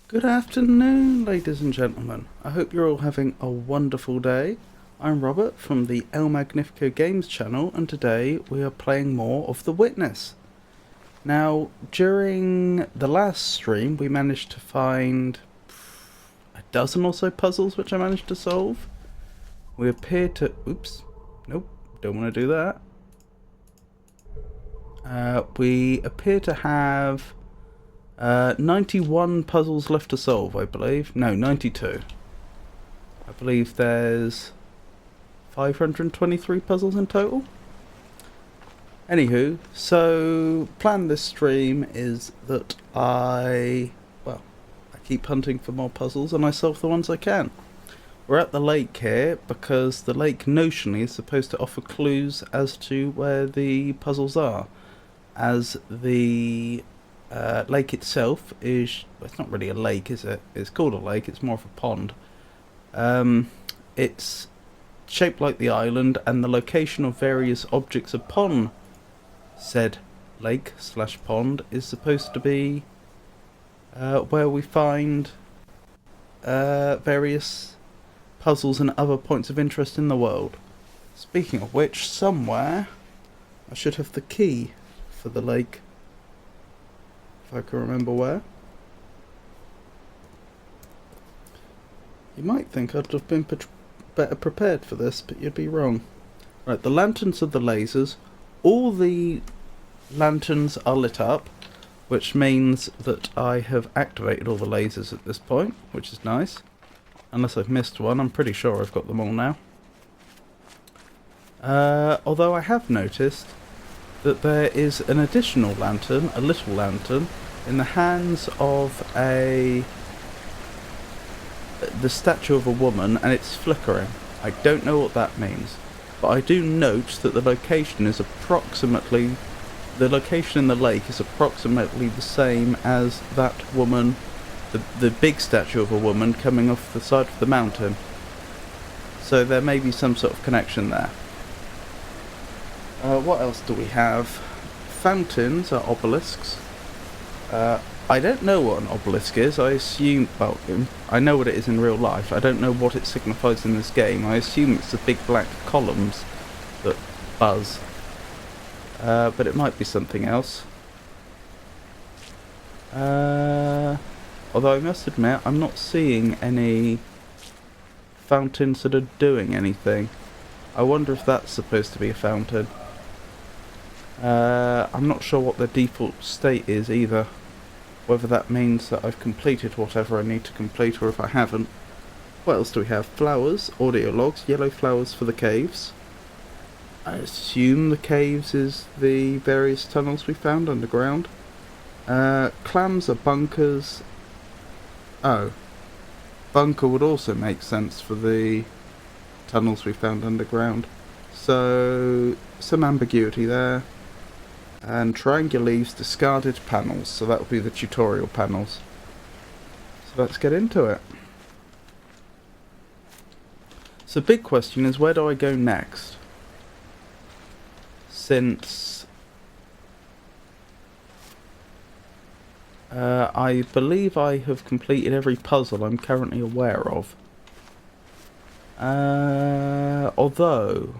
Good afternoon, ladies and gentlemen. I hope you're all having a wonderful day. I'm Robert from the El Magnifico Games channel, and today we are playing more of The Witness. Now, during the last stream, we managed to find a dozen or so puzzles which I managed to solve. We appear to... Oops. Nope. Don't want to do that. We appear to have 91 puzzles left to solve, I believe. No, 92. I believe there's 523 puzzles in total. Anywho, so plan this stream is that I keep hunting for more puzzles and I solve the ones I can. We're at the lake here because the lake notionally is supposed to offer clues as to where the puzzles are, as the lake itself is, well, it's not really a lake, is it? It's called a lake, it's more of a pond. It's shaped like the island, and the location of various objects upon said lake slash pond is supposed to be where we find various puzzles and other points of interest in the world. Speaking of which, somewhere I should have the key for the lake, if I can remember where. You might think I'd have been better prepared for this, but you'd be wrong. Right, the lanterns are the lasers. All the lanterns are lit up, which means that I have activated all the lasers at this point, which is nice. Unless I've missed one, I'm pretty sure I've got them all now. Although I have noticed that there is an additional lantern, a little lantern, in the hands of the statue of a woman, and it's flickering. I don't know what that means, but I do note that the location in the lake is approximately the same as that woman, the big statue of a woman coming off the side of the mountain. So there may be some sort of connection there. What else do we have? Fountains are obelisks. I don't know what an obelisk is. I assume, well, I know what it is in real life. I don't know what it signifies in this game. I assume it's the big black columns that buzz. But it might be something else. Although I must admit, I'm not seeing any fountains that are doing anything. I wonder if that's supposed to be a fountain. I'm not sure what the default state is either. Whether that means that I've completed whatever I need to complete or if I haven't. What else do we have? Flowers, audio logs, yellow flowers for the caves. I assume the caves is the various tunnels we found underground. Clams are bunkers. Oh. Bunker would also make sense for the tunnels we found underground. So, some ambiguity there. And triangular leaves, discarded panels. So that will be the tutorial panels. So let's get into it. So big question is, where do I go next? Since I believe I have completed every puzzle I'm currently aware of. Although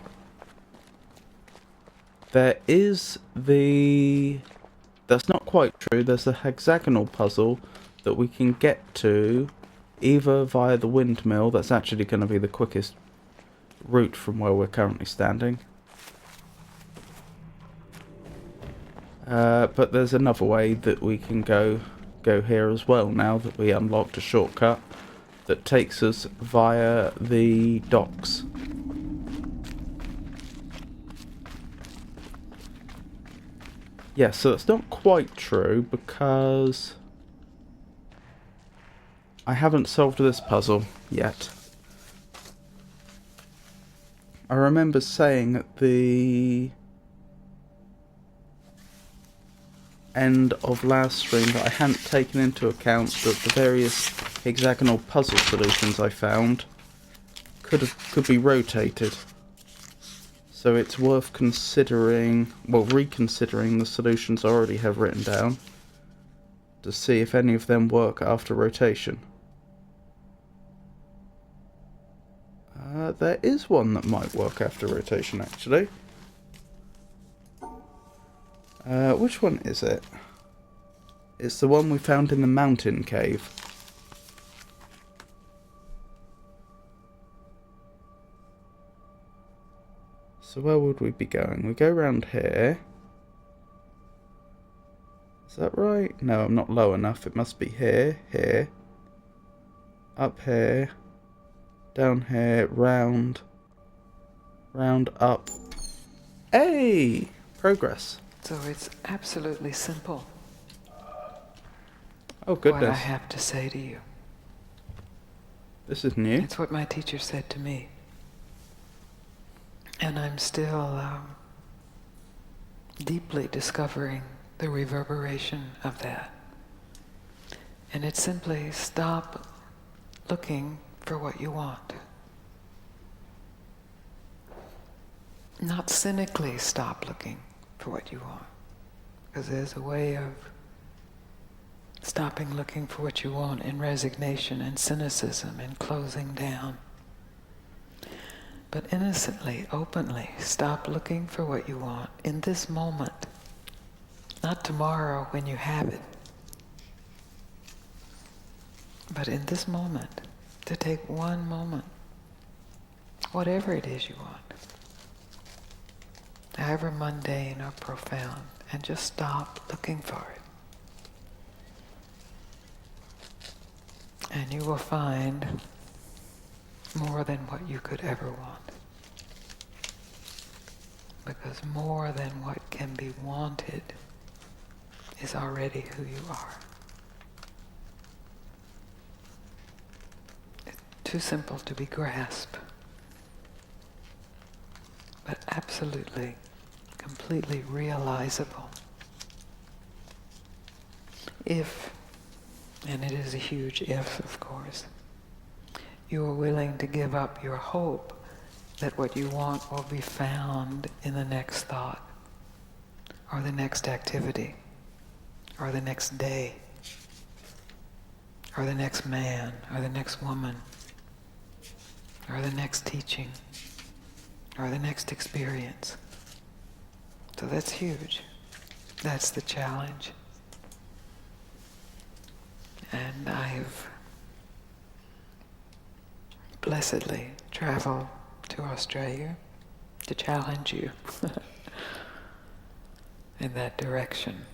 there is that's not quite true, there's a hexagonal puzzle that we can get to either via the windmill. That's actually going to be the quickest route from where we're currently standing. But there's another way that we can go here as well now that we unlocked a shortcut that takes us via the docks. Yeah, so that's not quite true because I haven't solved this puzzle yet. I remember saying at the end of last stream that I hadn't taken into account that the various hexagonal puzzle solutions I found could be rotated. So it's worth considering, well, reconsidering the solutions I already have written down to see if any of them work after rotation. There is one that might work after rotation, actually. Which one is it? It's the one we found in the mountain cave. So where would we be going? We go around here. Is that right? No, I'm not low enough. It must be here, here, up here, down here, round, up. Hey! Progress. So it's absolutely simple. Oh goodness. What I have to say to you. This is new. It's what my teacher said to me. And I'm still deeply discovering the reverberation of that. And it's simply stop looking for what you want. Not cynically stop looking for what you want. Because there's a way of stopping looking for what you want in resignation and cynicism and closing down. But innocently, openly, stop looking for what you want in this moment. Not tomorrow when you have it. But in this moment, to take one moment whatever it is you want, however mundane or profound, and just stop looking for it. And you will find more than what you could ever want. Because more than what can be wanted is already who you are. It's too simple to be grasped, but absolutely, completely realizable. If, and it is a huge if, of course, you are willing to give up your hope that what you want will be found in the next thought, or the next activity, or the next day, or the next man, or the next woman, or the next teaching, or the next experience. So that's huge. That's the challenge. And I've blessedly traveled to Australia to challenge you in that direction,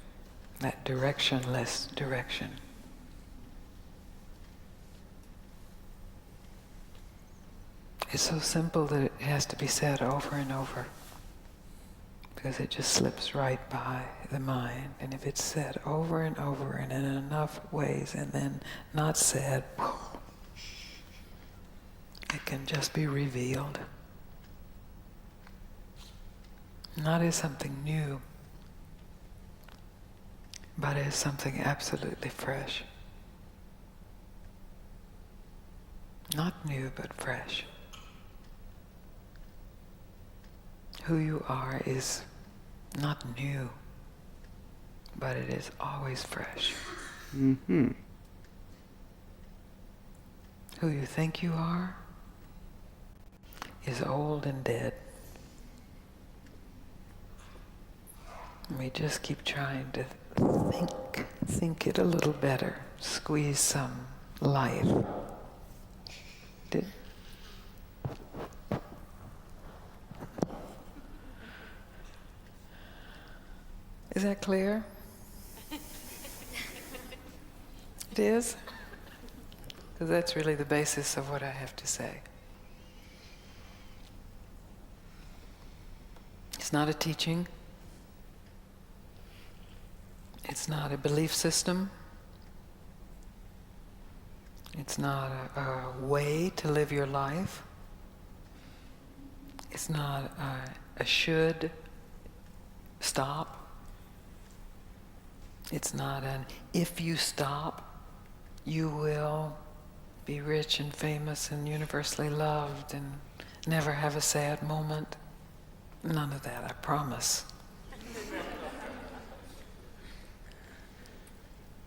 that directionless direction. It's so simple that it has to be said over and over, because it just slips right by the mind. And if it's said over and over and in enough ways and then not said, it can just be revealed. Not as something new, but as something absolutely fresh. Not new, but fresh. Who you are is not new, but it is always fresh. Mm-hmm. Who you think you are is old and dead. We just keep trying to think it a little better, squeeze some life. Is that clear? It is? Because that's really the basis of what I have to say. It's not a teaching. It's not a belief system. It's not a way to live your life. It's not a should stop. It's not an if you stop, you will be rich and famous and universally loved and never have a sad moment. None of that, I promise.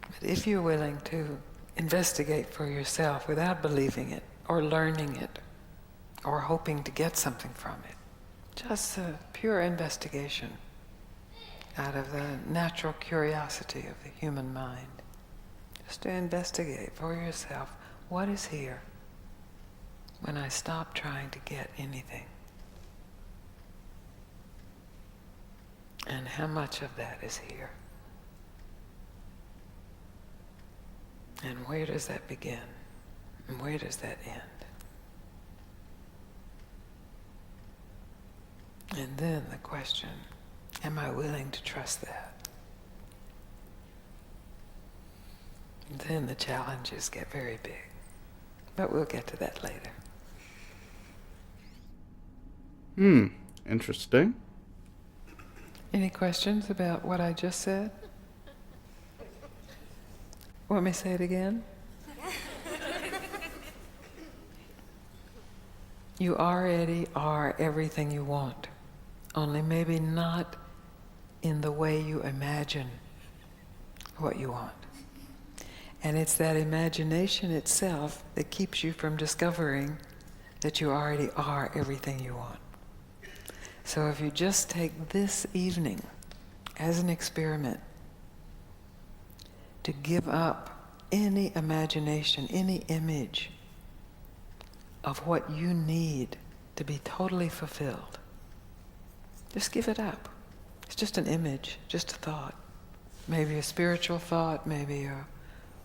But if you're willing to investigate for yourself without believing it or learning it or hoping to get something from it, just a pure investigation out of the natural curiosity of the human mind, just to investigate for yourself what is here when I stop trying to get anything, and how much of that is here. And where does that begin? And where does that end? And then the question, am I willing to trust that? And then the challenges get very big. But we'll get to that later. Interesting. Any questions about what I just said? Want me to say it again? You already are everything you want, only maybe not in the way you imagine what you want. And it's that imagination itself that keeps you from discovering that you already are everything you want. So if you just take this evening as an experiment to give up any imagination, any image of what you need to be totally fulfilled. Just give it up. It's just an image, just a thought. Maybe a spiritual thought, maybe a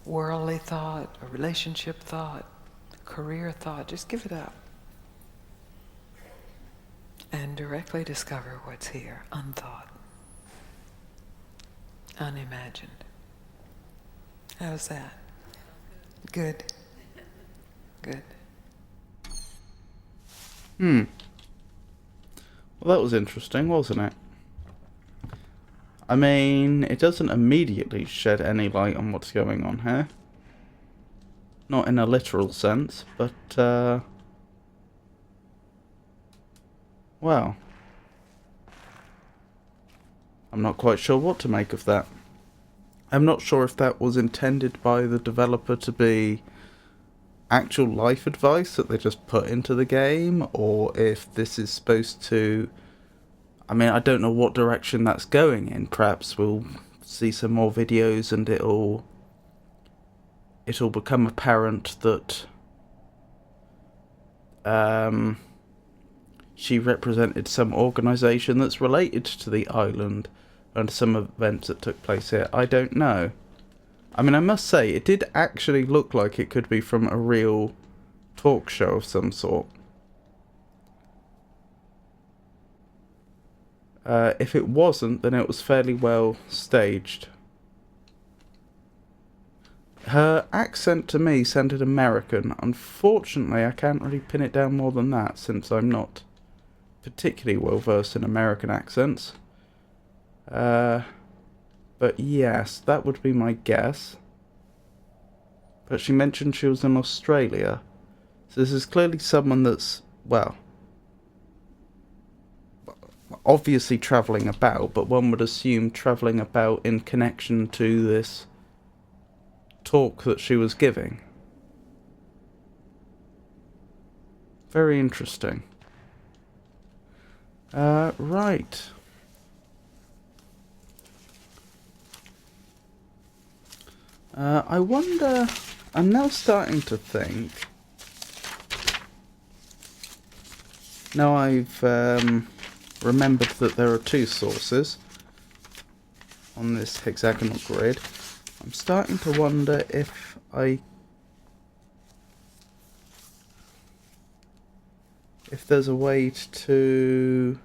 worldly thought, a relationship thought, a career thought. Just give it up. And directly discover what's here, unthought, unimagined. How's that? Good. Good. Well, that was interesting, wasn't it? I mean, it doesn't immediately shed any light on what's going on here. Not in a literal sense, but, well, I'm not quite sure what to make of that. I'm not sure if that was intended by the developer to be actual life advice that they just put into the game, or if this is supposed to... I mean, I don't know what direction that's going in. Perhaps we'll see some more videos and it'll become apparent that she represented some organisation that's related to the island and some events that took place here. I don't know. I mean, I must say, it did actually look like it could be from a real talk show of some sort. If it wasn't, then it was fairly well staged. Her accent to me sounded American. Unfortunately, I can't really pin it down more than that, since I'm not particularly well versed in American accents. But yes, that would be my guess. But she mentioned she was in Australia. So this is clearly someone that's, well, obviously travelling about, but one would assume travelling about in connection to this talk that she was giving. Very interesting. Right. I wonder... I'm now starting to think... Now I've remembered that there are two sources on this hexagonal grid. I'm starting to wonder if there's a way to...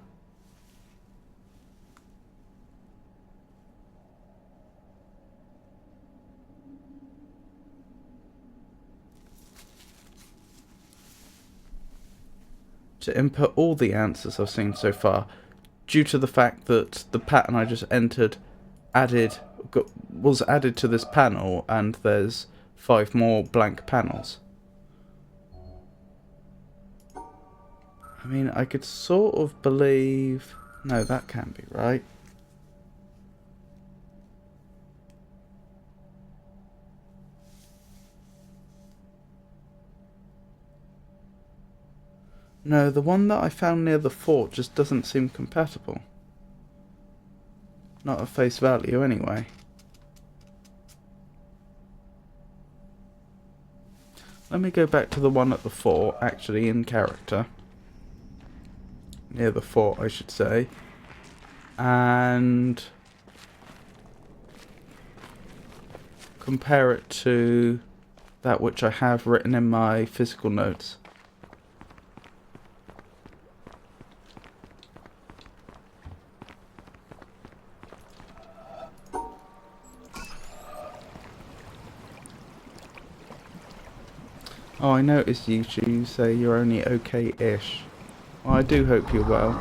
input all the answers I've seen so far, due to the fact that the pattern I just entered was added to this panel, and there's 5 more blank panels. I mean, I could sort of believe... No, that can't be right. No, the one that I found near the fort just doesn't seem compatible. Not at face value, anyway. Let me go back to the one at the fort, actually in character. Near the fort, I should say. And compare it to that which I have written in my physical notes. Oh, I noticed you say you're only okay-ish. Well, I do hope you're well.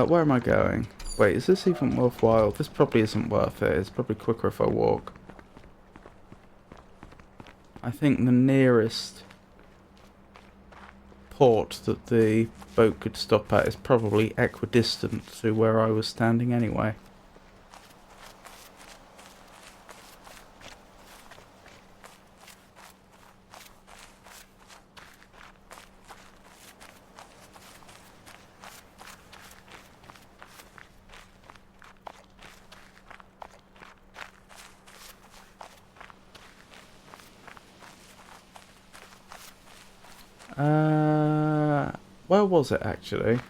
Where am I going? Wait, is this even worthwhile? This probably isn't worth it. It's probably quicker if I walk. I think the nearest port that the boat could stop at is probably equidistant to where I was standing anyway. Where was it actually?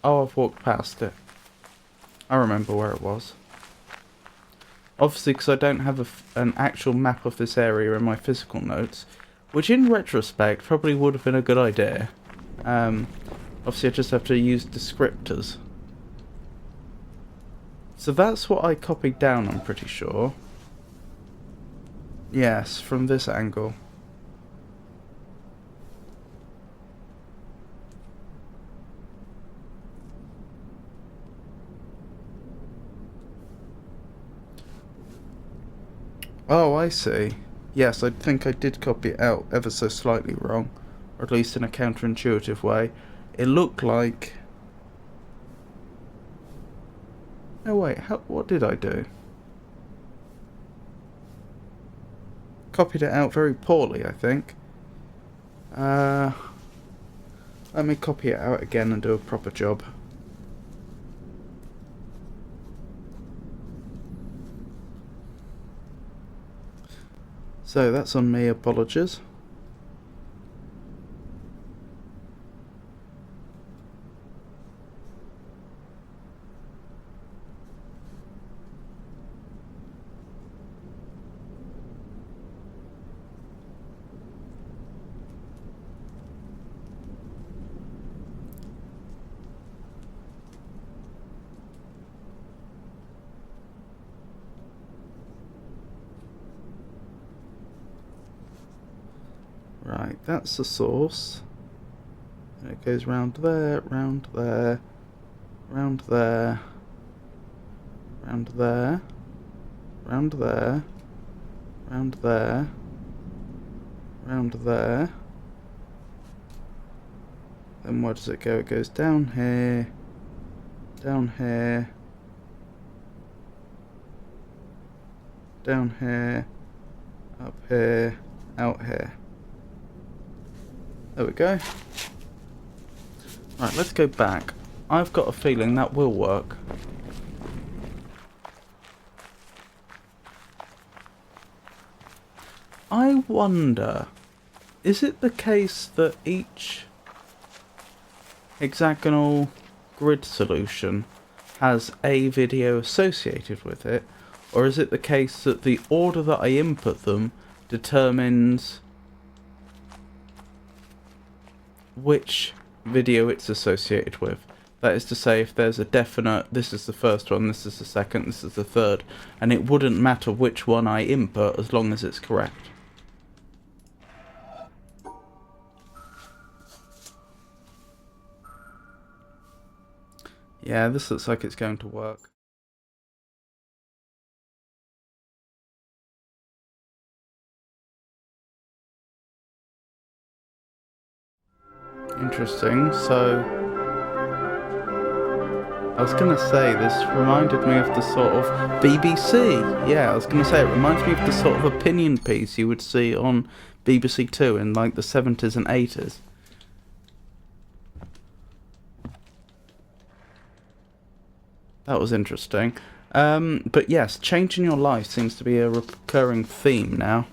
Oh, I've walked past it. I remember where it was. Obviously, because I don't have an actual map of this area in my physical notes, which in retrospect probably would have been a good idea. Obviously I just have to use descriptors. So that's what I copied down, I'm pretty sure. Yes, from this angle. Oh, I see. Yes, I think I did copy it out ever so slightly wrong. Or at least in a counterintuitive way. It looked like... Oh wait, what did I do? Copied it out very poorly, I think. Let me copy it out again and do a proper job. So that's on me, apologies. Right, that's the source. And it goes round there, round there, round there, round there, round there, round there, round there. Then where does it go? It goes down here, down here, down here, up here, out here. There we go. Right, let's go back. I've got a feeling that will work. I wonder, is it the case that each hexagonal grid solution has a video associated with it, or is it the case that the order that I input them determines which video it's associated with? That is to say, if there's a definite, this is the first one, this is the second, this is the third, and it wouldn't matter which one I input as long as it's correct. Yeah, this looks like it's going to work. Interesting. So I was going to say, this reminded me of the sort of BBC. Yeah, I was going to say, it reminds me of the sort of opinion piece you would see on BBC Two in like the 70s and 80s. That was interesting. But yes, changing your life seems to be a recurring theme now.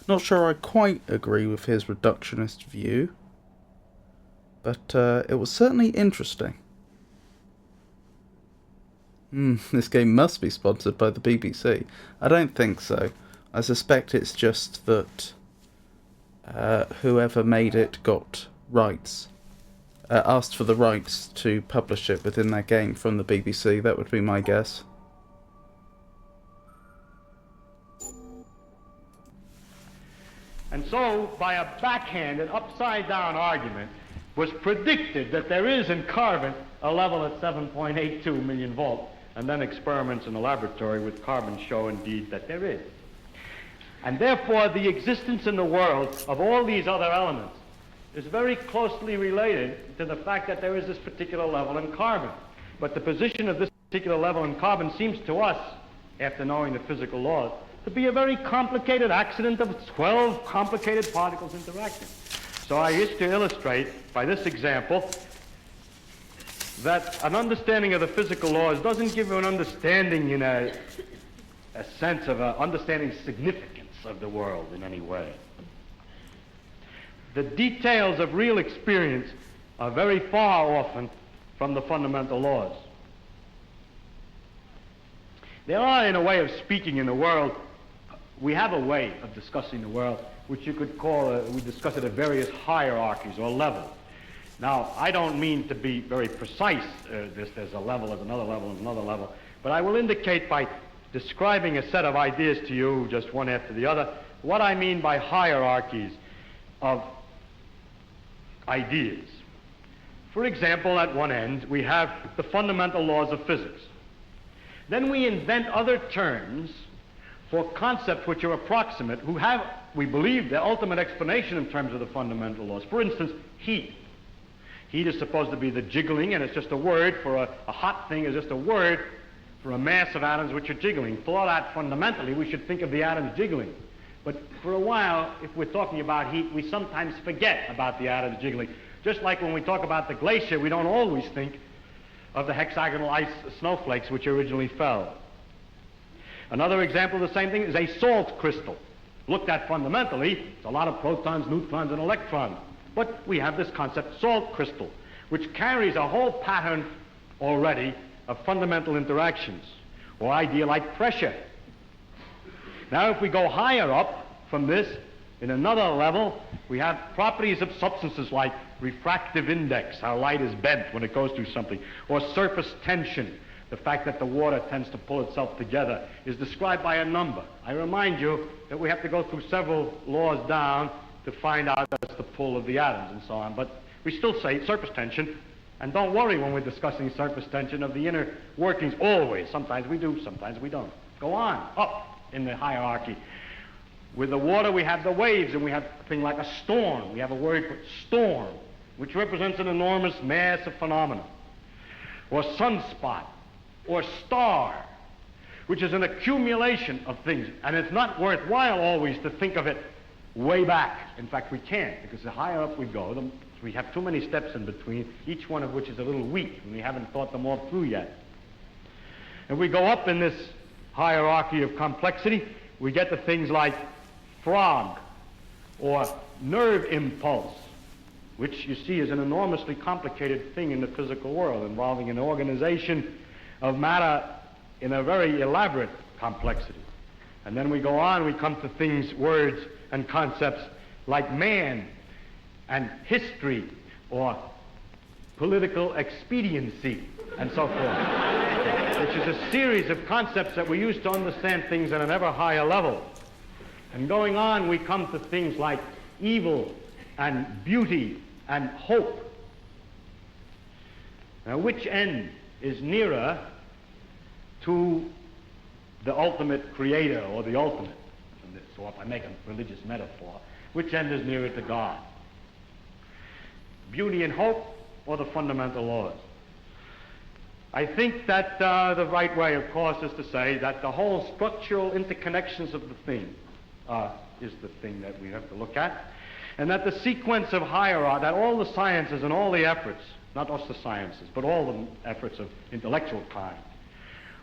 Not sure I quite agree with his reductionist view, but it was certainly interesting. This game must be sponsored by the BBC. I don't think so. I suspect it's just that whoever made it got rights. Asked for the rights to publish it within their game from the BBC. That would be my guess. And so, by a backhanded, upside-down argument, was predicted that there is in carbon a level at 7.82 million volts, and then experiments in the laboratory with carbon show indeed that there is. And therefore, the existence in the world of all these other elements is very closely related to the fact that there is this particular level in carbon. But the position of this particular level in carbon seems to us, after knowing the physical laws, to be a very complicated accident of 12 complicated particles interacting. So I wish to illustrate by this example that an understanding of the physical laws doesn't give you an understanding, you know, a sense of understanding significance of the world in any way. the details of real experience are very far often from the fundamental laws. There are, in a way of speaking in the world, we have a way of discussing the world which you could call, we discuss it at various hierarchies or levels. Now, I don't mean to be very precise, there's a level, there's another level, and another level, but I will indicate by describing a set of ideas to you, just one after the other, what I mean by hierarchies of ideas. For example, at one end, we have the fundamental laws of physics. Then we invent other terms for concepts which are approximate, who have, we believe, the ultimate explanation in terms of the fundamental laws. For instance, heat. Heat is supposed to be the jiggling, and it's just a word for a hot thing, is just a word for a mass of atoms which are jiggling. Thought out fundamentally, we should think of the atoms jiggling. But for a while, if we're talking about heat, we sometimes forget about the atoms jiggling. Just like when we talk about the glacier, we don't always think of the hexagonal ice snowflakes which originally fell. Another example of the same thing is a salt crystal. Looked at fundamentally, it's a lot of protons, neutrons, and electrons. But we have this concept, salt crystal, which carries a whole pattern already of fundamental interactions, or idea like pressure. Now, if we go higher up from this, in another level, we have properties of substances like refractive index, how light is bent when it goes through something, or surface tension, the fact that the water tends to pull itself together, is described by a number. I remind you that we have to go through several laws down to find out that's the pull of the atoms and so on, but we still say surface tension, and don't worry when we're discussing surface tension of the inner workings always. Sometimes we do, sometimes we don't. Go on, up in the hierarchy. With the water, we have the waves, and we have a thing like a storm. We have a word for storm, which represents an enormous mass of phenomena. Or sunspot, or star, which is an accumulation of things. And it's not worthwhile always to think of it way back. In fact, we can't, because the higher up we go, we have too many steps in between, each one of which is a little weak, and we haven't thought them all through yet. If we go up in this hierarchy of complexity, we get to things like frog, or nerve impulse, which you see is an enormously complicated thing in the physical world, involving an organization of matter in a very elaborate complexity. And then we go on, we come to things, words, and concepts like man, and history, or political expediency, and so forth, which is a series of concepts that we use to understand things at an ever higher level. And going on, we come to things like evil and beauty and hope. Now, which end is nearer to the ultimate creator, or the ultimate? So if I make a religious metaphor, which end is nearer to God? Beauty and hope, or the fundamental laws? I think that the right way, of course, is to say that the whole structural interconnections of the thing is the thing that we have to look at, and that the sequence of hierarchy, that all the sciences and all the efforts, not just the sciences, but all the efforts of intellectual kind,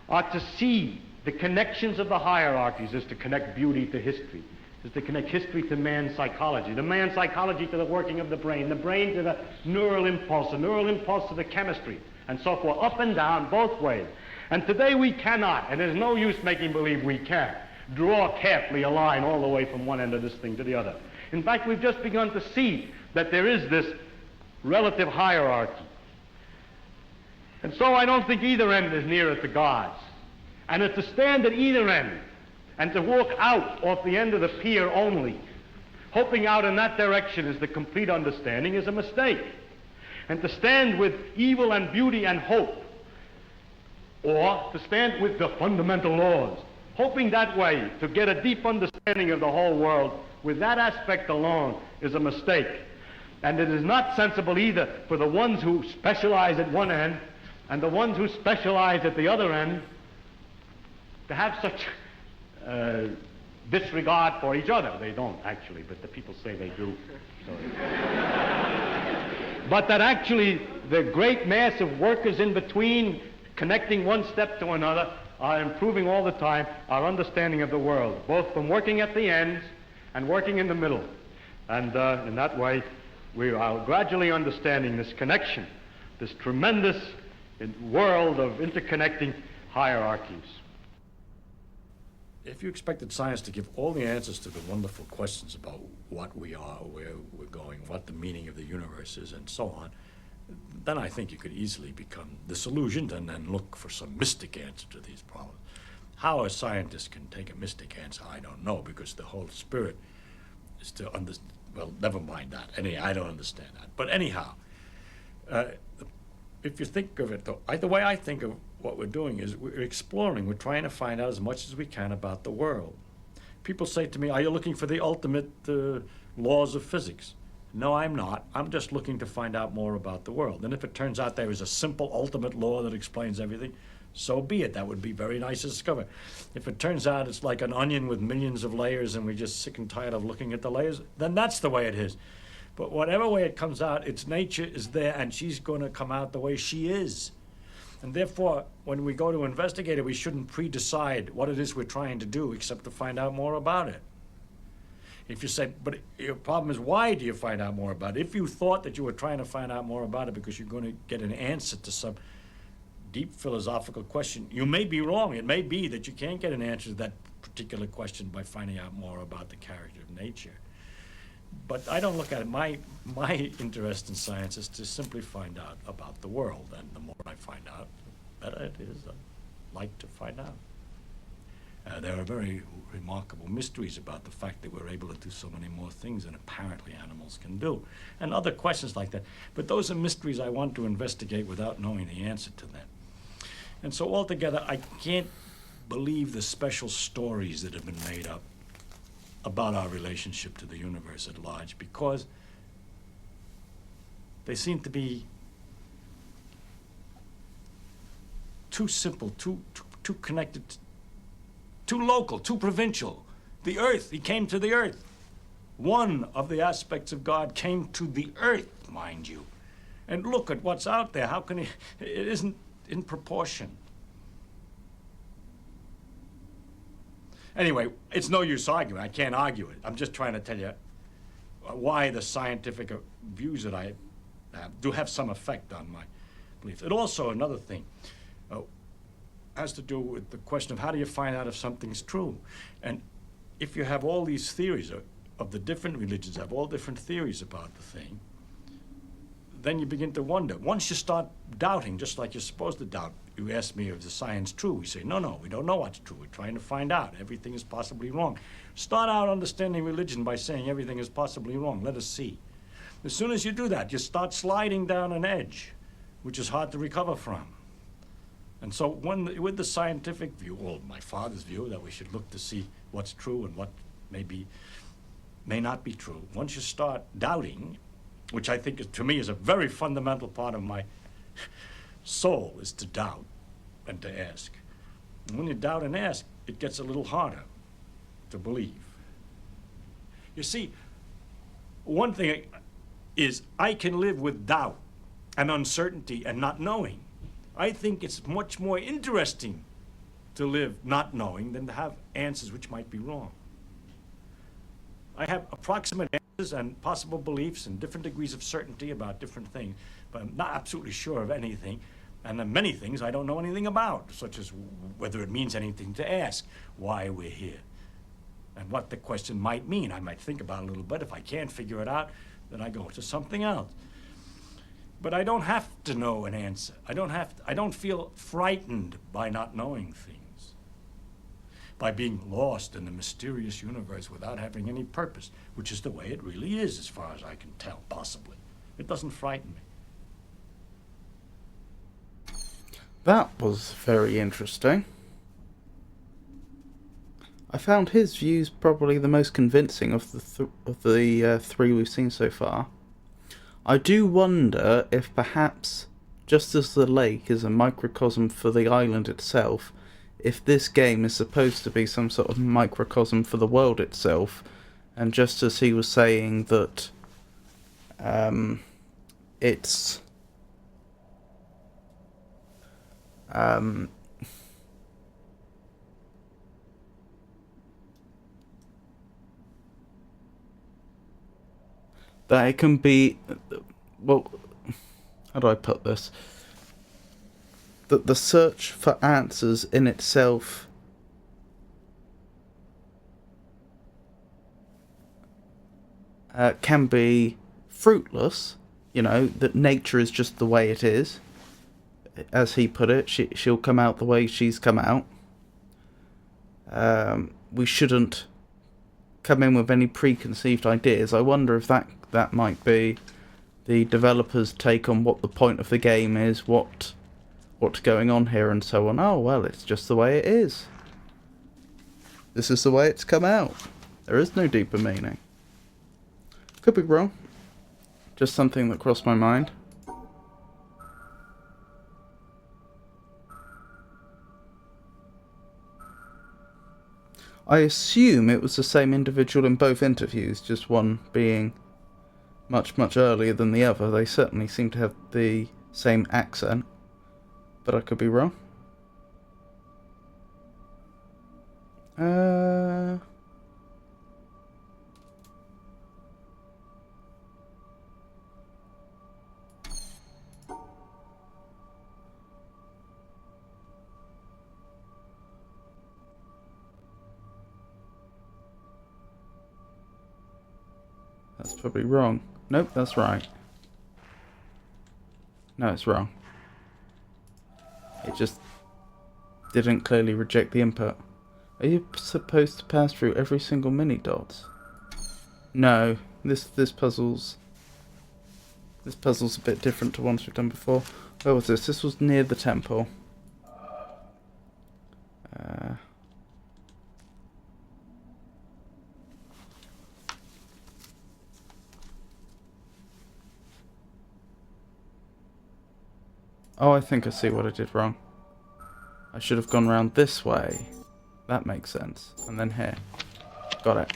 are to see the connections of the hierarchies, is to connect beauty to history, is to connect history to man's psychology, the man's psychology to the working of the brain to the neural impulse to the chemistry, and so forth, up and down, both ways. And today we cannot, and there's no use making believe we can, draw carefully a line all the way from one end of this thing to the other. In fact, we've just begun to see that there is this relative hierarchy. And so I don't think either end is nearer to God's. And to stand at either end and to walk out off the end of the pier only, hoping out in that direction is the complete understanding, is a mistake. And to stand with evil and beauty and hope, or to stand with the fundamental laws, hoping that way to get a deep understanding of the whole world, with that aspect alone, is a mistake. And it is not sensible either for the ones who specialize at one end and the ones who specialize at the other end to have such disregard for each other. They don't, actually, but the people say they do. So. But that actually the great mass of workers in between, connecting one step to another, are improving all the time our understanding of the world, both from working at the ends and working in the middle. And in that way, we are gradually understanding this connection, this tremendous world of interconnecting hierarchies. If you expected science to give all the answers to the wonderful questions about what we are, where we're going, what the meaning of the universe is, and so on, then I think you could easily become disillusioned and then look for some mystic answer to these problems. How a scientist can take a mystic answer, I don't know, because the whole spirit is to understand. Well, never mind that. I don't understand that. But anyhow, if you think of it, though, the way I think of what we're doing is we're exploring. We're trying to find out as much as we can about the world. People say to me, are you looking for the ultimate laws of physics? No, I'm not. I'm just looking to find out more about the world. And if it turns out there is a simple ultimate law that explains everything, so be it. That would be very nice to discover. If it turns out it's like an onion with millions of layers and we're just sick and tired of looking at the layers, then that's the way it is. But whatever way it comes out, its nature is there, and she's going to come out the way she is. And therefore, when we go to investigate it, we shouldn't pre-decide what it is we're trying to do, except to find out more about it. If you say, but your problem is, why do you find out more about it? If you thought that you were trying to find out more about it because you're going to get an answer to some deep philosophical question, you may be wrong. It may be that you can't get an answer to that particular question by finding out more about the character of nature. But I don't look at it. My interest in science is to simply find out about the world, and the more I find out, the better it is. I like to find out. There are very remarkable mysteries about the fact that we're able to do so many more things than apparently animals can do, and other questions like that. But those are mysteries I want to investigate without knowing the answer to them. And so altogether, I can't believe the special stories that have been made up about our relationship to the universe at large, because they seem to be too simple, too connected, too local, too provincial. The earth, he came to the earth. One of the aspects of God came to the earth, mind you. And look at what's out there. How can he? It isn't in proportion. Anyway, it's no use arguing. I can't argue it. I'm just trying to tell you why the scientific views that I have do have some effect on my beliefs. And also another thing has to do with the question of how do you find out if something's true? And if you have all these theories of the different religions, have all different theories about the thing, then you begin to wonder. Once you start doubting, just like you're supposed to doubt, you ask me, is the science true? We say, no, we don't know what's true. We're trying to find out. Everything is possibly wrong. Start out understanding religion by saying everything is possibly wrong. Let us see. As soon as you do that, you start sliding down an edge, which is hard to recover from. And so with the scientific view, or my father's view, that we should look to see what's true and what may not be true, once you start doubting, which I think to me is a very fundamental part of my soul, is to doubt and to ask. And when you doubt and ask, it gets a little harder to believe. You see, one thing is I can live with doubt and uncertainty and not knowing. I think it's much more interesting to live not knowing than to have answers which might be wrong. I have approximate answers and possible beliefs and different degrees of certainty about different things, but I'm not absolutely sure of anything. And then many things I don't know anything about, such as whether it means anything to ask, why we're here, and what the question might mean. I might think about it a little bit. If I can't figure it out, then I go to something else. But I don't have to know an answer. I don't feel frightened by not knowing things, by being lost in the mysterious universe without having any purpose, which is the way it really is, as far as I can tell, possibly. It doesn't frighten me. That was very interesting. I found his views probably the most convincing of the three we've seen so far. I do wonder if perhaps, just as the lake is a microcosm for the island itself, if this game is supposed to be some sort of microcosm for the world itself, and just as he was saying that it's that it can be, well, how do I put this? That the search for answers in itself can be fruitless, that nature is just the way it is. As he put it, she'll come out the way she's come out. We shouldn't come in with any preconceived ideas. I wonder if that might be the developers' take on what the point of the game is, what's going on here, and so on. Oh, well, it's just the way it is. This is the way it's come out. There is no deeper meaning. Could be wrong. Just something that crossed my mind. I assume it was the same individual in both interviews, just one being much, much earlier than the other. They certainly seem to have the same accent, but I could be wrong. That's probably wrong. Nope, that's right. No, it's wrong. It just didn't clearly reject the input. Are you supposed to pass through every single mini dots? No, this puzzle's a bit different to ones we've done before. Where was this? This was near the temple. Oh, I think I see what I did wrong. I should have gone round this way. That makes sense. And then here. Got it.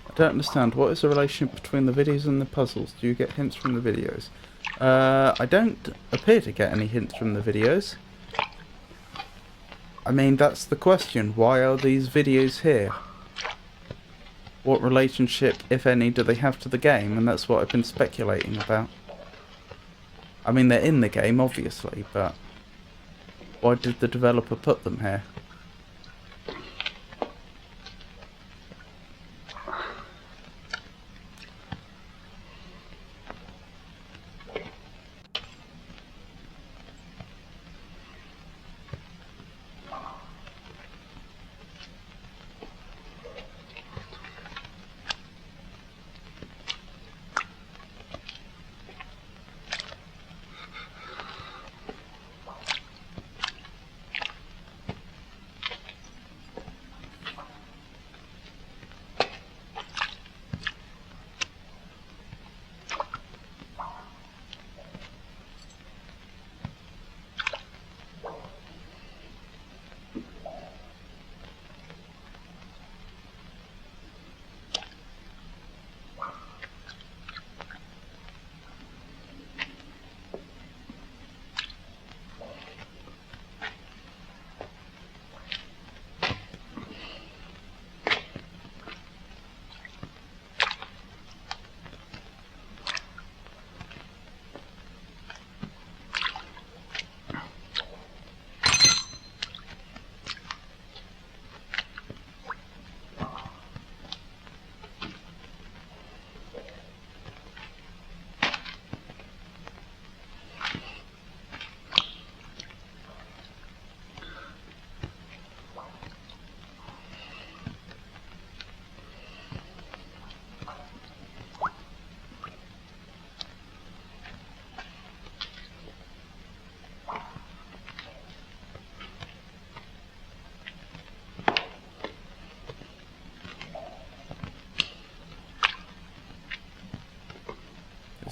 I don't understand. What is the relationship between the videos and the puzzles? Do you get hints from the videos? I don't appear to get any hints from the videos. I mean, that's the question. Why are these videos here? What relationship, if any, do they have to the game? And that's what I've been speculating about. I mean, they're in the game, obviously, but why did the developer put them here?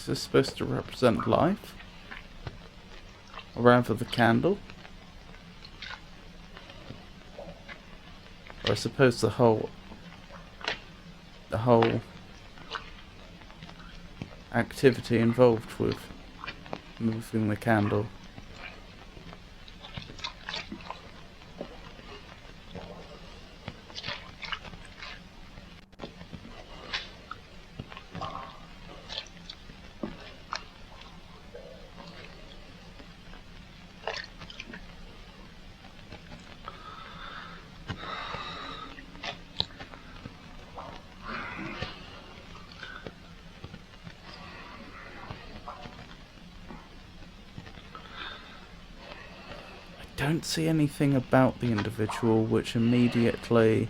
Is this supposed to represent life? Or rather the candle? Or I suppose the whole activity involved with moving the candle. Don't see anything about the individual which immediately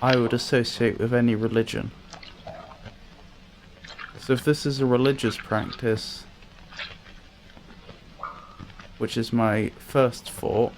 I would associate with any religion. So if this is a religious practice, which is my first thought,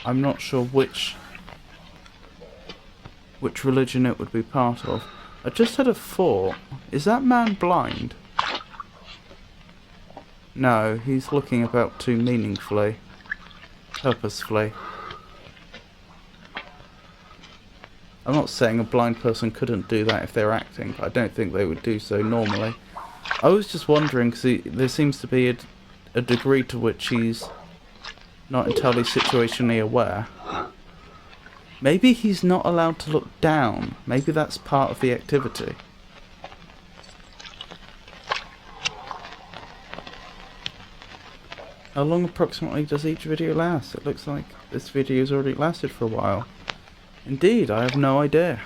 I'm not sure which religion it would be part of. I just had a thought. Is that man blind? No, he's looking about too meaningfully, purposefully. I'm not saying a blind person couldn't do that if they're acting, but I don't think they would do so normally. I was just wondering, because there seems to be a degree to which he's not entirely situationally aware. Maybe he's not allowed to look down. Maybe that's part of the activity. How long approximately does each video last? It looks like this video's already lasted for a while. Indeed, I have no idea.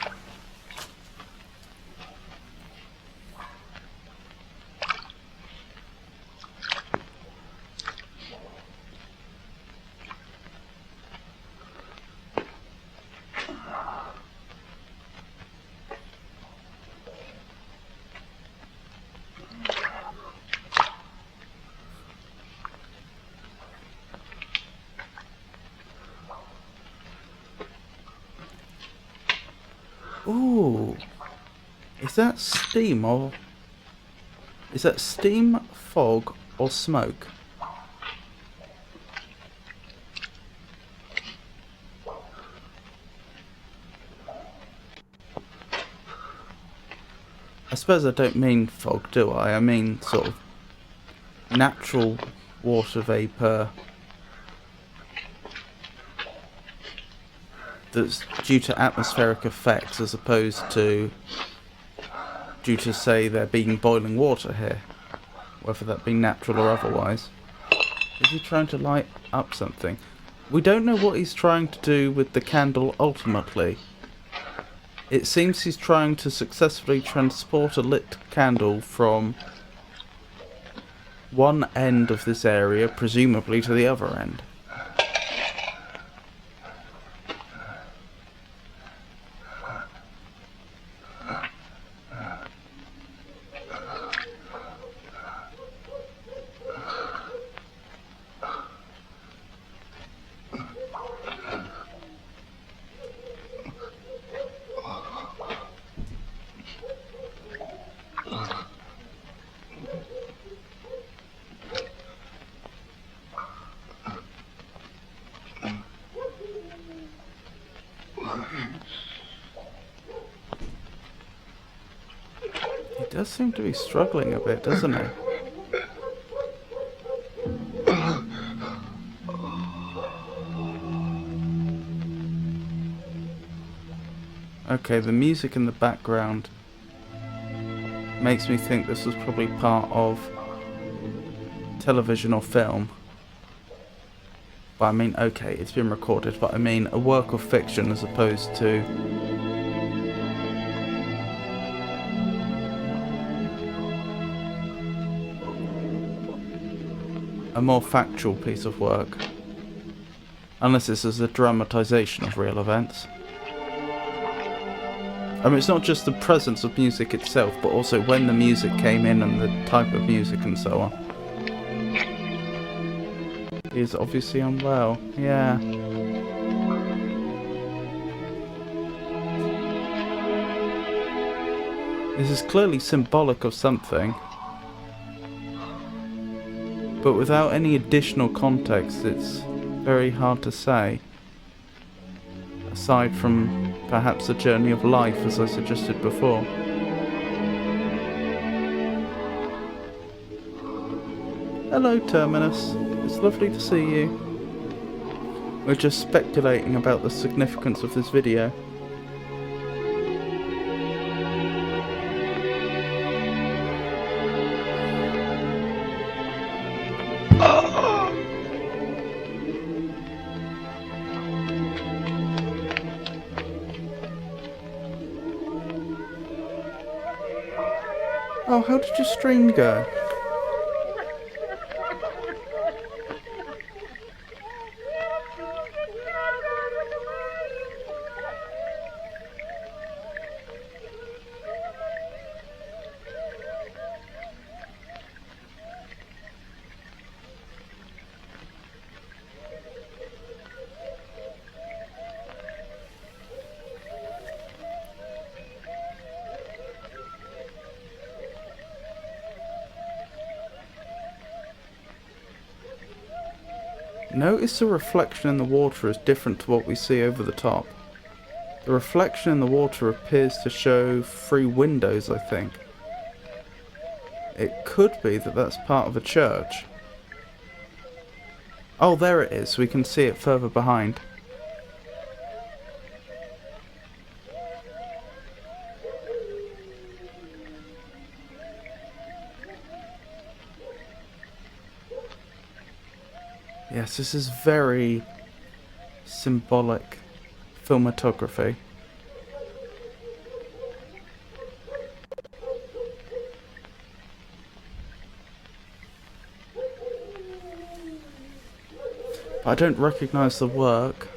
Ooh, is that steam or... is that steam, fog or smoke? I suppose I don't mean fog, do I? I mean sort of natural water vapour that's due to atmospheric effects as opposed to due to, say, there being boiling water here, whether that be natural or otherwise. Is he trying to light up something? We don't know what he's trying to do with the candle ultimately. It seems he's trying to successfully transport a lit candle from one end of this area, presumably to the other end. He does seem to be struggling a bit, doesn't he? Okay, the music in the background makes me think this was probably part of television or film. But I mean, okay, it's been recorded, but I mean a work of fiction as opposed to... a more factual piece of work. Unless this is a dramatisation of real events. I mean, it's not just the presence of music itself, but also when the music came in and the type of music and so on. He's obviously unwell, yeah. This is clearly symbolic of something. But without any additional context, it's very hard to say. Aside from perhaps a journey of life, as I suggested before. Hello, Terminus. It's lovely to see you. We're just speculating about the significance of this video. Oh, how did your stream go? Notice the reflection in the water is different to what we see over the top. The reflection in the water appears to show 3 windows, I think. It could be that that's part of a church. Oh, there it is. We can see it further behind. Yes, this is very symbolic filmatography. But I don't recognise the work.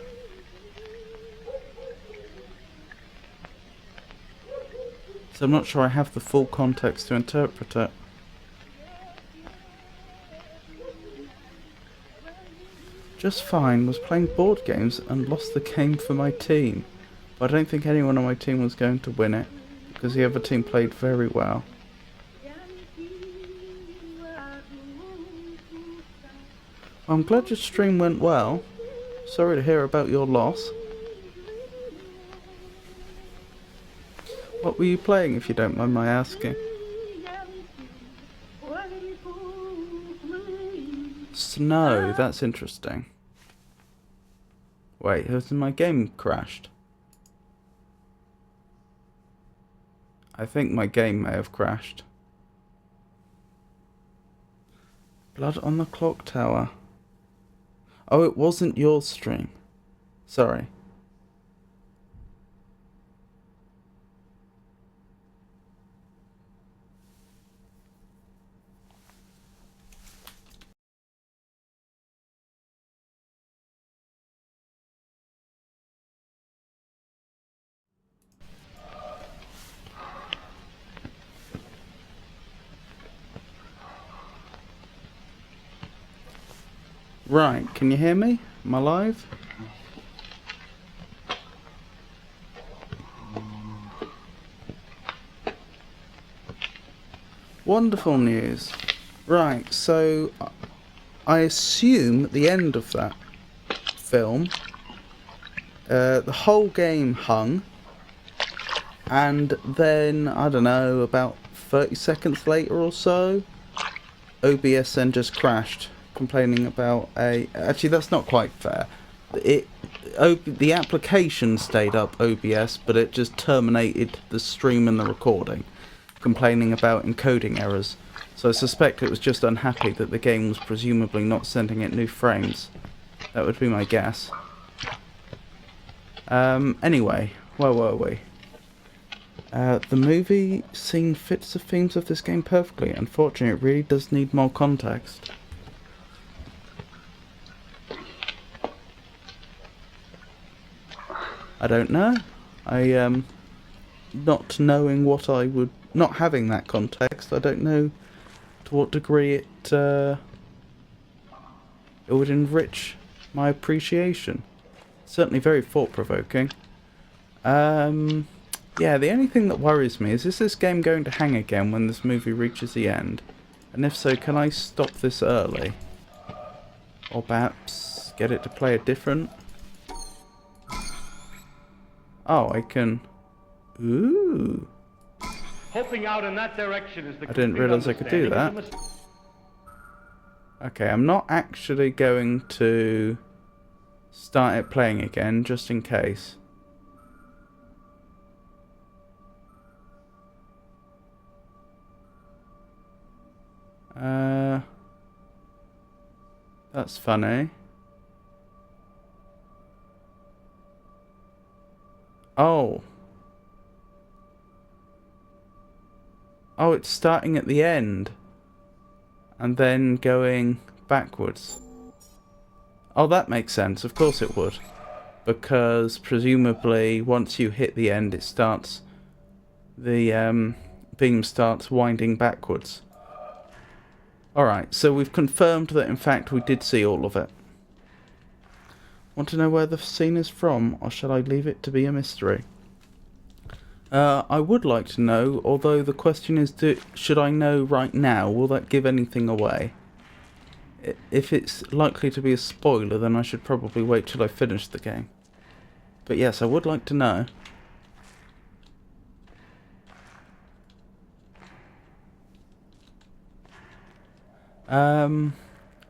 So I'm not sure I have the full context to interpret it. Just fine, was playing board games and lost the game for my team. But I don't think anyone on my team was going to win it, because the other team played very well. Well, I'm glad your stream went well. Sorry to hear about your loss. What were you playing, if you don't mind my asking? Snow, that's interesting. Wait, has my game crashed? I think my game may have crashed. Blood on the clock tower. Oh, it wasn't your stream. Sorry. Right, can you hear me? Am I live? Wonderful news. Right, so I assume at the end of that film, the whole game hung, and then, I don't know, about 30 seconds later or so, OBS then just crashed, complaining about a... Actually, that's not quite fair. The application stayed up, OBS, but it just terminated the stream and the recording, complaining about encoding errors. So I suspect it was just unhappy that the game was presumably not sending it new frames. That would be my guess. Anyway, where were we? The movie scene fits the themes of this game perfectly. Unfortunately, it really does need more context. I don't know. Not knowing what I would... Not having that context, I don't know to what degree it would enrich my appreciation. Certainly very thought-provoking. Yeah, the only thing that worries me is this game going to hang again when this movie reaches the end? And if so, can I stop this early? Or perhaps get it to play a different... Oh, I can... Ooh. Hoping out in that direction is the I didn't realise I could do that. Okay, I'm not actually going to start it playing again, just in case. That's funny. Oh. Oh, it's starting at the end. And then going backwards. Oh, that makes sense. Of course it would. Because presumably once you hit the end it starts... The beam starts winding backwards. Alright, so we've confirmed that in fact we did see all of it. Want to know where the scene is from, or shall I leave it to be a mystery? I would like to know, although the question is, should I know right now? Will that give anything away? If it's likely to be a spoiler, then I should probably wait till I finish the game. But yes, I would like to know.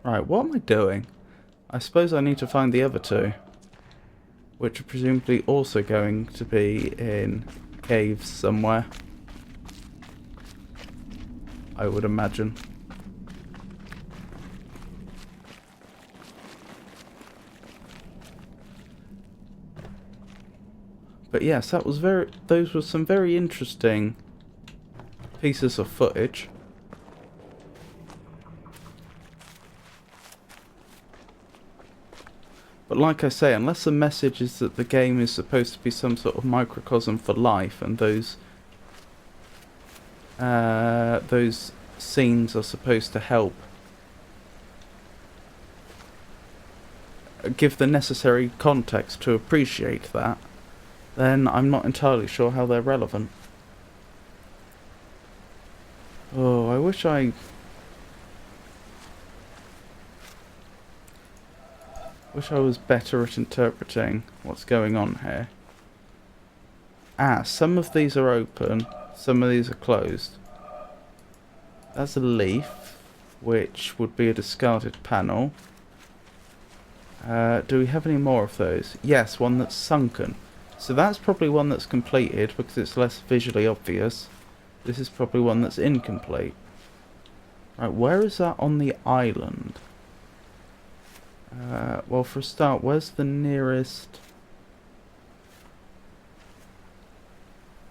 Right, what am I doing? I suppose I need to find the other two, which are presumably also going to be in caves somewhere, I would imagine. But yes, those were some very interesting pieces of footage. But like I say, unless the message is that the game is supposed to be some sort of microcosm for life, and those scenes are supposed to help give the necessary context to appreciate that, then I'm not entirely sure how they're relevant. Oh, I wish I was better at interpreting what's going on here. Ah, some of these are open, some of these are closed. That's a leaf, which would be a discarded panel. Do we have any more of those? Yes, one that's sunken. So that's probably one that's completed because it's less visually obvious. This is probably one that's incomplete. Right, where is that on the island? Well, for a start, where's the nearest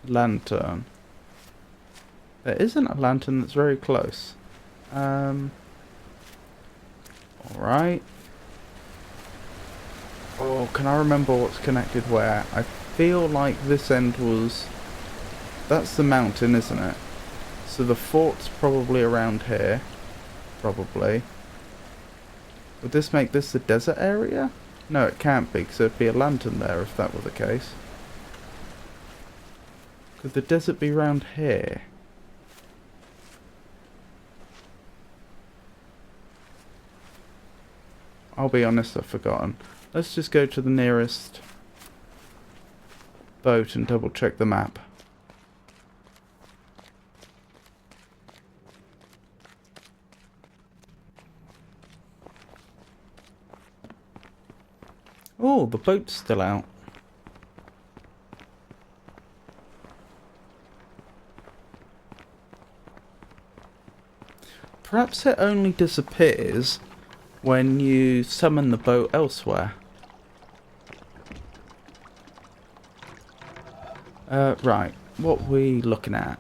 lantern? There isn't a lantern that's very close. Alright. Oh, can I remember what's connected where? I feel like this end was... That's the mountain, isn't it? So the fort's probably around here. Probably. Would this make this the desert area? No, it can't be, because there'd be a lantern there if that were the case. Could the desert be round here? I'll be honest, I've forgotten. Let's just go to the nearest boat and double check the map. Oh, the boat's still out. Perhaps it only disappears when you summon the boat elsewhere. Right, what are we looking at?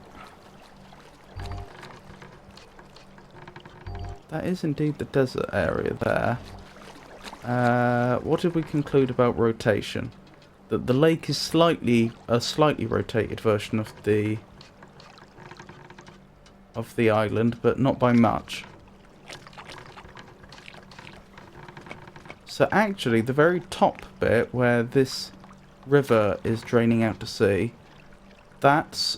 That is indeed the desert area there. What did we conclude about rotation? that the lake is a slightly rotated version of the island, but not by much. So actually, the very top bit where this river is draining out to sea, that's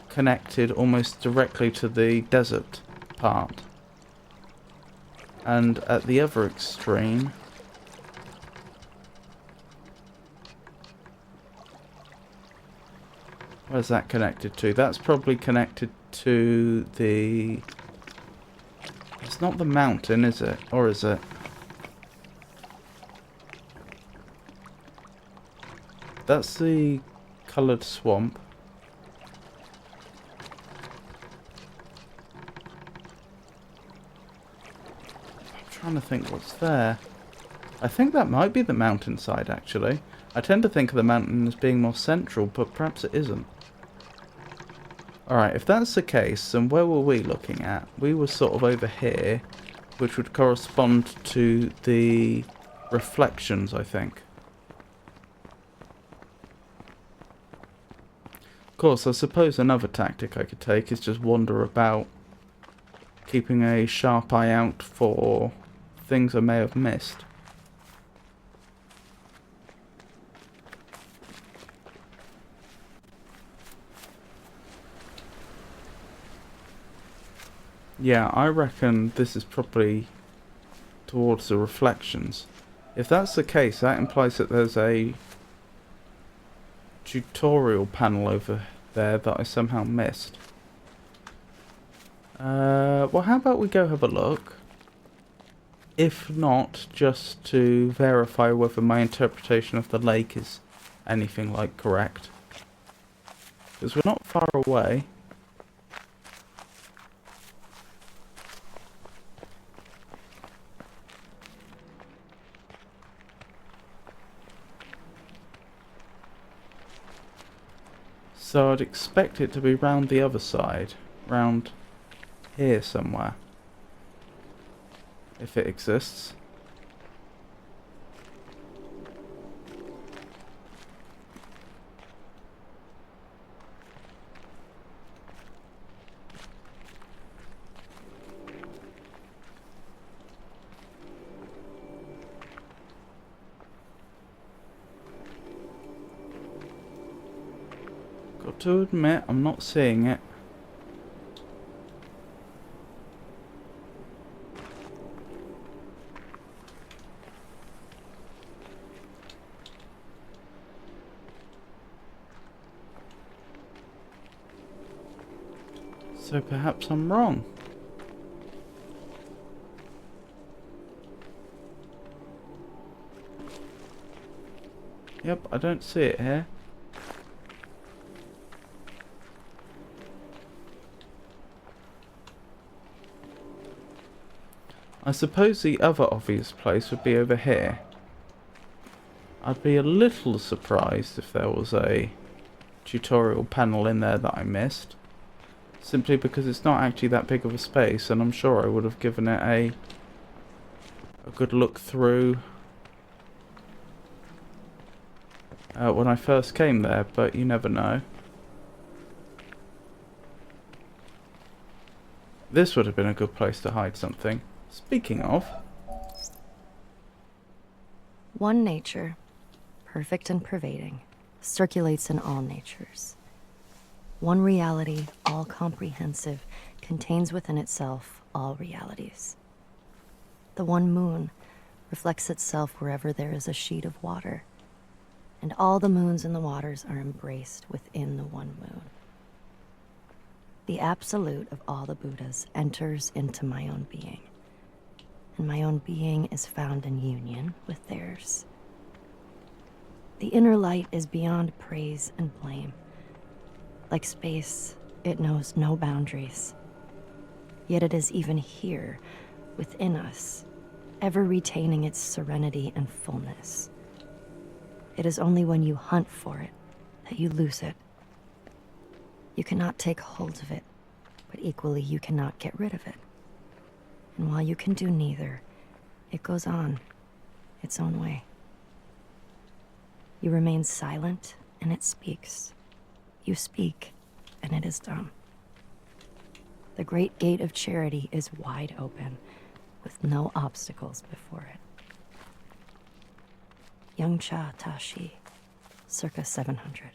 connected almost directly to the desert part. And at the other extreme, where's that connected to? That's probably connected to the... It's not the mountain, is it? Or is it? That's the coloured swamp. I'm trying to think what's there. I think that might be the mountainside, actually. I tend to think of the mountain as being more central, but perhaps it isn't. Alright, if that's the case, then where were we looking at? We were sort of over here, which would correspond to the reflections, I think. Of course, I suppose another tactic I could take is just wander about, keeping a sharp eye out for things I may have missed. Yeah, I reckon this is probably towards the reflections. If that's the case, that implies that there's a tutorial panel over there that I somehow missed. Well, how about we go have a look? If not, just to verify whether my interpretation of the lake is anything like correct. Because we're not far away. So I'd expect it to be round the other side, round here somewhere, if it exists. Got to admit, I'm not seeing it. So perhaps I'm wrong. Yep, I don't see it here. I suppose the other obvious place would be over here. I'd be a little surprised if there was a tutorial panel in there that I missed. Simply because it's not actually that big of a space, and I'm sure I would have given it a good look through when I first came there, but you never know. This would have been a good place to hide something. Speaking of... One nature, perfect and pervading, circulates in all natures. One reality, all-comprehensive, contains within itself all realities. The one moon reflects itself wherever there is a sheet of water, and all the moons and the waters are embraced within the one moon. The absolute of all the Buddhas enters into my own being, and my own being is found in union with theirs. The inner light is beyond praise and blame. Like space, it knows no boundaries. Yet it is even here, within us, ever retaining its serenity and fullness. It is only when you hunt for it that you lose it. You cannot take hold of it, but equally you cannot get rid of it. And while you can do neither, it goes on its own way. You remain silent, and it speaks. You speak, and it is done. The great gate of charity is wide open, with no obstacles before it. Youngcha Tashi, circa 700.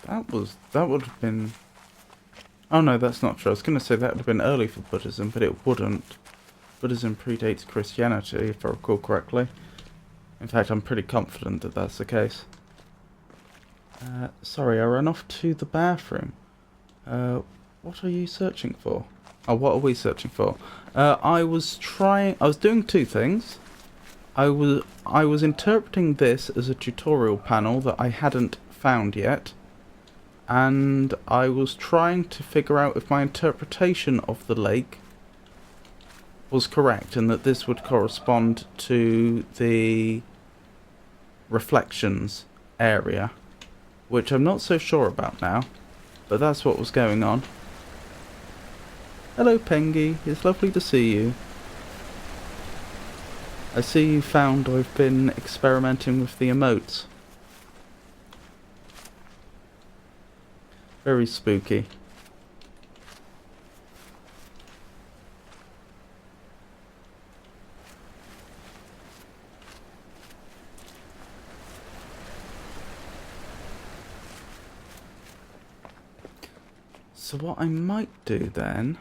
That would have been... Oh no, that's not true. I was going to say that would have been early for Buddhism, but it wouldn't. Buddhism predates Christianity, if I recall correctly. In fact, I'm pretty confident that that's the case. Sorry, I ran off to the bathroom. What are you searching for? Oh, what are we searching for? I was doing two things. I was interpreting this as a tutorial panel that I hadn't found yet. And I was trying to figure out if my interpretation of the lake was correct and that this would correspond to the reflections area, which I'm not so sure about now, but that's what was going on. Hello Pengy, it's lovely to see you. I see you found I've been experimenting with the emotes. Very spooky. So what I might do then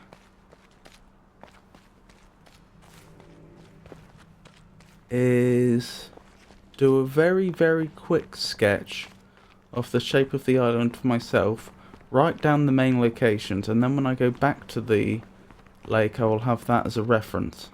is do a very, very quick sketch of the shape of the island for myself, write down the main locations, and then when I go back to the lake I will have that as a reference.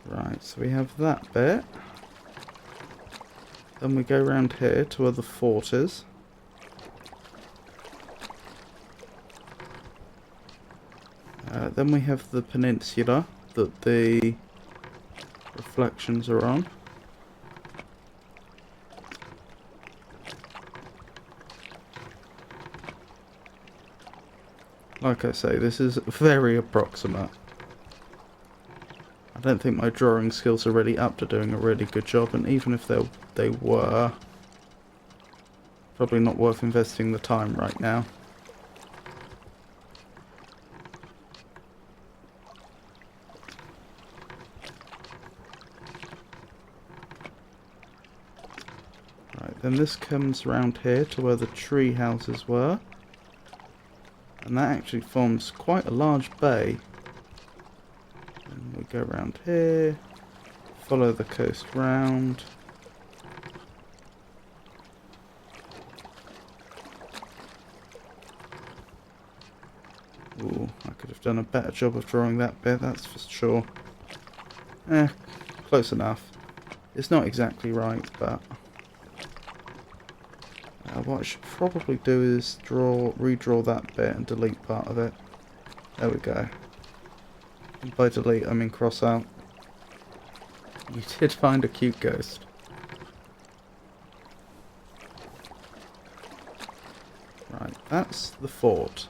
Right, so we have that bit. Then we go around here to where the fort is. Then we have the peninsula that the reflections are on. Like I say, this is very approximate. I don't think my drawing skills are really up to doing a really good job, and even if they were, probably not worth investing the time right now. Right, then this comes around here to where the tree houses were, and that actually forms quite a large bay. And we go around here, follow the coast round. Ooh, I could have done a better job of drawing that bit, that's for sure. Close enough. It's not exactly right, but what I should probably do is redraw that bit and delete part of it. There we go. And by delete, I mean cross out. You did find a cute ghost. Right, that's the fort.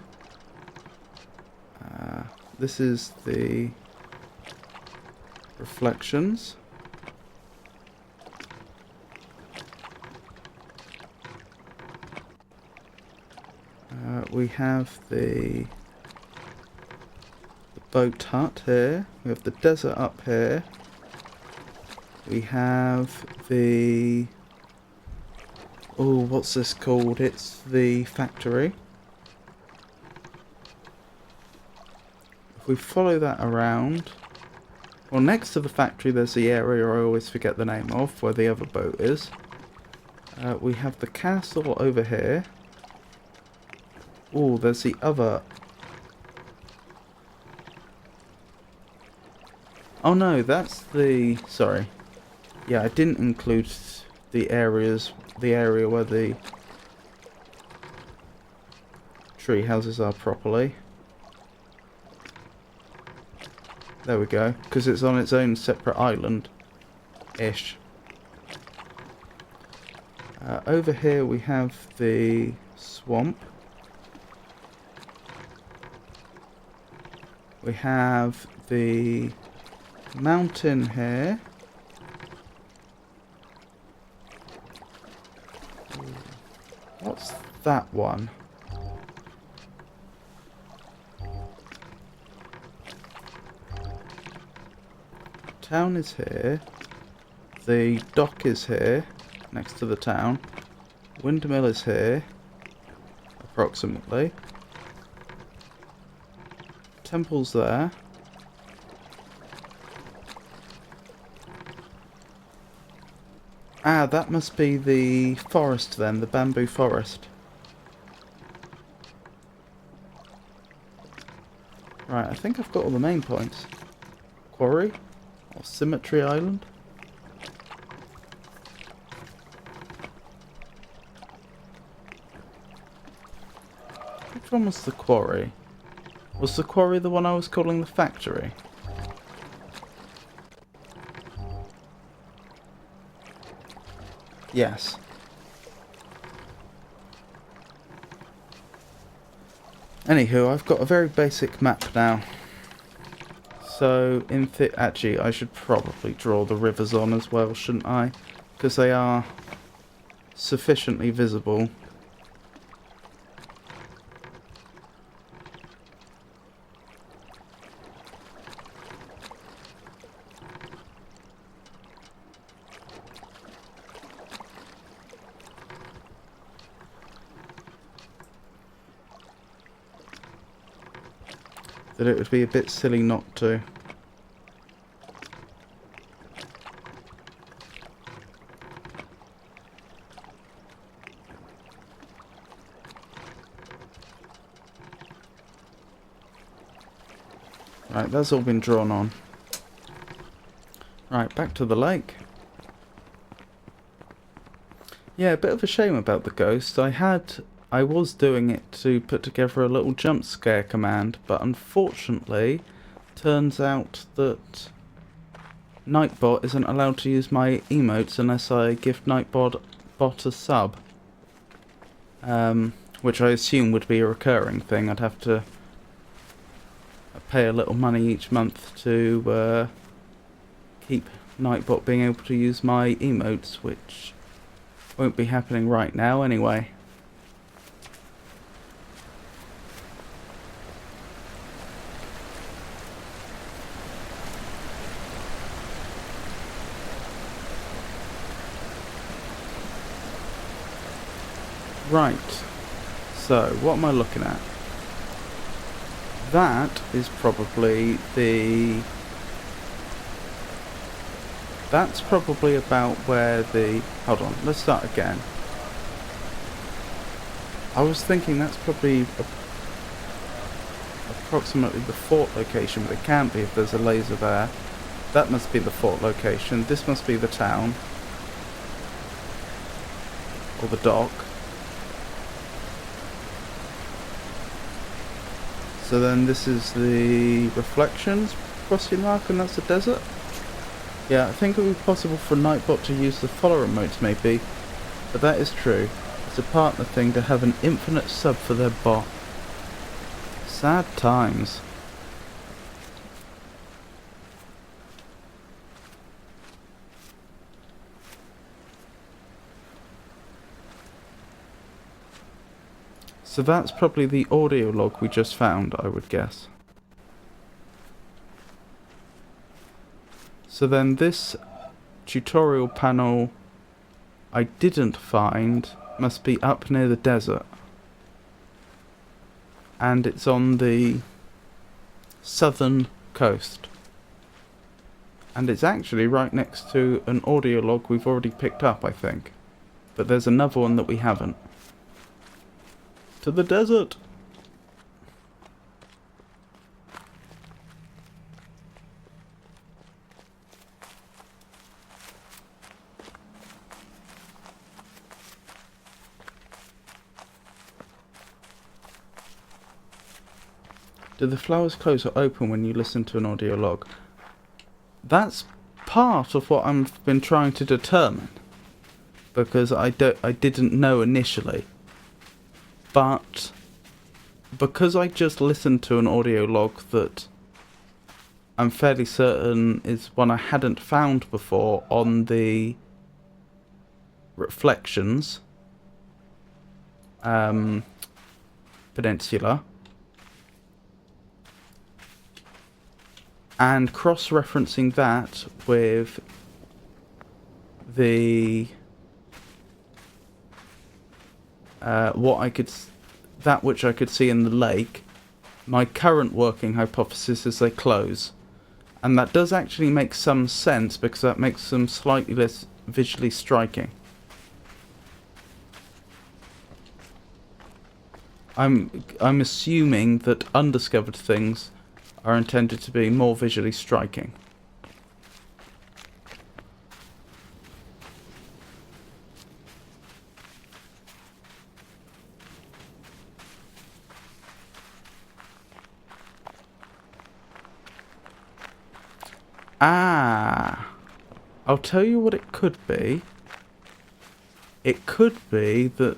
This is the reflections. We have the boat hut here. We have the desert up here. We have the... Oh, what's this called? It's the factory. If we follow that around... Well, next to the factory there's the area I always forget the name of, where the other boat is. We have the castle over here. Oh, there's the other... Oh no, that's the... Sorry. Yeah, I didn't include the area where the tree houses are properly. There we go, because it's on its own separate island-ish. Over here we have the swamp. We have the mountain here. What's that one? Town is here. The dock is here, next to the town. Windmill is here, approximately. Temple's there. Ah, that must be the forest then, the bamboo forest. Right, I think I've got all the main points. Quarry, or Symmetry Island. Which one was the quarry? Was the quarry the one I was calling the factory? Yes. Anywho, I've got a very basic map now. So, actually, I should probably draw the rivers on as well, shouldn't I? Because they are sufficiently visible. That it would be a bit silly not to. Right, that's all been drawn on. Right, back to the lake. Yeah, a bit of a shame about the ghost. I was doing it to put together a little jump scare command, but unfortunately, turns out that Nightbot isn't allowed to use my emotes unless I give Nightbot a sub. Which I assume would be a recurring thing. I'd have to pay a little money each month to keep Nightbot being able to use my emotes, which won't be happening right now anyway. Right, so what am I looking at? That is probably the... That's probably about where the... Hold on, let's start again. I was thinking that's probably approximately the fort location, but it can't be if there's a laser there. That must be the fort location. This must be the town. Or the dock. So then this is the reflections, question mark, and that's the desert? Yeah, I think it would be possible for Nightbot to use the follower modes maybe, but that is true. It's a partner thing to have an infinite sub for their bot. Sad times. So that's probably the audio log we just found, I would guess. So then this tutorial panel I didn't find must be up near the desert. And it's on the southern coast. And it's actually right next to an audio log we've already picked up, I think. But there's another one that we haven't. To the desert! Do the flowers close or open when you listen to an audio log? That's part of what I've been trying to determine. because I didn't know initially. But because I just listened to an audio log that I'm fairly certain is one I hadn't found before on the Reflections Peninsula, and cross-referencing that with the that which I could see in the lake, my current working hypothesis is they close. And that does actually make some sense, because that makes them slightly less visually striking. I'm assuming that undiscovered things are intended to be more visually striking. Ah, I'll tell you what it could be. It could be that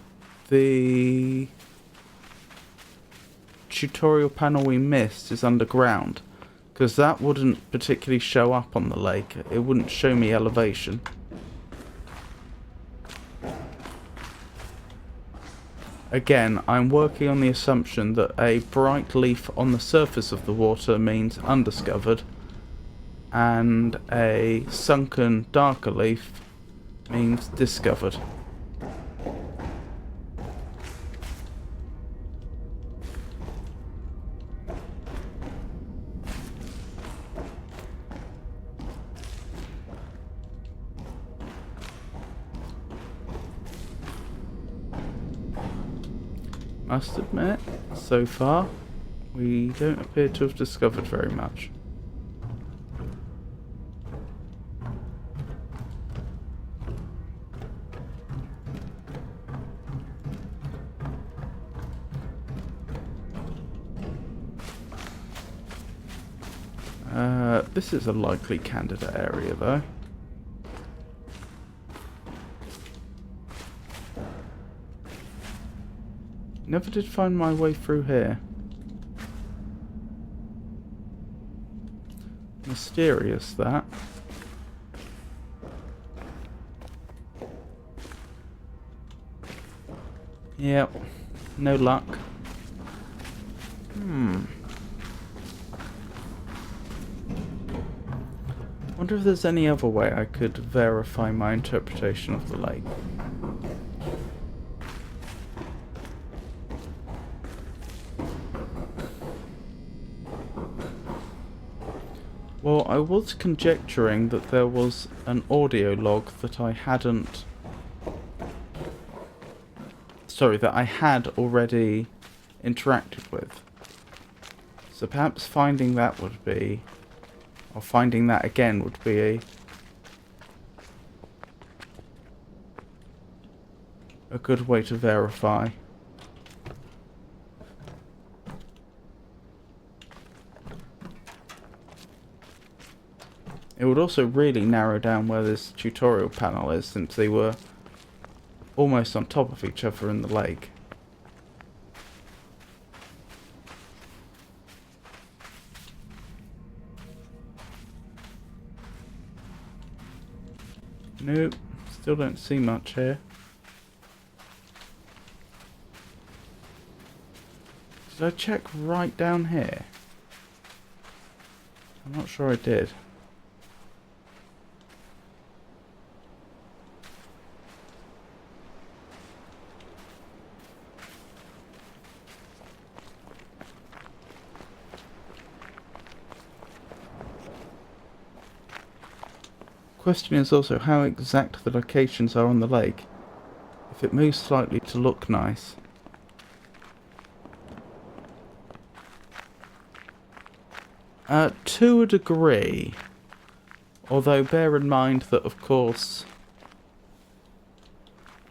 the tutorial panel we missed is underground, because that wouldn't particularly show up on the lake. It wouldn't show me elevation. Again, I'm working on the assumption that a bright leaf on the surface of the water means undiscovered, and a sunken, darker leaf means discovered. Must admit, so far, we don't appear to have discovered very much. This is a likely candidate area, though. Never did find my way through here. Mysterious, that. Yep, no luck. Wonder if there's any other way I could verify my interpretation of the lake. Well, I was conjecturing that there was an audio log that I hadn't... Sorry, that I had already interacted with. So perhaps finding that would be... Or finding that again would be a good way to verify. It would also really narrow down where this tutorial panel is, since they were almost on top of each other in the lake. Nope, still don't see much here. Did I check right down here? I'm not sure I did. Question is also how exact the locations are on the lake. If it moves slightly to look nice. To a degree. Although bear in mind that, of course,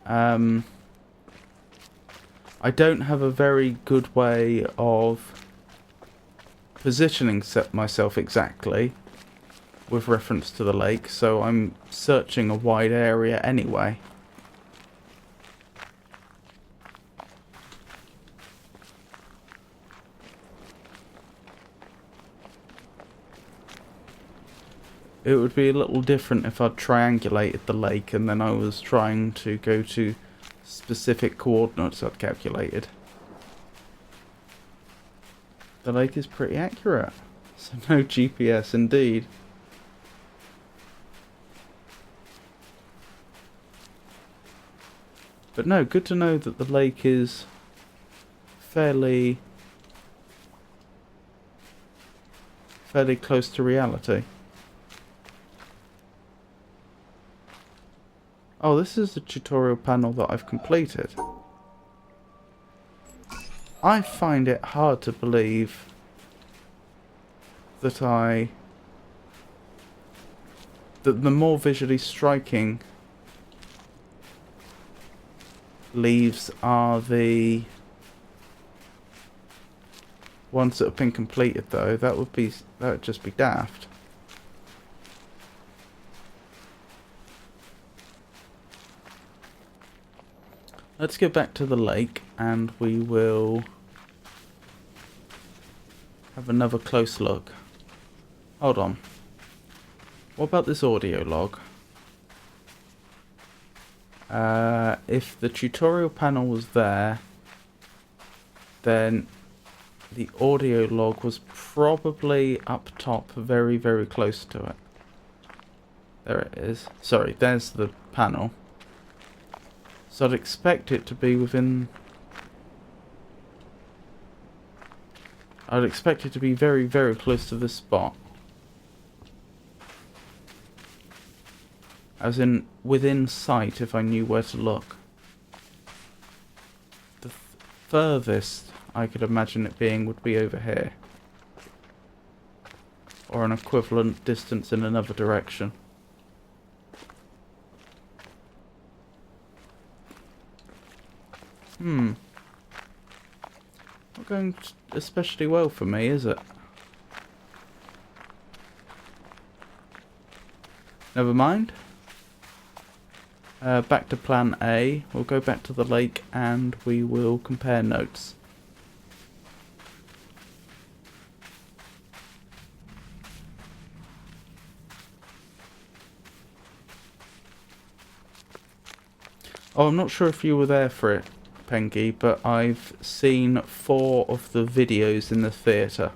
I don't have a very good way of positioning myself exactly with reference to the lake, so I'm searching a wide area anyway. It would be a little different if I'd triangulated the lake and then I was trying to go to specific coordinates I'd calculated. The lake is pretty accurate, so no GPS indeed. But no, good to know that the lake is fairly close to reality. Oh, this is the tutorial panel that I've completed. I find it hard to believe that the more visually striking leaves are the ones that have been completed, though. That would just be daft. Let's go back to the lake and we will have another close look. Hold on. What about this audio log? If the tutorial panel was there, then the audio log was probably up top, very, very close to it. There it is. Sorry, there's the panel. So I'd expect it to be within... I'd expect it to be very, very close to this spot. As in, within sight if I knew where to look. The furthest I could imagine it being would be over here. Or an equivalent distance in another direction. Not going especially well for me, is it? Never mind. Back to plan A. We'll go back to the lake and we will compare notes. Oh, I'm not sure if you were there for it, Pengy, but I've seen 4 of the videos in the theatre.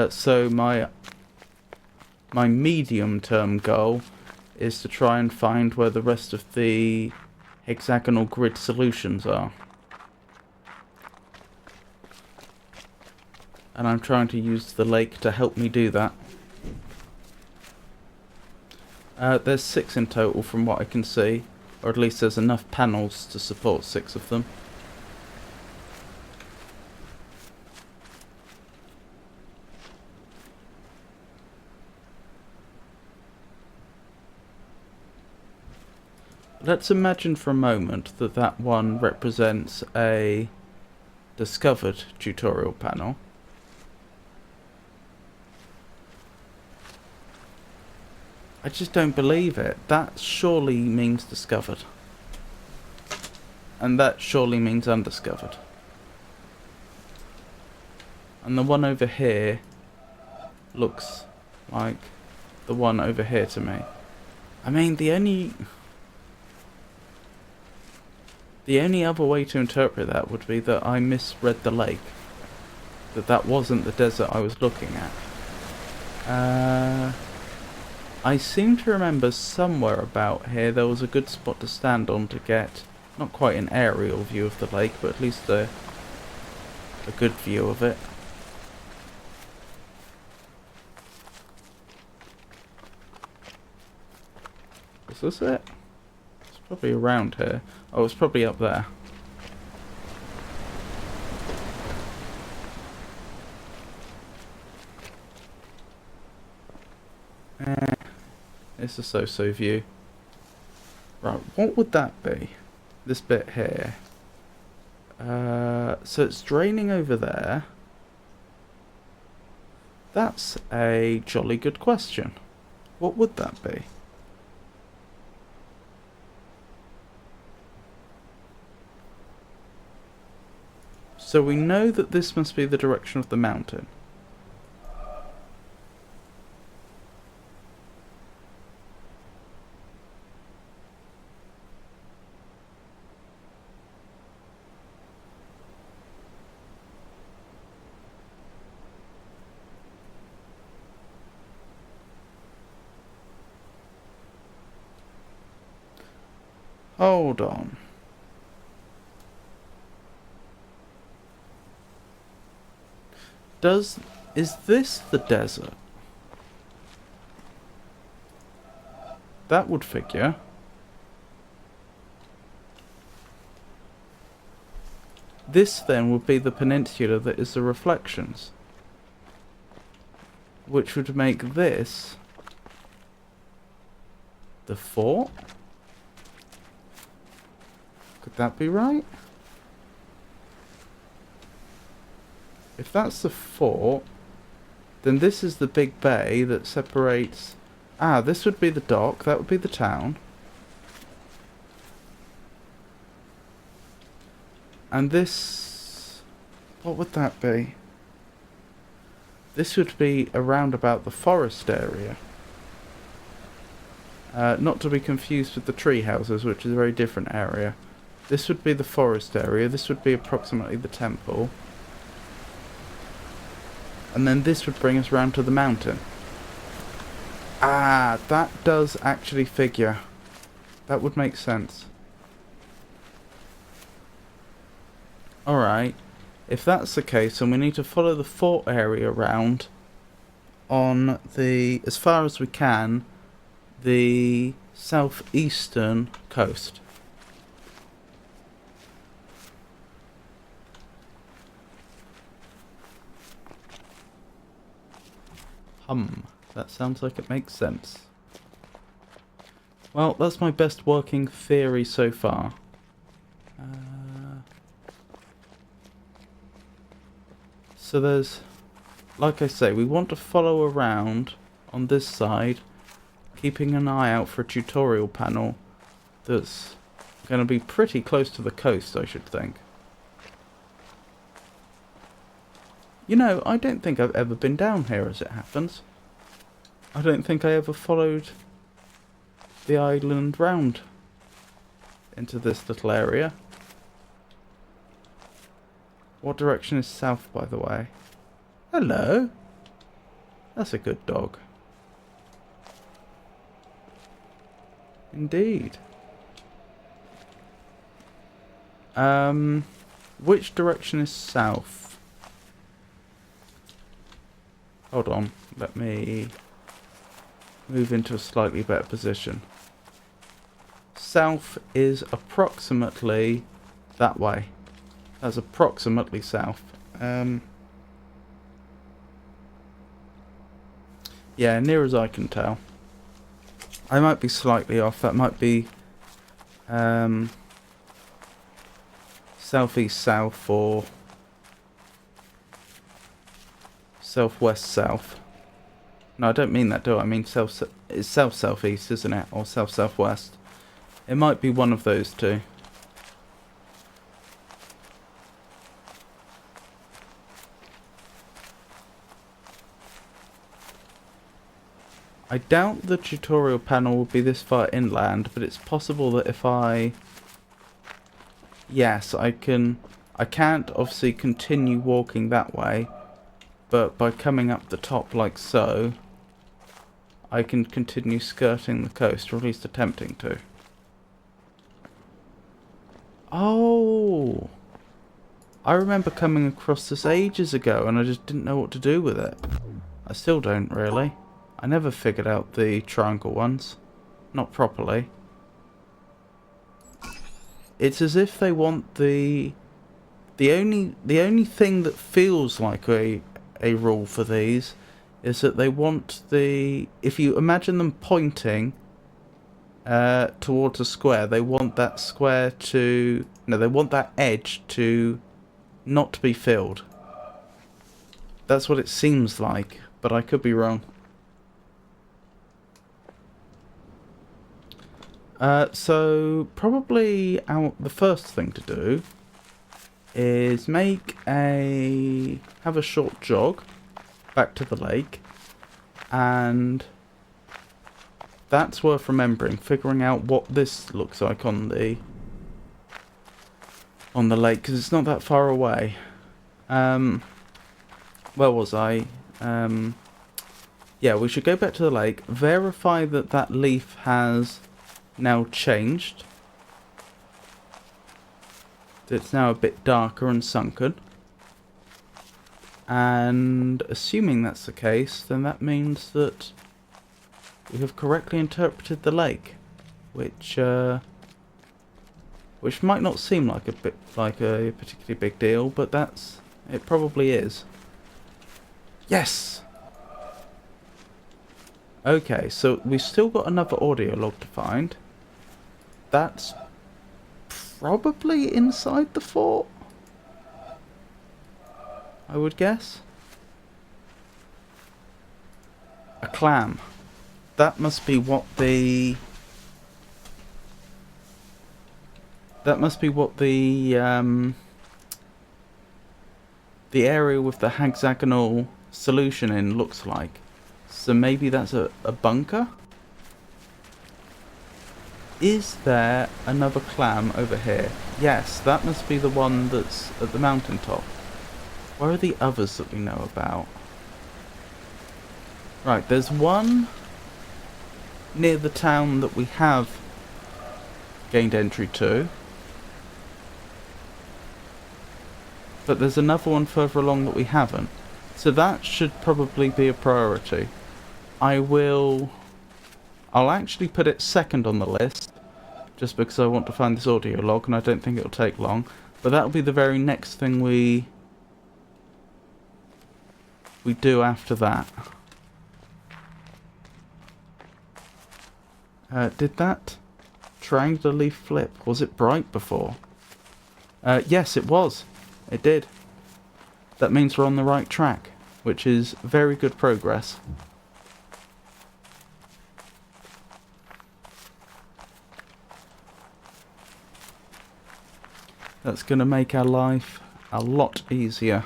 So my medium-term goal is to try and find where the rest of the hexagonal grid solutions are. And I'm trying to use the lake to help me do that. There's 6 in total from what I can see, or at least there's enough panels to support 6 of them. Let's imagine for a moment that that one represents a discovered tutorial panel. I just don't believe it. That surely means discovered. And that surely means undiscovered. And the one over here looks like the one over here to me. I mean, the only other way to interpret that would be that I misread the lake. That wasn't the desert I was looking at. I seem to remember somewhere about here there was a good spot to stand on to get, not quite an aerial view of the lake, but at least a good view of it. Is this it? It's probably around here. Oh, it's probably up there. It's a so-so view. Right, what would that be? This bit here. So it's draining over there. That's a jolly good question. What would that be? So we know that this must be the direction of the mountain. Hold on. Is this the desert? That would figure. This then would be the peninsula that is the reflections. Which would make this the fort? Could that be right? If that's the fort, then this is the big bay that separates... Ah, this would be the dock, that would be the town. And this... What would that be? This would be around about the forest area. Not to be confused with the tree houses, which is a very different area. This would be the forest area, this would be approximately the temple. And then this would bring us round to the mountain. Ah, that does actually figure. That would make sense. Alright. If that's the case, then we need to follow the fort area around on the, as far as we can, the southeastern coast. That sounds like it makes sense. Well, that's my best working theory so far. So there's, like I say, we want to follow around on this side, keeping an eye out for a tutorial panel that's going to be pretty close to the coast, I should think. You know, I don't think I've ever been down here as it happens. I don't think I ever followed the island round into this little area. What direction is south, by the way? Hello. That's a good dog. Indeed. Which direction is south? Hold on, let me move into a slightly better position. South is approximately that way. That's approximately south. Yeah, near as I can tell. I might be slightly off. That might be southeast south or southwest south. No, I don't mean that, do I? I mean it's south southeast, isn't it? Or south southwest. It might be one of those two. I doubt the tutorial panel will be this far inland, but it's possible that if I... Yes, I can't obviously continue walking that way, but by coming up the top like so, I can continue skirting the coast, or at least attempting to. Oh! I remember coming across this ages ago and I just didn't know what to do with it. I still don't really. I never figured out the triangle ones. Not properly. It's as if they want the only thing that feels like a rule for these is that they want the... If you imagine them pointing towards a square, they want that square to... No, they want that edge to not be filled. That's what it seems like, but I could be wrong. So probably the first thing to do is have a short jog back to the lake, and that's worth remembering, figuring out what this looks like on the lake, because it's not that far away. Where was I? Yeah, we should go back to the lake, verify that that leaf has now changed, It's now a bit darker and sunken. And assuming that's the case, then that means that we have correctly interpreted the lake, which might not seem like a particularly big deal, but it probably is. Yes. Okay, so we've still got another audio log to find. That's probably inside the fort, I would guess. A clam. That must be what the area with the hexagonal solution in looks like. So maybe that's a bunker? Is there another clam over here? Yes, that must be the one that's at the mountaintop. Where are the others that we know about? Right, there's one near the town that we have gained entry to. But there's another one further along that we haven't. So that should probably be a priority. I'll actually put it second on the list, just because I want to find this audio log, and I don't think it'll take long. But that'll be the very next thing we do after that. Did that triangular leaf flip? Was it bright before? Yes, it was. It did. That means we're on the right track, which is very good progress. That's going to make our life a lot easier.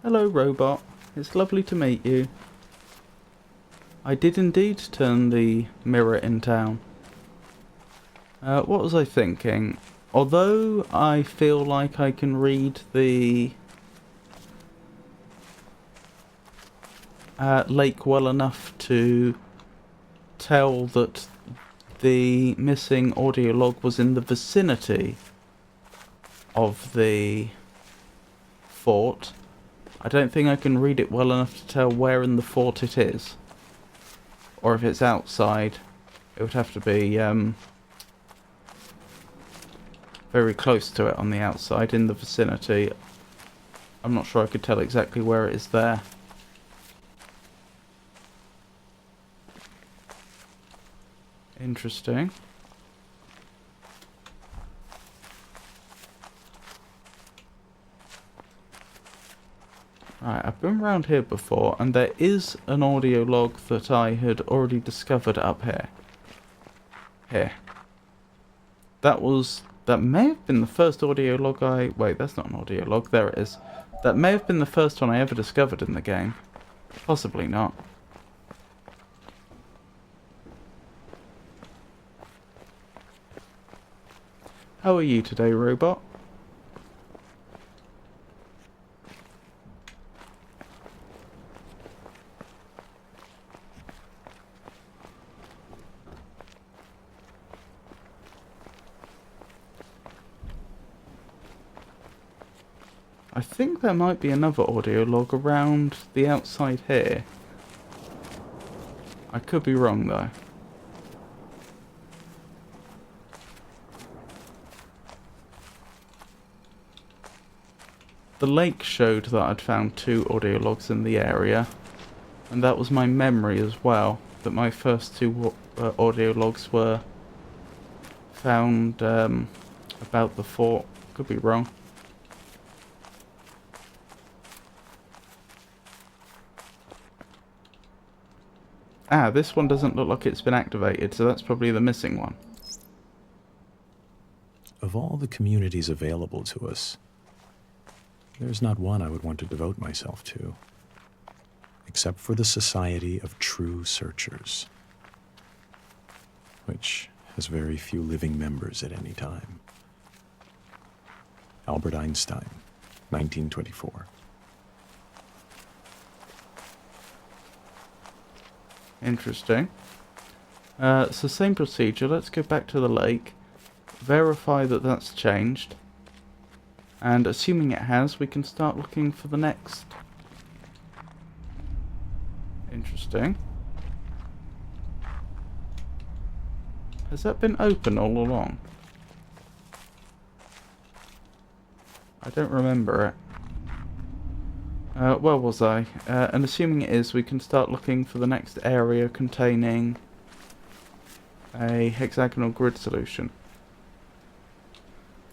Hello, robot. It's lovely to meet you. I did indeed turn the mirror in town. What was I thinking? Although I feel like I can read the lake well enough to tell that the missing audio log was in the vicinity of the fort, I don't think I can read it well enough to tell where in the fort it is. Or if it's outside, it would have to be very close to it on the outside, in the vicinity. I'm not sure I could tell exactly where it is there. Interesting. Right, I've been around here before, and there is an audio log that I had already discovered up here. Here. That may have been the first audio log wait, that's not an audio log. There it is. That may have been the first one I ever discovered in the game. Possibly not. How are you today, robot? I think there might be another audio log around the outside here. I could be wrong though. The lake showed that I'd found 2 audio logs in the area, and that was my memory as well, that my first 2 audio logs were found about the fort. Could be wrong. Ah, this one doesn't look like it's been activated, so that's probably the missing one. Of all the communities available to us, there's not one I would want to devote myself to, except for the Society of True Searchers, which has very few living members at any time. Albert Einstein, 1924. Interesting. So same procedure. Let's go back to the lake. Verify that that's changed. And assuming it has, we can start looking for the next. Interesting. Has that been open all along? I don't remember it. Where was I? And assuming it is, we can start looking for the next area containing a hexagonal grid solution.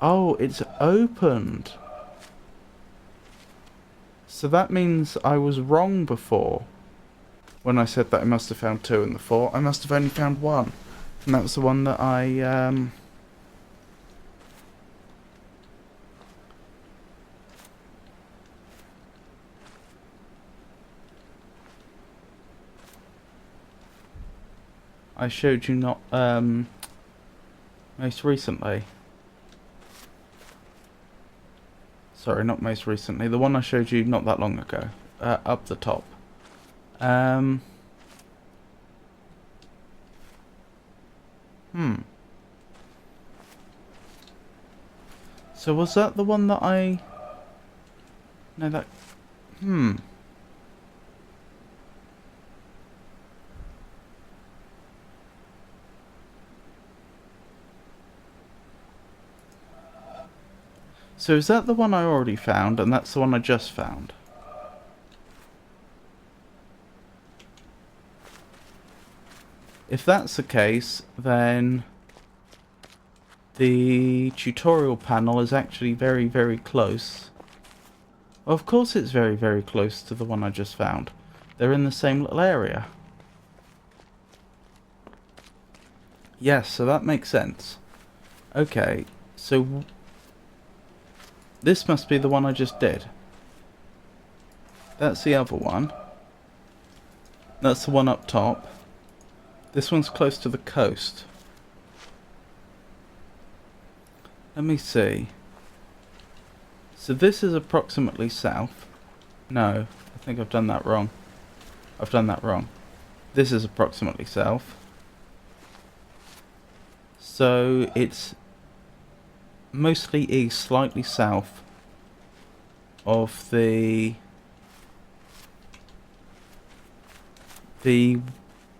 Oh, it's opened. So that means I was wrong before. When I said that I must have found 2 in the 4, I must have only found 1. And that was the one that I showed you not most recently. Sorry, not most recently. The one I showed you not that long ago. Up the top. So was that the one that I... No, that... So is that the one I already found, and that's the one I just found? If that's the case, then the tutorial panel is actually very, very close. Of course it's very, very close to the one I just found. They're in the same little area. Yes, so that makes sense. Okay, so this must be the one I just did. That's the other one. That's the one up top. This one's close to the coast. Let me see. So this is approximately south. No, I think I've done that wrong. I've done that wrong. This is approximately south. So it's mostly east, slightly south of the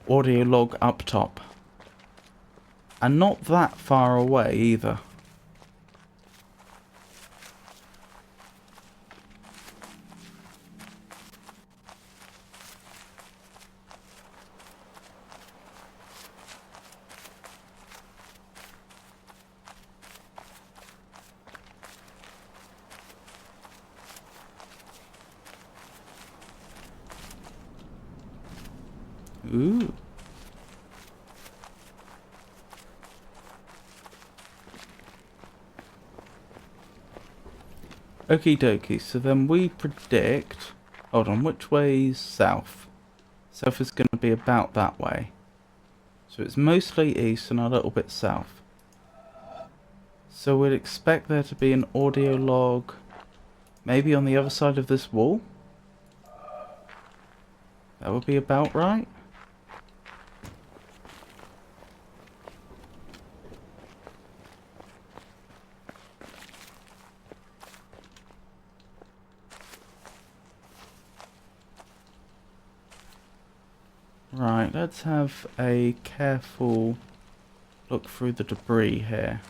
audio log up top. And not that far away either. Ooh. Okie dokie, so then we predict... Hold on, which way's south? South is going to be about that way. So it's mostly east and a little bit south. So we'd expect there to be an audio log maybe on the other side of this wall? That would be about right. Right, let's have a careful look through the debris here.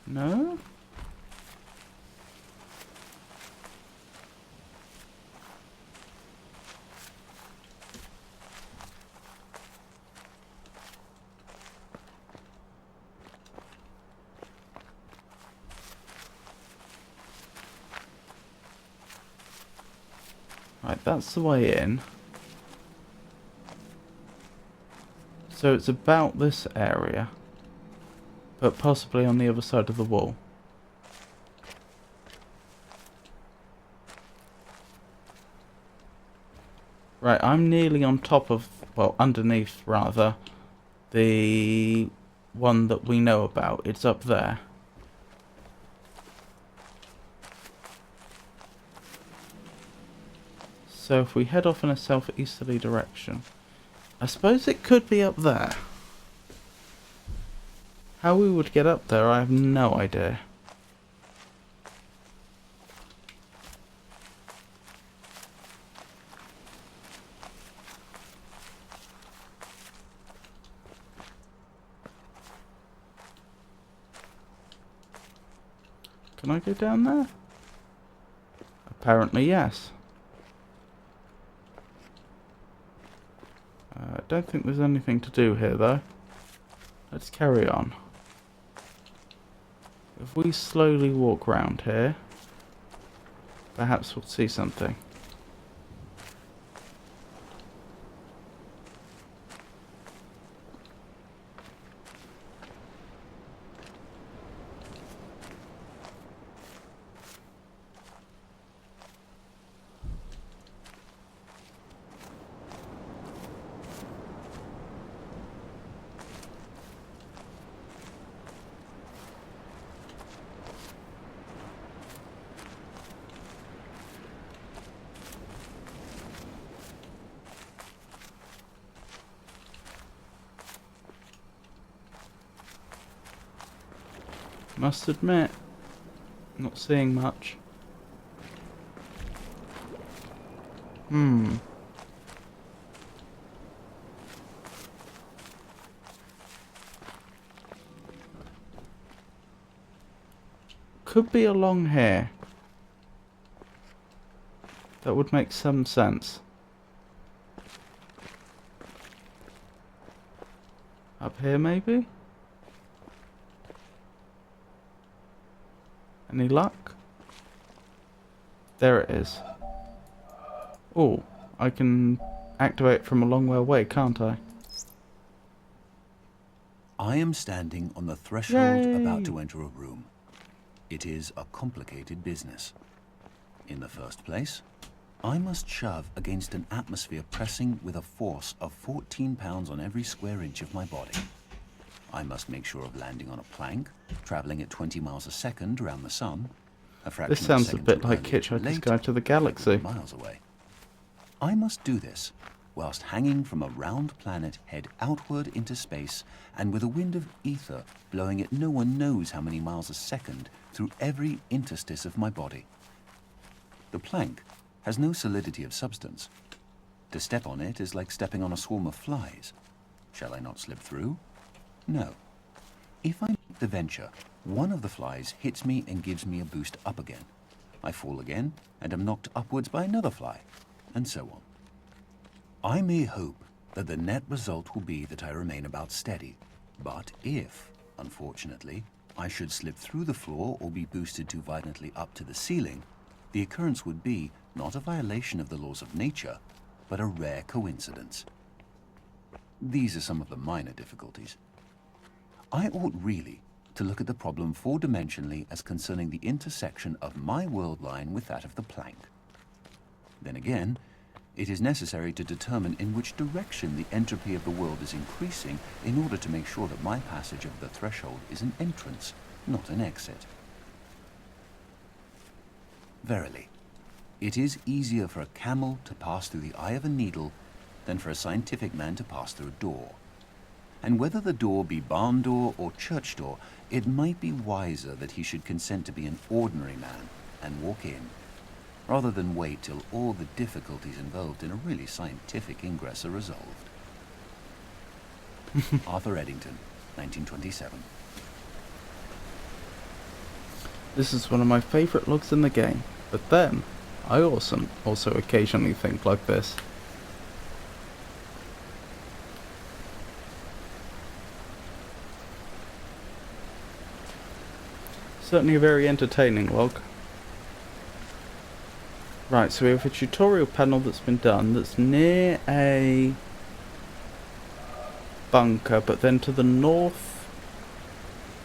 No? Right, that's the way in. So it's about this area, but possibly on the other side of the wall. Right, I'm nearly on top of, well, underneath rather, the one that we know about. It's up there. So if we head off in a southeasterly direction, I suppose it could be up there. How we would get up there, I have no idea. Can I go down there? Apparently, yes. I don't think there's anything to do here, though. Let's carry on. If we slowly walk round here, perhaps we'll see something. Must admit, not seeing much. Could be along here. That would make some sense. Up here, maybe? Any luck? There it is. Oh, I can activate from a long way away, can't I? I am standing on the threshold Yay. about to enter a room. It is a complicated business. In the first place, I must shove against an atmosphere pressing with a force of 14 pounds on every square inch of my body. I must make sure of landing on a plank, traveling at 20 miles a second around the sun. This sounds a bit like Hitchhiker's Guide to the Galaxy. Miles away. I must do this whilst hanging from a round planet head outward into space and with a wind of ether blowing at no one knows how many miles a second through every interstice of my body. The plank has no solidity of substance. To step on it is like stepping on a swarm of flies. Shall I not slip through? No. If I make the venture, one of the flies hits me and gives me a boost up again. I fall again and am knocked upwards by another fly, and so on. I may hope that the net result will be that I remain about steady, but if, unfortunately, I should slip through the floor or be boosted too violently up to the ceiling, the occurrence would be not a violation of the laws of nature, but a rare coincidence. These are some of the minor difficulties. I ought really to look at the problem four-dimensionally as concerning the intersection of my world line with that of the plank. Then again, it is necessary to determine in which direction the entropy of the world is increasing in order to make sure that my passage of the threshold is an entrance, not an exit. Verily, it is easier for a camel to pass through the eye of a needle than for a scientific man to pass through a door. And whether the door be barn door or church door, it might be wiser that he should consent to be an ordinary man and walk in, rather than wait till all the difficulties involved in a really scientific ingress are resolved. Arthur Eddington, 1927. This is one of my favourite logs in the game, but then I also occasionally think like this. Certainly a very entertaining log. Right, so we have a tutorial panel that's been done that's near a bunker, but then to the north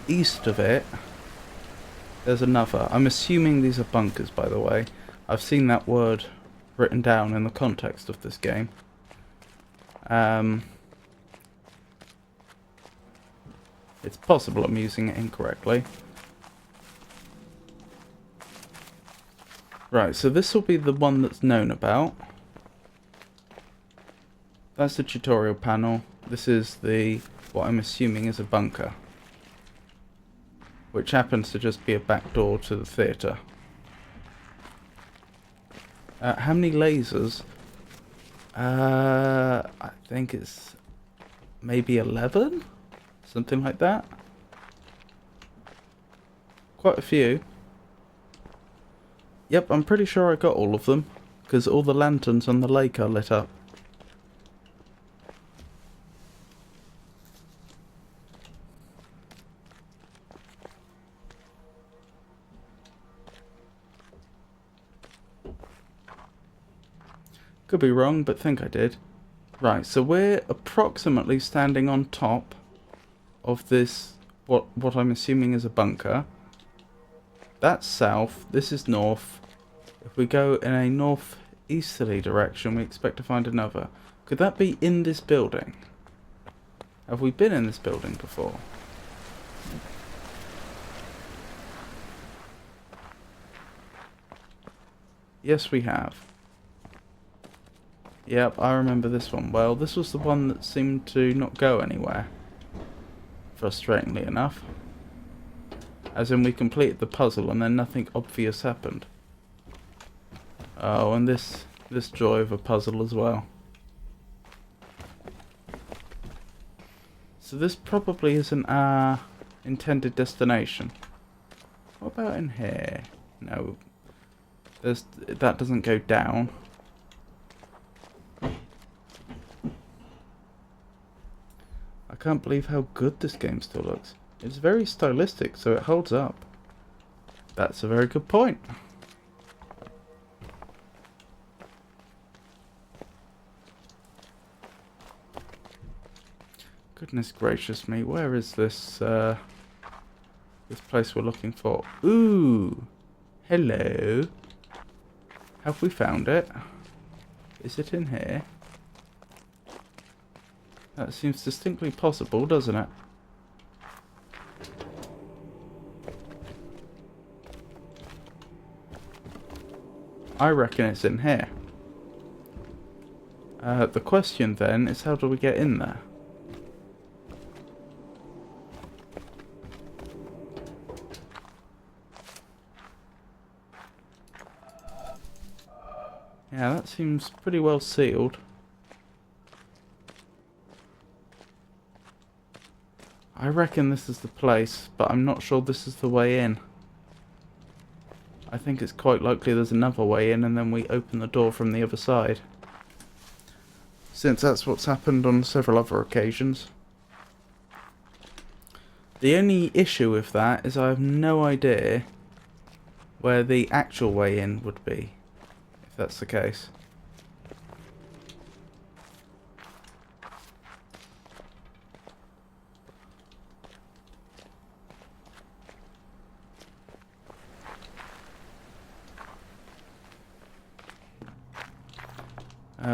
east of it there's another. I'm assuming these are bunkers, by the way. I've seen that word written down in the context of this game. It's possible I'm using it incorrectly. Right, so this will be the one that's known about. That's the tutorial panel. This is what I'm assuming is a bunker, which happens to just be a back door to the theatre. How many lasers? I think it's maybe 11? Something like that. Quite a few. Yep, I'm pretty sure I got all of them, because all the lanterns on the lake are lit up. Could be wrong, but think I did. Right, so we're approximately standing on top of this, what I'm assuming is a bunker. That's south, this is north. If we go in a northeasterly direction, we expect to find another. Could that be in this building? Have we been in this building before? Yes, we have. Yep, I remember this one well. This was the one that seemed to not go anywhere. Frustratingly enough. As in, we completed the puzzle and then nothing obvious happened. Oh, and this joy of a puzzle as well. So this probably isn't our intended destination. What about in here? No. That doesn't go down. I can't believe how good this game still looks. It's very stylistic, so it holds up. That's a very good point. Goodness gracious me, where is this this place we're looking for? Ooh! Hello! Have we found it? Is it in here? That seems distinctly possible, doesn't it? I reckon it's in here. The question then is, how do we get in there? Yeah, that seems pretty well sealed. I reckon this is the place, but I'm not sure this is the way in. I think it's quite likely there's another way in and then we open the door from the other side. Since that's what's happened on several other occasions. The only issue with that is I have no idea where the actual way in would be, if that's the case.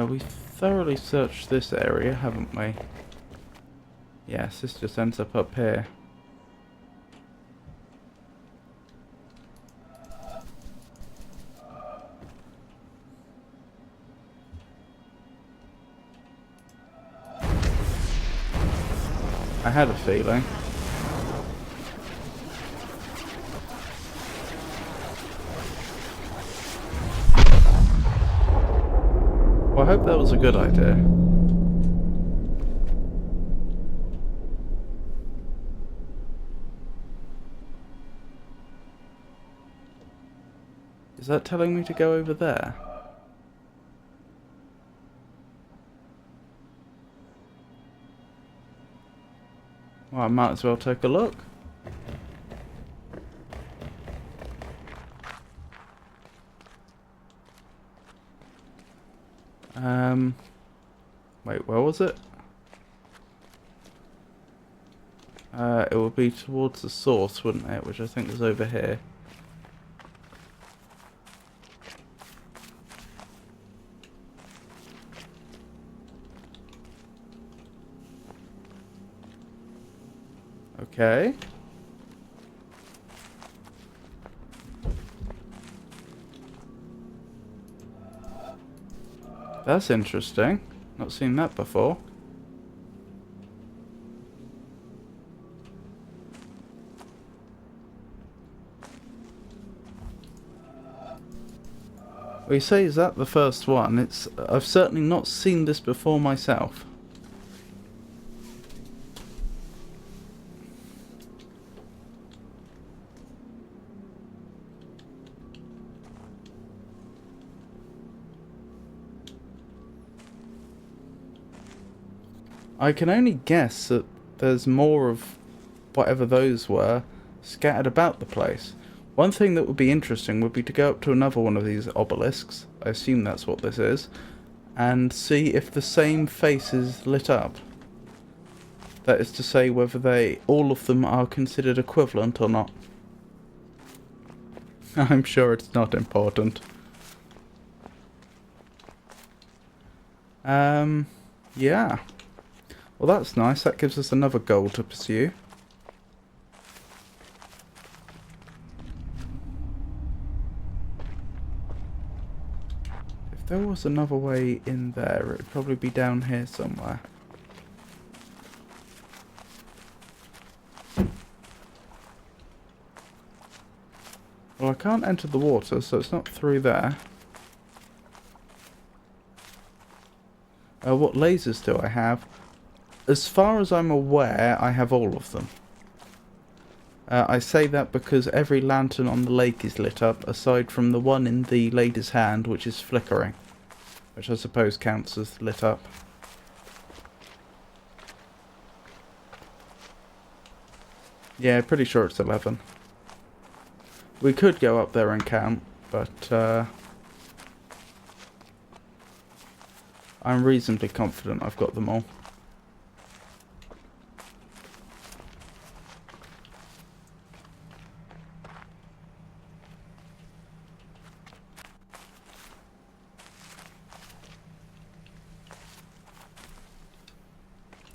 We've thoroughly searched this area, haven't we? Yes, this just ends up here. I had a feeling. Well, I hope that was a good idea. Is that telling me to go over there? Well, I might as well take a look. Wait, where was it? It would be towards the source, wouldn't it? Which I think was over here. Okay. That's interesting. Not seen that before. Well, you say, is that the first one? I've certainly not seen this before myself. I can only guess that there's more of whatever those were scattered about the place. One thing that would be interesting would be to go up to another one of these obelisks, I assume that's what this is, and see if the same face is lit up. That is to say, whether all of them are considered equivalent or not. I'm sure it's not important. Yeah. Well, that's nice. That gives us another goal to pursue. If there was another way in there, it would probably be down here somewhere. Well, I can't enter the water, so it's not through there. What lasers do I have? As far as I'm aware, I have all of them. I say that because every lantern on the lake is lit up, aside from the one in the lady's hand, which is flickering. Which I suppose counts as lit up. Yeah, pretty sure it's 11. We could go up there and count, but I'm reasonably confident I've got them all.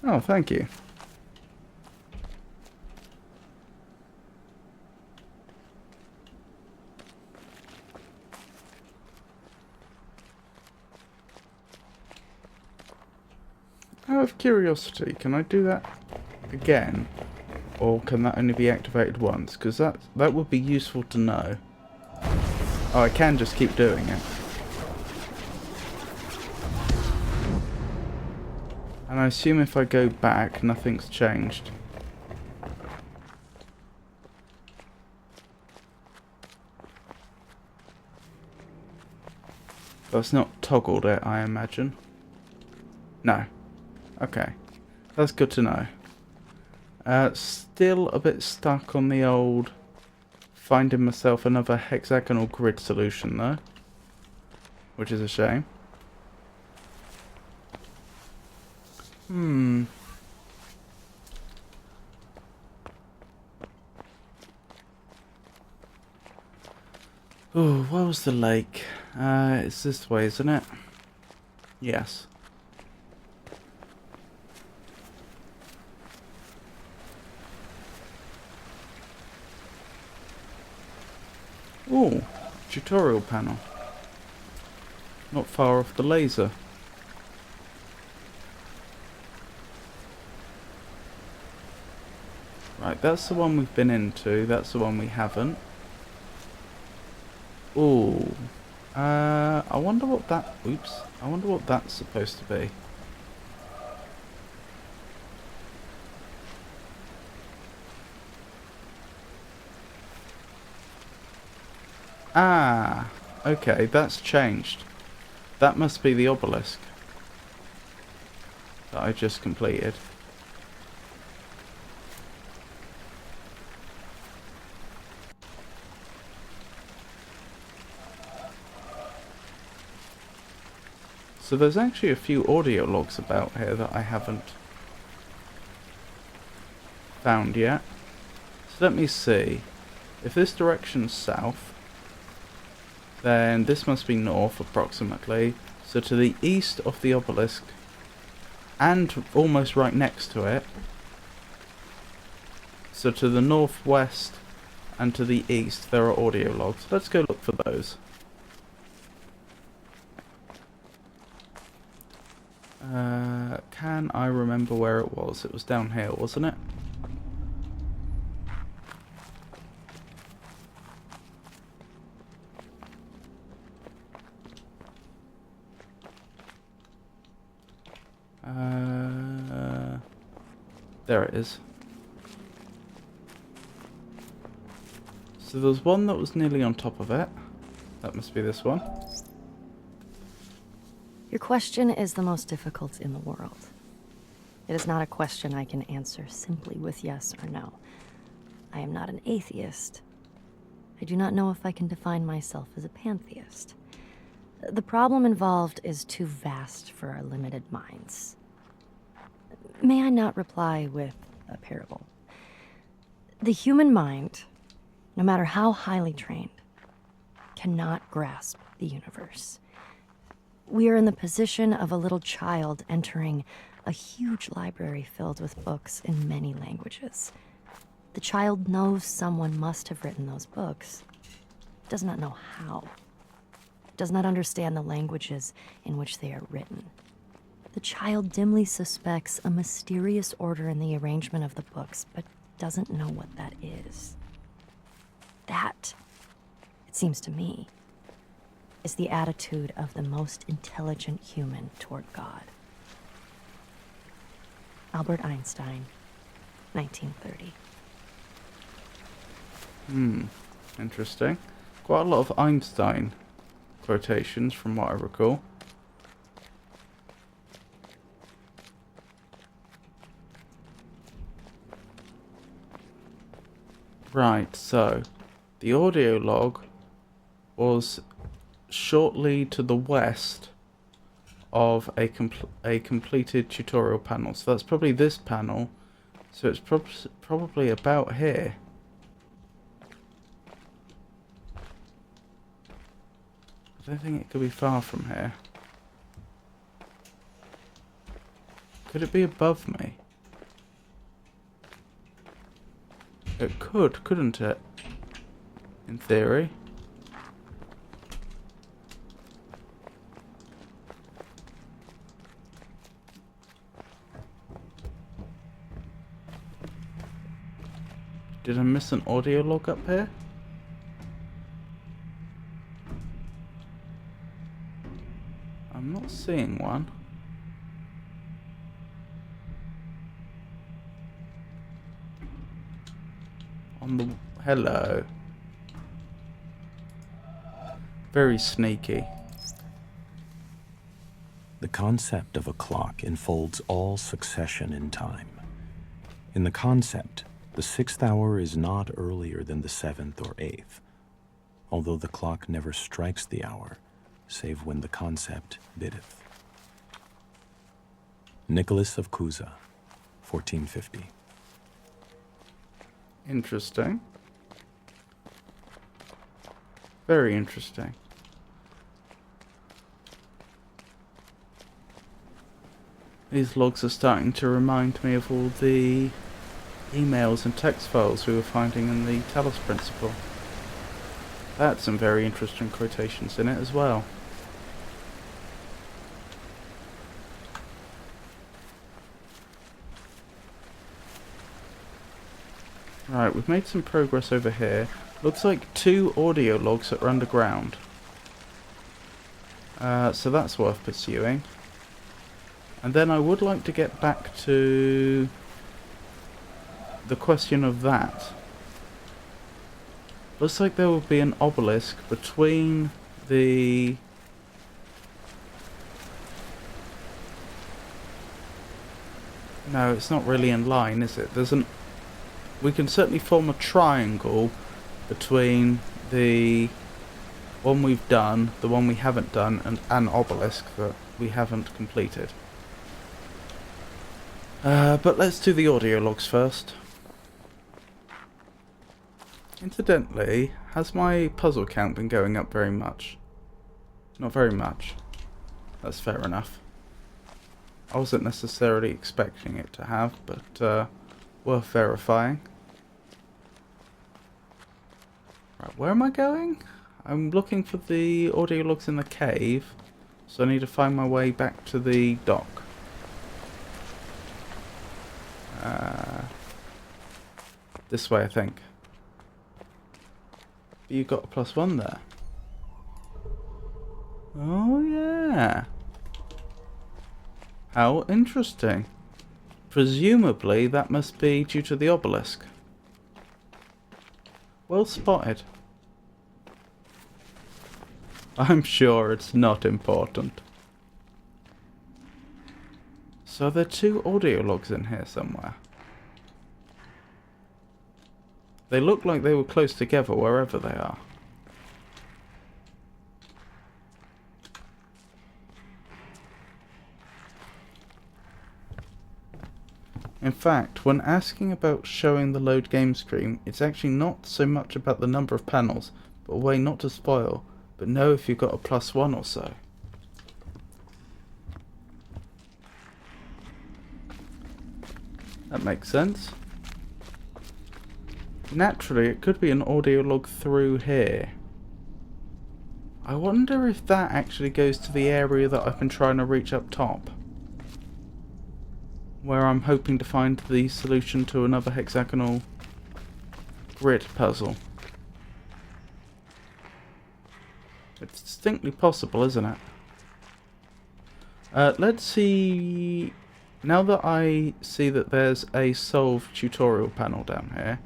Oh, thank you. Out of curiosity, can I do that again? Or can that only be activated once? Because that would be useful to know. Oh, I can just keep doing it. And I assume if I go back, nothing's changed. That's not toggled it, I imagine. No. Okay. That's good to know. Still a bit stuck on the old finding myself another hexagonal grid solution though. Which is a shame. Oh, where was the lake? It's this way, isn't it? Yes. Oh, tutorial panel. Not far off the laser. Right, that's the one we've been into. That's the one we haven't. Ooh. I wonder what that... Oops. I wonder what that's supposed to be. Ah. Okay, that's changed. That must be the obelisk that I just completed. So there's actually a few audio logs about here that I haven't found yet. So let me see. If this direction's south, then this must be north approximately. So to the east of the obelisk, and almost right next to it, So to the northwest and to the east there are audio logs. Let's go look for those. Can I remember where it was? It was down here, wasn't it? There it is. So there's one that was nearly on top of it. That must be this one. Your question is the most difficult in the world. It is not a question I can answer simply with yes or no. I am not an atheist. I do not know if I can define myself as a pantheist. The problem involved is too vast for our limited minds. May I not reply with a parable? The human mind, no matter how highly trained, cannot grasp the universe. We are in the position of a little child entering a huge library filled with books in many languages. The child knows someone must have written those books, does not know how, does not understand the languages in which they are written. The child dimly suspects a mysterious order in the arrangement of the books, but doesn't know what that is. That, it seems to me, is the attitude of the most intelligent human toward God. Albert Einstein, 1930. Interesting. Quite a lot of Einstein quotations from what I recall. Right, so the audio log was shortly to the west of a completed tutorial panel. So that's probably this panel. So it's probably about here. I don't think it could be far from here. Could it be above me? It could, couldn't it? In theory. Did I miss an audio log up here? I'm not seeing one. On the... Hello. Very sneaky. The concept of a clock enfolds all succession in time. In the concept, the 6th hour is not earlier than the 7th or 8th, although the clock never strikes the hour, save when the concept biddeth. Nicholas of Cusa, 1450. Interesting. Very interesting. These logs are starting to remind me of all the emails and text files we were finding in the Talos Principle. That had some very interesting quotations in it as well. Right, we've made some progress over here. Looks like 2 audio logs that are underground. So that's worth pursuing. And then I would like to get back to the question of that. Looks like there will be an obelisk between the... No, it's not really in line, is it? There's an... We can certainly form a triangle between the one we've done, the one we haven't done, and an obelisk that we haven't completed. But let's do the audio logs first. Incidentally, has my puzzle count been going up very much? Not very much. That's fair enough. I wasn't necessarily expecting it to have, but worth verifying. Right, where am I going? I'm looking for the audio logs in the cave, so I need to find my way back to the dock. This way, I think. But you got a +1 there. Oh, yeah. How interesting. Presumably, that must be due to the obelisk. Well spotted. I'm sure it's not important. So there are 2 audio logs in here somewhere. They look like they were close together wherever they are. In fact, when asking about showing the load game screen, it's actually not so much about the number of panels, but a way not to spoil, but know if you've got a +1 or so. That makes sense. Naturally, it could be an audio log through here. I wonder if that actually goes to the area that I've been trying to reach up top, where I'm hoping to find the solution to another hexagonal grid puzzle. It's distinctly possible, isn't it? Let's see. Now that I see that there's a solved tutorial panel down here,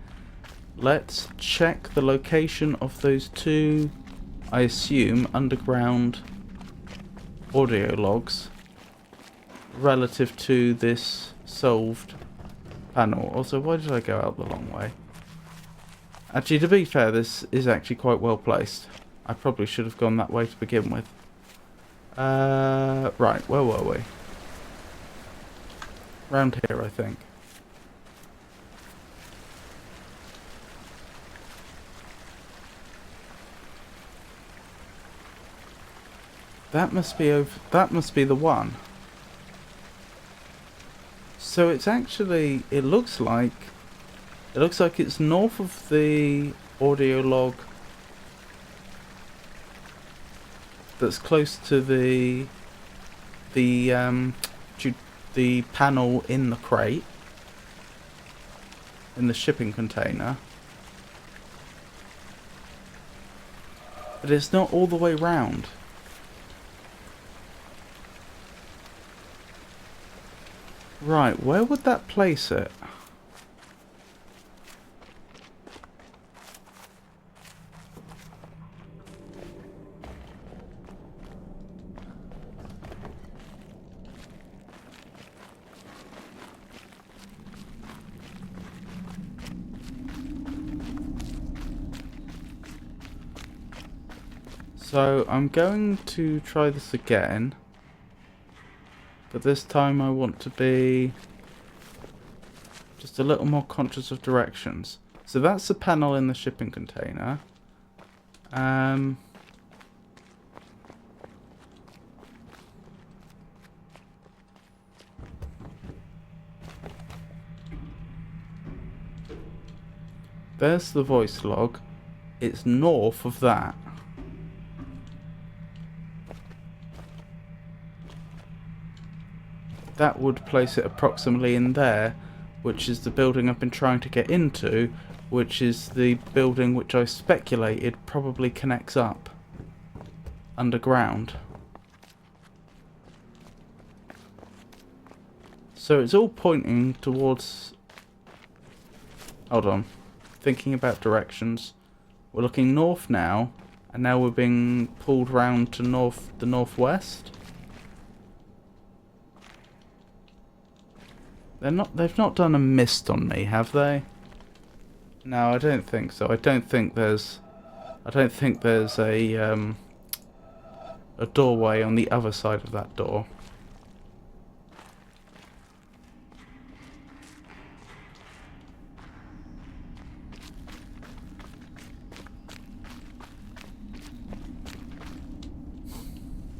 let's check the location of those 2, I assume, underground audio logs relative to this solved panel. Also, why did I go out the long way? Actually, to be fair, this is actually quite well placed. I probably should have gone that way to begin with. Right, where were we? Round here, I think. That must be over. That must be the one. So it's actually. It looks like it's north of the audio log. That's close to the panel in the crate, in the shipping container. But it's not all the way round. Right, where would that place it? So I'm going to try this again, but this time I want to be just a little more conscious of directions. So that's the panel in the shipping container. There's the voice log. It's north of that. That would place it approximately in there, which is the building I've been trying to get into, which is the building which I speculated probably connects up underground. So it's all pointing towards... Hold on. Thinking about directions. We're looking north now, and now we're being pulled round to the northwest. They've not done a mist on me, have they? No, I don't think so. I don't think there's a doorway on the other side of that door.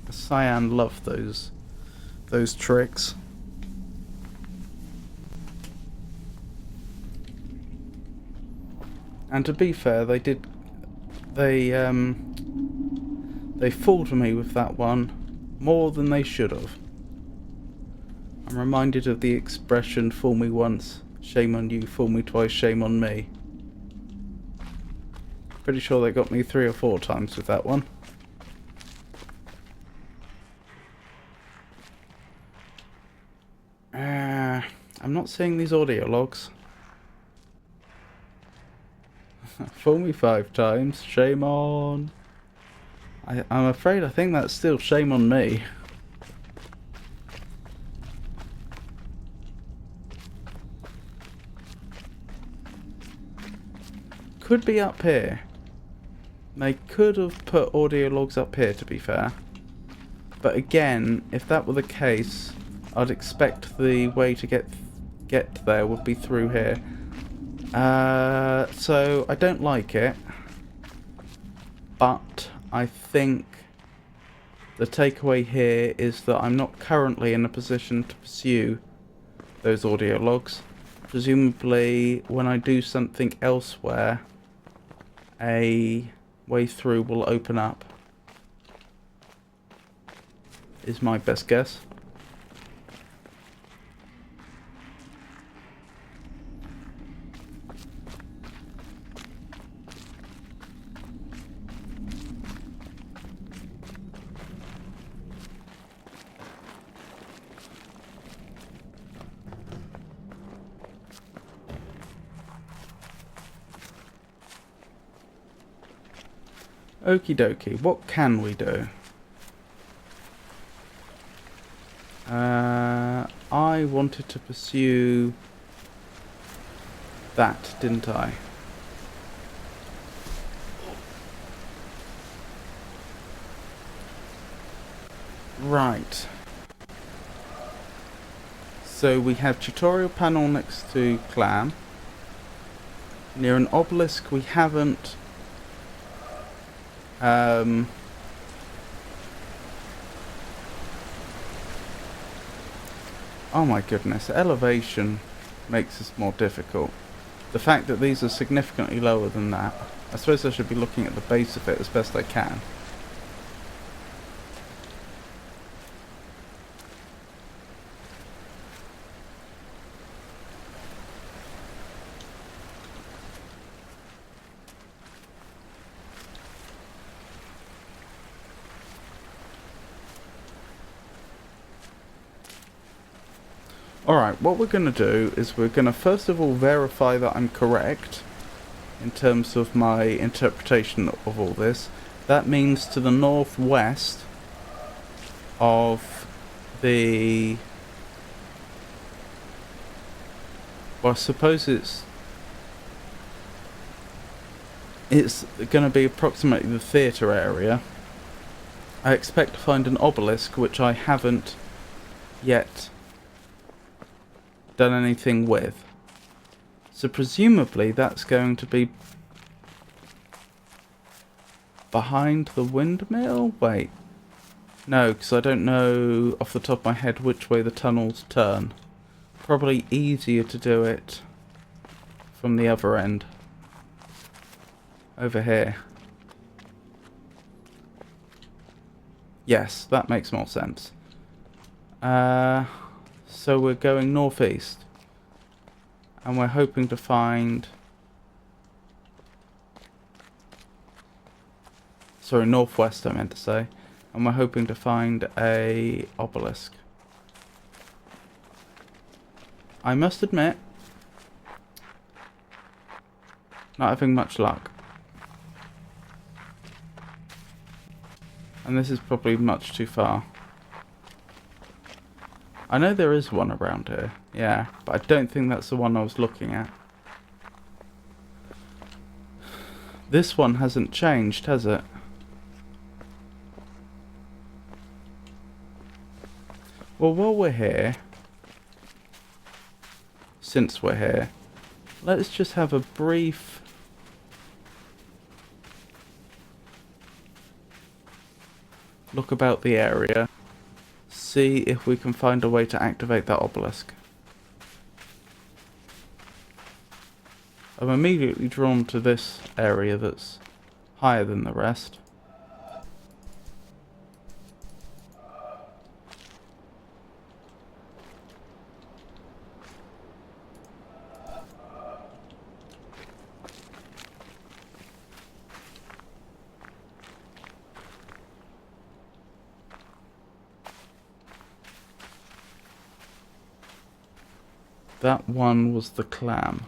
The Cyan love those tricks. And to be fair, they did they fooled me with that one more than they should have. I'm reminded of the expression, fool me once, shame on you, fool me twice, shame on me. Pretty sure they got me 3 or 4 times with that one. I'm not seeing these audio logs. Fool me 5 times, shame on... I'm afraid I think that's still shame on me. Could be up here. They could have put audio logs up here, to be fair. But again, if that were the case, I'd expect the way to get there would be through here. So I don't like it. But I think the takeaway here is that I'm not currently in a position to pursue those audio logs. Presumably, when I do something elsewhere, a way through will open up, is my best guess. Okie dokie, what can we do? I wanted to pursue that, didn't I? Right. So we have tutorial panel next to clam. Near an obelisk we haven't... oh my goodness, elevation makes this more difficult. The fact that these are significantly lower than that, I suppose I should be looking at the base of it as best I can. Alright, what we're going to do is we're going to first of all verify that I'm correct in terms of my interpretation of all this. That means to the northwest of the... well, I suppose it's going to be approximately the theatre area. I expect to find an obelisk, which I haven't yet done anything with. So presumably that's going to be behind the windmill? Wait. No, because I don't know off the top of my head which way the tunnels turn. Probably easier to do it from the other end. Over here. Yes, that makes more sense. So we're going northeast, and we're hoping to find... sorry, northwest I meant to say, and we're hoping to find a obelisk. I must admit, not having much luck. And this is probably much too far. I know there is one around here, yeah, but I don't think that's the one I was looking at. This one hasn't changed, has it? Well, while we're here, since we're here, let's just have a brief... look about the area. See if we can find a way to activate that obelisk. I'm immediately drawn to this area that's higher than the rest. That one was the clam.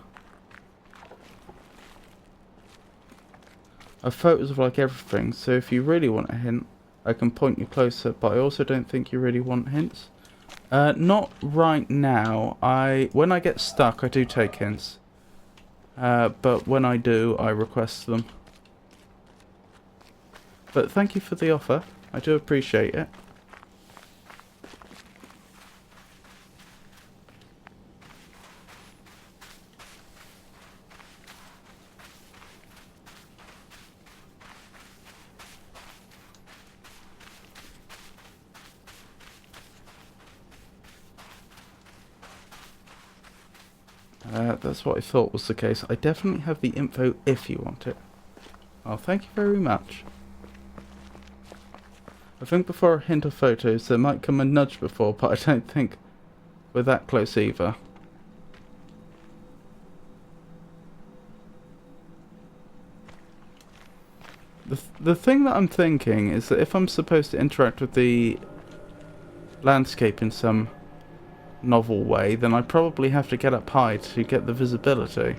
I have photos of like everything, so if you really want a hint, I can point you closer, but I also don't think you really want hints. Not right now. When I get stuck, I do take hints. But when I do, I request them. But thank you for the offer. I do appreciate it. That's what I thought was the case. I definitely have the info if you want it. Oh, thank you very much. I think before a hint of photos, there might come a nudge before, but I don't think we're that close either. The thing that I'm thinking is that if I'm supposed to interact with the landscape in some novel way, then I probably have to get up high to get the visibility.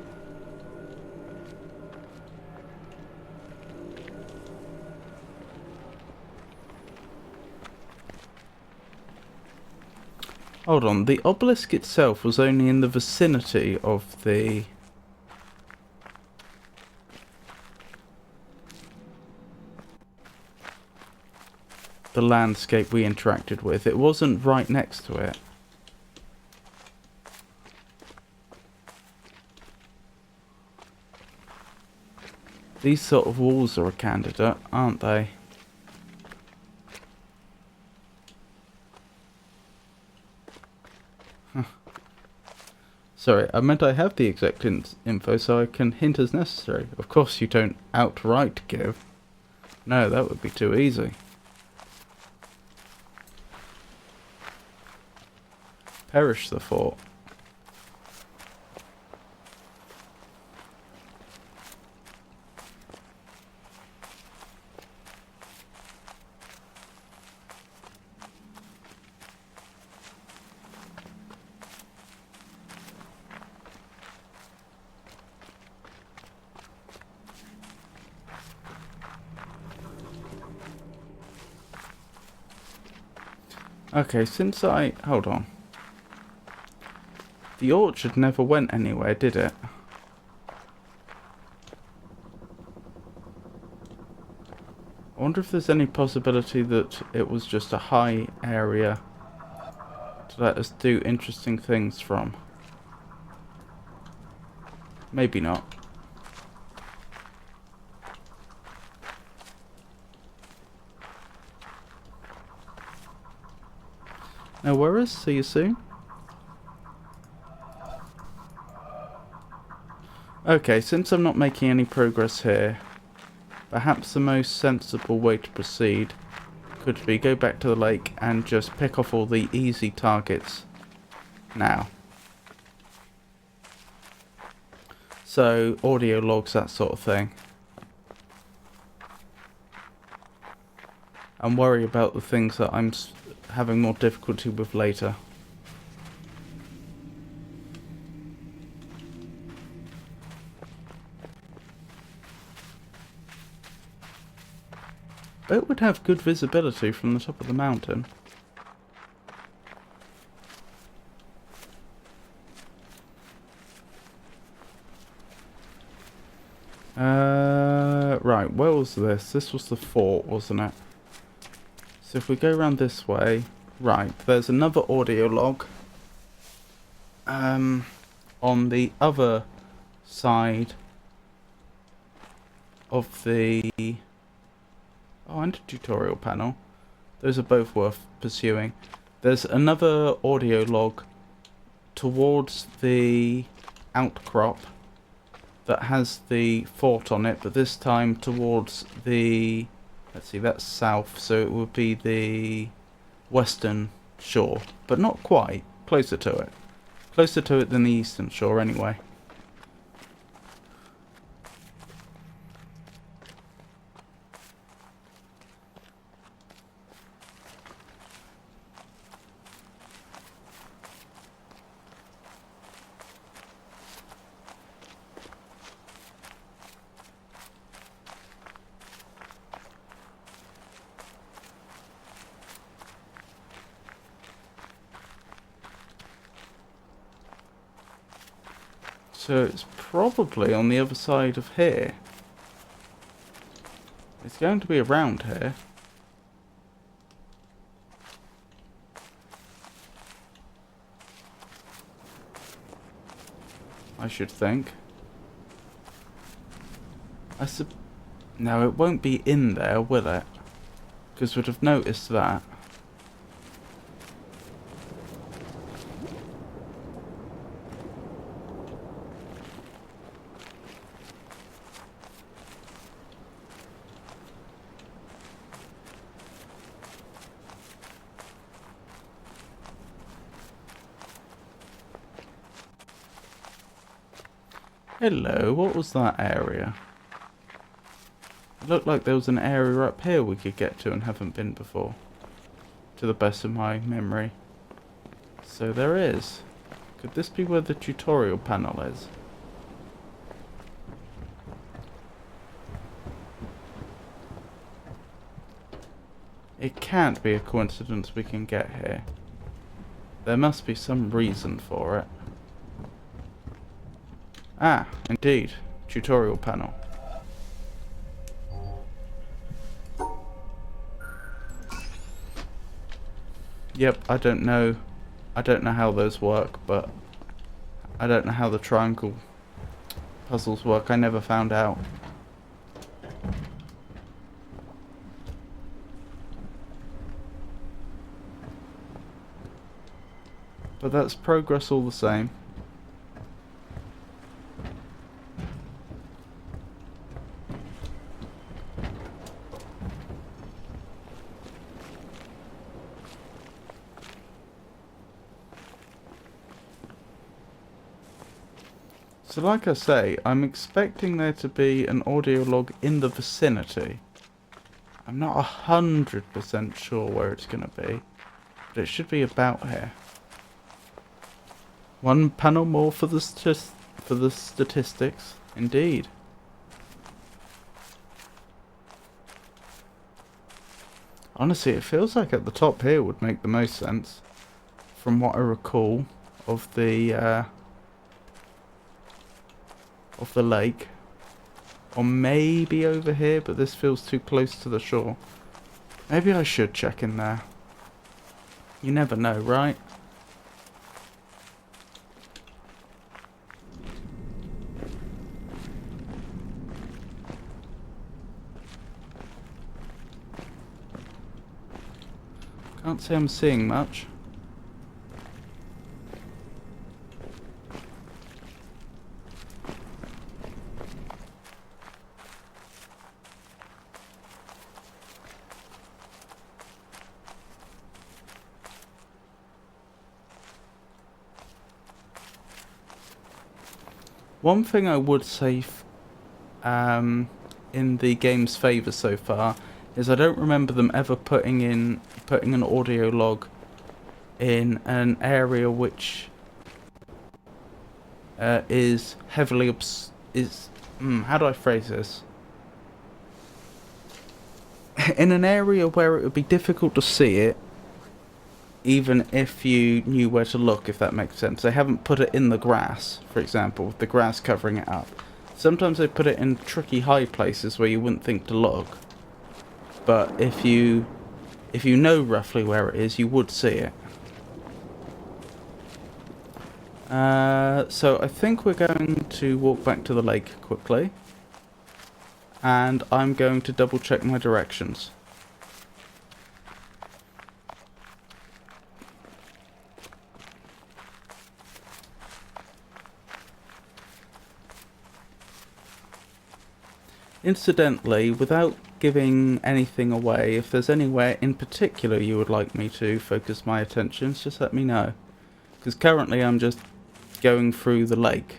Hold on, the obelisk itself was only in the vicinity of the landscape we interacted with. It wasn't right next to it. These sort of walls are a candidate, aren't they? Huh. Sorry, I meant I have the exact info so I can hint as necessary. Of course you don't outright give. No, that would be too easy. Perish the thought. Okay, hold on. The orchard never went anywhere, did it? I wonder if there's any possibility that it was just a high area to let us do interesting things from. Maybe not. No worries, see you soon. Okay, since I'm not making any progress here, perhaps the most sensible way to proceed could be go back to the lake and just pick off all the easy targets now. So, audio logs, that sort of thing. And worry about the things that I'm having more difficulty with later. It would have good visibility from the top of the mountain. Right, where was this? This was the fort, wasn't it? So if we go around this way, right, there's another audio log. On the other side of the and tutorial panel. Those are both worth pursuing. There's another audio log towards the outcrop that has the fort on it, but this time towards the, let's see, that's south, so it would be the western shore, but not quite, closer to it. Closer to it than the eastern shore anyway. So it's probably on the other side of here. It's going to be around here. I should think. No, it won't be in there, will it? Because we'd have noticed that. Hello, what was that area? It looked like there was an area up here we could get to and haven't been before. To the best of my memory. So there is. Could this be where the tutorial panel is? It can't be a coincidence we can get here. There must be some reason for it. Ah, indeed. Tutorial panel. Yep, I don't know how those work, but I don't know how the triangle puzzles work. I never found out. But that's progress all the same. So like I say, I'm expecting there to be an audio log in the vicinity. I'm not 100% sure where it's going to be, but it should be about here. One panel more for the statistics, indeed. Honestly, it feels like at the top here would make the most sense, from what I recall of the lake. Or maybe over here, but this feels too close to the shore. Maybe I should check in there. You never know, right? Can't say I'm seeing much. One thing I would say in the game's favour so far is I don't remember them ever putting an audio log in an area which is heavily how do I phrase this? In an area where it would be difficult to see it, even if you knew where to look, if that makes sense. They haven't put it in the grass, for example, with the grass covering it up. Sometimes they put it in tricky high places where you wouldn't think to look. But if you know roughly where it is, you would see it. So I think we're going to walk back to the lake quickly. And I'm going to double check my directions. Incidentally, without giving anything away, if there's anywhere in particular you would like me to focus my attentions, just let me know. Because currently I'm just going through the lake.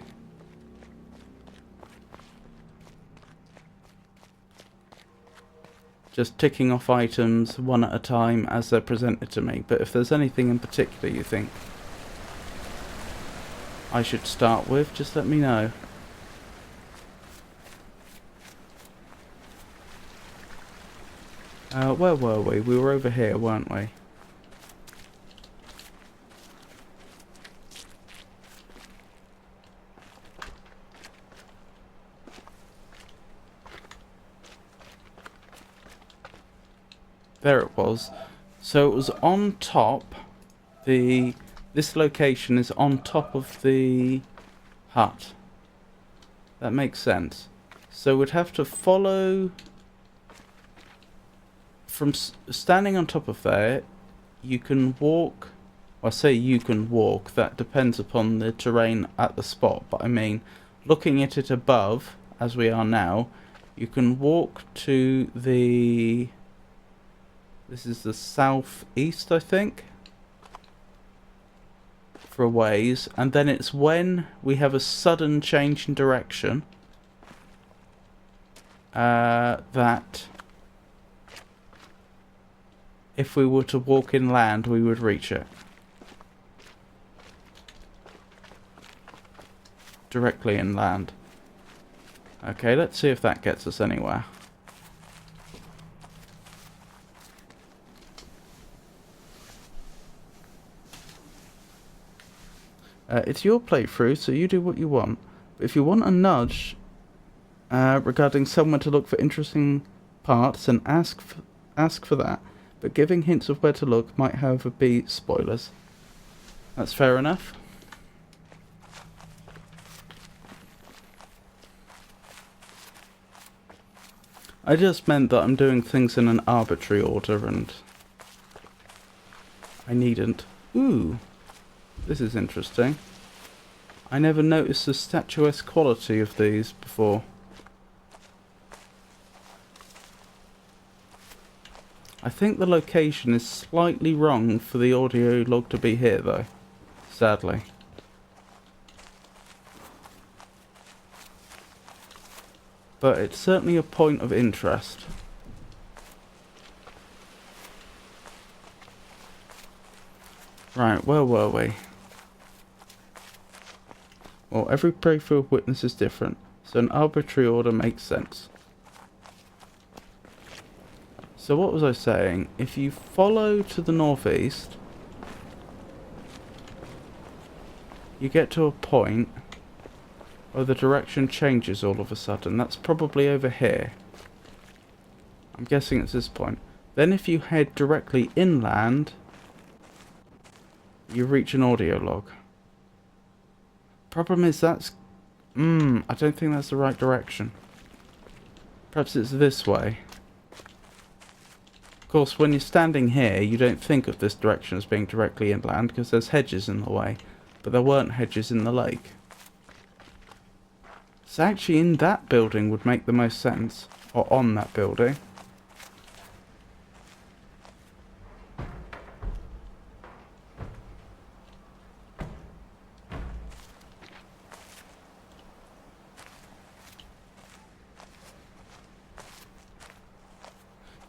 Just ticking off items one at a time as they're presented to me. But if there's anything in particular you think I should start with, just let me know. Where were we? We were over here, weren't we? There it was. So it was on top. This location is on top of the hut. That makes sense. So we'd have to follow from standing on top of there. You can walk. I say you can walk. That depends upon the terrain at the spot. But I mean, looking at it above, as we are now, you can walk to the... This is the southeast, I think, for a ways, and then it's when we have a sudden change in direction that if we were to walk inland, we would reach it. Directly inland. Okay, let's see if that gets us anywhere. It's your playthrough, so you do what you want. But if you want a nudge regarding somewhere to look for interesting parts, then ask for that. But giving hints of where to look might, however, be spoilers. That's fair enough. I just meant that I'm doing things in an arbitrary order, and I needn't. Ooh. This is interesting. I never noticed the statuesque quality of these before. I think the location is slightly wrong for the audio log to be here, though. Sadly. But it's certainly a point of interest. Right, where were we? Well, every playthrough of Witness is different, so an arbitrary order makes sense. So what was I saying? If you follow to the northeast, you get to a point where the direction changes all of a sudden. That's probably over here. I'm guessing it's this point. Then if you head directly inland, you reach an audio log. Problem is that's... I don't think that's the right direction. Perhaps it's this way. Of course, when you're standing here, you don't think of this direction as being directly inland because there's hedges in the way. But there weren't hedges in the lake. So actually in that building would make the most sense. Or on that building.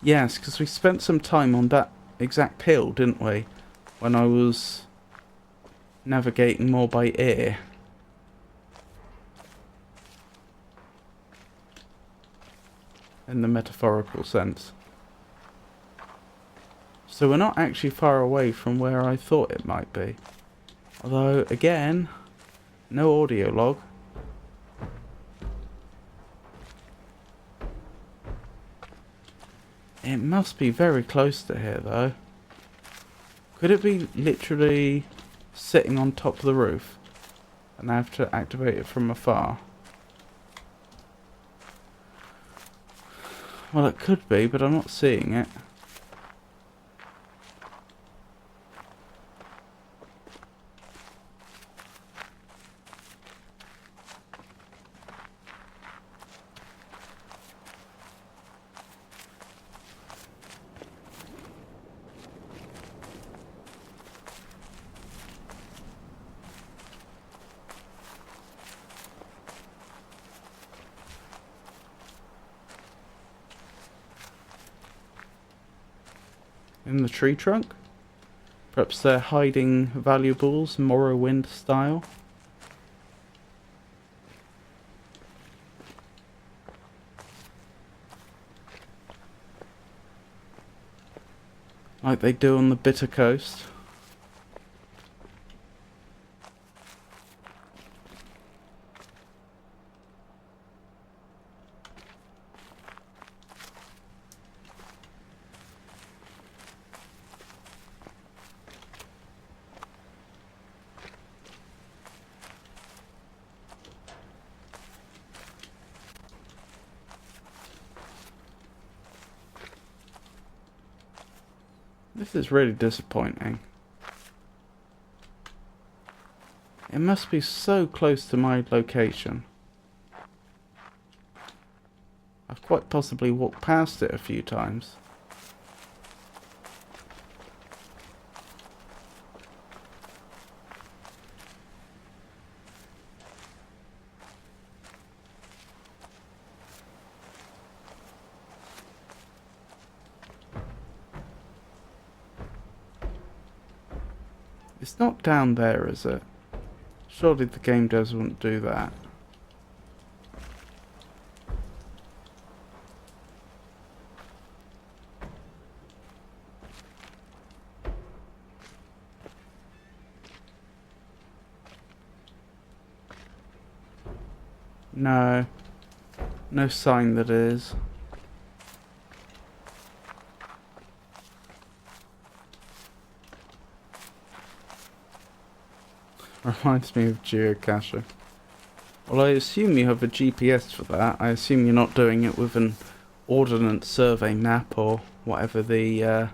Yes, because we spent some time on that exact hill, didn't we? When I was navigating more by ear. In the metaphorical sense. So we're not actually far away from where I thought it might be. Although, again, no audio log. It must be very close to here, though. Could it be literally sitting on top of the roof? And I have to activate it from afar? Well, it could be, but I'm not seeing it. in the tree trunk. Perhaps they're hiding valuables, Morrowind style. Like they do on the Bitter Coast. This is really disappointing. It must be so close to my location. I've quite possibly walked past it a few times. It's not down there, is it? Surely the game doesn't do that. No. No sign that it is. Reminds me of geocaching. Well, I assume you have a GPS for that. I assume you're not doing it with an Ordnance Survey map or whatever the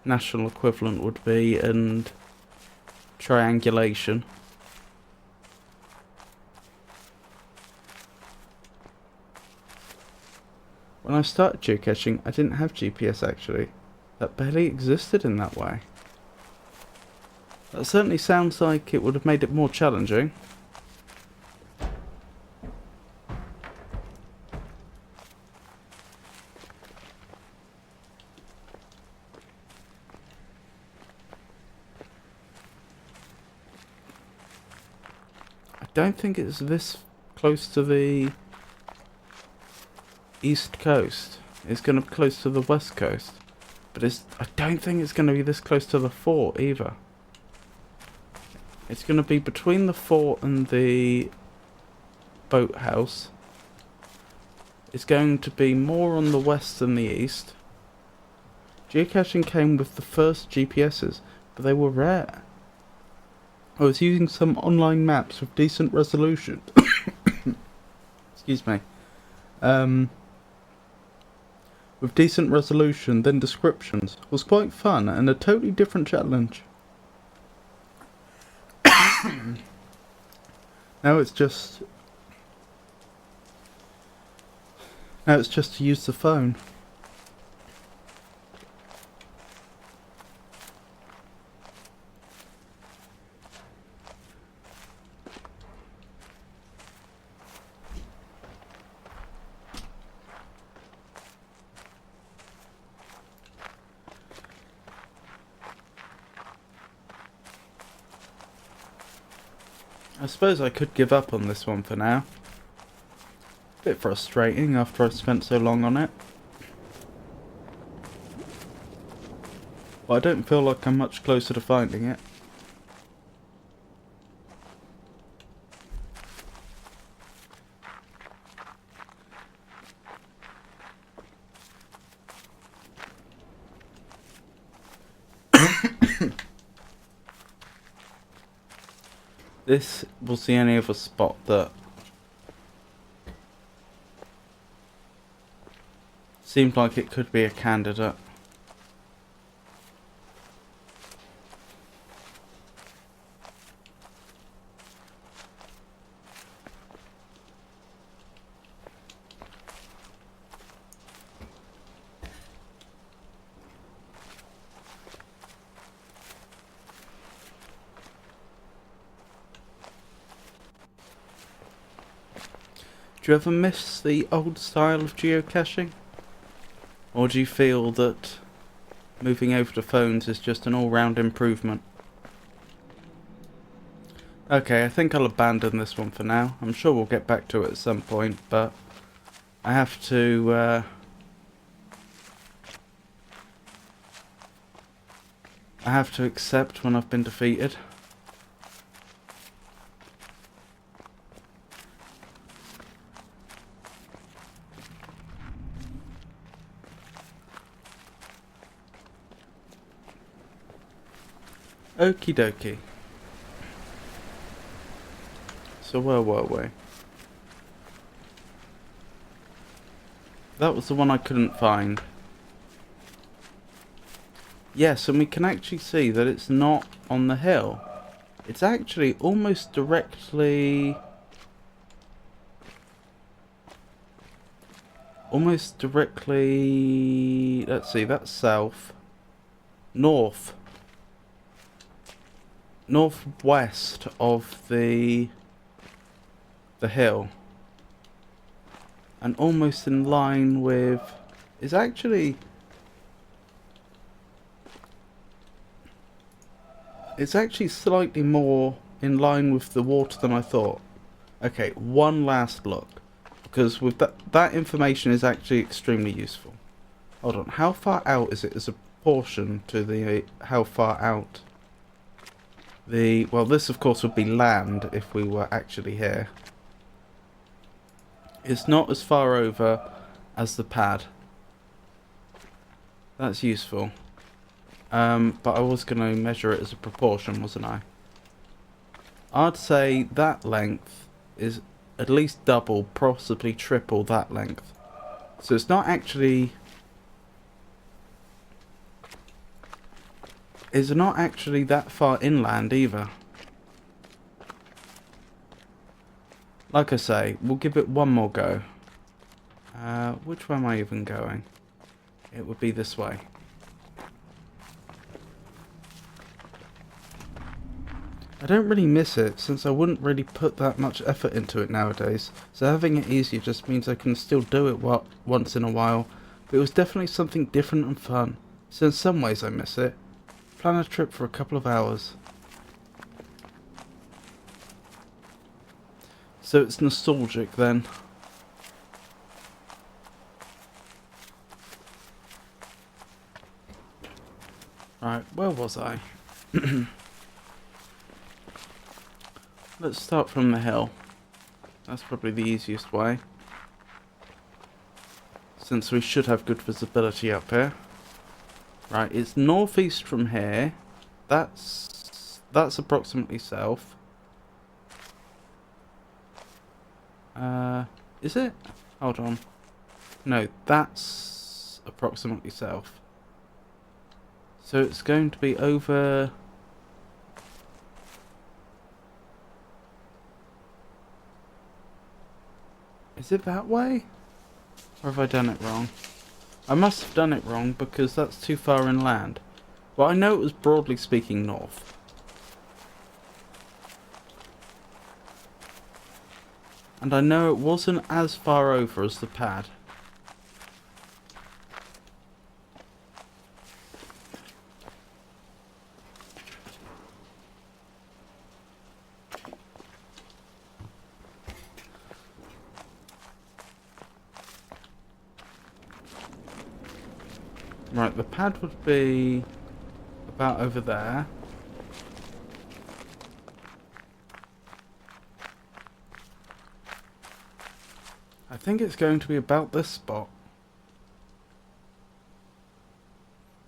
national equivalent would be, and triangulation. When I started geocaching, I didn't have GPS actually. That barely existed in that way. That certainly sounds like it would have made it more challenging. I don't think it's this close to the east coast. It's going to be close to the west coast. But I don't think it's going to be this close to the fort either. It's going to be between the fort and the boathouse. It's going to be more on the west than the east. Geocaching came with the first GPSs, but they were rare. I was using some online maps with decent resolution. Excuse me. With decent resolution, then descriptions. It was quite fun and a totally different challenge. Now it's just to use the phone. I suppose I could give up on this one for now. Bit frustrating after I've spent so long on it. But I don't feel like I'm much closer to finding it. This was the only other spot that seemed like it could be a candidate. Do you ever miss the old style of geocaching? Or do you feel that moving over to phones is just an all-round improvement? Okay, I think I'll abandon this one for now. I'm sure we'll get back to it at some point, but I have to accept when I've been defeated. Okie dokie. So where were we? That was the one I couldn't find. Yes, and we can actually see that it's not on the hill. It's actually almost directly... Let's see, that's south. North. Northwest of the hill. And almost in line with... It's actually slightly more in line with the water than I thought. Okay, one last look. Because with that information is actually extremely useful. Hold on, how far out is it as a proportion to the how far out? Well, this of course would be land if we were actually here. It's not as far over as the pad. That's useful. But I was going to measure it as a proportion, wasn't I? I'd say that length is at least double, possibly triple that length. So it's not actually... It's not actually that far inland either. Like I say, we'll give it one more go. Which way am I even going? It would be this way. I don't really miss it, since I wouldn't really put that much effort into it nowadays. So having it easier just means I can still do it once in a while. But it was definitely something different and fun. So in some ways I miss it. Plan a trip for a couple of hours. So it's nostalgic then. Right, where was I? Let's start from the hill. That's probably the easiest way. Since we should have good visibility up here. Right, it's northeast from here. That's approximately south. Is it? Hold on. No, that's approximately south. So it's going to be over... Is it that way? Or have I done it wrong? I must have done it wrong because that's too far inland. Well, I know it was broadly speaking north. And I know it wasn't as far over as the pad. Right, the pad would be about over there. I think it's going to be about this spot.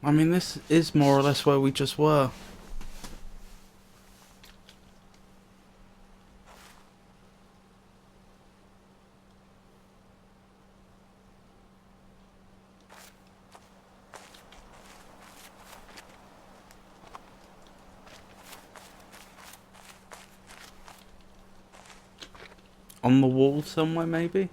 I mean, this is more or less where we just were. On the wall somewhere, maybe?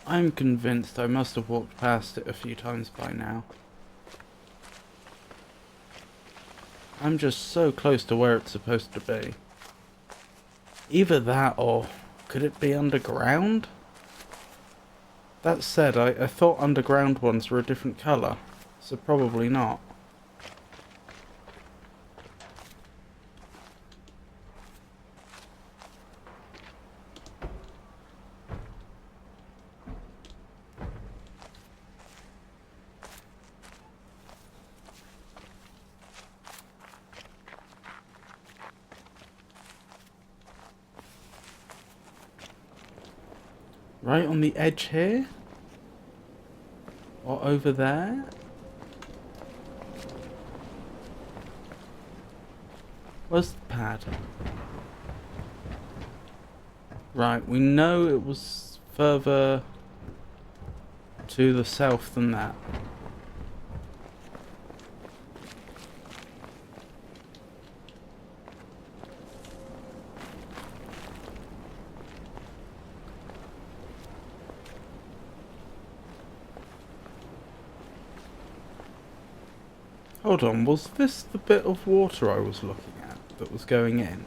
I'm convinced I must have walked past it a few times by now. I'm just so close to where it's supposed to be. Either that, or could it be underground? That said, I thought underground ones were a different colour, so probably not. Right on the edge here? Or over there? Where's the pad? Right, we know it was further to the south than that. Hold on, was this the bit of water I was looking at that was going in?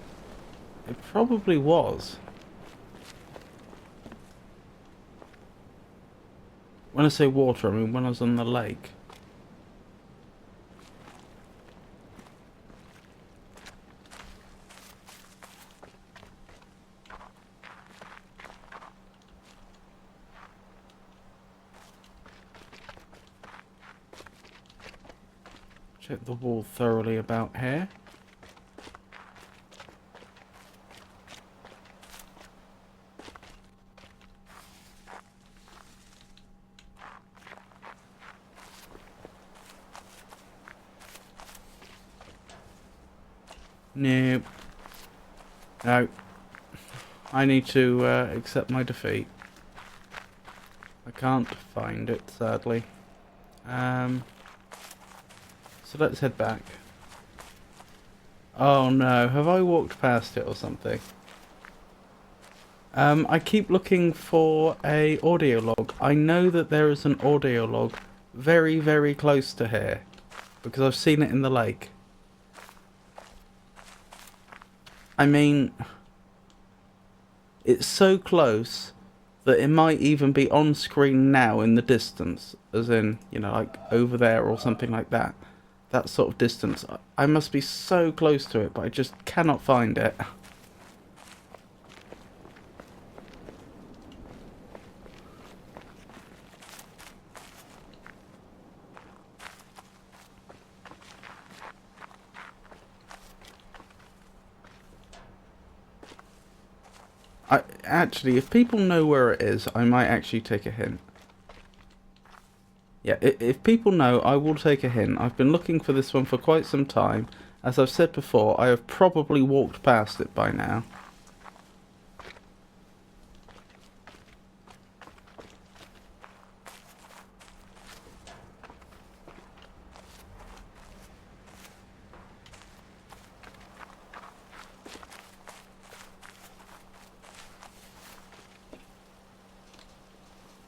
It probably was. When I say water, I mean when I was on the lake. Check the wall thoroughly about here. Nope. No. I need to accept my defeat. I can't find it, sadly. So let's head back. Oh no, have I walked past it or something? I keep looking for a audio log. I know that there is an audio log very, very close to here, because I've seen it in the lake. I mean, it's so close that it might even be on screen now in the distance, as in, you know, like over there or something like that. That sort of distance. I must be so close to it, but I just cannot find it. Actually, if people know where it is, I might actually take a hint. Yeah, if people know, I will take a hint. I've been looking for this one for quite some time. As I've said before, I have probably walked past it by now.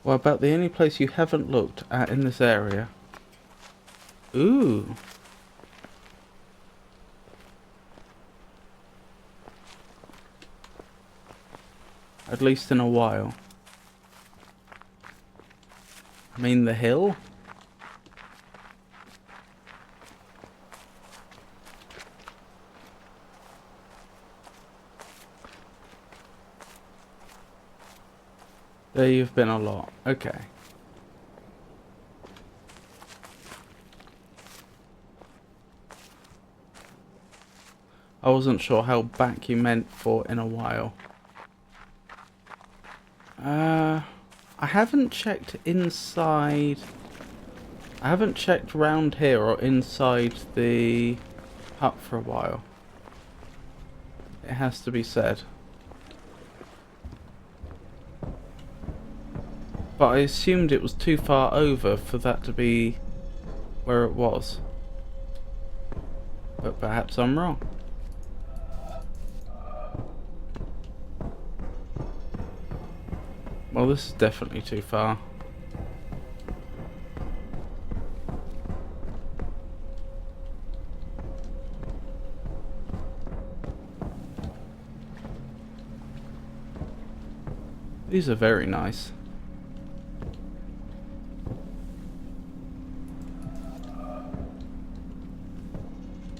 Well, about the only place you haven't looked at in this area. Ooh. At least in a while. I mean, the hill? There you've been a lot. Okay. I wasn't sure how back you meant for in a while. I haven't checked inside. I haven't checked round here or inside the hut for a while. It has to be said. But I assumed it was too far over for that to be where it was. But perhaps I'm wrong. Well, this is definitely too far. These are very nice.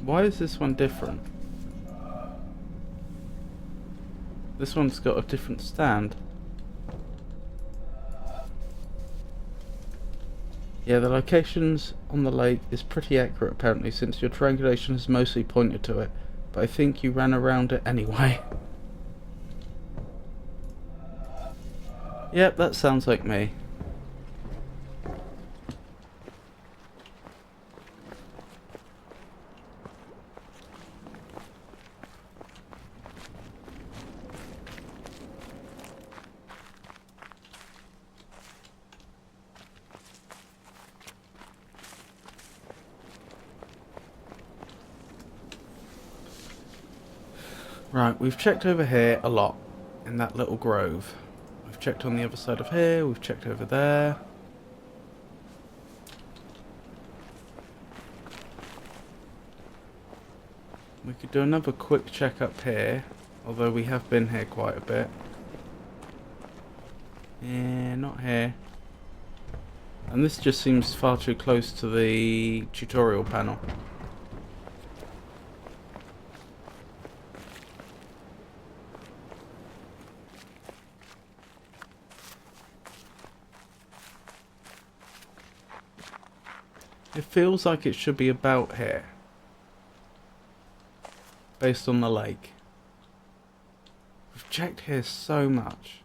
Why is this one different? This one's got a different stand. Yeah, the locations on the lake is pretty accurate apparently, since your triangulation has mostly pointed to it, but I think you ran around it anyway. Yep, that sounds like me. Right, we've checked over here a lot, in that little grove. We've checked on the other side of here, we've checked over there. We could do another quick check up here, although we have been here quite a bit. Yeah, not here. And this just seems far too close to the tutorial panel. It feels like it should be about here, based on the lake. We've checked here so much.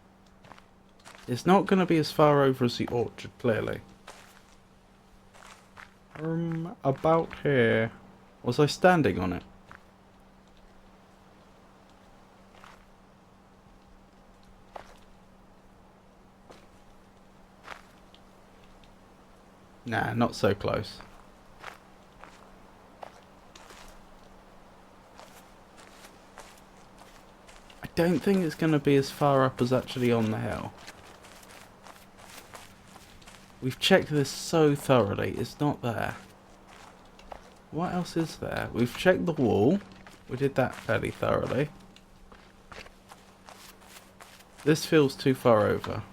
It's not going to be as far over as the orchard, clearly. About here. Was I standing on it? Nah, not so close. I don't think it's going to be as far up as actually on the hill. We've checked this so thoroughly, it's not there. What else is there? We've checked the wall. We did that fairly thoroughly. This feels too far over.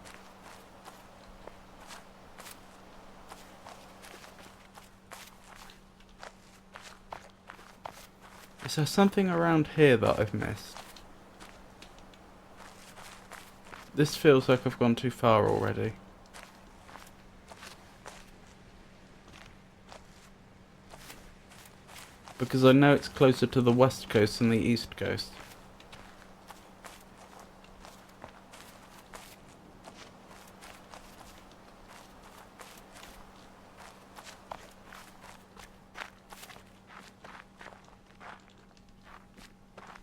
Is there something around here that I've missed? This feels like I've gone too far already. Because I know it's closer to the west coast than the east coast.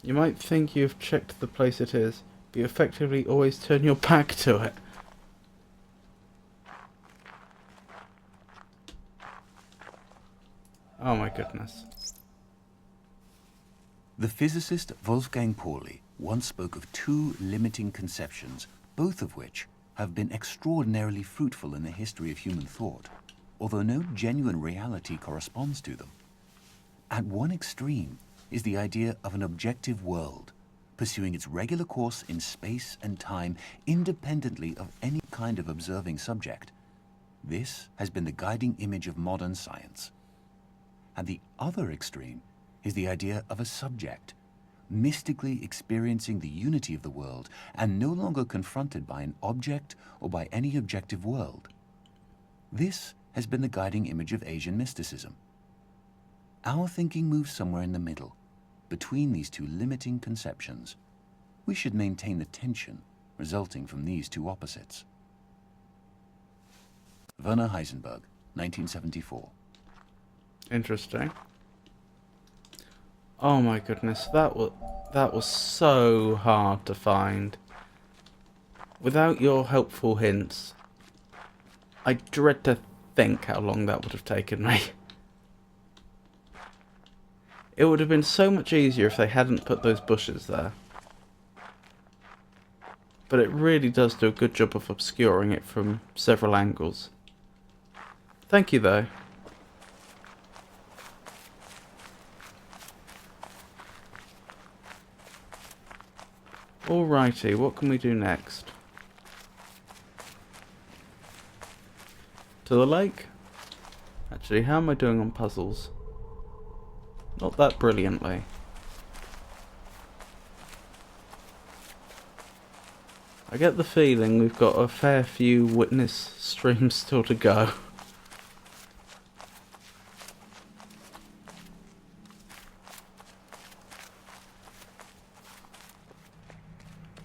You might think you've checked the place it is, but you effectively always turn your back to it. Oh my goodness. The physicist Wolfgang Pauli once spoke of two limiting conceptions, both of which have been extraordinarily fruitful in the history of human thought, although no genuine reality corresponds to them. At one extreme is the idea of an objective world, pursuing its regular course in space and time independently of any kind of observing subject. This has been the guiding image of modern science. At the other extreme is the idea of a subject, mystically experiencing the unity of the world and no longer confronted by an object or by any objective world. This has been the guiding image of Asian mysticism. Our thinking moves somewhere in the middle, between these two limiting conceptions. We should maintain the tension resulting from these two opposites. Werner Heisenberg, 1974. Interesting. Oh my goodness, that was so hard to find. Without your helpful hints, I dread to think how long that would have taken me. It would have been so much easier if they hadn't put those bushes there. But it really does do a good job of obscuring it from several angles. Thank you though. Alrighty, what can we do next? to the lake. Actually, how am I doing on puzzles? Not that brilliantly. I get the feeling we've got a fair few witness streams still to go.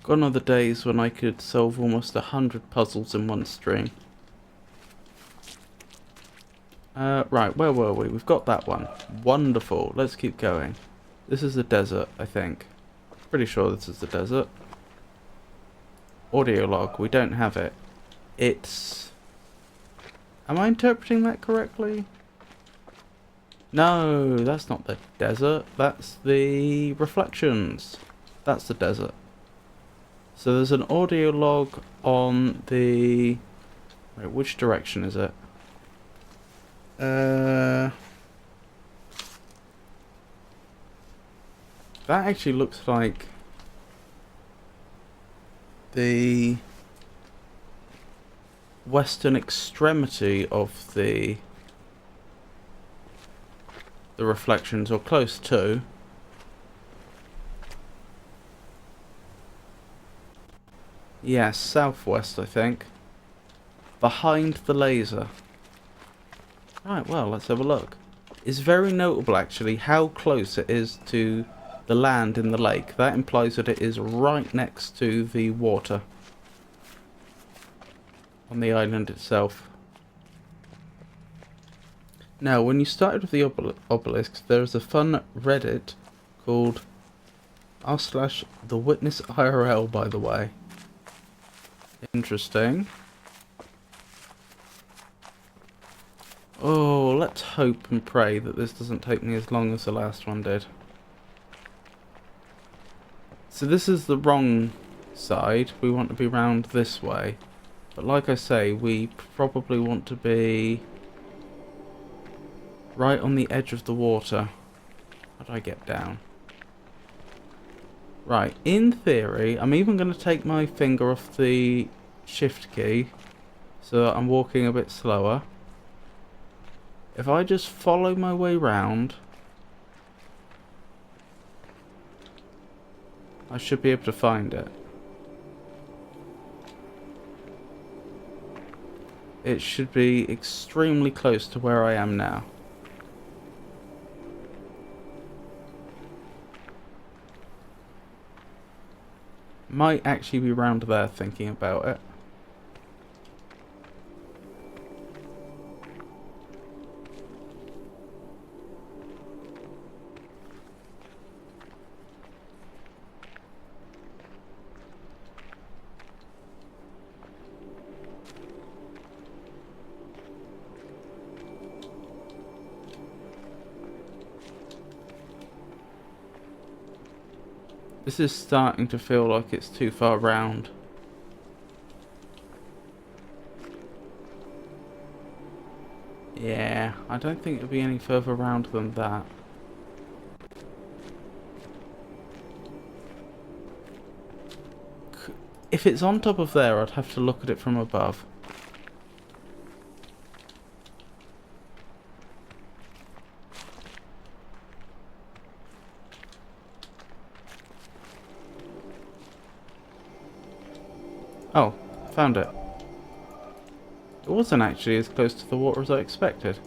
Gone are the days when I could solve almost 100 puzzles in one stream. Right, where were we? We've got that one. Wonderful. Let's keep going. This is the desert, I think. Pretty sure this is the desert. Audio log. We don't have it. It's... Am I interpreting that correctly? No, that's not the desert. That's the reflections. That's the desert. So there's an audio log on the... Wait, which direction is it? That actually looks like the western extremity of the reflections, or close to. Yes, southwest, I think. Behind the laser. Right, well, let's have a look. It's very notable, actually, how close it is to the land in the lake. That implies that it is right next to the water on the island itself. Now, when you started with the obelisk, there's a fun Reddit called r/TheWitnessIRL, by the way. Interesting. Oh, let's hope and pray that this doesn't take me as long as the last one did. So this is the wrong side. We want to be round this way. But like I say, we probably want to be right on the edge of the water. How do I get down? Right, in theory, I'm even going to take my finger off the shift key so that I'm walking a bit slower. If I just follow my way round, I should be able to find it. It should be extremely close to where I am now. Might actually be round there thinking about it. This is starting to feel like it's too far round. Yeah, I don't think it'll be any further round than that. If it's on top of there, I'd have to look at it from above. Oh, found it. It wasn't actually as close to the water as I expected.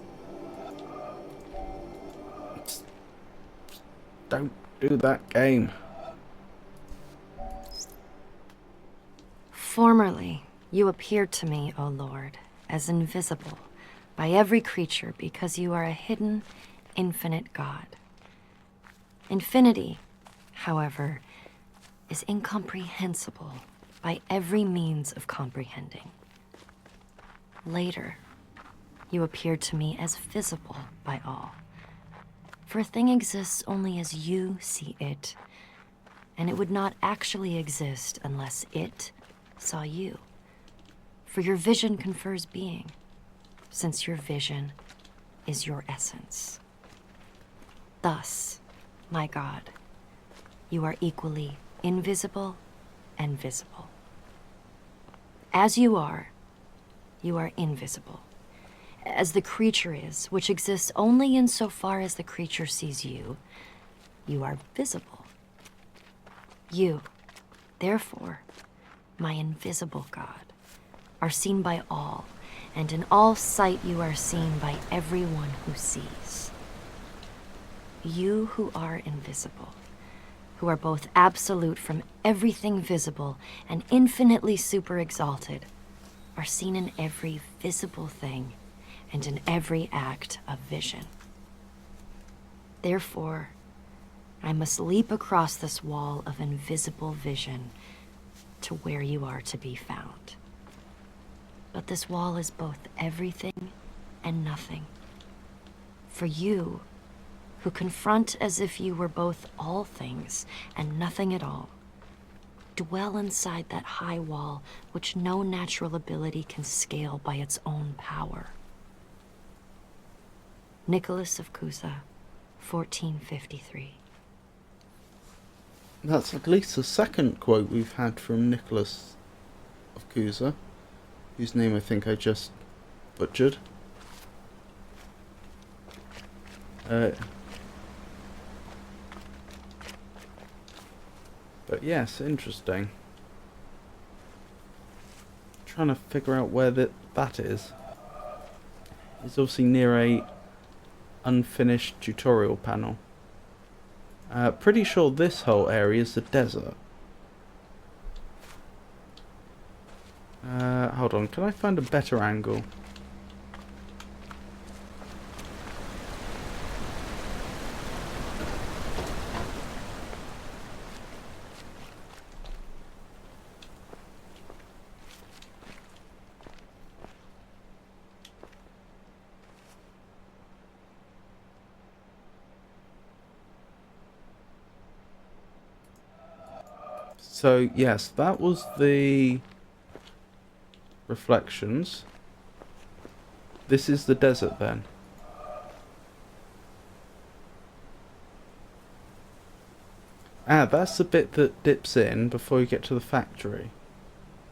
Don't do that, game. Formerly, you appeared to me, O Lord, as invisible by every creature because you are a hidden, infinite God. Infinity, however, is incomprehensible by every means of comprehending. Later, you appeared to me as visible by all. For a thing exists only as you see it, and it would not actually exist unless it saw you. For your vision confers being, since your vision is your essence. Thus, my God, you are equally invisible and visible. As you are invisible, as the creature is, which exists only insofar as the creature sees you, you are visible. You, therefore, my invisible God, are seen by all, and in all sight you are seen by everyone who sees. You who are invisible, who are both absolute from everything visible and infinitely super-exalted, are seen in every visible thing and in every act of vision. Therefore, I must leap across this wall of invisible vision to where you are to be found. But this wall is both everything and nothing. For you, who confront as if you were both all things and nothing at all, dwell inside that high wall which no natural ability can scale by its own power. Nicholas of Cusa, 1453. That's at least the second quote we've had from Nicholas of Cusa, whose name I think I just butchered. But yes, interesting. Trying to figure out where that is. It's obviously near a unfinished tutorial panel. Pretty sure this whole area is the desert. Hold on, can I find a better angle? So yes, that was the reflections. This is the desert then. Ah, that's the bit that dips in before you get to the factory.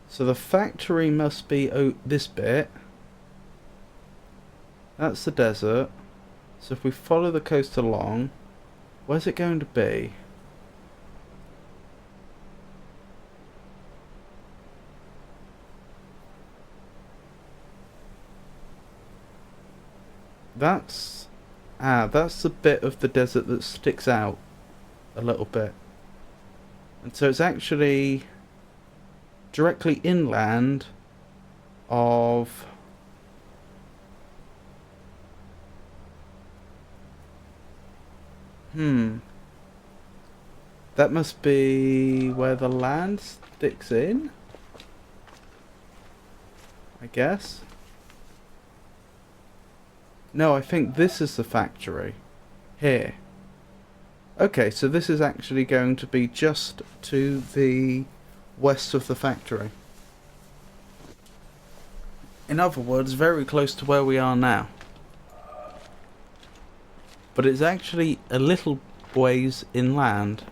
So the factory must be this bit. That's the desert. So if we follow the coast along, where's it going to be? That's the bit of the desert that sticks out a little bit. And so it's actually directly inland of that must be where the land sticks in, I guess. No, I think this is the factory. Here. Okay, so this is actually going to be just to the west of the factory. In other words, very close to where we are now. But it's actually a little ways inland.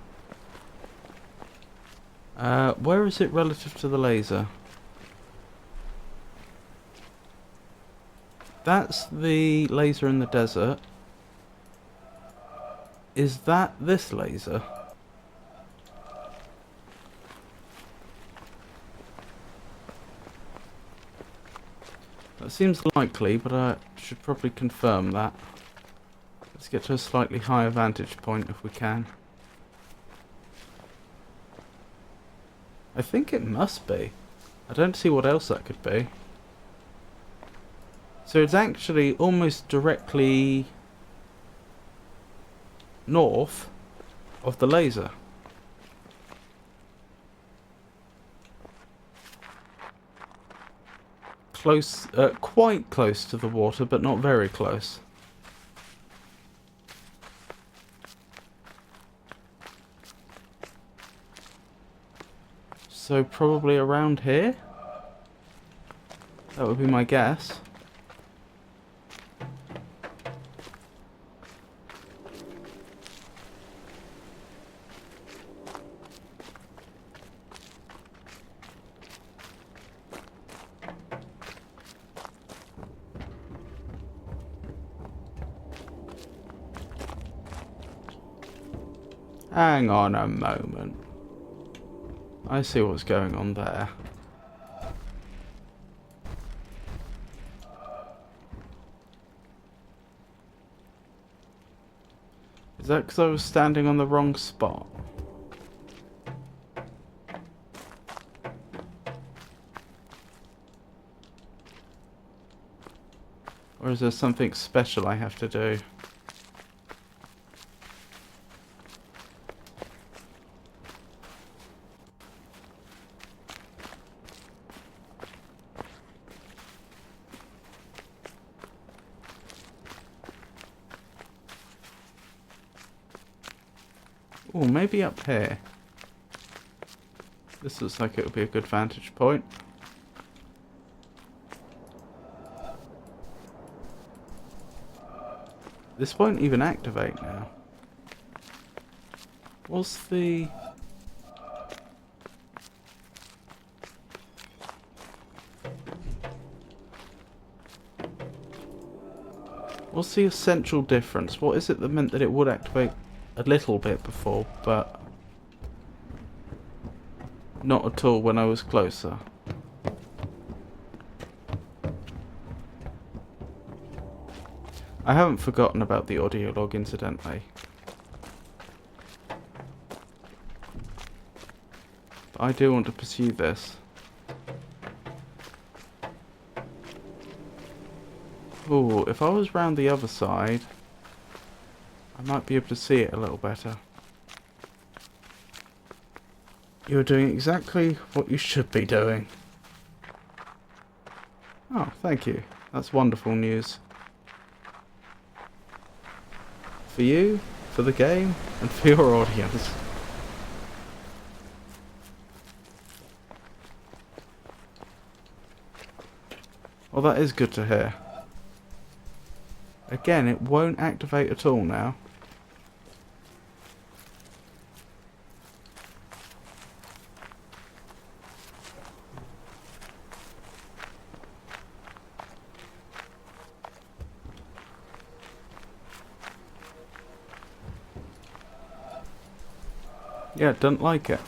Where is it relative to the laser? That's the laser in the desert. Is that this laser? That seems likely, but I should probably confirm that. Let's get to a slightly higher vantage point if we can. I think it must be. I don't see what else that could be. So it's actually almost directly north of the laser. Close, quite close to the water, but not very close. So probably around here? That would be my guess. Hang on a moment. I see what's going on there. Is that because I was standing on the wrong spot? Or is there something special I have to do? Oh, maybe up here. This looks like it would be a good vantage point. This won't even activate now. What's the... What's the essential difference? What is it that meant that it would activate a little bit before, but not at all when I was closer? I haven't forgotten about the audio log, incidentally. But I do want to pursue this. Ooh, if I was round the other side, I might be able to see it a little better. You're doing exactly what you should be doing. Oh, thank you. That's wonderful news. For you, for the game, and for your audience. Well, that is good to hear. Again, it won't activate at all now. Yeah, don't like it.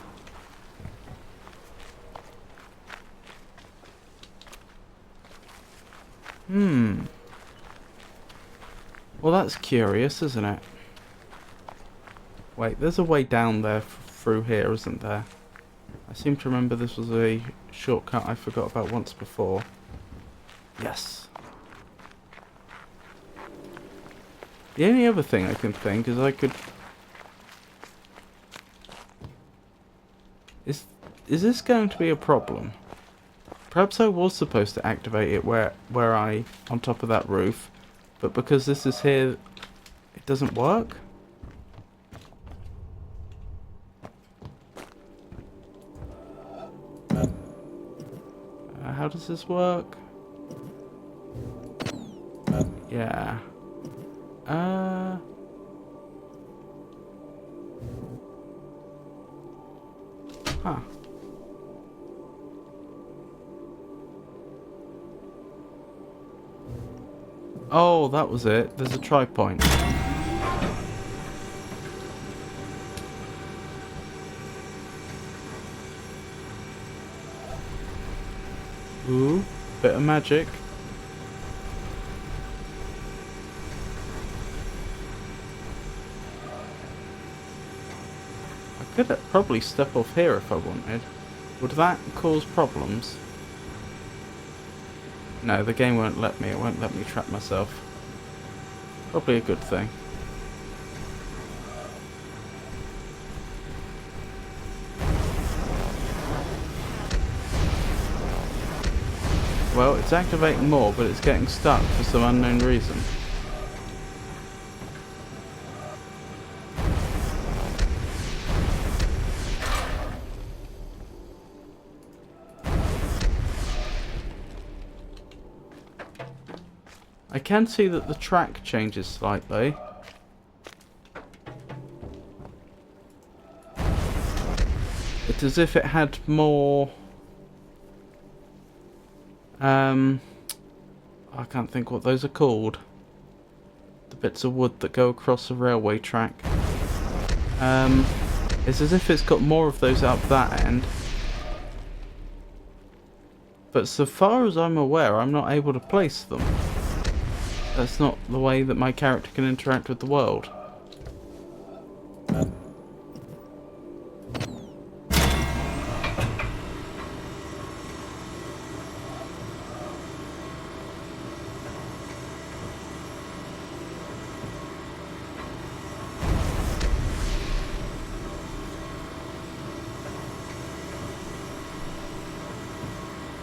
Well, that's curious, isn't it? Wait, there's a way down there through here, isn't there? I seem to remember this was a shortcut I forgot about once before. Yes. The only other thing I can think is I could... Is this going to be a problem? Perhaps I was supposed to activate it where on top of that roof, but because this is here, it doesn't work? How does this work? Yeah. Huh. Oh, that was it. There's a try point. Ooh, bit of magic. I could probably step off here if I wanted. Would that cause problems? No, the game won't let me. It won't let me trap myself. Probably a good thing. Well, it's activating more, but it's getting stuck for some unknown reason. I can see that the track changes slightly. It's as if it had more... I can't think what those are called. The bits of wood that go across the railway track. It's as if it's got more of those up that end. But so far as I'm aware, I'm not able to place them. That's not the way that my character can interact with the world.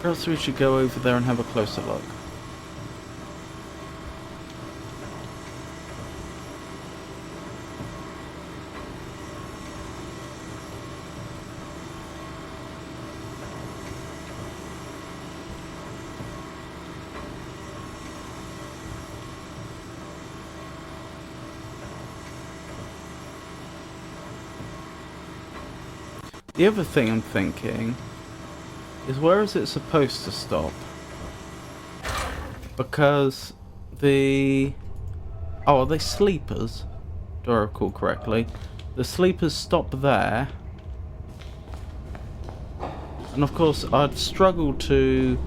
Perhaps we should go over there and have a closer look. The other thing I'm thinking is, where is it supposed to stop? Because the... Oh, are they sleepers? Do I recall correctly? The sleepers stop there. And of course, I'd struggle to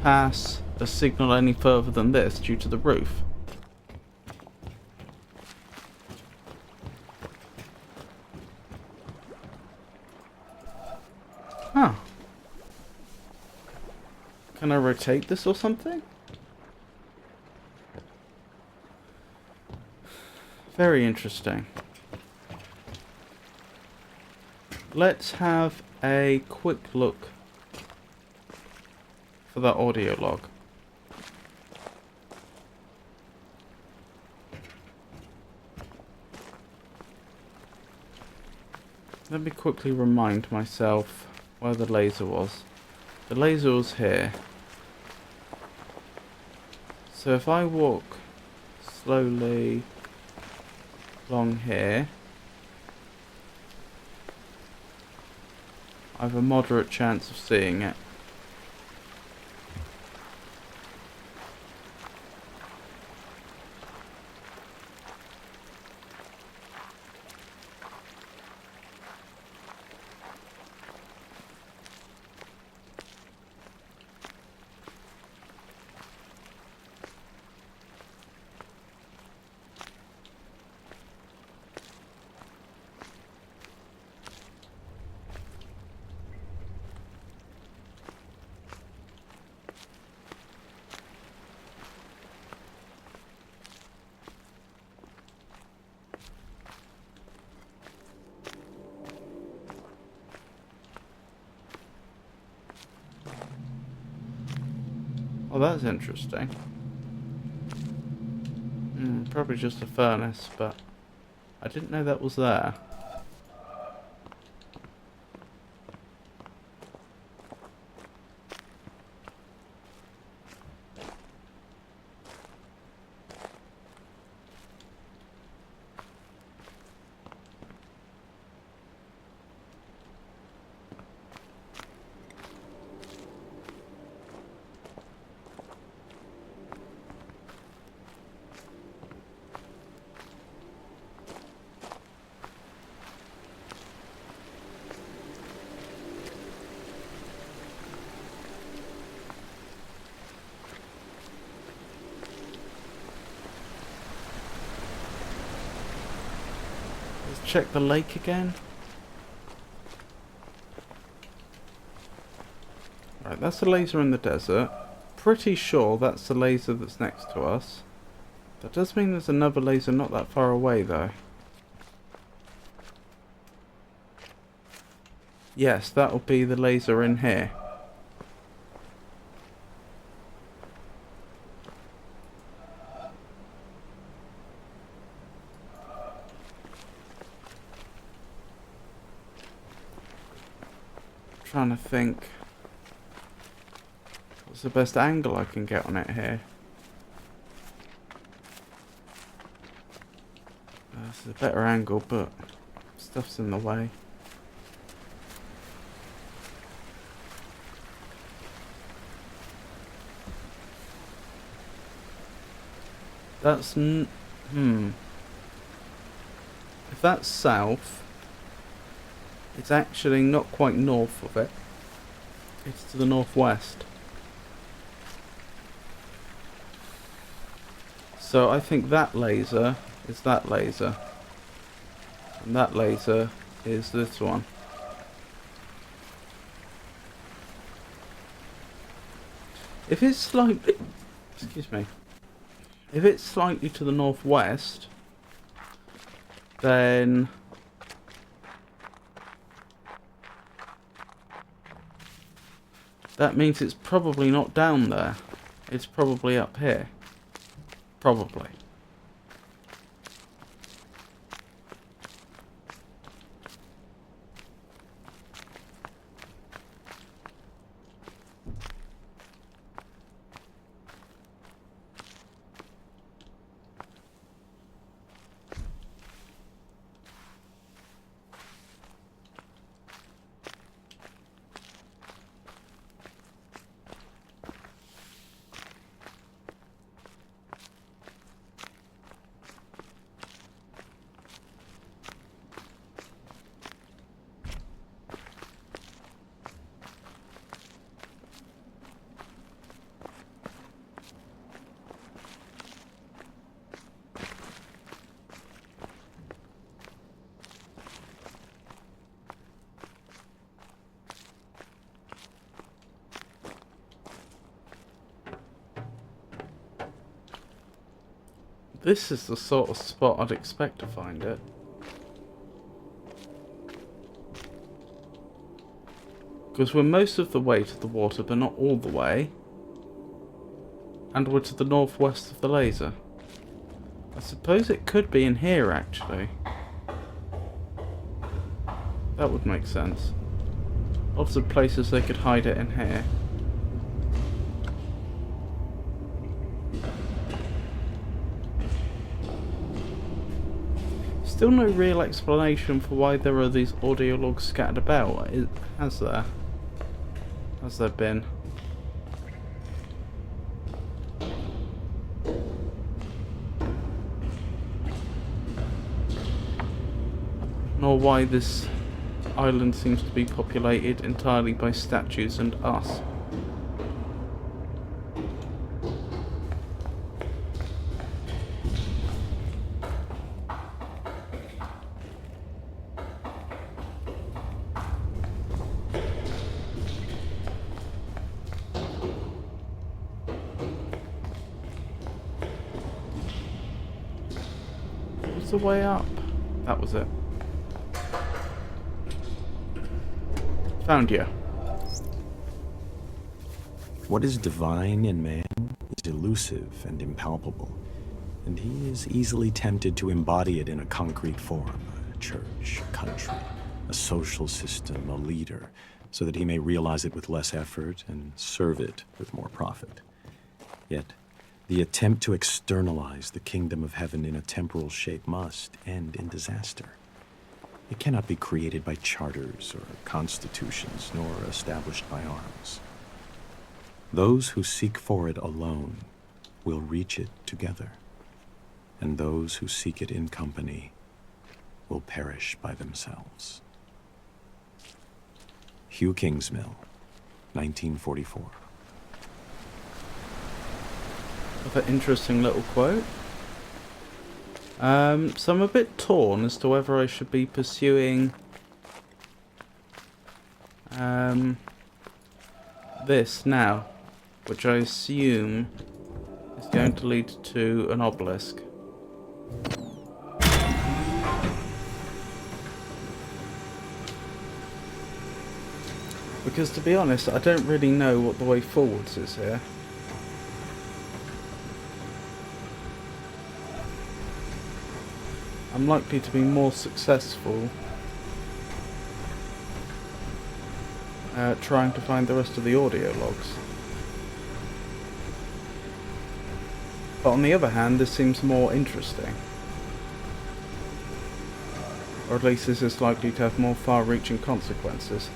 pass a signal any further than this due to the roof. Huh. Can I rotate this or something? Very interesting. Let's have a quick look for that audio log. Let me quickly remind myself where the laser was. The laser was here. So if I walk slowly along here, I have a moderate chance of seeing it. Oh, that's interesting. Probably just a furnace, but I didn't know that was there. Let's check the lake again. Right, that's the laser in the desert. Pretty sure that's the laser that's next to us. That does mean there's another laser not that far away though. Yes, that'll be the laser in here. Trying to think what's the best angle I can get on it here. This is a better angle, but stuff's in the way. That's if that's south, It's actually not quite north of it. It's to the northwest. So I think that laser is that laser. And that laser is this one. If it's slightly... Excuse me. If it's slightly to the northwest, then... that means it's probably not down there. It's probably up here. Probably. This is the sort of spot I'd expect to find it. Because we're most of the way to the water, but not all the way. And we're to the northwest of the laser. I suppose it could be in here, actually. That would make sense. Lots of places they could hide it in here. Still no real explanation for why there are these audio logs scattered about. Has there? Has there been? Nor why this island seems to be populated entirely by statues and us. What's the way up? That was it. Found you. What is divine in man is elusive and impalpable, and he is easily tempted to embody it in a concrete form, a church, a country, a social system, a leader, so that he may realize it with less effort and serve it with more profit. Yet, the attempt to externalize the kingdom of heaven in a temporal shape must end in disaster. It cannot be created by charters or constitutions, nor established by arms. Those who seek for it alone will reach it together, and those who seek it in company will perish by themselves. Hugh Kingsmill, 1944. Another interesting little quote. So I'm a bit torn as to whether I should be pursuing this now, which I assume is going to lead to an obelisk. Because to be honest, I don't really know what the way forwards is here. I'm likely to be more successful trying to find the rest of the audio logs. But on the other hand, this seems more interesting. Or at least this is likely to have more far-reaching consequences.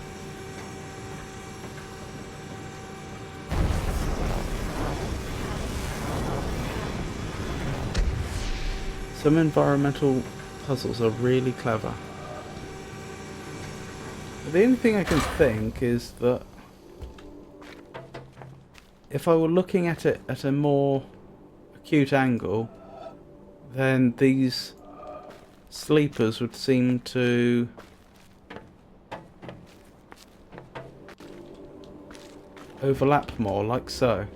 Some environmental puzzles are really clever. But the only thing I can think is that if I were looking at it at a more acute angle, then these sleepers would seem to overlap more, like so.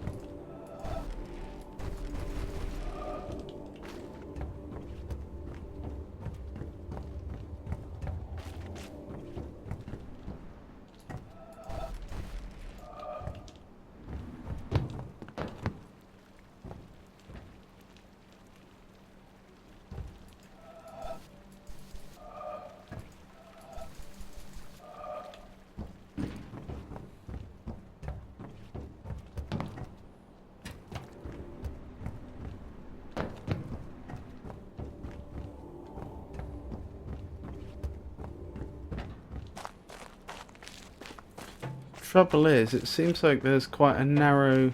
Trouble is, it seems like there's quite a narrow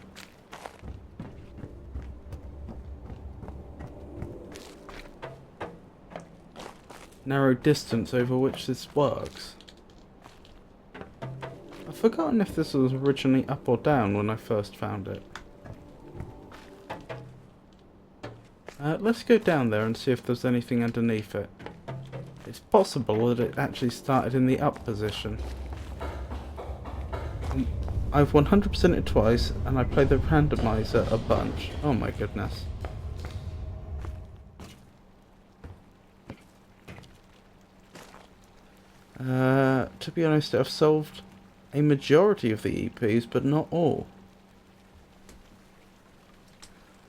distance over which this works. I've forgotten if this was originally up or down when I first found it. Let's go down there and see if there's anything underneath it. It's possible that it actually started in the up position. I've 100%ed it twice, and I played the randomizer a bunch. Oh my goodness. To be honest, I've solved a majority of the EPs, but not all.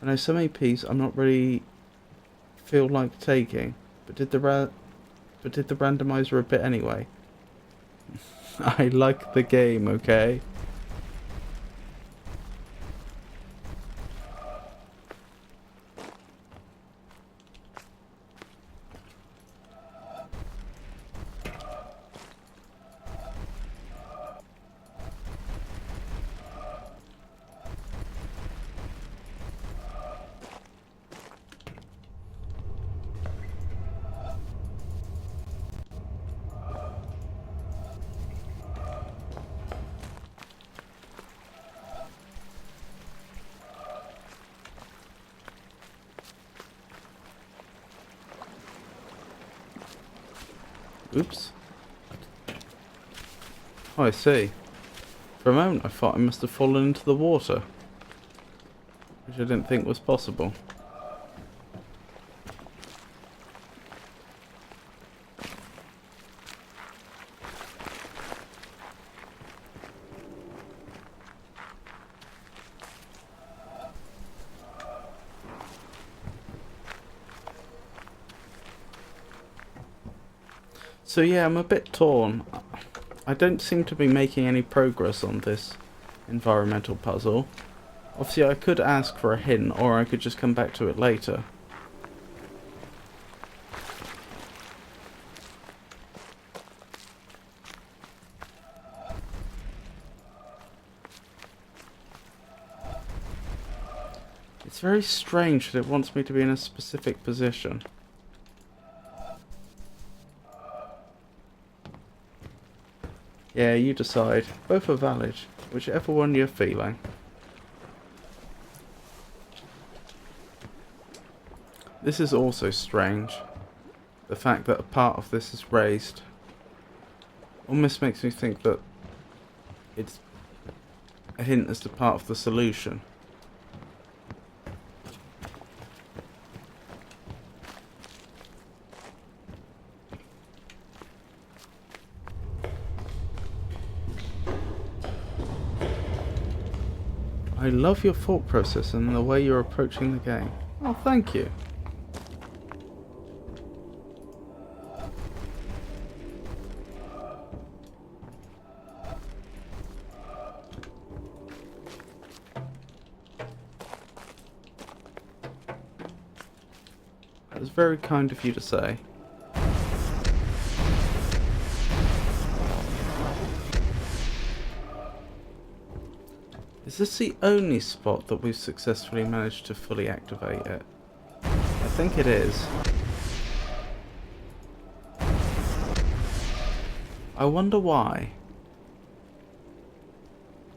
I know some EPs I'm not really feel like taking, but did the randomizer a bit anyway. I like the game, okay? Oops. Oh, I see. For a moment I thought I must have fallen into the water, which I didn't think was possible. So yeah, I'm a bit torn. I don't seem to be making any progress on this environmental puzzle. Obviously I could ask for a hint, or I could just come back to it later. It's very strange that it wants me to be in a specific position. Yeah, you decide. Both are valid. Whichever one you're feeling. This is also strange. The fact that a part of this is raised almost makes me think that it's a hint as to part of the solution. I love your thought process and the way you're approaching the game. Oh, thank you. That was very kind of you to say. Is this the only spot that we've successfully managed to fully activate it? I think it is. I wonder why.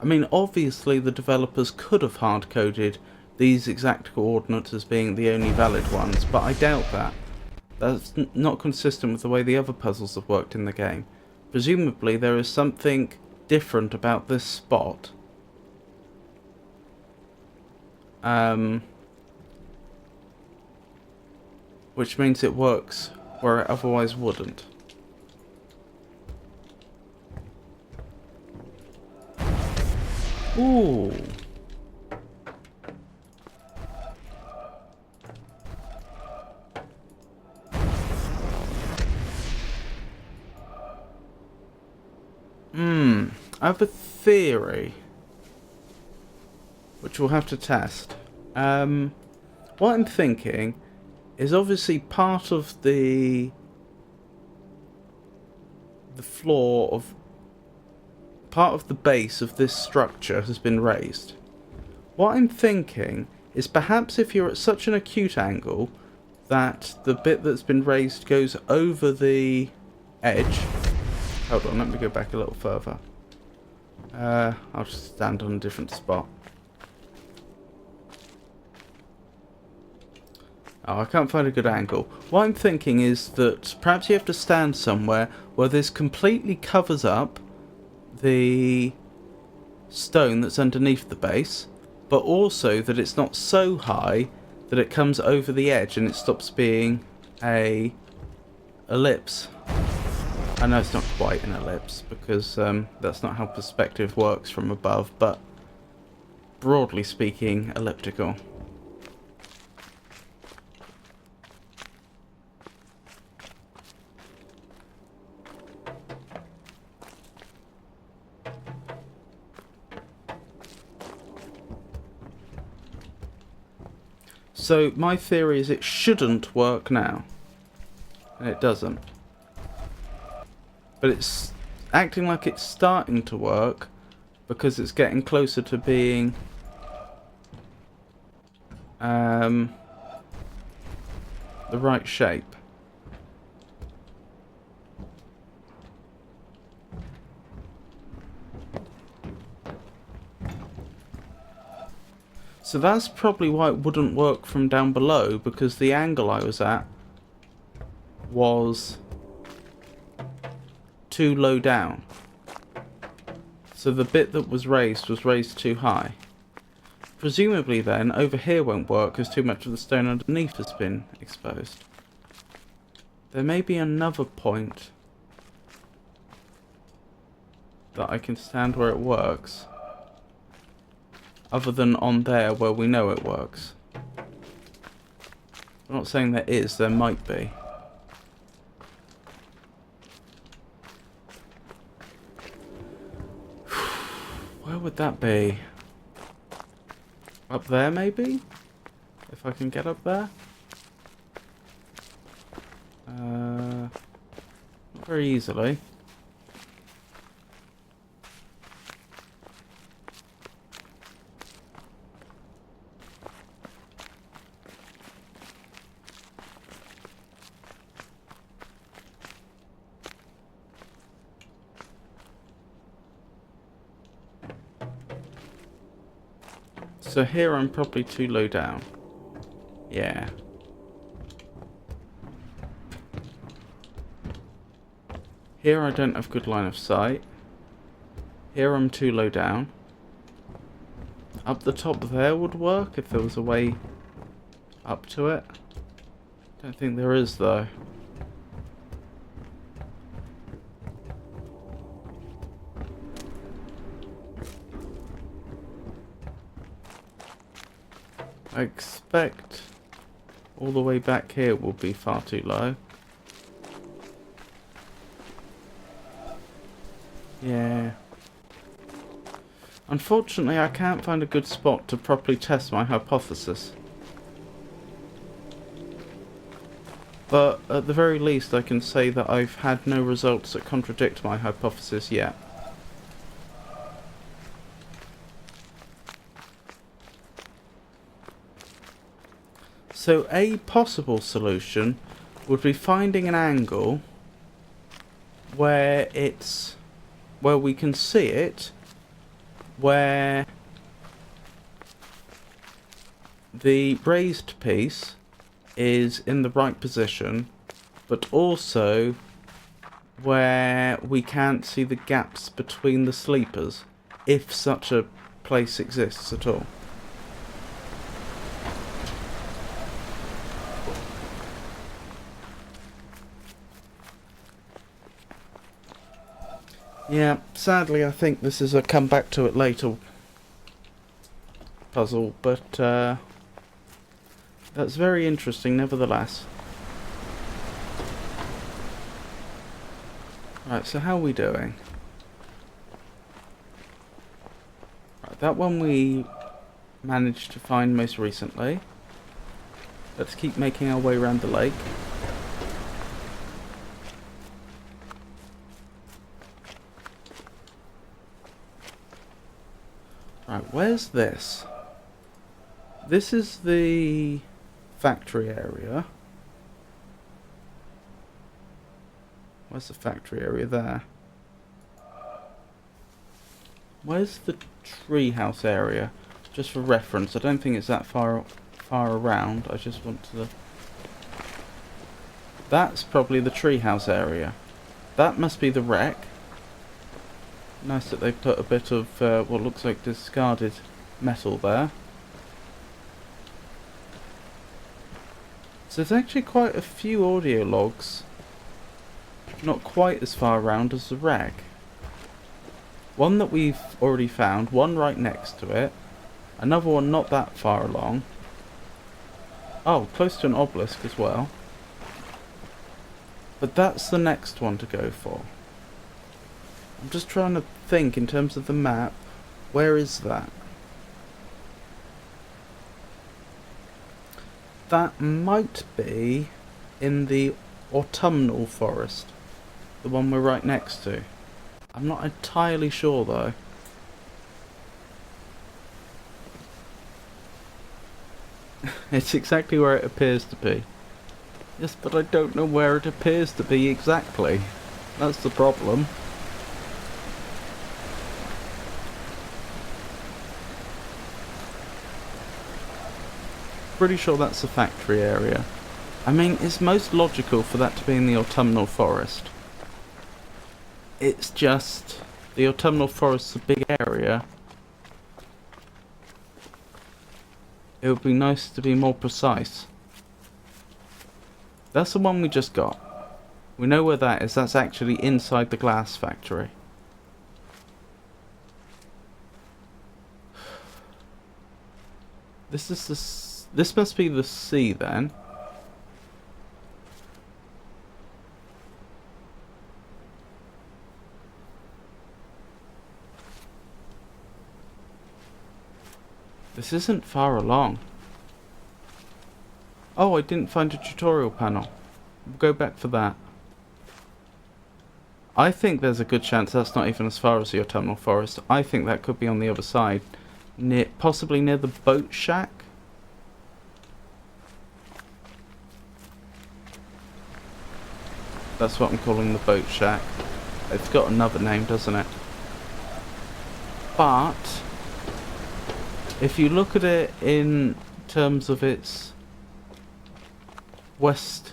I mean, obviously the developers could have hard-coded these exact coordinates as being the only valid ones, but I doubt that. That's not consistent with the way the other puzzles have worked in the game. Presumably there is something different about this spot. Which means it works where it otherwise wouldn't. Ooh. I have a theory, which we'll have to test. What I'm thinking is obviously part of the floor of part of the base of this structure has been raised. What I'm thinking is perhaps if you're at such an acute angle that the bit that's been raised goes over the edge. Hold on, let me go back a little further. I'll just stand on a different spot. Oh, I can't find a good angle. What I'm thinking is that perhaps you have to stand somewhere where this completely covers up the stone that's underneath the base, but also that it's not so high that it comes over the edge and it stops being a ellipse. I know it's not quite an ellipse because that's not how perspective works from above, but broadly speaking, elliptical. So my theory is it shouldn't work now, and it doesn't. But it's acting like it's starting to work because it's getting closer to being the right shape. So that's probably why it wouldn't work from down below, because the angle I was at was too low down. So the bit that was raised too high. Presumably then, over here won't work because too much of the stone underneath has been exposed. There may be another point that I can stand where it works, other than on there where we know it works. I'm not saying there is, there might be. Where would that be? Up there maybe? If I can get up there? Not very easily. So here I'm probably too low down. Yeah. Here I don't have good line of sight. Here I'm too low down. Up the top there would work if there was a way up to it. Don't think there is though. I expect all the way back here will be far too low. Yeah. Unfortunately, I can't find a good spot to properly test my hypothesis. But at the very least, I can say that I've had no results that contradict my hypothesis yet. So a possible solution would be finding an angle where we can see it, where the raised piece is in the right position, but also where we can't see the gaps between the sleepers, if such a place exists at all. Yeah, sadly I think this is a come back to it later puzzle, but that's very interesting nevertheless. Right, so how are we doing? Right, that one we managed to find most recently. Let's keep making our way around the lake. Right, where's this? This is the factory area. Where's the factory area there? Where's the treehouse area? Just for reference, I don't think it's that far around. I just want to... That's probably the treehouse area. That must be the wreck. Nice that they've put a bit of what looks like discarded metal there. So there's actually quite a few audio logs. Not quite as far around as the wreck. One that we've already found, one right next to it, another one not that far along. Oh, close to an obelisk as well. But that's the next one to go for. I'm just trying to think in terms of the map. Where is that? That might be in the autumnal forest. The one we're right next to. I'm not entirely sure though. It's exactly where it appears to be. Yes, but I don't know where it appears to be exactly. That's the problem. Pretty sure that's the factory area. I mean, it's most logical for that to be in the autumnal forest. It's just... the autumnal forest's a big area. It would be nice to be more precise. That's the one we just got. We know where that is. That's actually inside the glass factory. This is the... This must be the sea then. This isn't far along. Oh, I didn't find a tutorial panel. We'll go back for that. I think there's a good chance that's not even as far as the autumnal forest. I think that could be on the other side. Possibly near the boat shack. That's what I'm calling the boat shack. It's got another name, doesn't it? But if you look at it in terms of its west,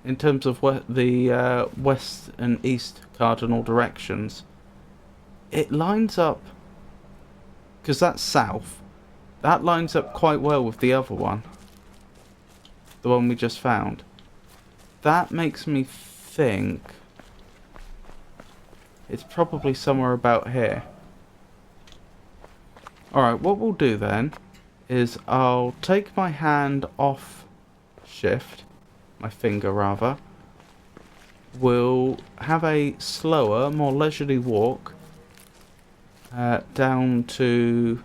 in terms of the west and east cardinal directions, it lines up, because that's south, that lines up quite well with the other one, the one we just found. That makes me think it's probably somewhere about here. Alright, what we'll do then is I'll take my hand off shift, my finger rather. We'll have a slower, more leisurely walk down to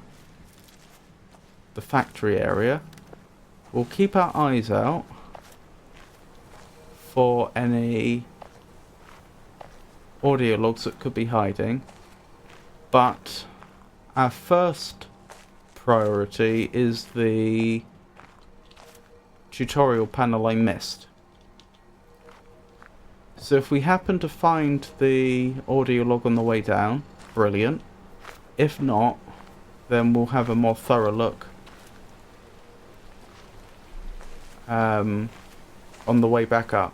the factory area. We'll keep our eyes out for any audio logs that could be hiding, but our first priority is the tutorial panel I missed. So if we happen to find the audio log on the way down, brilliant. If not, then we'll have a more thorough look on the way back up.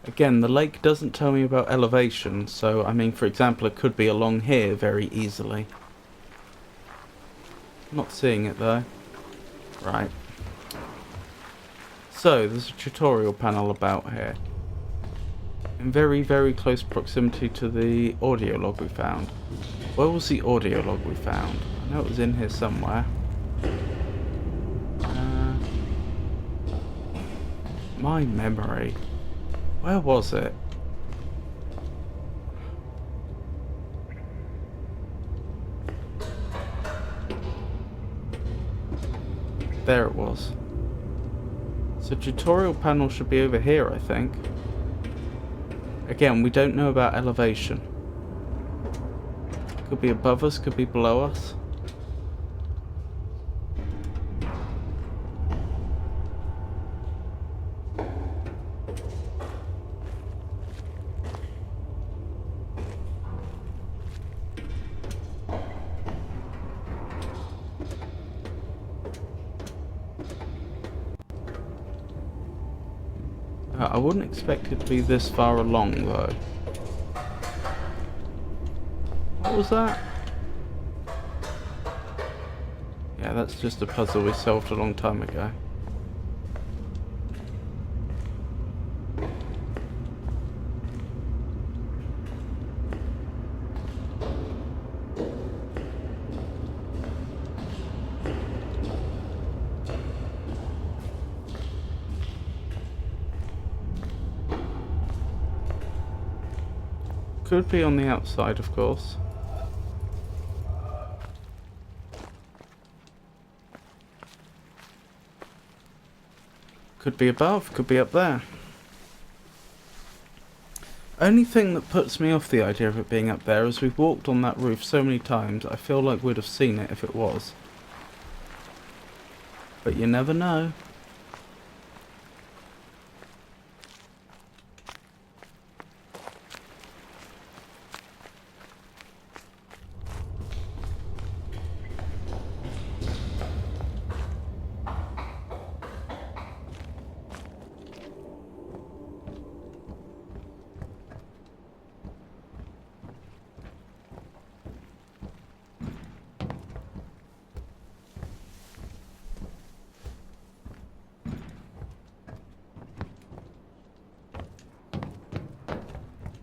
Again, the lake doesn't tell me about elevation, so I mean, for example, it could be along here very easily. Not seeing it though. Right. So, there's a tutorial panel about here. In very, very close proximity to the audio log we found. Where was the audio log we found? I know it was in here somewhere. My memory. Where was it? There it was. So tutorial panel should be over here, I think. Again, we don't know about elevation. Could be above us, could be below us. I wouldn't expect it to be this far along, though. What was that? Yeah, that's just a puzzle we solved a long time ago. Could be on the outside, of course. Could be above, could be up there. Only thing that puts me off the idea of it being up there is we've walked on that roof so many times, I feel like we'd have seen it if it was. But you never know.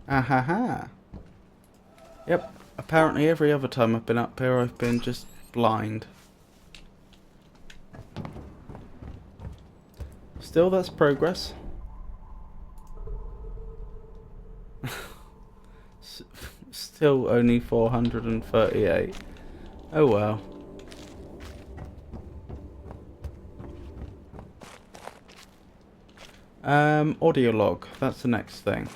Ahaha. Yep, apparently every other time I've been up here I've been just blind. Still, that's progress. Still only 438. Oh well. Audio log, that's the next thing.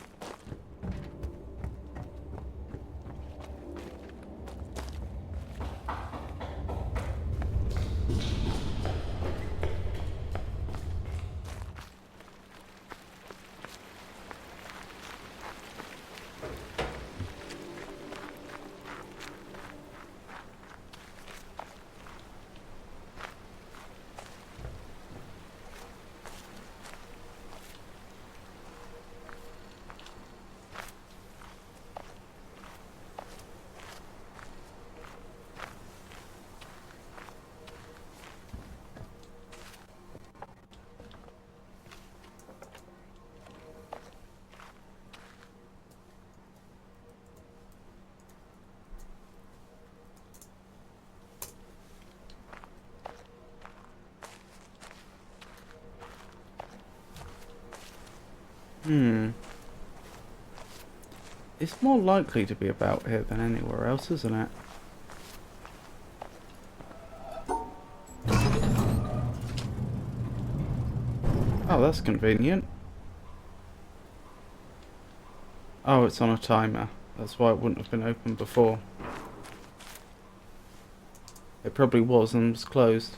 It's more likely to be about here than anywhere else, isn't it? Oh, that's convenient. Oh, it's on a timer. That's why it wouldn't have been open before. It probably was and was closed.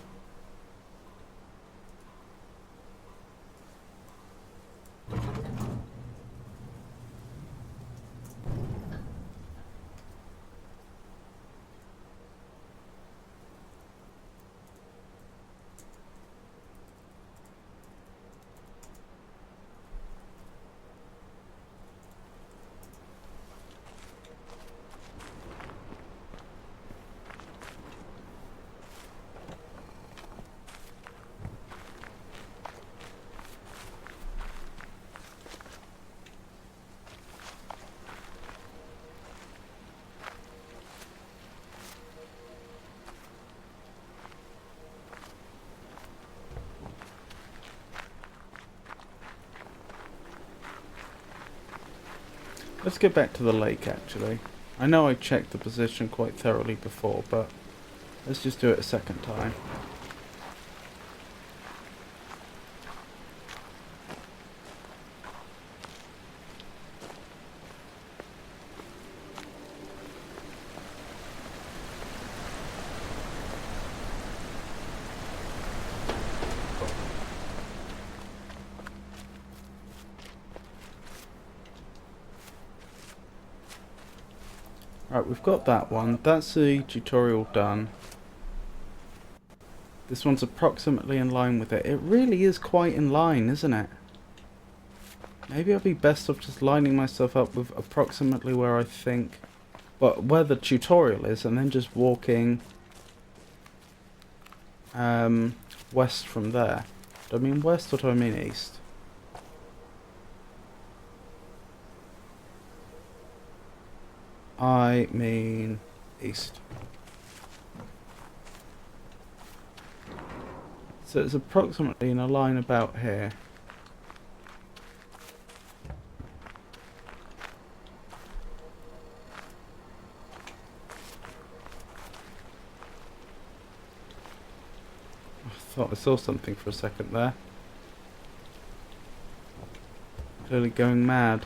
Let's get back to the lake, actually. I know I checked the position quite thoroughly before, but let's just do it a second time. Right, we've got that one. That's the tutorial done. This one's approximately in line with it. It really is quite in line, isn't it? Maybe I'll be best off just lining myself up with approximately where I think... Well, where the tutorial is, and then just walking... west from there. Do I mean west or do I mean east? I mean east. So it's approximately in a line about here. I thought I saw something for a second there. Clearly going mad.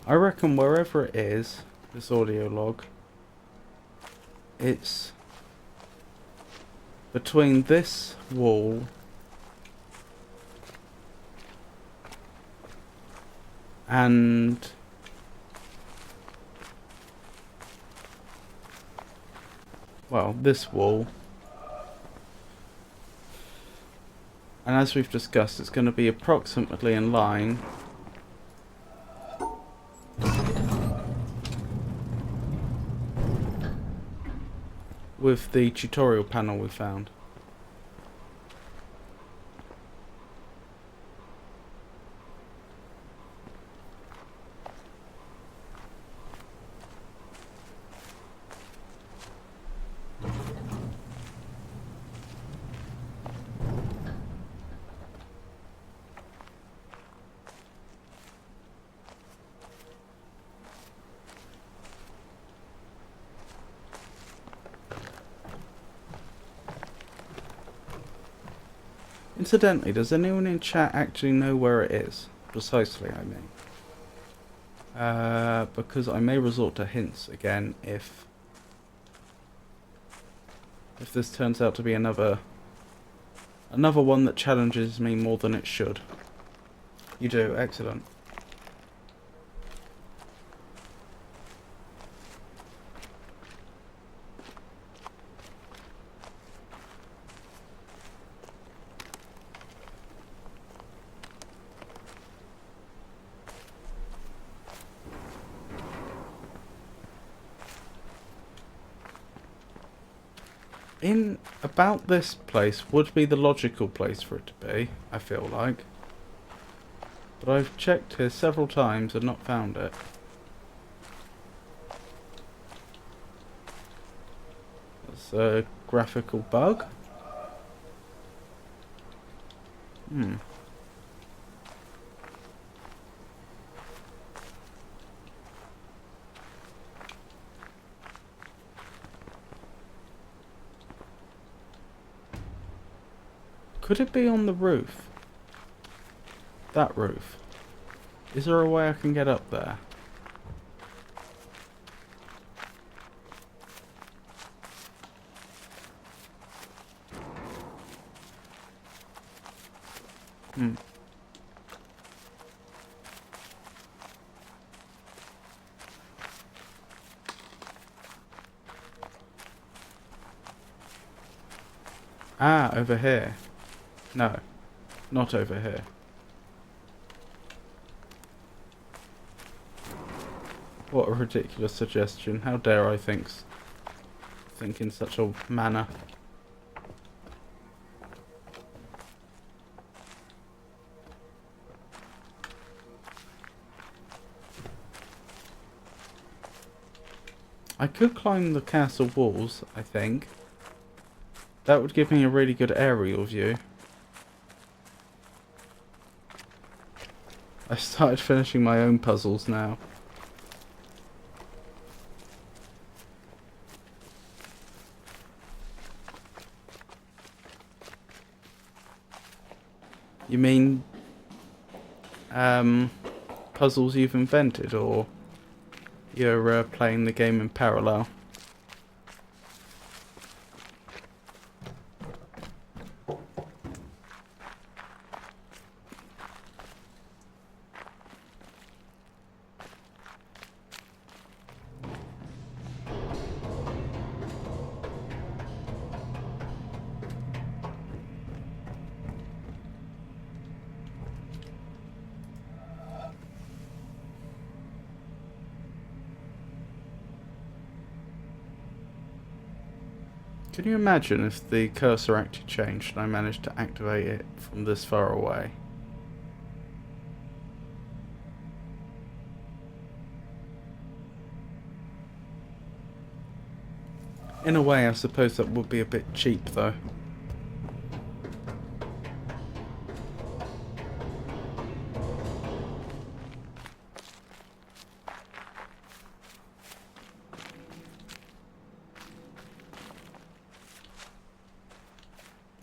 I reckon wherever it is, this audio log, it's between this wall and well, this wall, and as we've discussed, it's going to be approximately in line with the tutorial panel we found. Incidentally, does anyone in chat actually know where it is? Precisely, I mean. Because I may resort to hints again if this turns out to be another one that challenges me more than it should. You do, excellent. in about this place would be the logical place for it to be, I feel like. But I've checked here several times and not found it. That's a graphical bug. Could it be on the roof? That roof. Is there a way I can get up there? Ah, over here. No, not over here. What a ridiculous suggestion. How dare I think in such a manner. I could climb the castle walls, I think. That would give me a really good aerial view. I started finishing my own puzzles now. You mean puzzles you've invented, or you're playing the game in parallel? Can you imagine if the cursor actually changed and I managed to activate it from this far away? In a way, I suppose that would be a bit cheap, though.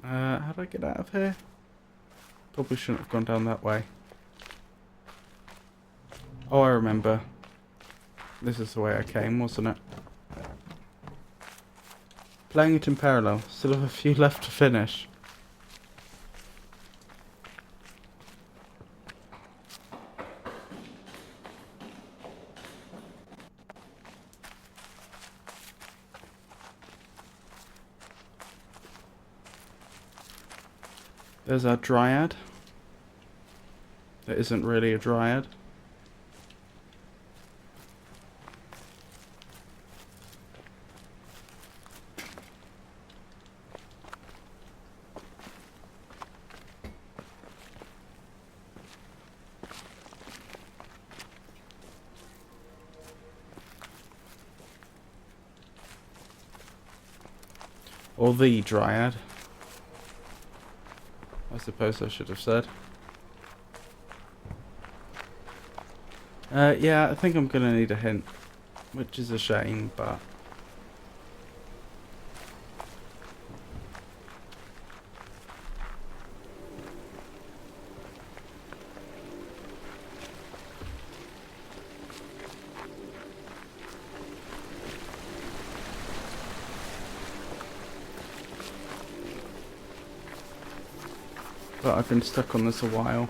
How do I get out of here? Probably shouldn't have gone down that way. Oh, I remember. This is the way I came, wasn't it? Playing it in parallel. Still have a few left to finish. There's our dryad. That isn't really a dryad. Or the dryad, I suppose I should have said. Yeah, I think I'm gonna need a hint, which is a shame, but... But I've been stuck on this a while.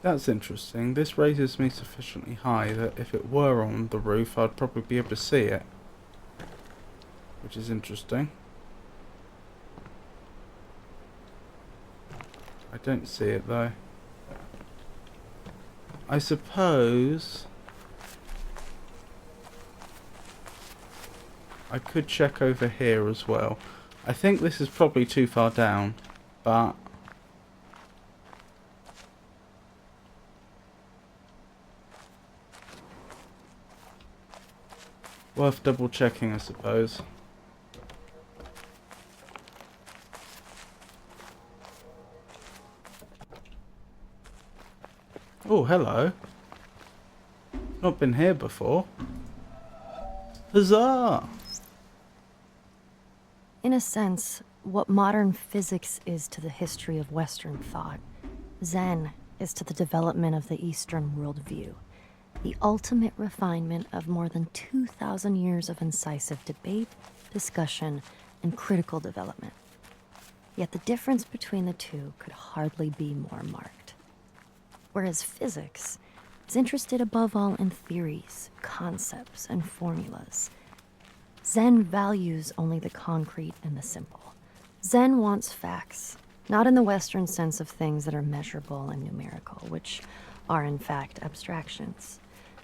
That's interesting. This raises me sufficiently high that if it were on the roof, I'd probably be able to see it. which is interesting. I don't see it though. I suppose I could check over here as well. I think this is probably too far down, but worth double checking, I suppose. Oh, hello. Not been here before. Huzzah! In a sense, what modern physics is to the history of Western thought, Zen is to the development of the Eastern worldview, the ultimate refinement of more than 2,000 years of incisive debate, discussion, and critical development. Yet the difference between the two could hardly be more marked. Whereas physics is interested above all in theories, concepts, and formulas, Zen values only the concrete and the simple. Zen wants facts, not in the Western sense of things that are measurable and numerical, which are in fact abstractions,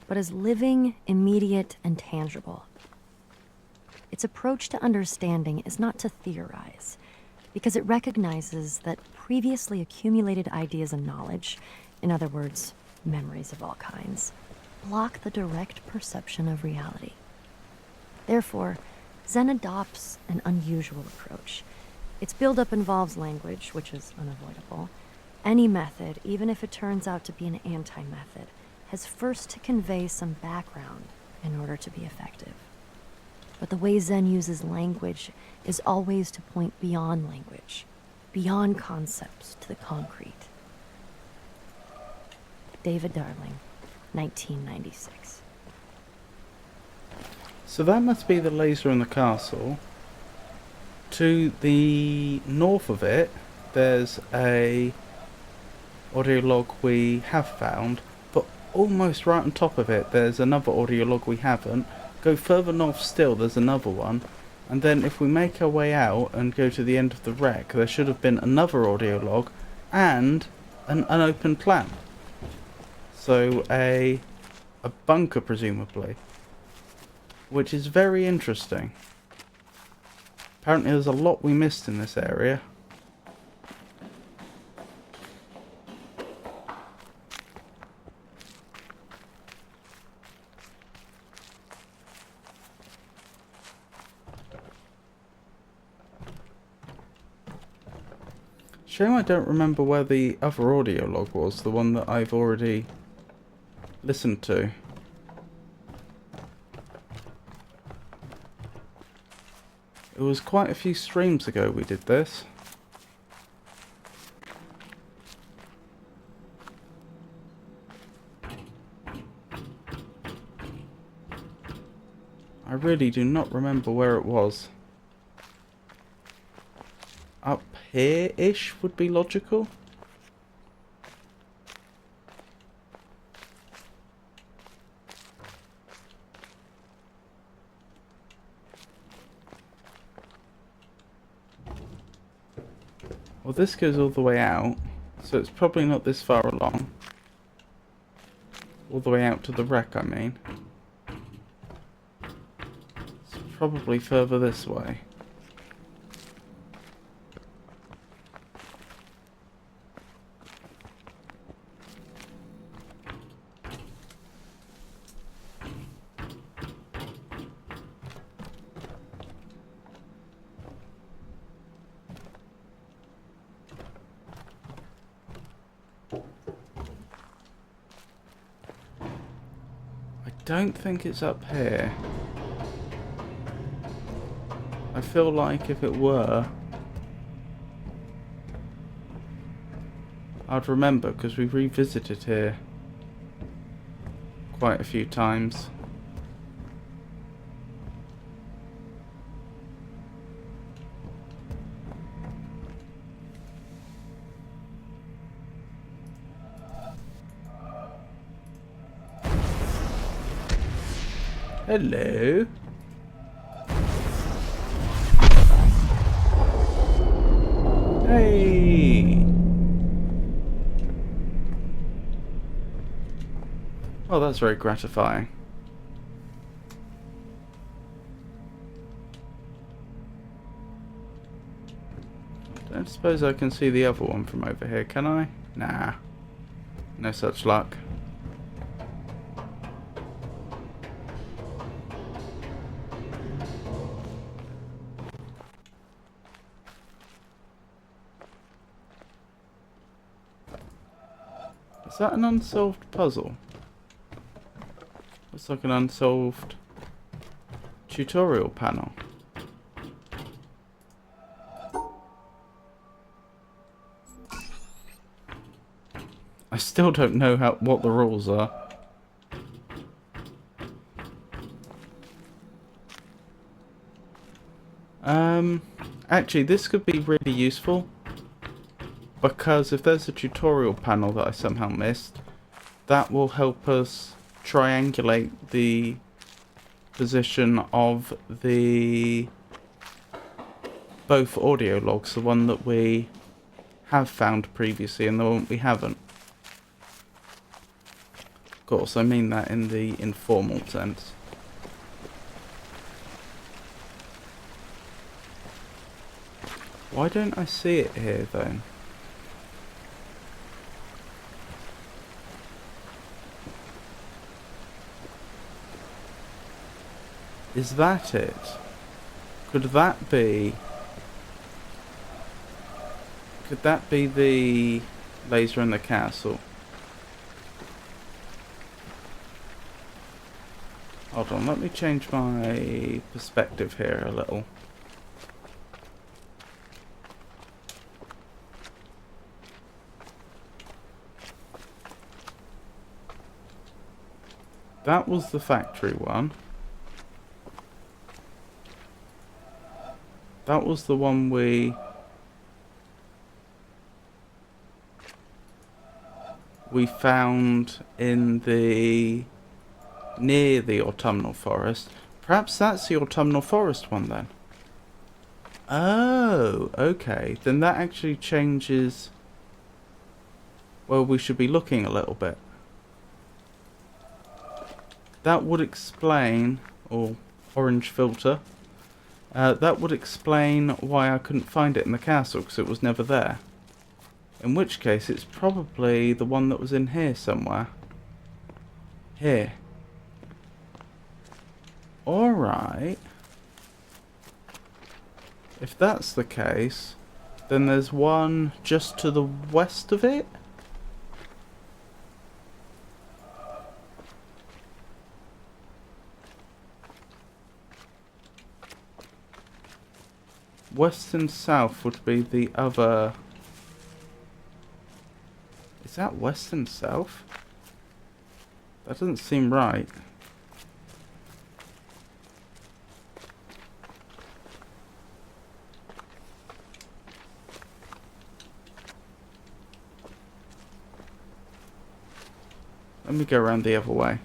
but as living, immediate, and tangible. Its approach to understanding is not to theorize, because it recognizes that previously accumulated ideas and knowledge, in other words, memories of all kinds, block the direct perception of reality. Therefore, Zen adopts an unusual approach. Its buildup involves language, which is unavoidable. Any method, even if it turns out to be an anti-method, has first to convey some background in order to be effective. But the way Zen uses language is always to point beyond language, beyond concepts to the concrete. David Darling, 1996. So that must be the laser in the castle. To the north of it, there's a audio log we have found, but almost right on top of it, there's another audio log we haven't. Go further north still, there's another one. And then if we make our way out and go to the end of the wreck, there should have been another audio log and an unopened plan. So a bunker, presumably. Which is very interesting. Apparently there's a lot we missed in this area. Shame I don't remember where the other audio log was, the one that I've already listened to. It was quite a few streams ago we did this. I really do not remember where it was. Up here-ish would be logical. Well, this goes all the way out, so it's probably not this far along. All the way out to the wreck, I mean. It's probably further this way. Don't think it's up here. I feel like if it were, I'd remember, because we revisited here quite a few times. Hello. Hey! Oh, that's very gratifying. Don't suppose I can see the other one from over here, can I? Nah. No such luck. Is that an unsolved puzzle? Looks like an unsolved tutorial panel. I still don't know what the rules are. Actually, this could be really useful, because if there's a tutorial panel that I somehow missed, that will help us triangulate the position of the both audio logs, the one that we have found previously and the one we haven't. Of course, I mean that in the informal sense. Why don't I see it here, though? Is that it? Could that be... Could that be the laser in the castle? Hold on, let me change my perspective here a little. That was the factory one. That was the one we found in the near the autumnal forest. Perhaps that's the autumnal forest one then. Oh, okay. Then that actually changes where we should be looking a little bit. That would explain, or orange filter, that would explain why I couldn't find it in the castle, because it was never there. In which case, it's probably the one that was in here somewhere. Here. Alright. If that's the case, then there's one just to the west of it? West and south would be the other... Is that west and south? That doesn't seem right. Let me go around the other way.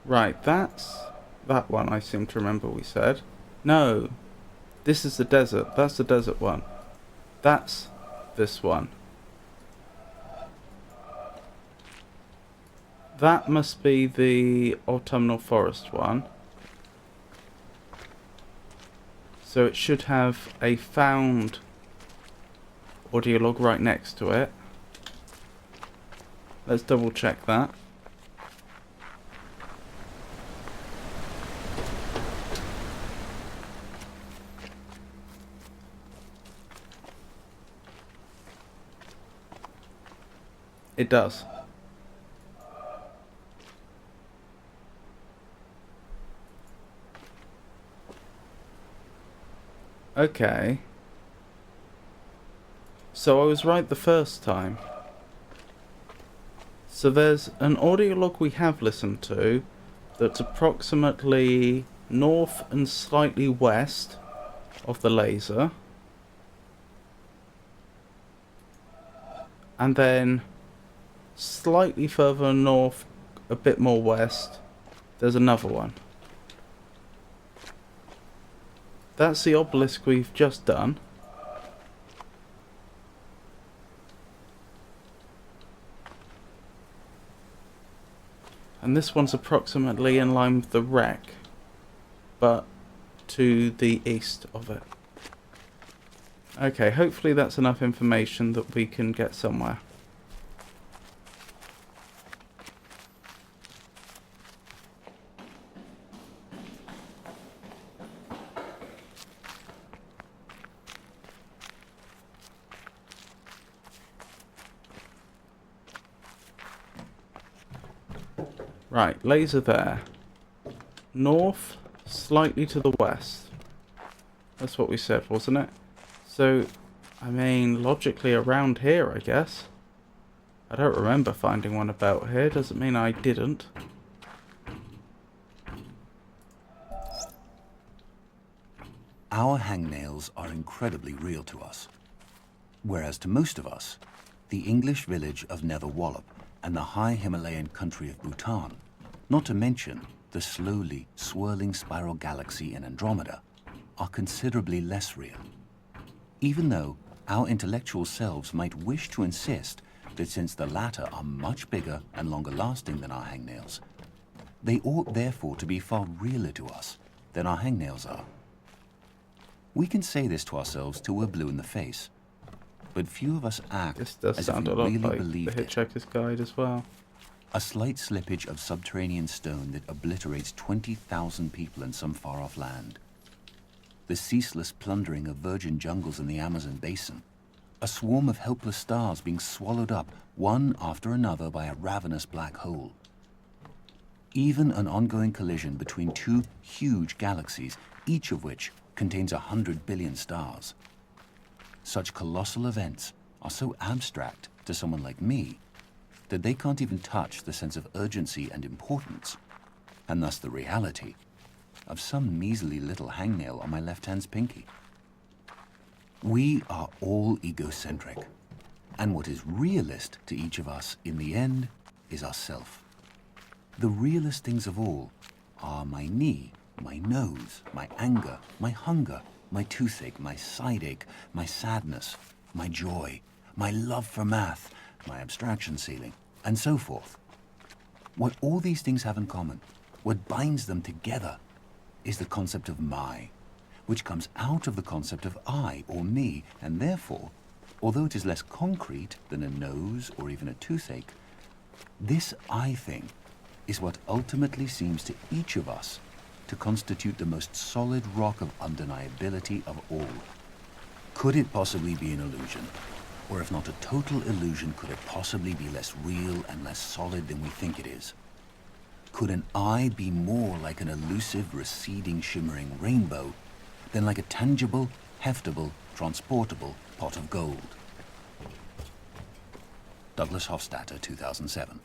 Right, that's that one I seem to remember we said. No, this is the desert. That's the desert one. That's this one. That must be the autumnal forest one. So it should have a found audio log right next to it. Let's double check that. It does. Okay. So I was right the first time. So there's an audio log we have listened to that's approximately north and slightly west of the laser. And then slightly further north, a bit more west, there's another one. That's the obelisk we've just done. And this one's approximately in line with the wreck, but to the east of it. Okay, hopefully that's enough information that we can get somewhere. Right, laser there. North, slightly to the west. That's what we said, wasn't it? So, I mean, logically around here, I guess. I don't remember finding one about here. Doesn't mean I didn't. Our hangnails are incredibly real to us. Whereas to most of us, the English village of Netherwallop and the high Himalayan country of Bhutan, not to mention the slowly swirling spiral galaxy in Andromeda, are considerably less real. Even though our intellectual selves might wish to insist that since the latter are much bigger and longer lasting than our hangnails, they ought therefore to be far realer to us than our hangnails are. We can say this to ourselves till we're blue in the face, but few of us act This does as if sound we a lot really like the believed it. Hitchhiker's Guide as well. A slight slippage of subterranean stone that obliterates 20,000 people in some far-off land. The ceaseless plundering of virgin jungles in the Amazon basin. A swarm of helpless stars being swallowed up one after another by a ravenous black hole. Even an ongoing collision between two huge galaxies, each of which contains 100 billion stars. Such colossal events are so abstract to someone like me that they can't even touch the sense of urgency and importance, and thus the reality, of some measly little hangnail on my left hand's pinky. We are all egocentric, and what is realist to each of us in the end is ourself. The realest things of all are my knee, my nose, my anger, my hunger, my toothache, my sideache, my sadness, my joy, my love for math, my abstraction ceiling, and so forth. What all these things have in common, what binds them together, is the concept of my, which comes out of the concept of I or me, and therefore, although it is less concrete than a nose or even a toothache, this I thing is what ultimately seems to each of us to constitute the most solid rock of undeniability of all. Could it possibly be an illusion? Or if not a total illusion, could it possibly be less real and less solid than we think it is? Could an eye be more like an elusive, receding, shimmering rainbow than like a tangible, heftable, transportable pot of gold? Douglas Hofstadter, 2007.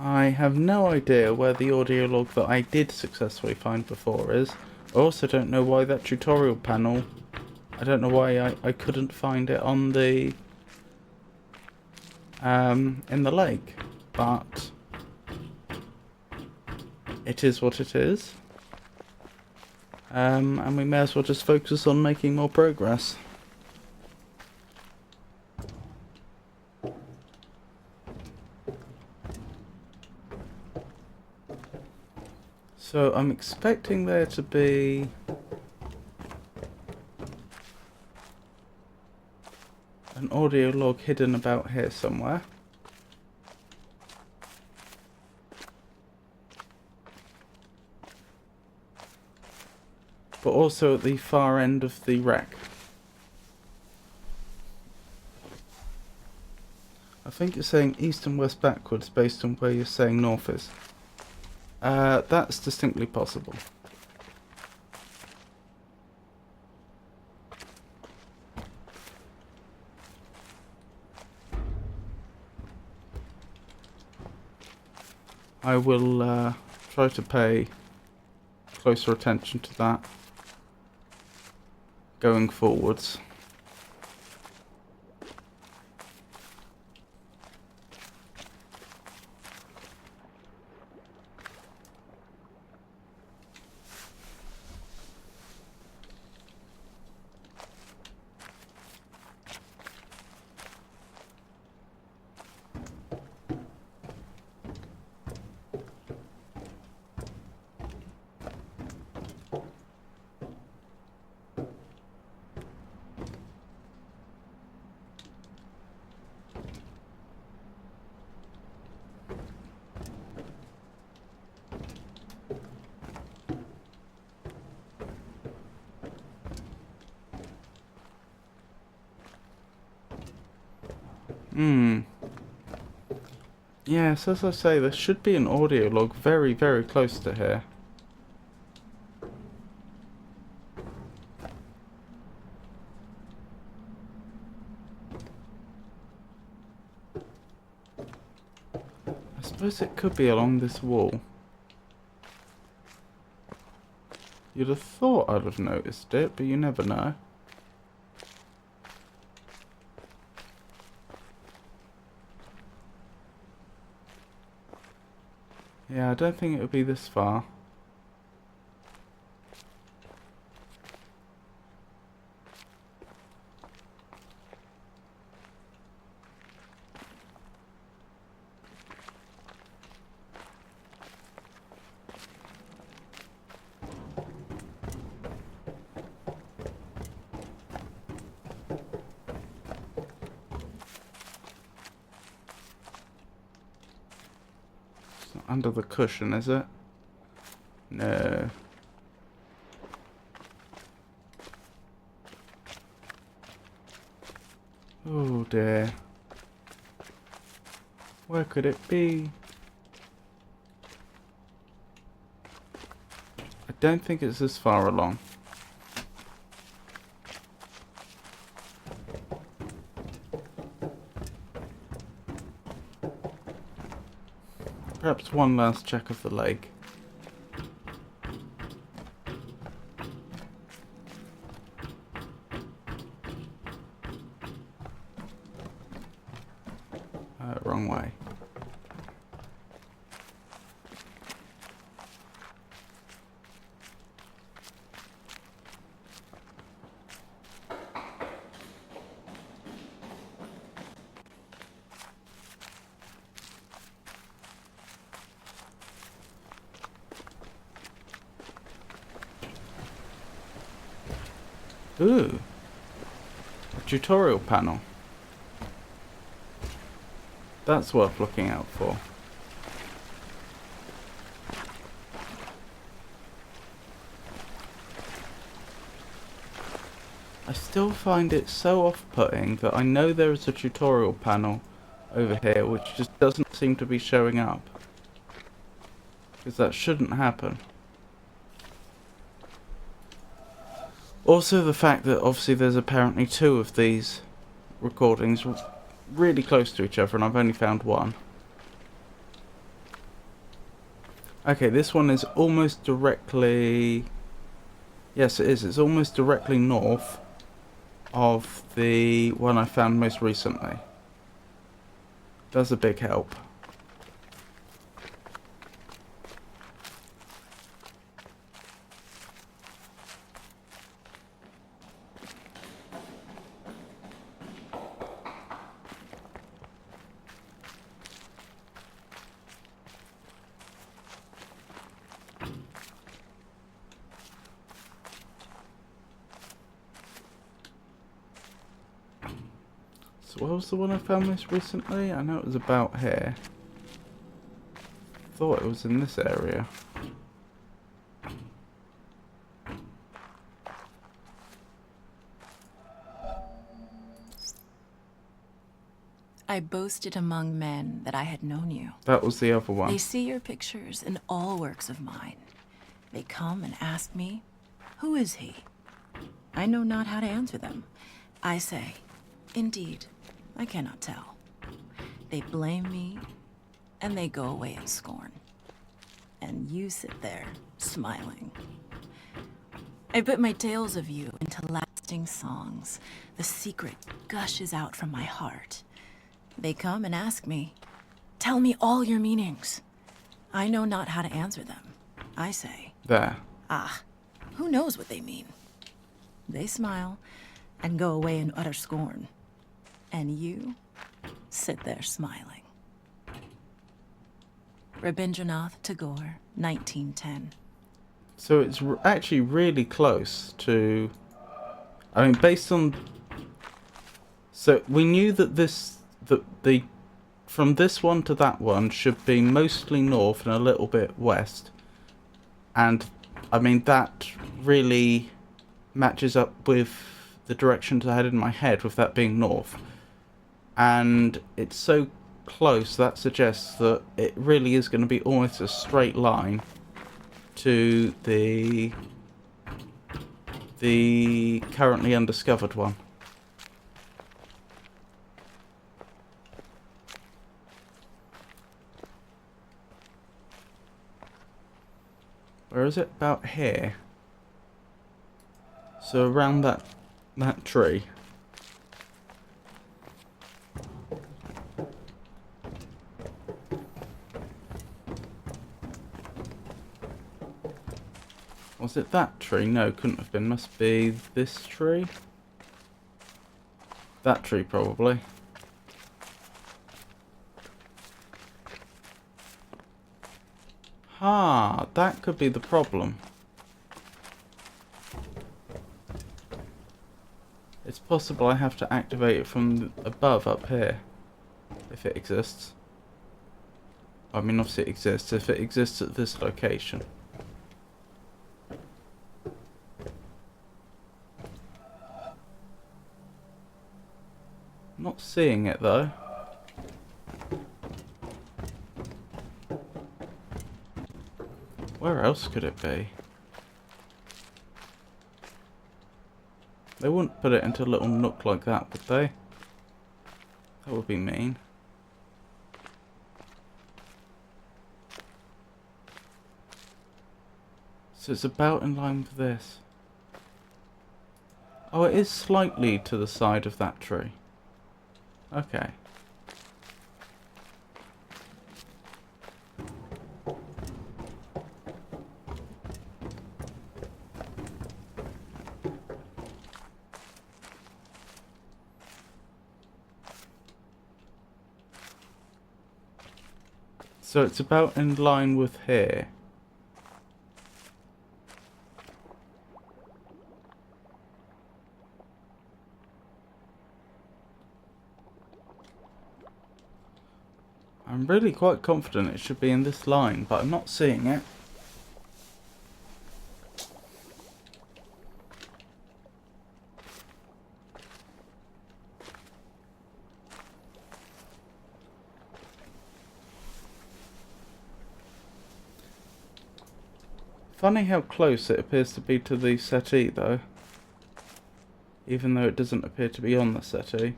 I have no idea where the audio log that I did successfully find before is. I also don't know why that tutorial panel, I don't know why I couldn't find it on the in the lake, but it is what it is, and we may as well just focus on making more progress. So I'm expecting there to be an audio log hidden about here somewhere. But also at the far end of the wreck. I think you're saying east and west backwards based on where you're saying north is. That's distinctly possible. I will try to pay closer attention to that going forwards. Yes, as I say, there should be an audio log very, very close to here. I suppose it could be along this wall. You'd have thought I'd have noticed it, but you never know. Yeah, I don't think it would be this far. It's not under the cushion, is it? No. Oh dear. Where could it be? I don't think it's this far along. Perhaps one last check of the lake. Wrong way. Ooh, a tutorial panel. That's worth looking out for. I still find it so off-putting that I know there is a tutorial panel over here which just doesn't seem to be showing up. Because that shouldn't happen. Also the fact that obviously there's apparently two of these recordings really close to each other and I've only found one. Okay, this one is almost directly... Yes, it is. It's almost directly north of the one I found most recently. That's a big help. So what was the one I found most recently? I know it was about here. Thought it was in this area. I boasted among men that I had known you. That was the other one. They see your pictures in all works of mine. They come and ask me, who is he? I know not how to answer them. I say, indeed, I cannot tell. They blame me, and they go away in scorn. and you sit there, smiling. I put my tales of you into lasting songs. The secret gushes out from my heart. They come and ask me, "Tell me all your meanings." I know not how to answer them. I say, There. "Ah, who knows what they mean?" They smile and go away in utter scorn. And you sit there smiling. Rabindranath Tagore, 1910. So it's actually really close to... I mean, based on... So we knew that the from this one to that one should be mostly north and a little bit west. And, I mean, that really matches up with the directions I had in my head, with that being north. And it's so close, that suggests that it really is going to be almost a straight line to the currently undiscovered one. Where is it? About here. So around that tree. Was it that tree? No, couldn't have been. Must be this tree. That tree, probably. Ah, that could be the problem. It's possible I have to activate it from above up here. If it exists. I mean, obviously it exists. If it exists at this location. Not seeing it though. Where else could it be? They wouldn't put it into a little nook like that, would they? That would be mean. So it's about in line with this. Oh, it is slightly to the side of that tree. Okay. So it's about in line with here. I'm really quite confident it should be in this line, but I'm not seeing it. Funny how close it appears to be to the settee, though. Even though it doesn't appear to be on the settee.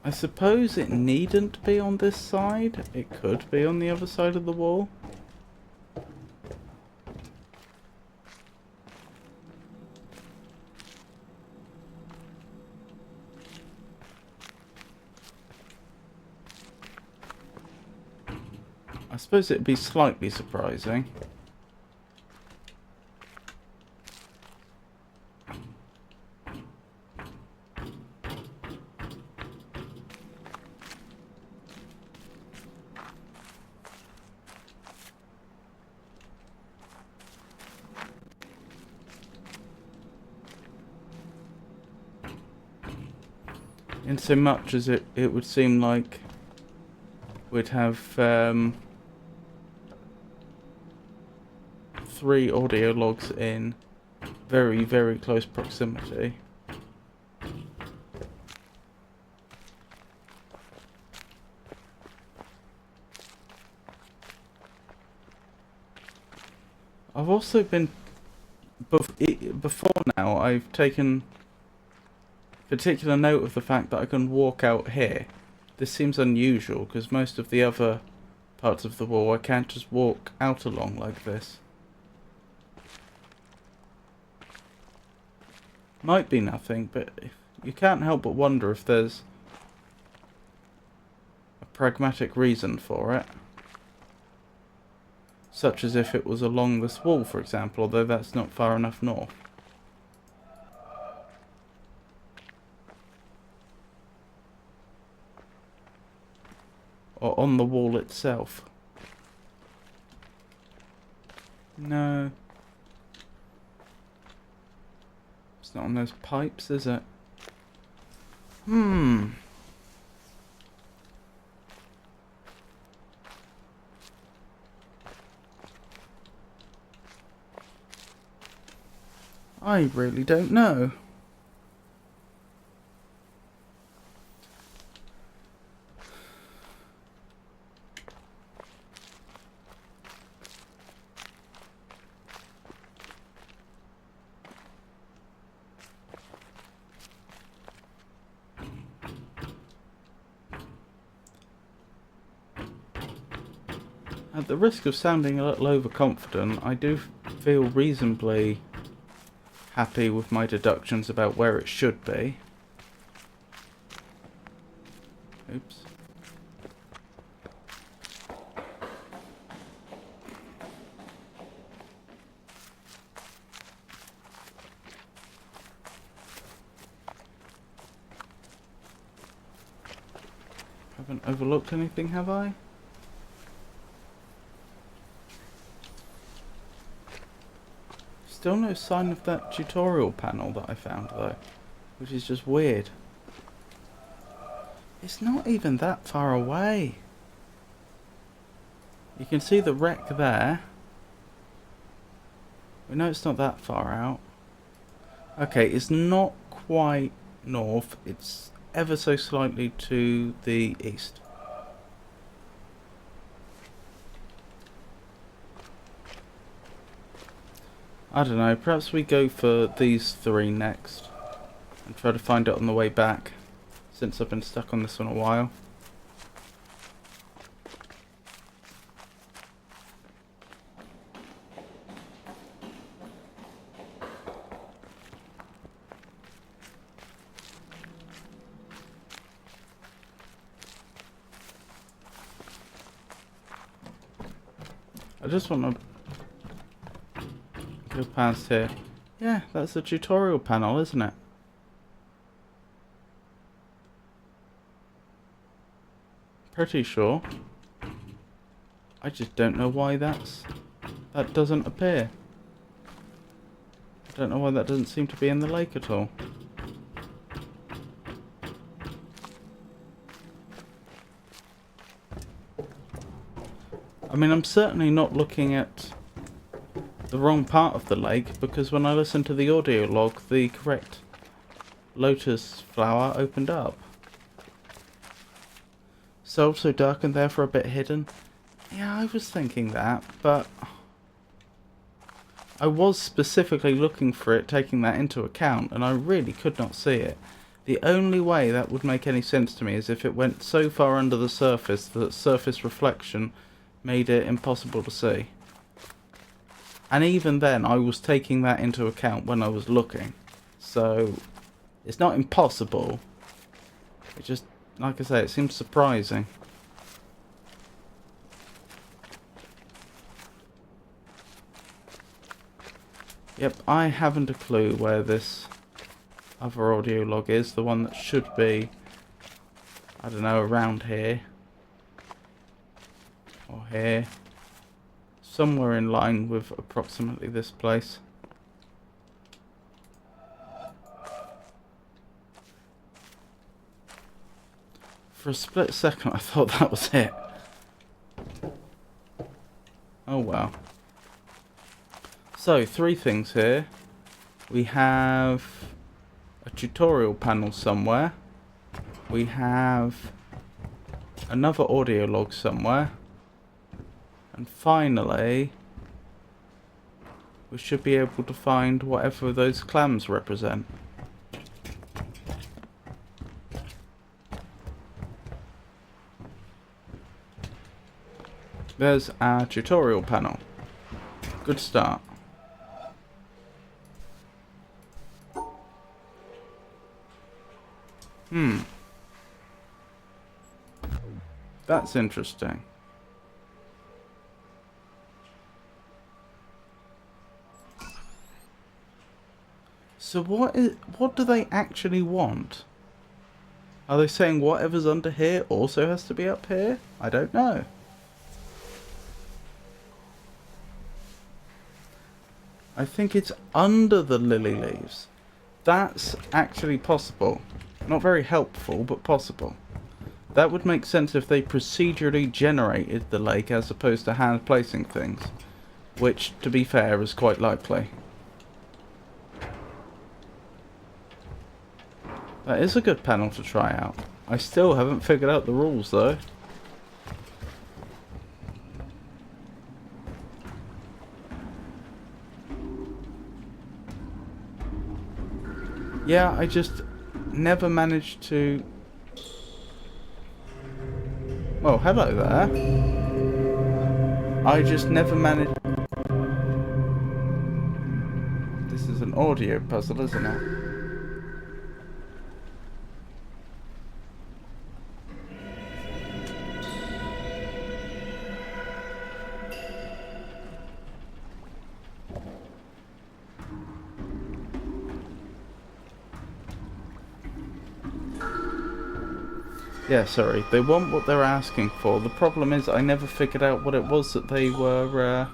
I suppose it needn't be on this side. It could be on the other side of the wall. I suppose it'd be slightly surprising. in so much as it would seem like we'd have 3 audio logs in very, very close proximity. I've also been, before now, I've taken particular note of the fact that I can walk out here. This seems unusual because most of the other parts of the wall I can't just walk out along like this. Might be nothing, but you can't help but wonder if there's a pragmatic reason for it. Such as if it was along this wall, for example, although that's not far enough north. Or on the wall itself. No. It's not on those pipes, is it? I really don't know. At the risk of sounding a little overconfident, I do feel reasonably happy with my deductions about where it should be. Oops. Haven't overlooked anything, have I? Still no sign of that tutorial panel that I found though, which is just weird. It's not even that far away. You can see the wreck there. We know it's not that far out. Okay, it's not quite north, it's ever so slightly to the east. I don't know, perhaps we go for these 3 next and try to find it on the way back, since I've been stuck on this one a while. I just want to go past here. Yeah, that's the tutorial panel, isn't it? Pretty sure. I just don't know why that doesn't appear. I don't know why that doesn't seem to be in the lake at all. I mean, I'm certainly not looking at the wrong part of the lake, because when I listened to the audio log, the correct lotus flower opened up. So dark and therefore a bit hidden. Yeah, I was thinking that, but I was specifically looking for it, taking that into account, and I really could not see it. The only way that would make any sense to me is if it went so far under the surface that surface reflection made it impossible to see. And even then, I was taking that into account when I was looking. So, it's not impossible. It just, like I say, it seems surprising. Yep, I haven't a clue where this other audio log is. The one that should be, I don't know, around here. Or here. Somewhere in line with approximately this place. For a split second I thought that was it. Oh well. So, 3 things here. We have a tutorial panel somewhere. We have another audio log somewhere. And finally, we should be able to find whatever those clams represent. There's our tutorial panel. Good start. That's interesting. So what do they actually want? Are they saying whatever's under here also has to be up here? I don't know. I think it's under the lily leaves. That's actually possible. Not very helpful, but possible. That would make sense if they procedurally generated the lake as opposed to hand placing things. Which, to be fair, is quite likely. That is a good panel to try out. I still haven't figured out the rules though. Yeah, I just never managed to... Well, hello there. I just never managed... This is an audio puzzle, isn't it? Yeah, sorry. They want what they're asking for. The problem is I never figured out what it was that they were...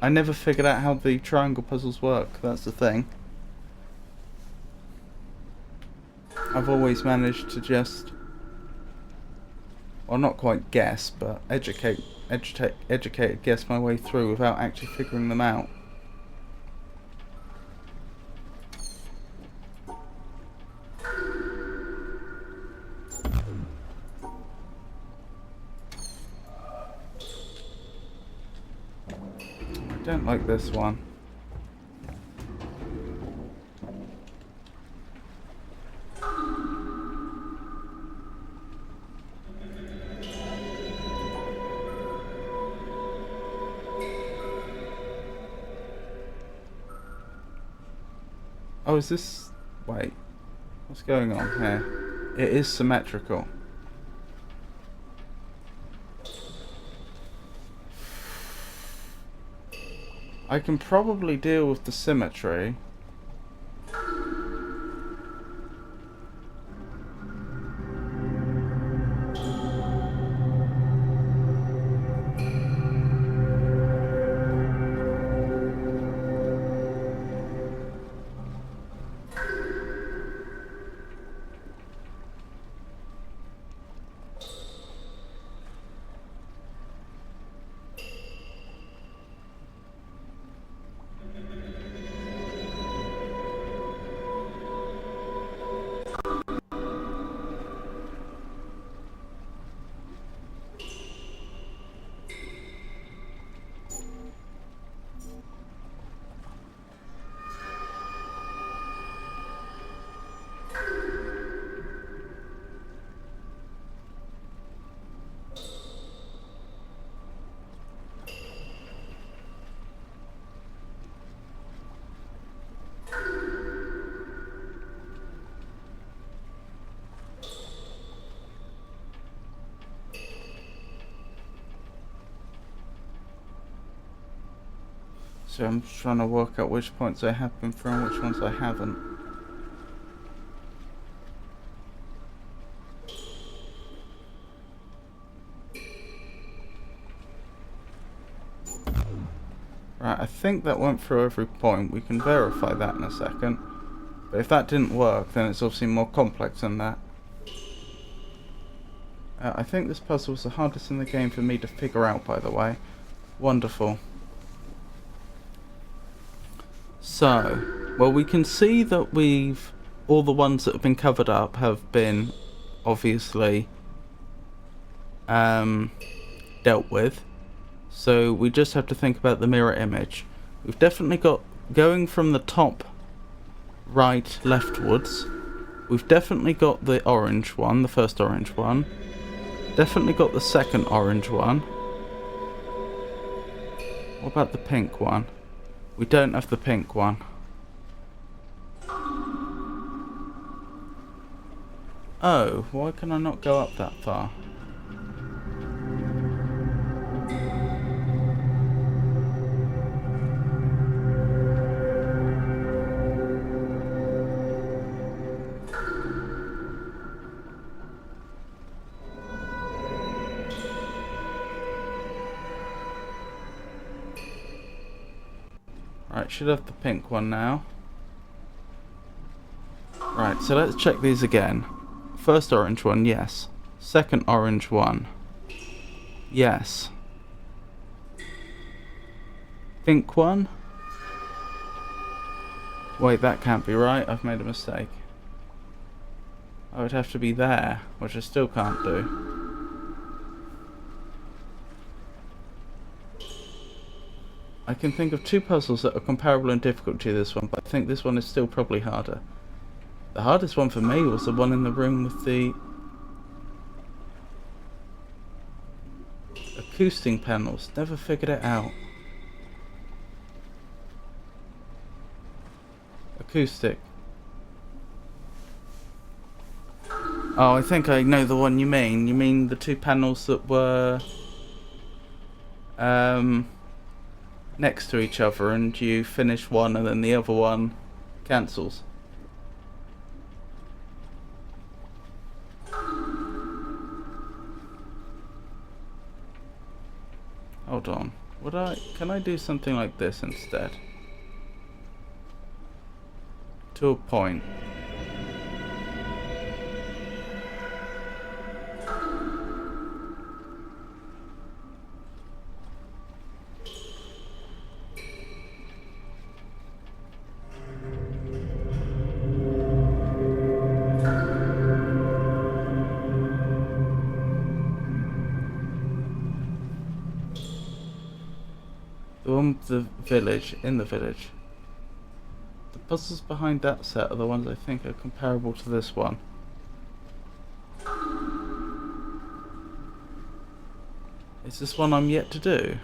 I never figured out how the triangle puzzles work. That's the thing. I've always managed to just... Well, not quite guess, but educate, guess my way through without actually figuring them out. I don't like this one. Oh, is this... Wait. What's going on here? It is symmetrical. I can probably deal with the symmetry. So I'm just trying to work out which points I have been through and which ones I haven't. Right, I think that went through every point. We can verify that in a second. But if that didn't work, then it's obviously more complex than that. I think this puzzle was the hardest in the game for me to figure out, by the way. Wonderful. So, well, we can see that all the ones that have been covered up have been, obviously, dealt with. So we just have to think about the mirror image. We've definitely got, going from the top right leftwards, we've definitely got the orange one, the first orange one. Definitely got the second orange one. What about the pink one? We don't have the pink one. Oh, why can I not go up that far? Right, should have the pink one now. Right, so let's check these again. First orange one, yes. Second orange one. Yes. Pink one? Wait, that can't be right. I've made a mistake. I would have to be there, which I still can't do. I can think of two puzzles that are comparable in difficulty to this one, but I think this one is still probably harder. The hardest one for me was the one in the room with the acoustic panels. Never figured it out. Acoustic. Oh, I think I know the one you mean. You mean the two panels that were next to each other, and you finish one and then the other one cancels. Hold on. Can I do something like this instead? To a point. The one with the village, in the village. The puzzles behind that set are the ones I think are comparable to this one. Is this one I'm yet to do?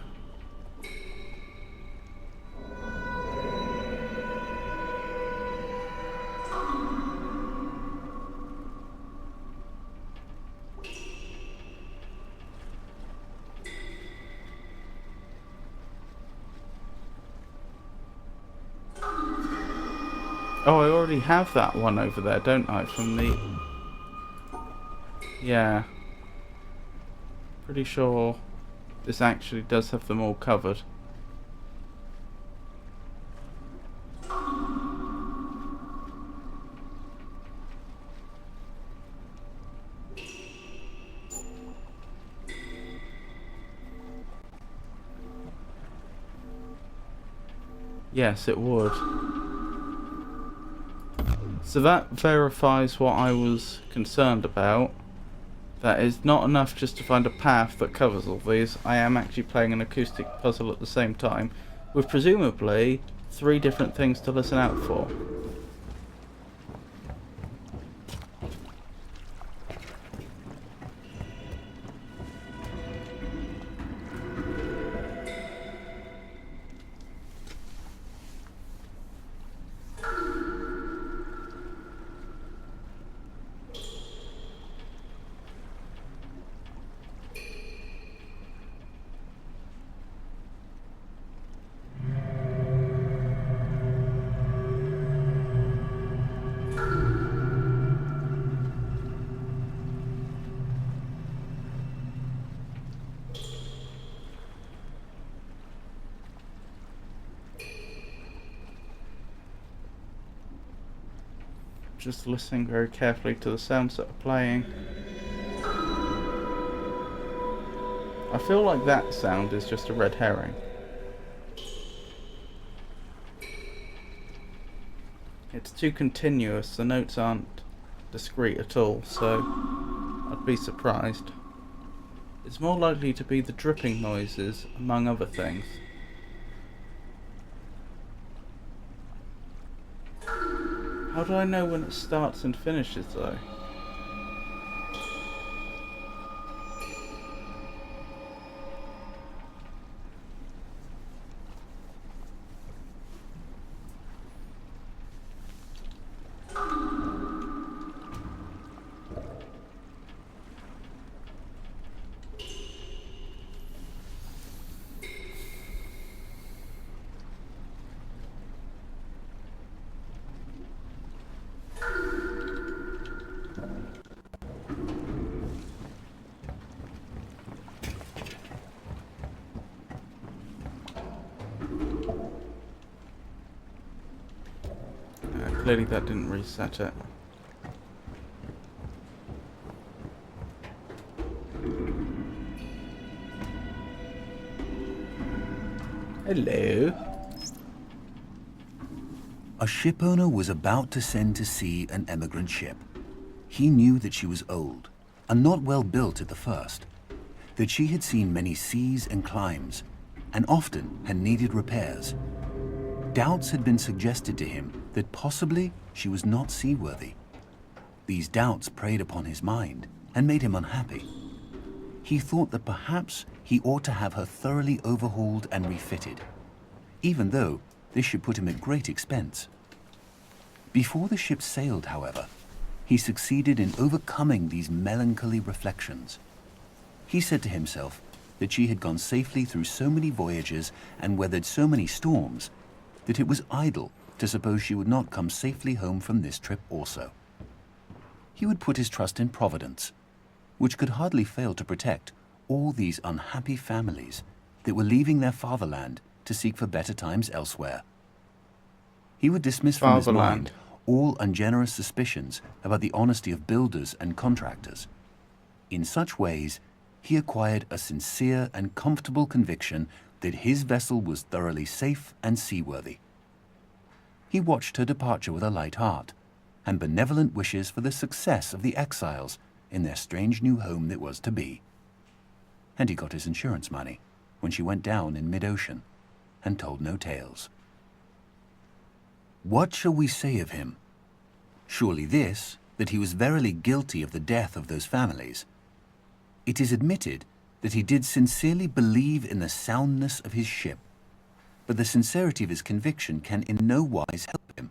Oh, I already have that one over there, don't I? From the... Yeah. Pretty sure this actually does have them all covered. Yes, it would. So that verifies what I was concerned about. That is not enough just to find a path that covers all these. I am actually playing an acoustic puzzle at the same time, with presumably 3 different things to listen out for. just listening very carefully to the sounds that are playing. I feel like that sound is just a red herring. It's too continuous, the notes aren't discrete at all, so I'd be surprised. It's more likely to be the dripping noises, among other things. How do I know when it starts and finishes, though? Clearly that didn't reset it. Hello. A shipowner was about to send to sea an emigrant ship. He knew that she was old and not well built at the first, that she had seen many seas and climes, and often had needed repairs. Doubts had been suggested to him that possibly she was not seaworthy. These doubts preyed upon his mind and made him unhappy. He thought that perhaps he ought to have her thoroughly overhauled and refitted, even though this should put him at great expense. Before the ship sailed, however, he succeeded in overcoming these melancholy reflections. He said to himself that she had gone safely through so many voyages and weathered so many storms that it was idle to suppose she would not come safely home from this trip also. He would put his trust in Providence, which could hardly fail to protect all these unhappy families that were leaving their fatherland to seek for better times elsewhere. He would dismiss from his mind all ungenerous suspicions about the honesty of builders and contractors. In such ways, he acquired a sincere and comfortable conviction that his vessel was thoroughly safe and seaworthy. He watched her departure with a light heart, and benevolent wishes for the success of the exiles in their strange new home that was to be. And he got his insurance money when she went down in mid-ocean, and told no tales. What shall we say of him? Surely this, that he was verily guilty of the death of those families. It is admitted that he did sincerely believe in the soundness of his ship, but the sincerity of his conviction can in no wise help him,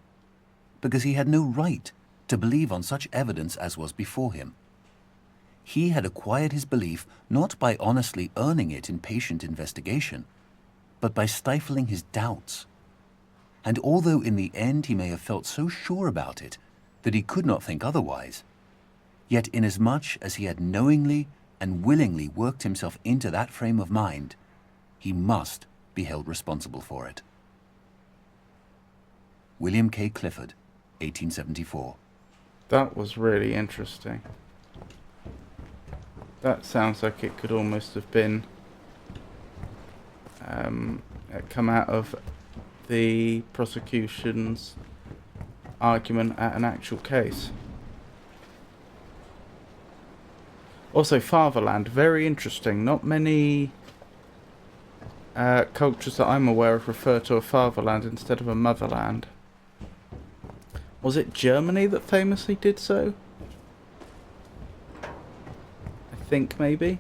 because he had no right to believe on such evidence as was before him. He had acquired his belief not by honestly earning it in patient investigation, but by stifling his doubts. And although in the end he may have felt so sure about it that he could not think otherwise, yet inasmuch as he had knowingly and willingly worked himself into that frame of mind, he must be held responsible for it. William K. Clifford, 1874. That was really interesting. That sounds like it could almost have been come out of the prosecution's argument at an actual case. Also, fatherland, very interesting. Not many cultures that I'm aware of refer to a fatherland instead of a motherland. Was it Germany that famously did so? I think maybe.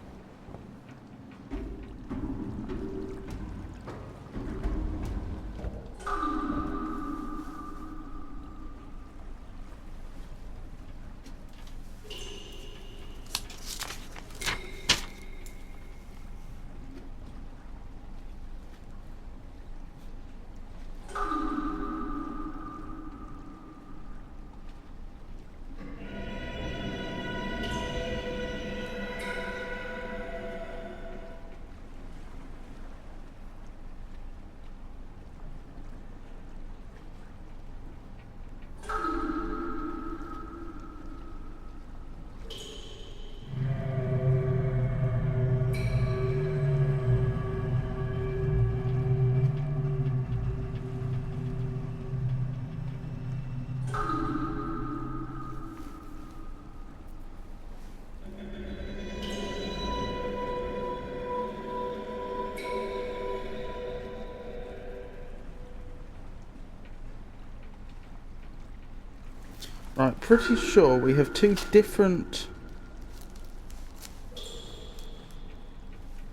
Right, pretty sure we have two different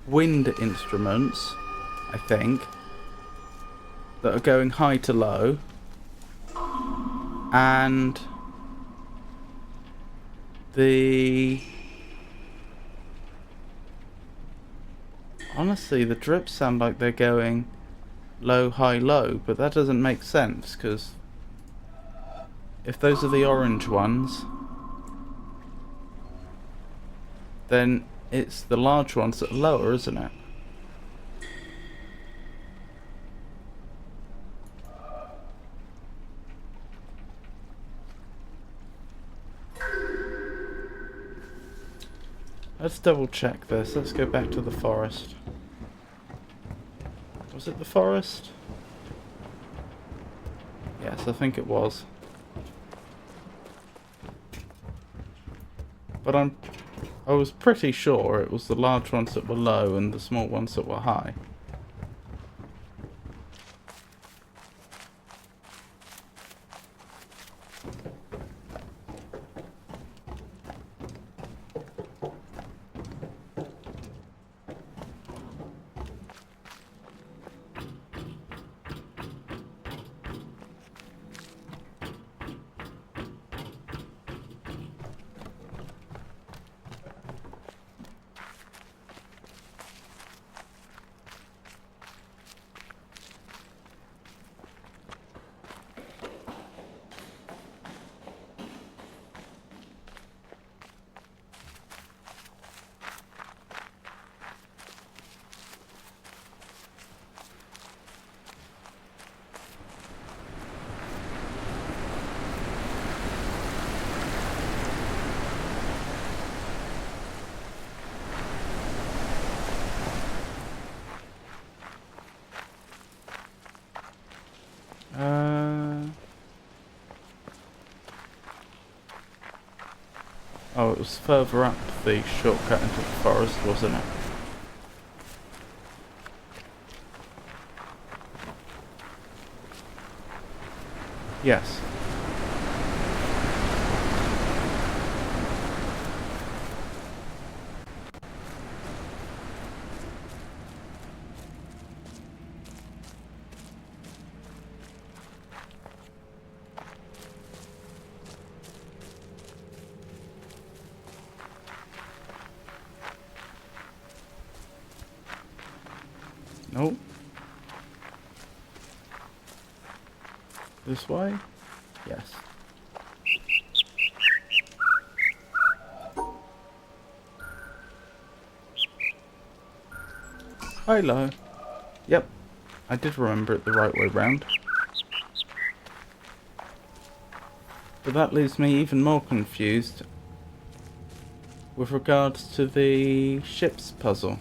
wind instruments, I think, that are going high to low, and honestly, the drips sound like they're going low, high, low, but that doesn't make sense, because if those are the orange ones, then it's the large ones that are lower, isn't it? Let's double check this. Let's go back to the forest. Was it the forest? Yes, I think it was. But I was pretty sure it was the large ones that were low and the small ones that were high. Oh, it was further up the shortcut into the forest, wasn't it? Yes. Nope. This way? Yes. Hello. Yep. I did remember it the right way round. But that leaves me even more confused with regards to the ship's puzzle.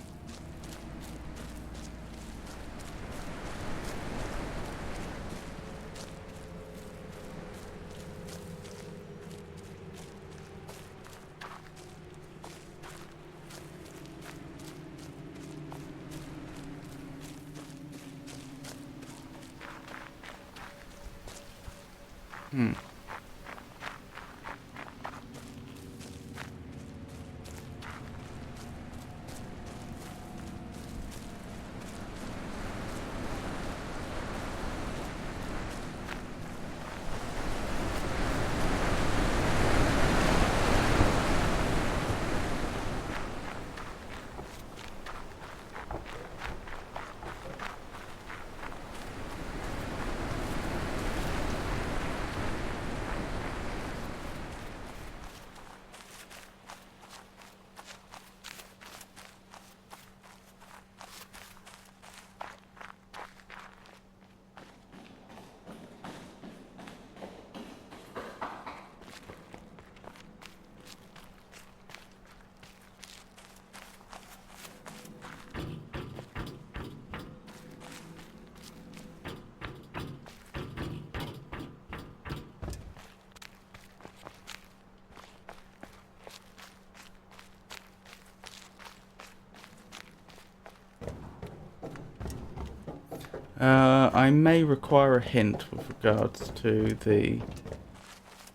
I may require a hint with regards to the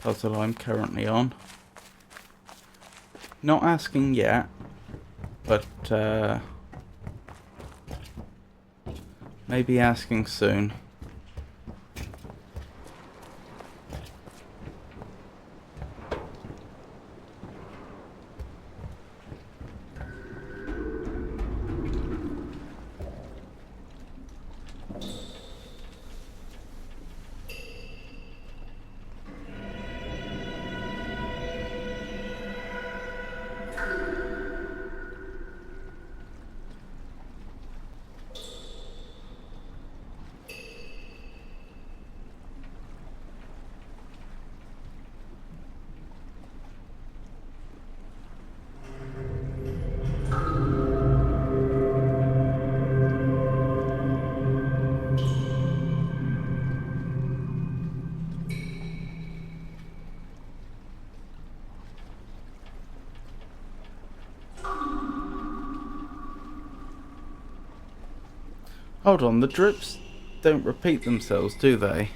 puzzle I'm currently on. Not asking yet, but maybe asking soon. Hold on, the drips don't repeat themselves, do they?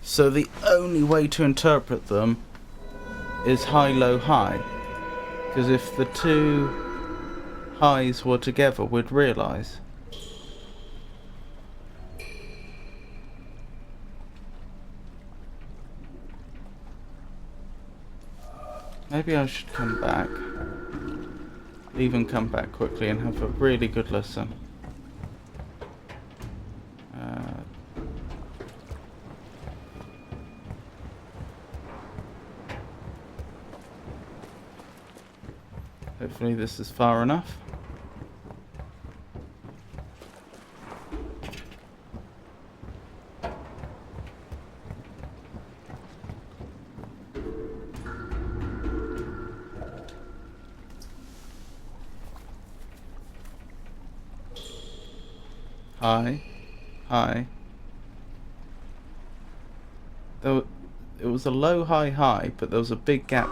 So the only way to interpret them is high, low, high. Because if the two highs were together, we'd realise. Maybe I should come back. Leave and come back quickly and have a really good listen. Hopefully this is far enough. High, high. Though it was a low, high, high, but there was a big gap.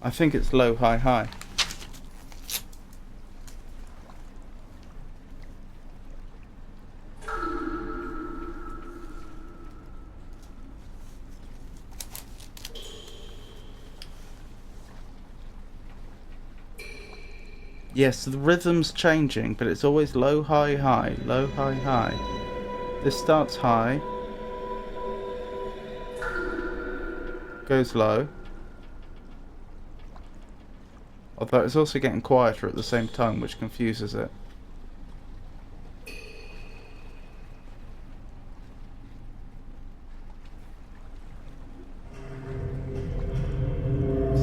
I think it's low, high, high. Yes, the rhythm's changing, but it's always low, high, high, low, high, high. This starts high, goes low. Although it's also getting quieter at the same time, which confuses it.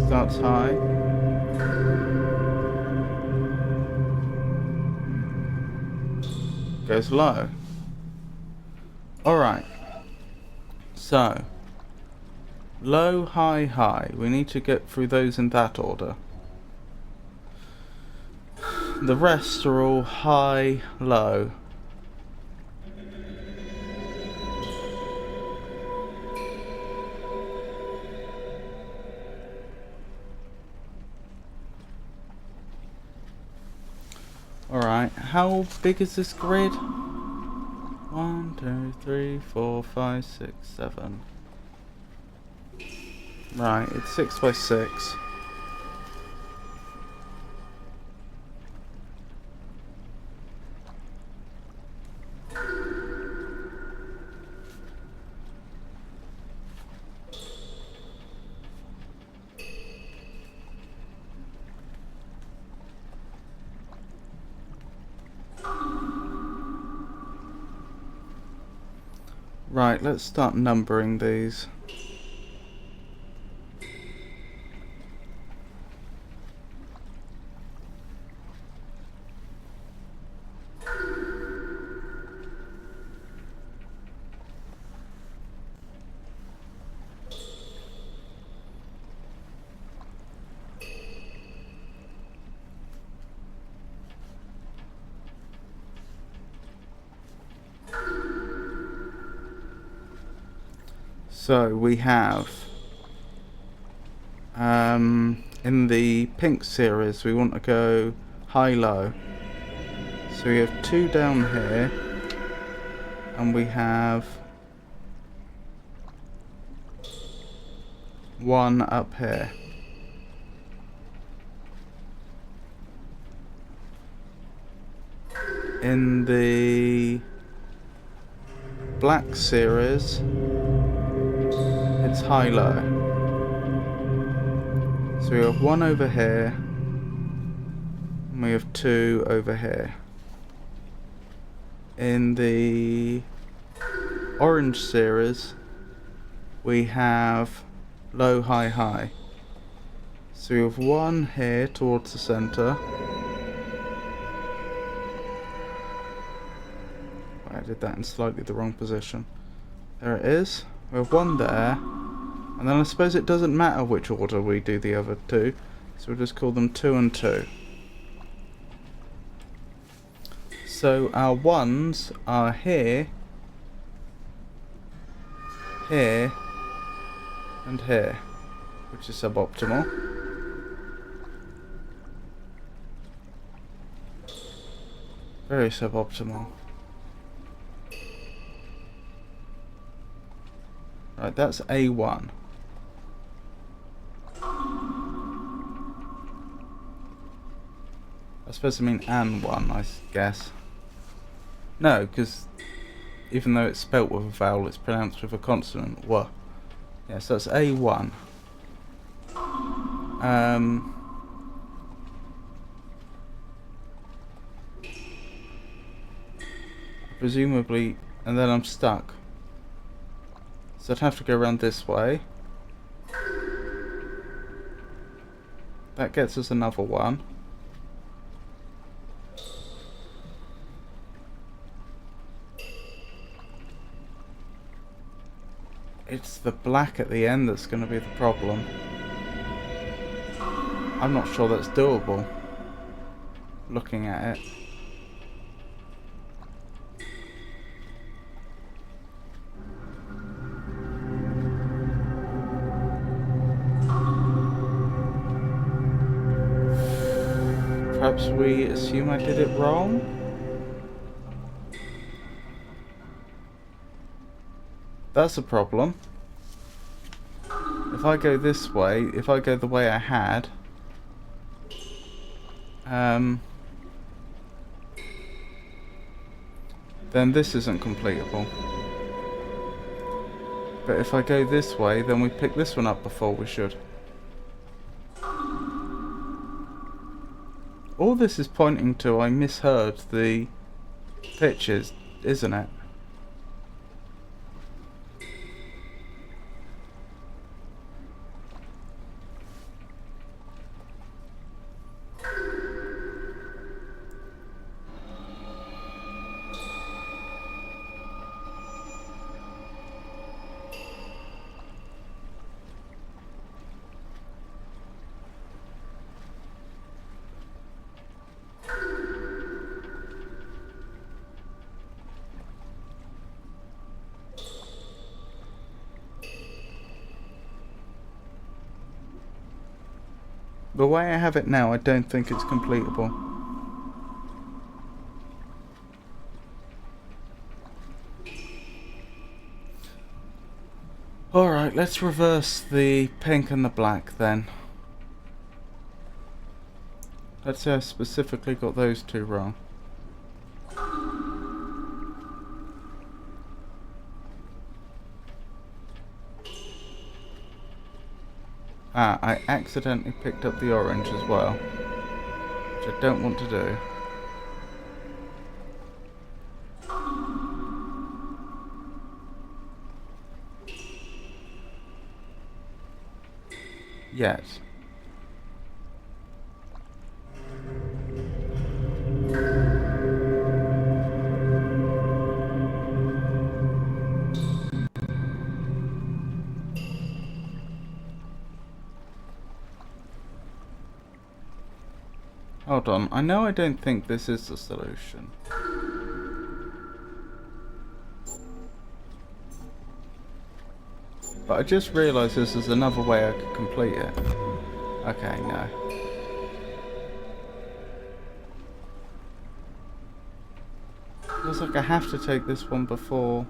Starts high. Goes low. Alright. So. Low, high, high. We need to get through those in that order. The rest are all high, low. Alright, how big is this grid? 1, 2, 3, 4, 5, 6, 7. Right, it's 6 by 6. Right, let's start numbering these. So we have in the pink series, we want to go high-low. So we have 2 down here, and we have 1 up here. In the black series, it's high-low. So we have 1 over here, and we have 2 over here. In the orange series, we have low, high, high. So we have 1 here towards the centre. I did that in slightly the wrong position. There it is. We have 1 there. And then I suppose it doesn't matter which order we do the other 2. So we'll just call them 2 and 2. So our 1s are here, here, and here, which is suboptimal. Very suboptimal. Right, that's A1. I suppose I mean and 1, I guess. No, because even though it's spelt with a vowel, it's pronounced with a consonant. W. Yes, that's A1. Presumably, and then I'm stuck. So I'd have to go around this way. That gets us another 1. It's the black at the end that's going to be the problem. I'm not sure that's doable, looking at it. Perhaps we assume I did it wrong? That's a problem. If I go this way, if I go the way I had, then this isn't completable. But if I go this way, then we pick this one up before we should. All this is pointing to I misheard the pitches, isn't it? The way I have it now, I don't think it's completable. Alright, let's reverse the pink and the black then. Let's say I specifically got those 2 wrong. Ah, I accidentally picked up the orange as well, which I don't want to do. Yet. Hold on, I know I don't think this is the solution. But I just realised this is another way I could complete it. Okay, no. Looks like I have to take this one before...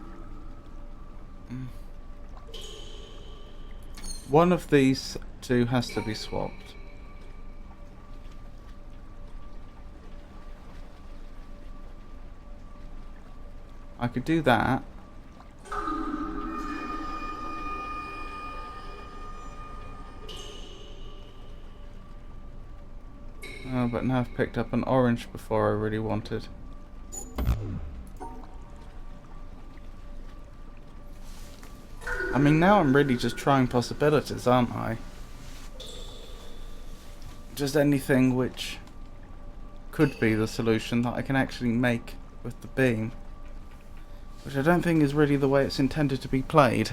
One of these two has to be swapped. I could do that. Oh, but now I've picked up an orange before I really wanted. I mean, now I'm really just trying possibilities, aren't I? Just anything which could be the solution that I can actually make with the beam. Which I don't think is really the way it's intended to be played.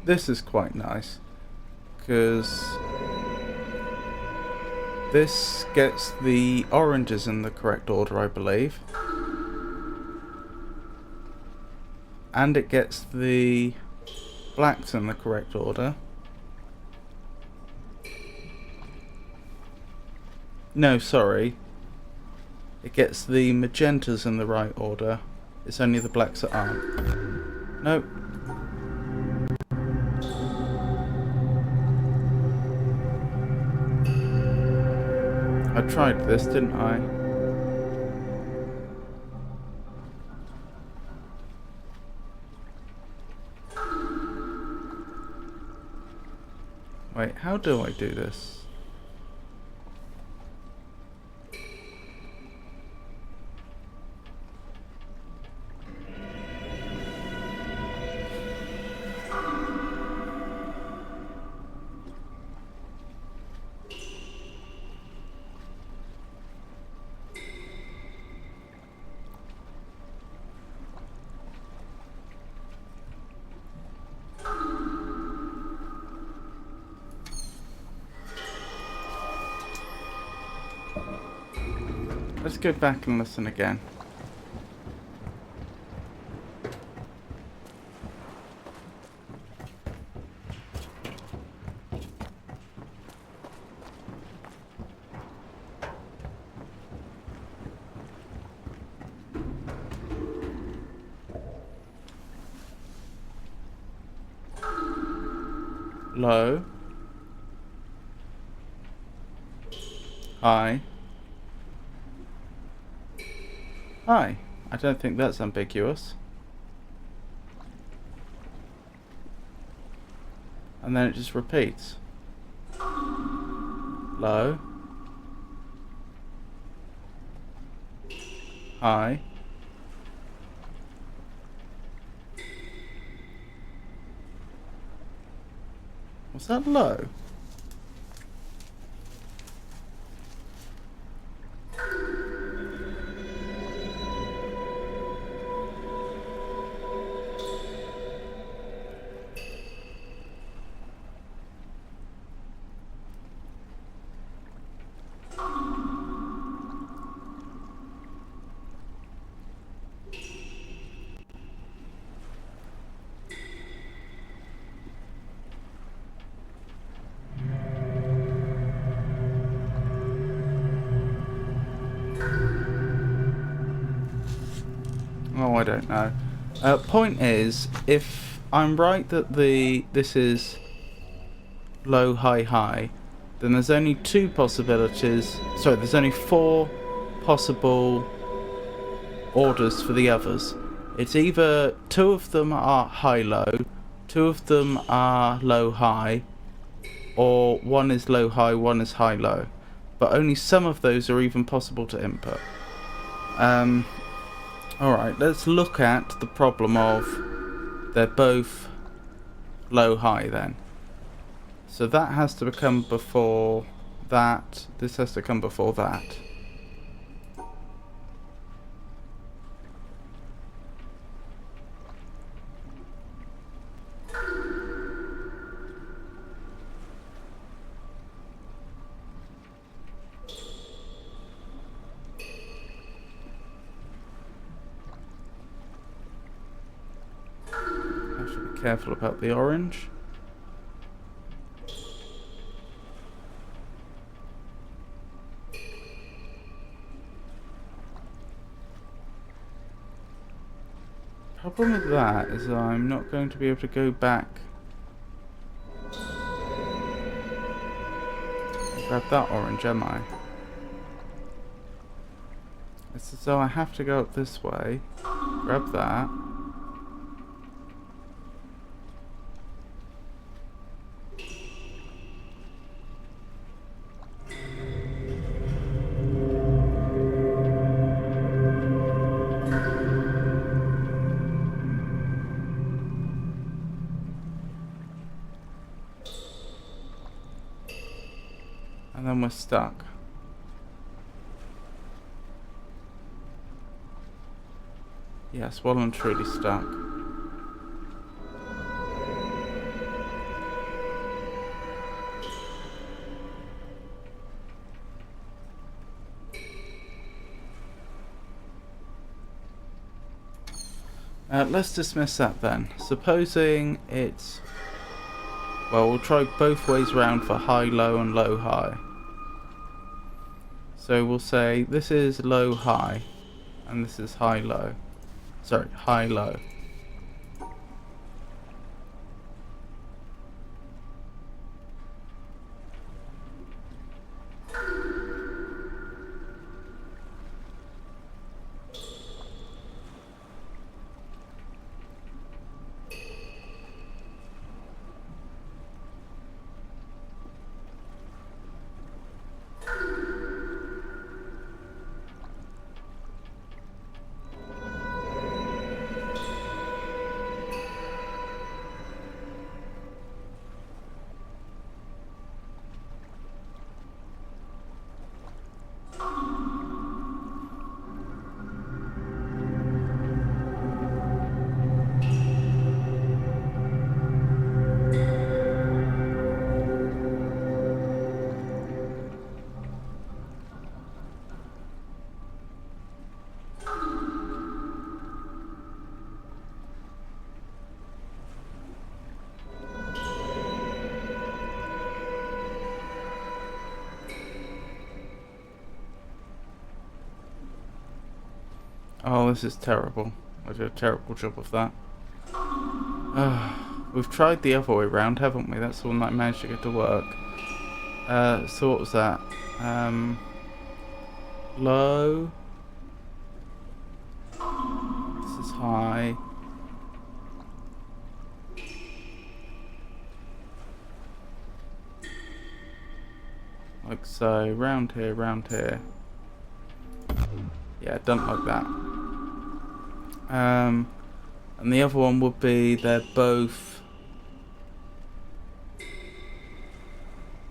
This is quite nice, because this gets the oranges in the correct order, I believe, and it gets the blacks in the correct order. No, sorry, it gets the magentas in the right order. It's only the blacks that aren't. Nope. I tried this, didn't I? Wait, how do I do this? Let's go back and listen again. Low. High. High. I don't think that's ambiguous. And then it just repeats. Low. High. Was that low? Oh, I don't know. Point is, if I'm right that this is low, high, high, then there's only two possibilities. Sorry, there's only four possible orders for the others. It's either two of them are high, low, two of them are low, high, or one is low, high, one is high, low. But only some of those are even possible to input. Alright, let's look at the problem of they're both low high then. So that has to come before that. This has to come before that. careful about the orange. Problem with that is I'm not going to be able to go back and grab that orange, am I? It's as though I have to go up this way, grab that. And then we're stuck. Yes, well and truly stuck. Let's dismiss that then. Supposing it's... Well, we'll try both ways round for high, low and low, high. So we'll say this is low, high, and this is high, low. Sorry, high, low. Oh, this is terrible. I did a terrible job of that. We've tried the other way round, haven't we? That's the one that I managed to get to work. So what was that? Low. This is high. Like so, round here, round here. Yeah, don't like that. And the other one would be they're both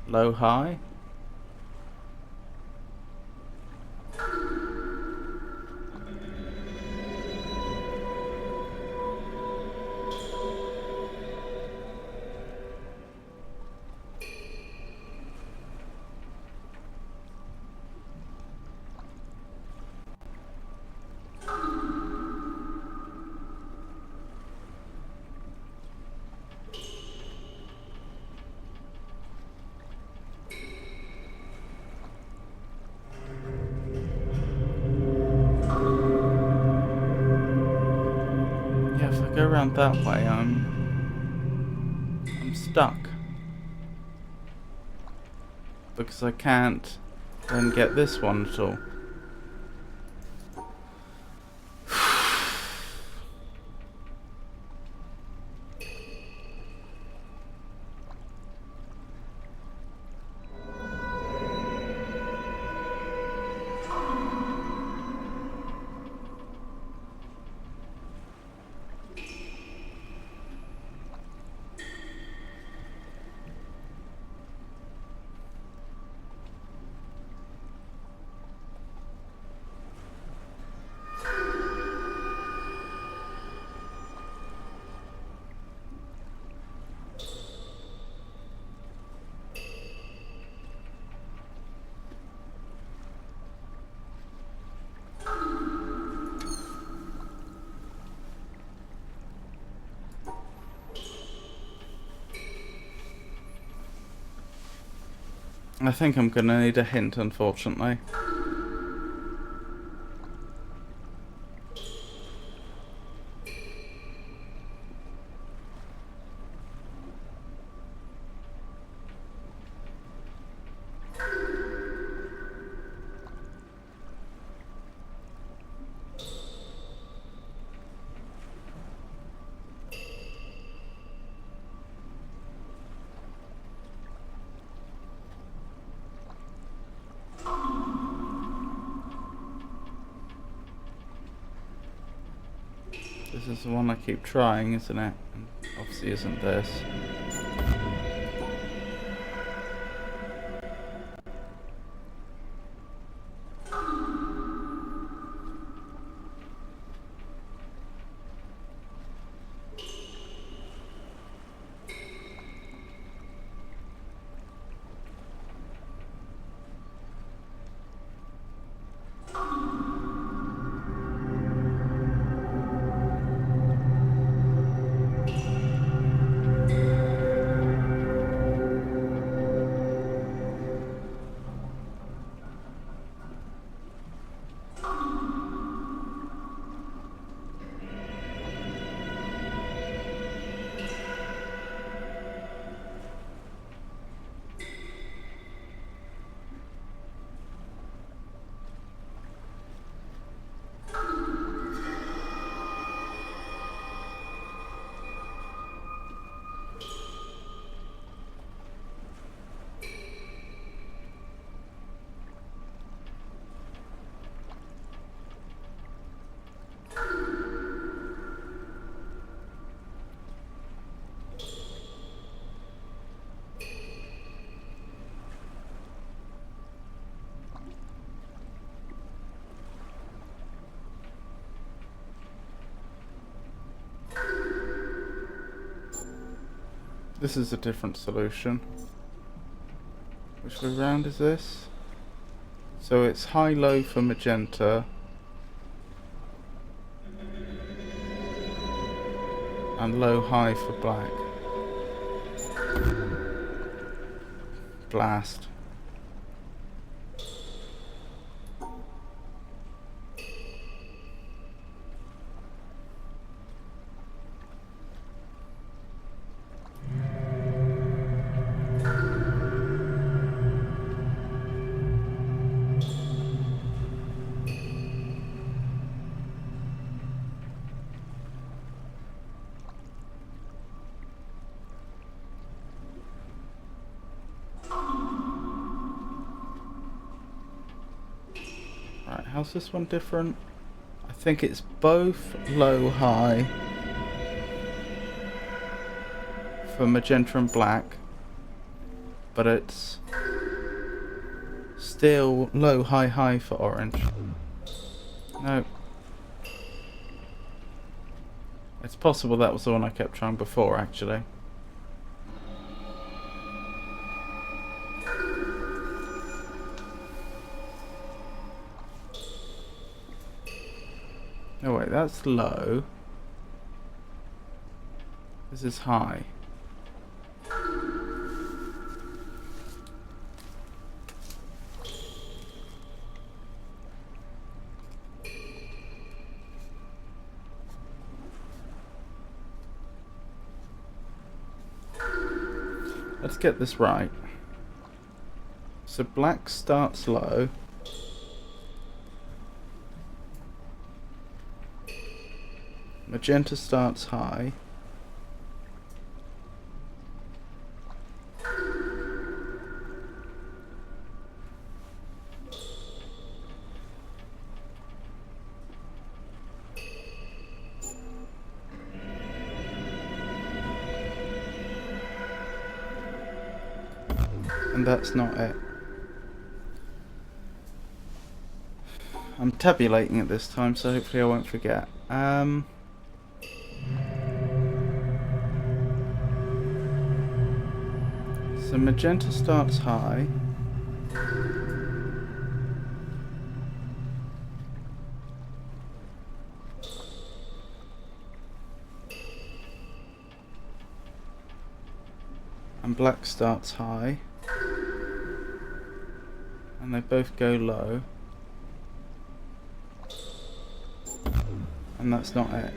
low, high. Yeah, if I go around that way, I'm stuck. Because I can't then get this one at all. I think I'm gonna need a hint, unfortunately. This is the one I keep trying, isn't it? And obviously isn't this. This is a different solution. Which way round is this? So it's high-low for magenta. And low-high for black. Blast. Right, how's this one different? I think it's both low-high for magenta and black, but it's still low-high-high for orange. No. It's possible that was the one I kept trying before, actually. Oh wait, that's low. This is high. Let's get this right. So black starts low. Magenta starts high. And that's not it. I'm tabulating it this time, so hopefully I won't forget. So magenta starts high. And black starts high. And they both go low. And that's not it.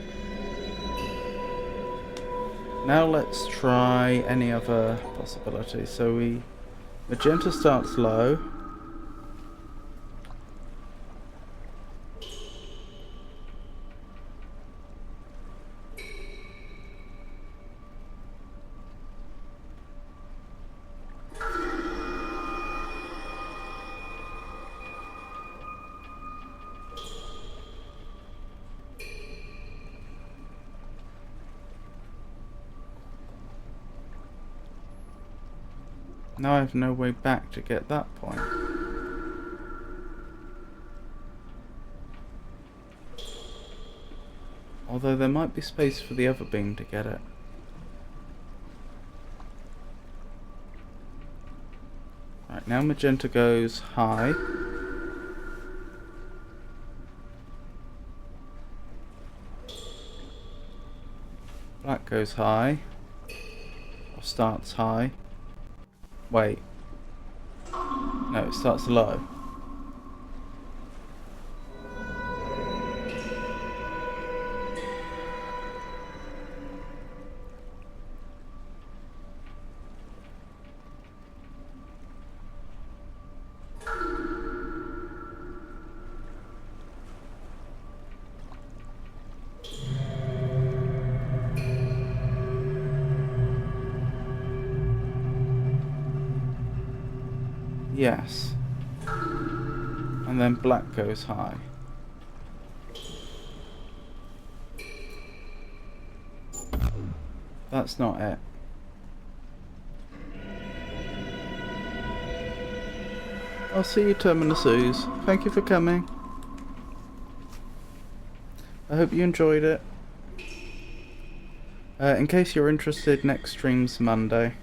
Now let's try any other possibilities. So magenta starts low. Now I have no way back to get that point. Although there might be space for the other beam to get it. Right, now magenta goes high. Black goes high. Or starts high. Wait. No, it starts low. Yes. And then black goes high. That's not it. I'll see you, Terminus Ooze. Thank you for coming. I hope you enjoyed it. In case you're interested, next stream's Monday.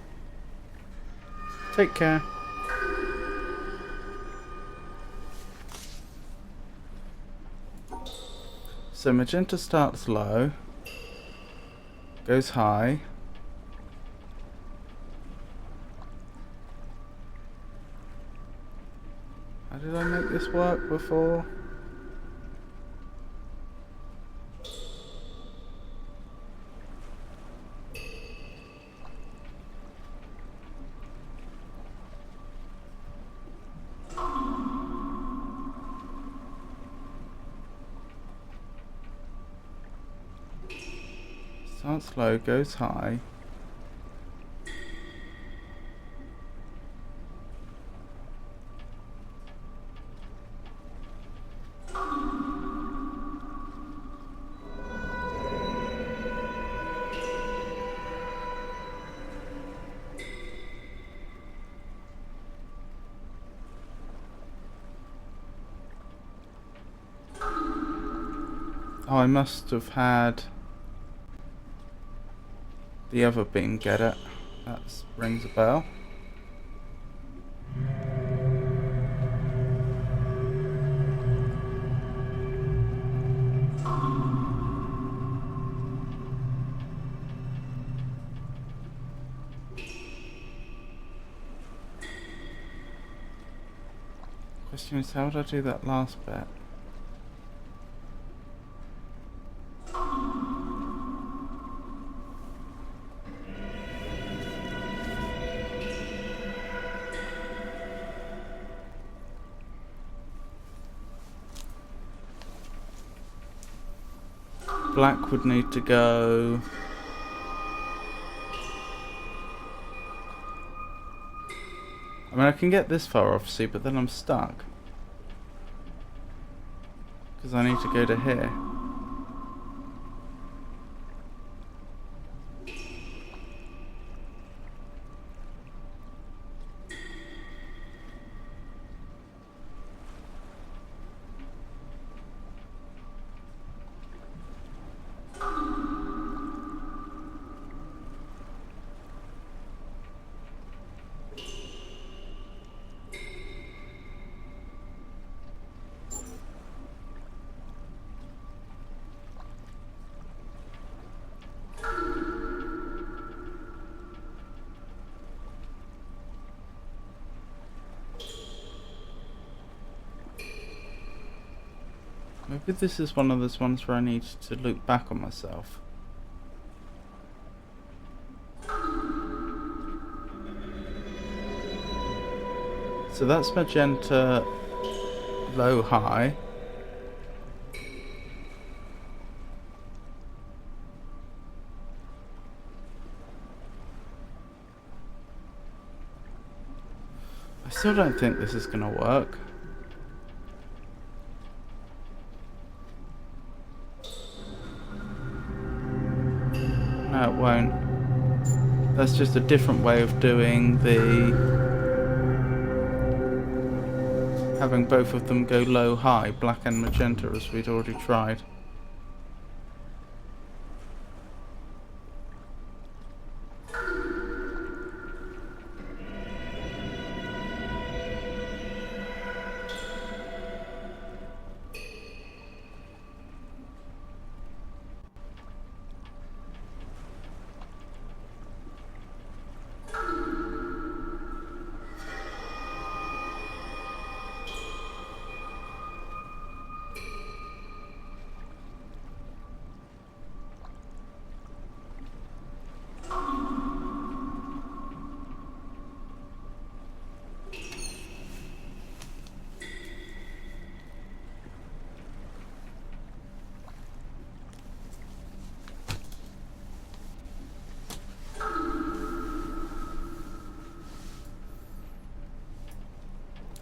Take care. So magenta starts low, goes high, how did I make this work before? Starts low, goes high. Oh, I must have had the other beam get it. That rings a bell. Question is, how did I do that last bit? Black would need to go... I mean, I can get this far obviously, but then I'm stuck. Because I need to go to here. Maybe this is one of those ones where I need to look back on myself. So that's magenta, low, high. I still don't think this is gonna work. No, it won't. That's just a different way of doing the... having both of them go low, high, black and magenta, as we'd already tried.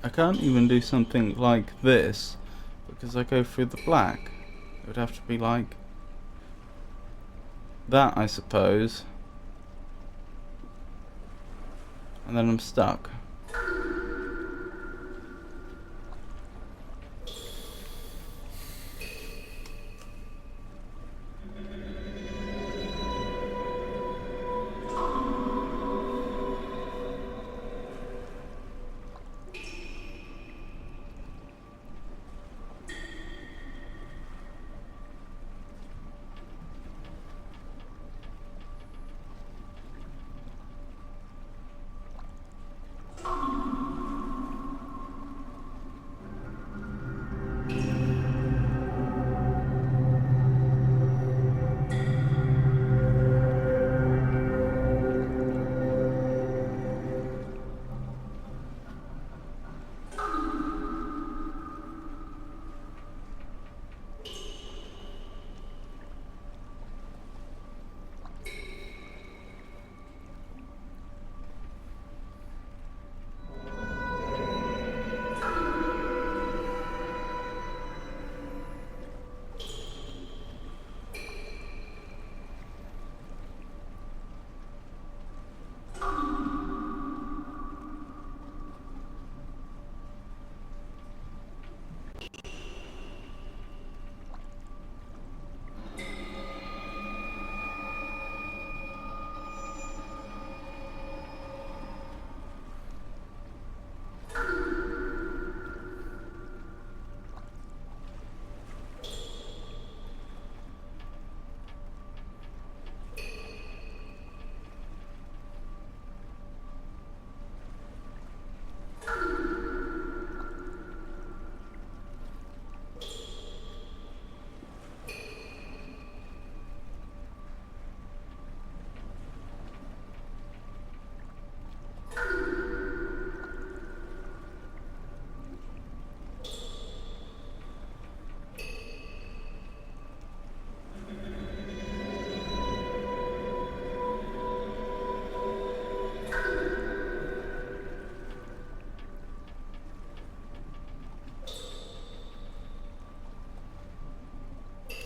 I can't even do something like this because I go through the black. It would have to be like that, I suppose. And then I'm stuck.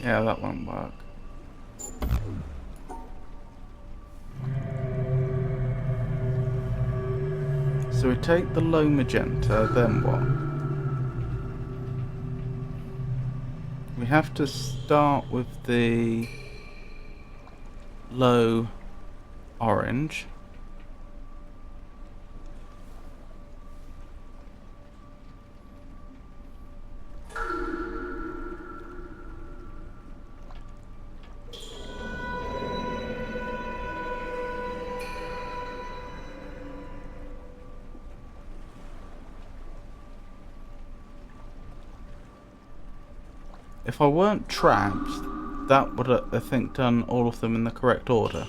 Yeah, that won't work. So we take the low magenta, then what? We have to start with the low orange. If I weren't trapped, that would, I think, done all of them in the correct order.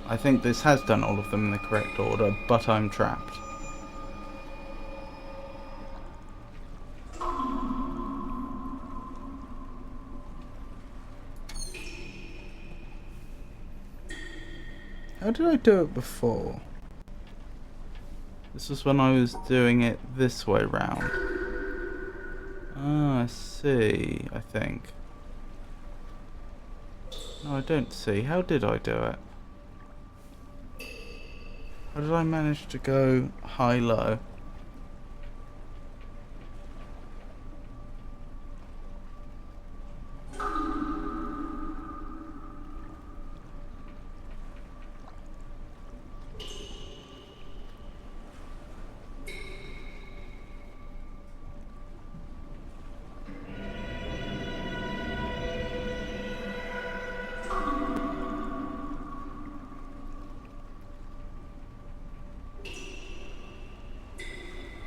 I think this has done all of them in the correct order, but I'm trapped. How did I do it before? This was when I was doing it this way round. Ah, I see, I think. No, I don't see. How did I do it? How did I manage to go high-low?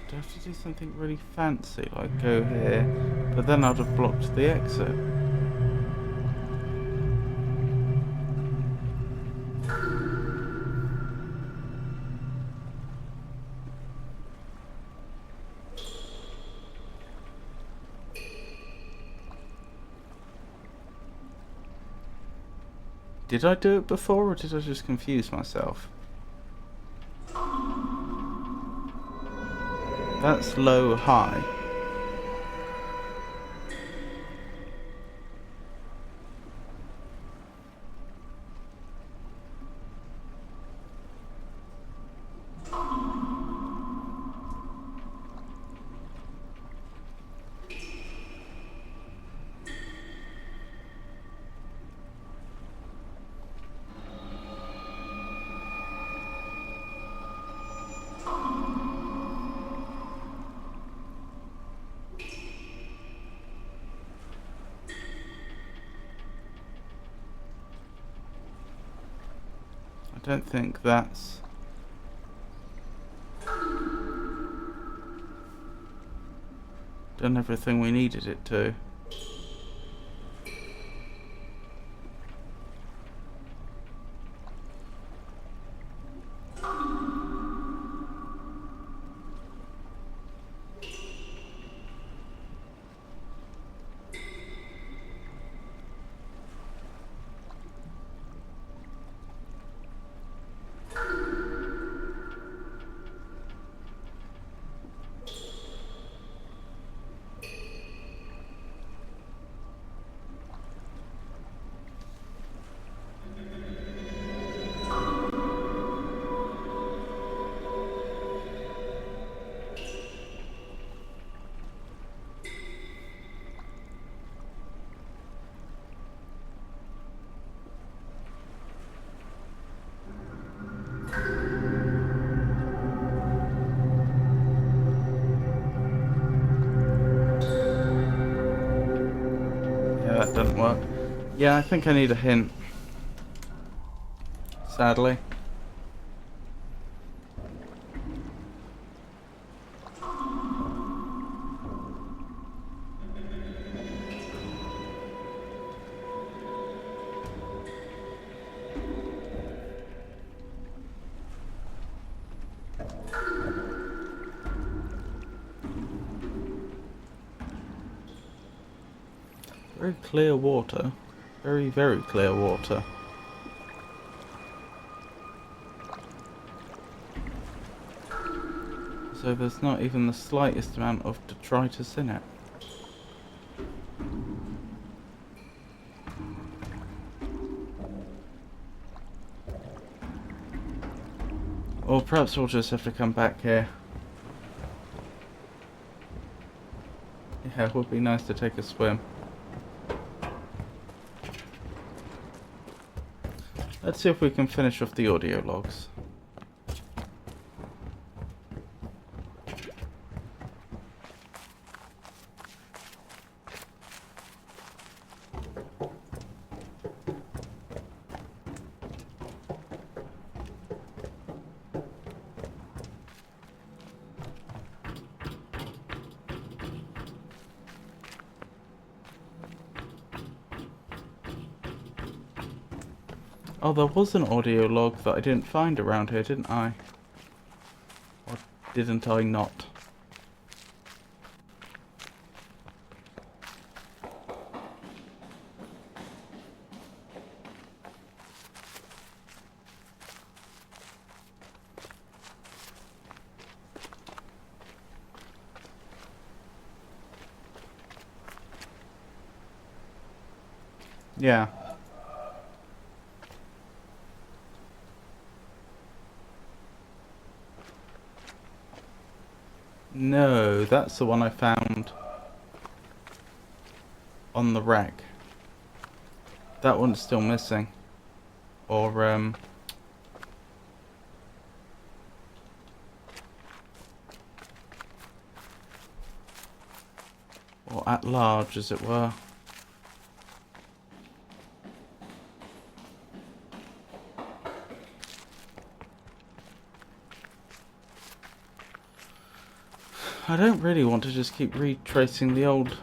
Do I have to do something really fancy, like go here, but then I'd have blocked the exit? Did I do it before, or did I just confuse myself? That's low, high. I don't think that's... done everything we needed it to. Yeah, that doesn't work. Yeah, I think I need a hint. Sadly. Very clear water. Very, very clear water. So there's not even the slightest amount of detritus in it. Or perhaps we'll just have to come back here. Yeah, it would be nice to take a swim. Let's see if we can finish off the audio logs. Oh, there was an audio log that I didn't find around here, didn't I? Or didn't I not? Yeah. No, that's the one I found on the wreck. That one's still missing. Or, or at large, as it were. I don't really want to just keep retracing the old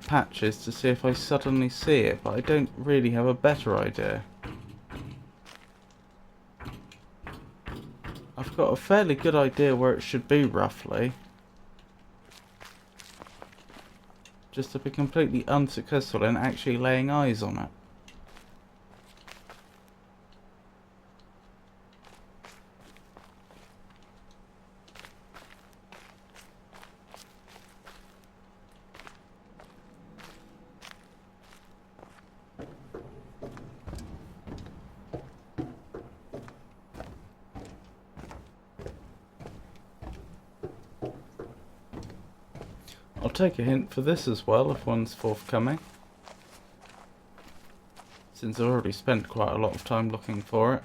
patches to see if I suddenly see it, but I don't really have a better idea. I've got a fairly good idea where it should be, roughly. Just to be completely unsuccessful in actually laying eyes on it. I'll take a hint for this as well, if one's forthcoming. Since I've already spent quite a lot of time looking for it.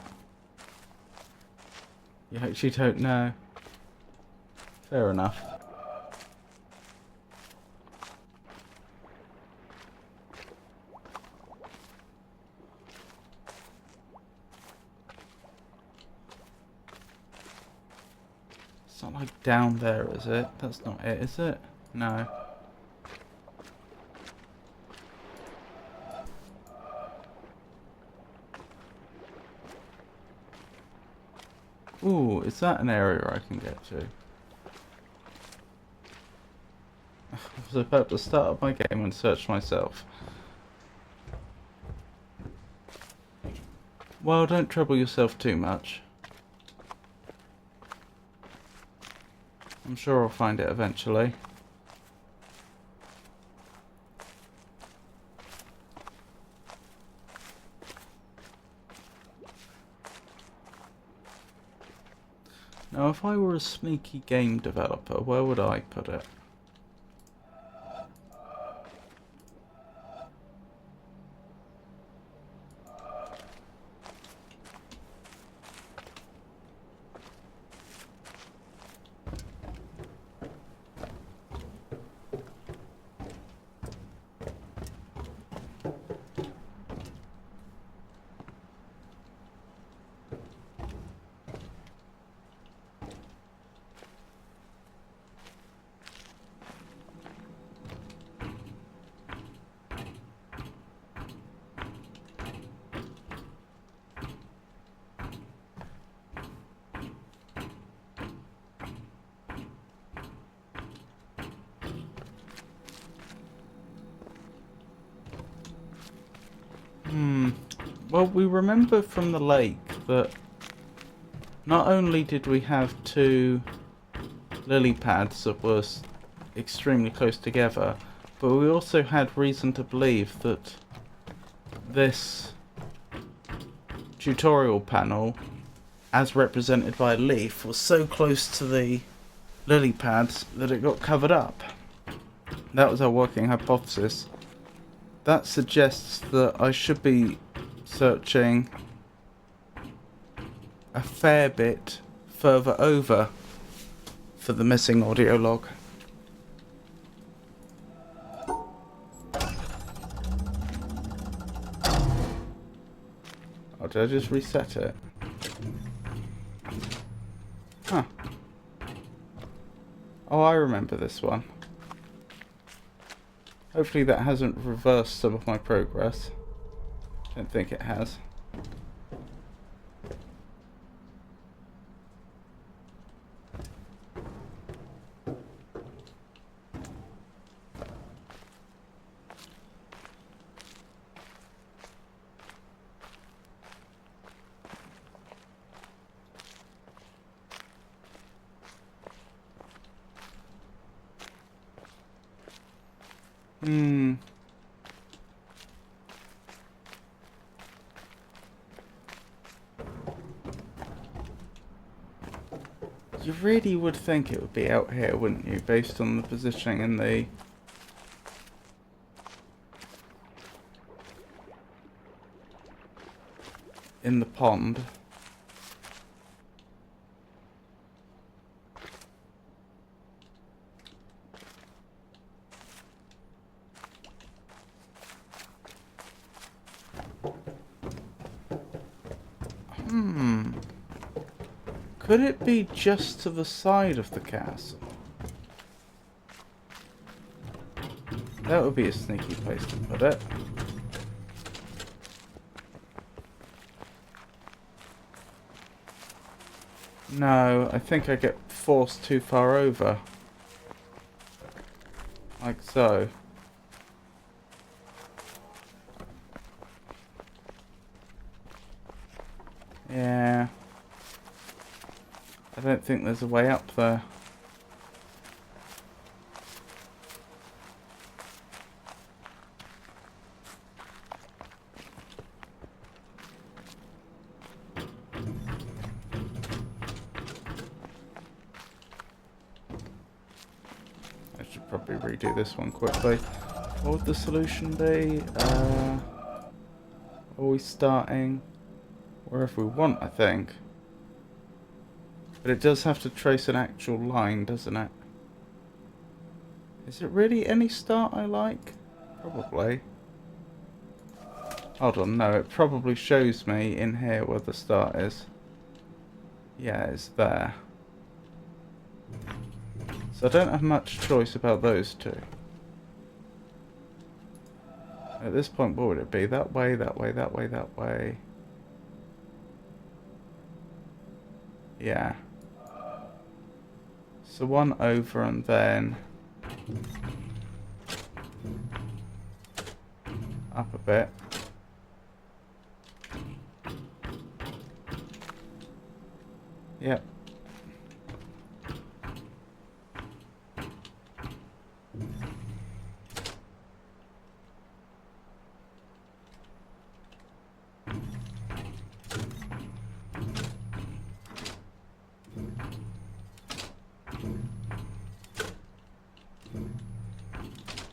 You actually don't know. Fair enough. It's not like down there, is it? That's not it, is it? No. Ooh, is that an area I can get to? I was about to start up my game and search myself. Well, don't trouble yourself too much. I'm sure I'll find it eventually. Now, if I were a sneaky game developer, where would I put it? Well, we remember from the lake that not only did we have two lily pads that were extremely close together, but we also had reason to believe that this tutorial panel, as represented by a leaf, was so close to the lily pads that it got covered up. That was our working hypothesis. That suggests that I should be searching a fair bit further over for the missing audio log. Oh, did I just reset it? Huh. Oh, I remember this one. Hopefully that hasn't reversed some of my progress. Don't think it has. You really would think it would be out here, wouldn't you? Based on the positioning in the pond. Could it be just to the side of the castle? That would be a sneaky place to put it. No, I think I get forced too far over. Like so. Yeah. I don't think there's a way up there. I should probably redo this one quickly. What would the solution be? Always starting wherever we want, I think. But it does have to trace an actual line, doesn't it? Is it really any start I like? Probably. Hold on, no, it probably shows me in here where the start is. Yeah, it's there. So I don't have much choice about those two. At this point, what would it be? That way, that way, that way, that way. Yeah. So one over and then up a bit. Yep.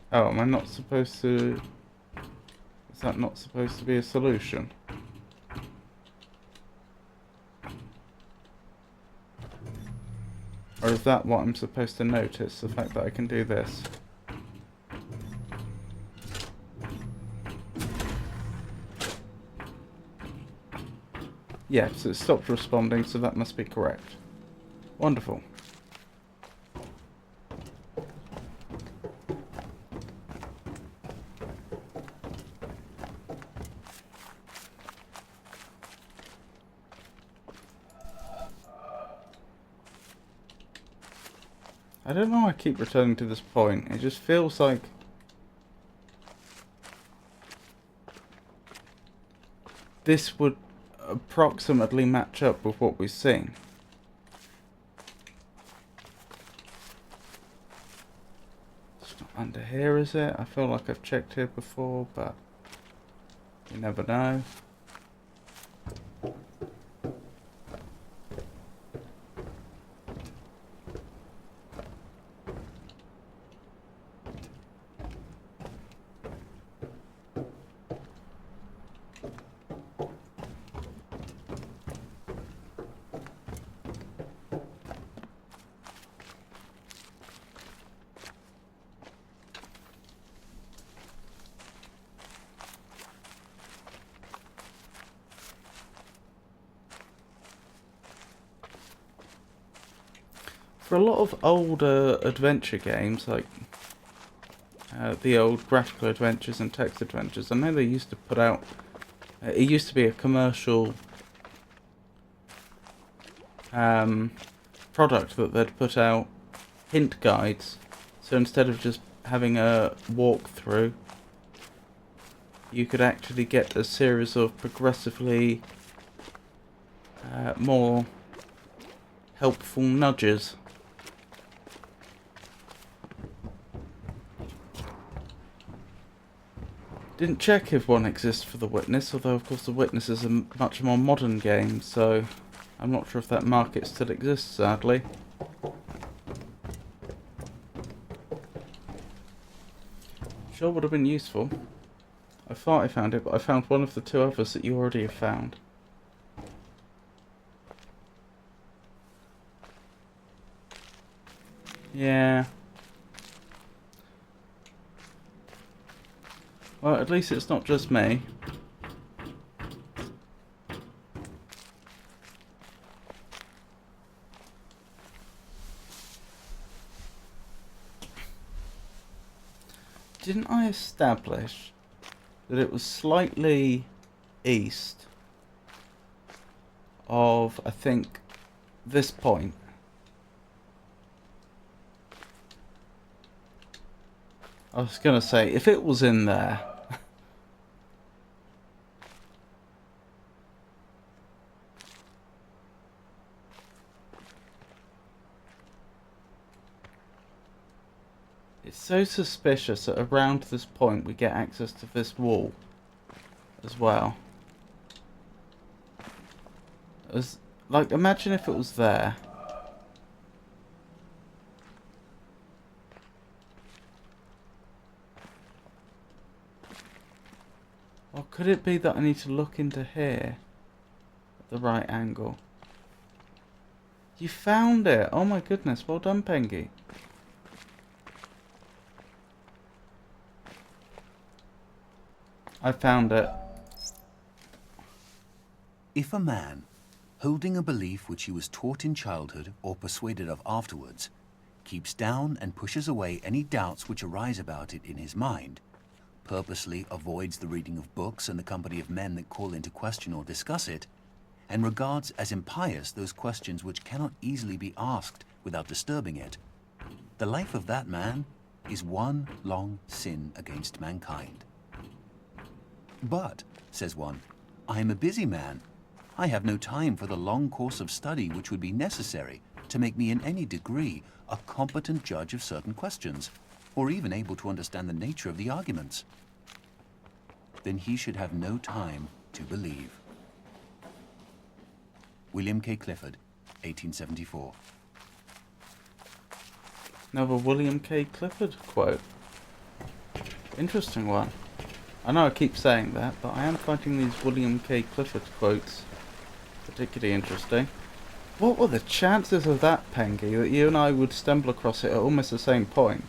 Oh, am I not supposed to... Is that not supposed to be a solution? Or is that what I'm supposed to notice, the fact that I can do this? Yes, it stopped responding, so that must be correct. Wonderful. I don't know why I keep returning to this point. It just feels like this would approximately match up with what we've seen. It's not under here, is it? I feel like I've checked here before, but you never know. For a lot of older adventure games, like the old graphical adventures and text adventures. I know they used to put out... it used to be a commercial product that they'd put out hint guides. So instead of just having a walkthrough, you could actually get a series of progressively more helpful nudges. Didn't check if one exists for The Witness, although of course The Witness is a much more modern game, so I'm not sure if that market still exists, sadly. Sure would have been useful. I thought I found it, but I found one of the two others that you already have found. Yeah. Well, at least it's not just me. Didn't I establish that it was slightly east of, I think, this point? I was going to say, if it was in there... It's so suspicious that around this point we get access to this wall as well. Like, imagine if it was there. Or could it be that I need to look into here at the right angle? You found it! Oh my goodness, well done, Pengy. I found it. If a man, holding a belief which he was taught in childhood or persuaded of afterwards, keeps down and pushes away any doubts which arise about it in his mind, purposely avoids the reading of books and the company of men that call into question or discuss it, and regards as impious those questions which cannot easily be asked without disturbing it, the life of that man is one long sin against mankind. But, says one, I am a busy man. I have no time for the long course of study which would be necessary to make me in any degree a competent judge of certain questions, or even able to understand the nature of the arguments. Then he should have no time to believe. William K. Clifford, 1874. Another William K. Clifford quote. Interesting one. I know I keep saying that, but I am finding these William K. Clifford quotes particularly interesting. What were the chances of that, Pengy, that you and I would stumble across it at almost the same point?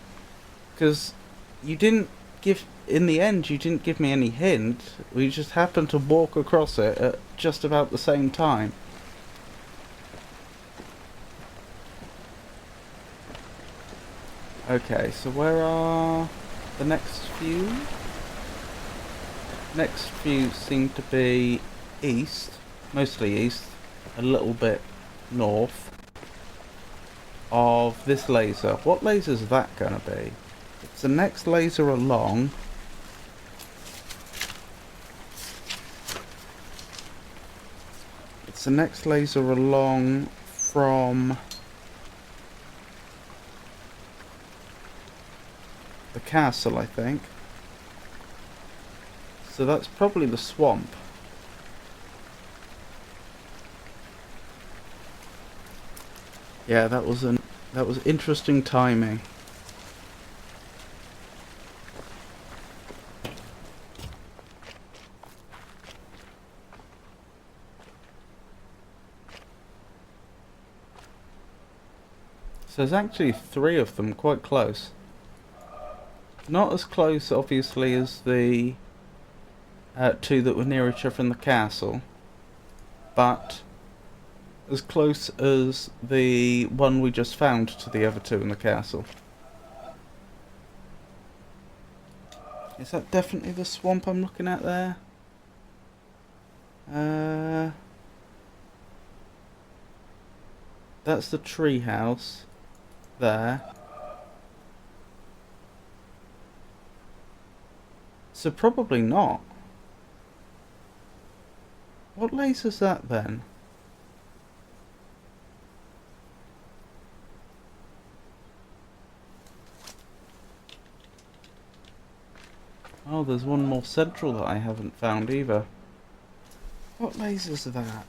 Because you didn't give, in the end, you didn't give me any hint. We just happened to walk across it at just about the same time. Okay, so where are the next few? Next few seem to be east, mostly east, a little bit north of this laser. What laser is that going to be? It's the next laser along. It's the next laser along from the castle, I think. So that's probably the swamp. Yeah, that was interesting timing. So there's actually 3 of them, quite close. Not as close, obviously, as the 2 that were near each other in the castle, but as close as the one we just found to the other 2 in the castle. Is that definitely the swamp I'm looking at there? That's the tree house there. So probably not. What laser's that then? Oh, there's one more central that I haven't found either. What lasers are that?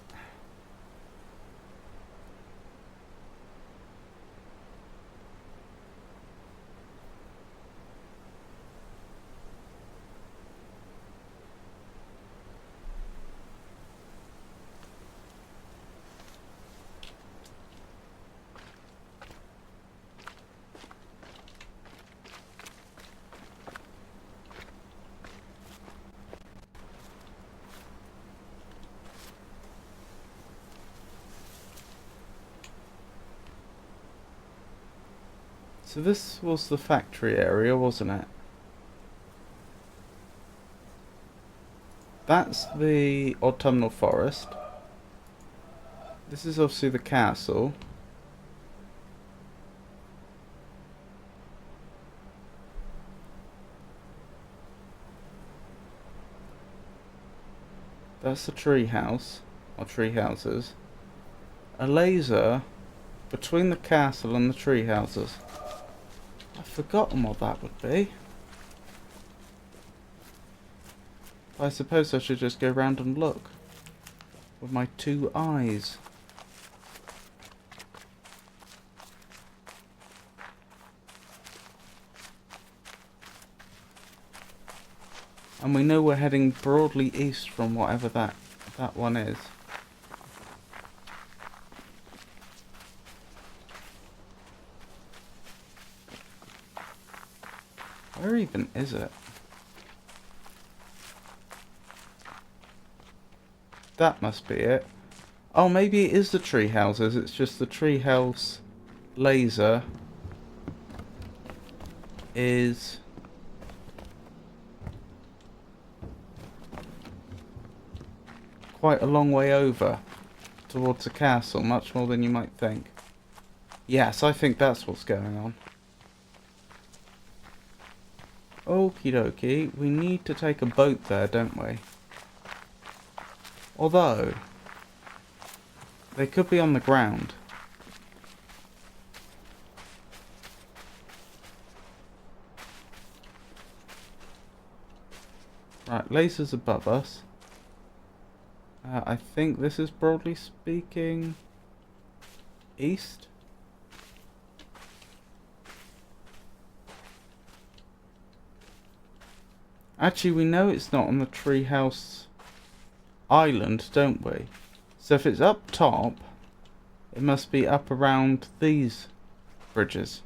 So this was the factory area, wasn't it? That's the autumnal forest. This is obviously the castle. That's the tree house, or tree houses. A laser between the castle and the tree houses. I've forgotten what that would be. I suppose I should just go round and look with my 2 eyes. And we know we're heading broadly east from whatever that one is. Where even is it? That must be it. Oh, maybe it is the tree houses. It's just the tree house laser is quite a long way over towards the castle, much more than you might think. Yes, I think that's what's going on. Okie dokie, we need to take a boat there, don't we? Although, they could be on the ground. Right, lasers above us. I think this is broadly speaking east. Actually, we know it's not on the treehouse island, don't we? So if it's up top, it must be up around these bridges.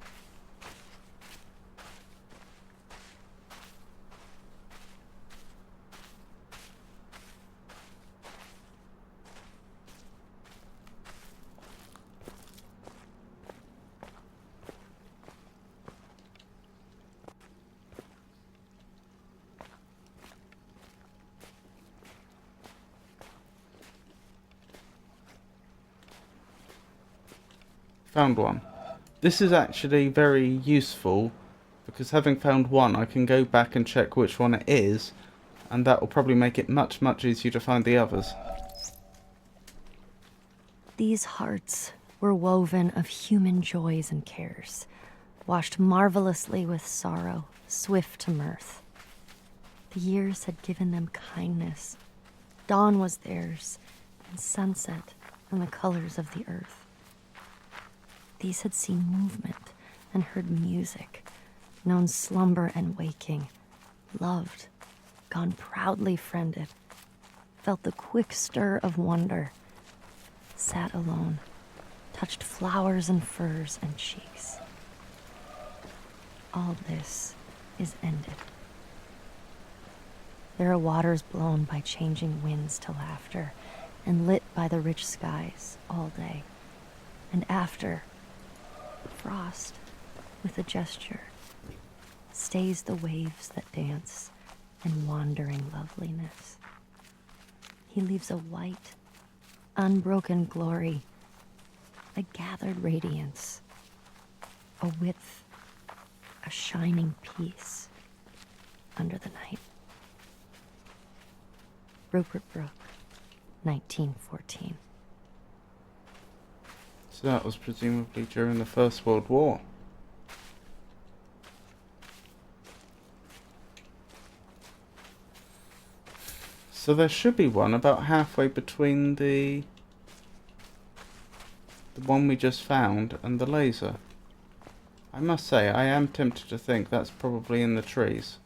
Found one. This is actually very useful because having found one, I can go back and check which one it is, and that will probably make it much, much easier to find the others. These hearts were woven of human joys and cares, washed marvelously with sorrow, swift to mirth. The years had given them kindness. Dawn was theirs, and sunset, and the colors of the earth. These had seen movement and heard music, known slumber and waking, loved, gone proudly friended, felt the quick stir of wonder, sat alone, touched flowers and furs and cheeks. All this is ended. There are waters blown by changing winds to laughter, and lit by the rich skies all day, and after, frost with a gesture, stays the waves that dance in wandering loveliness. He leaves a white, unbroken glory, a gathered radiance, a width, a shining peace under the night. Rupert Brooke, 1914. So that was presumably during the First World War. So there should be one about halfway between the one we just found and the laser. I must say, I am tempted to think that's probably in the trees,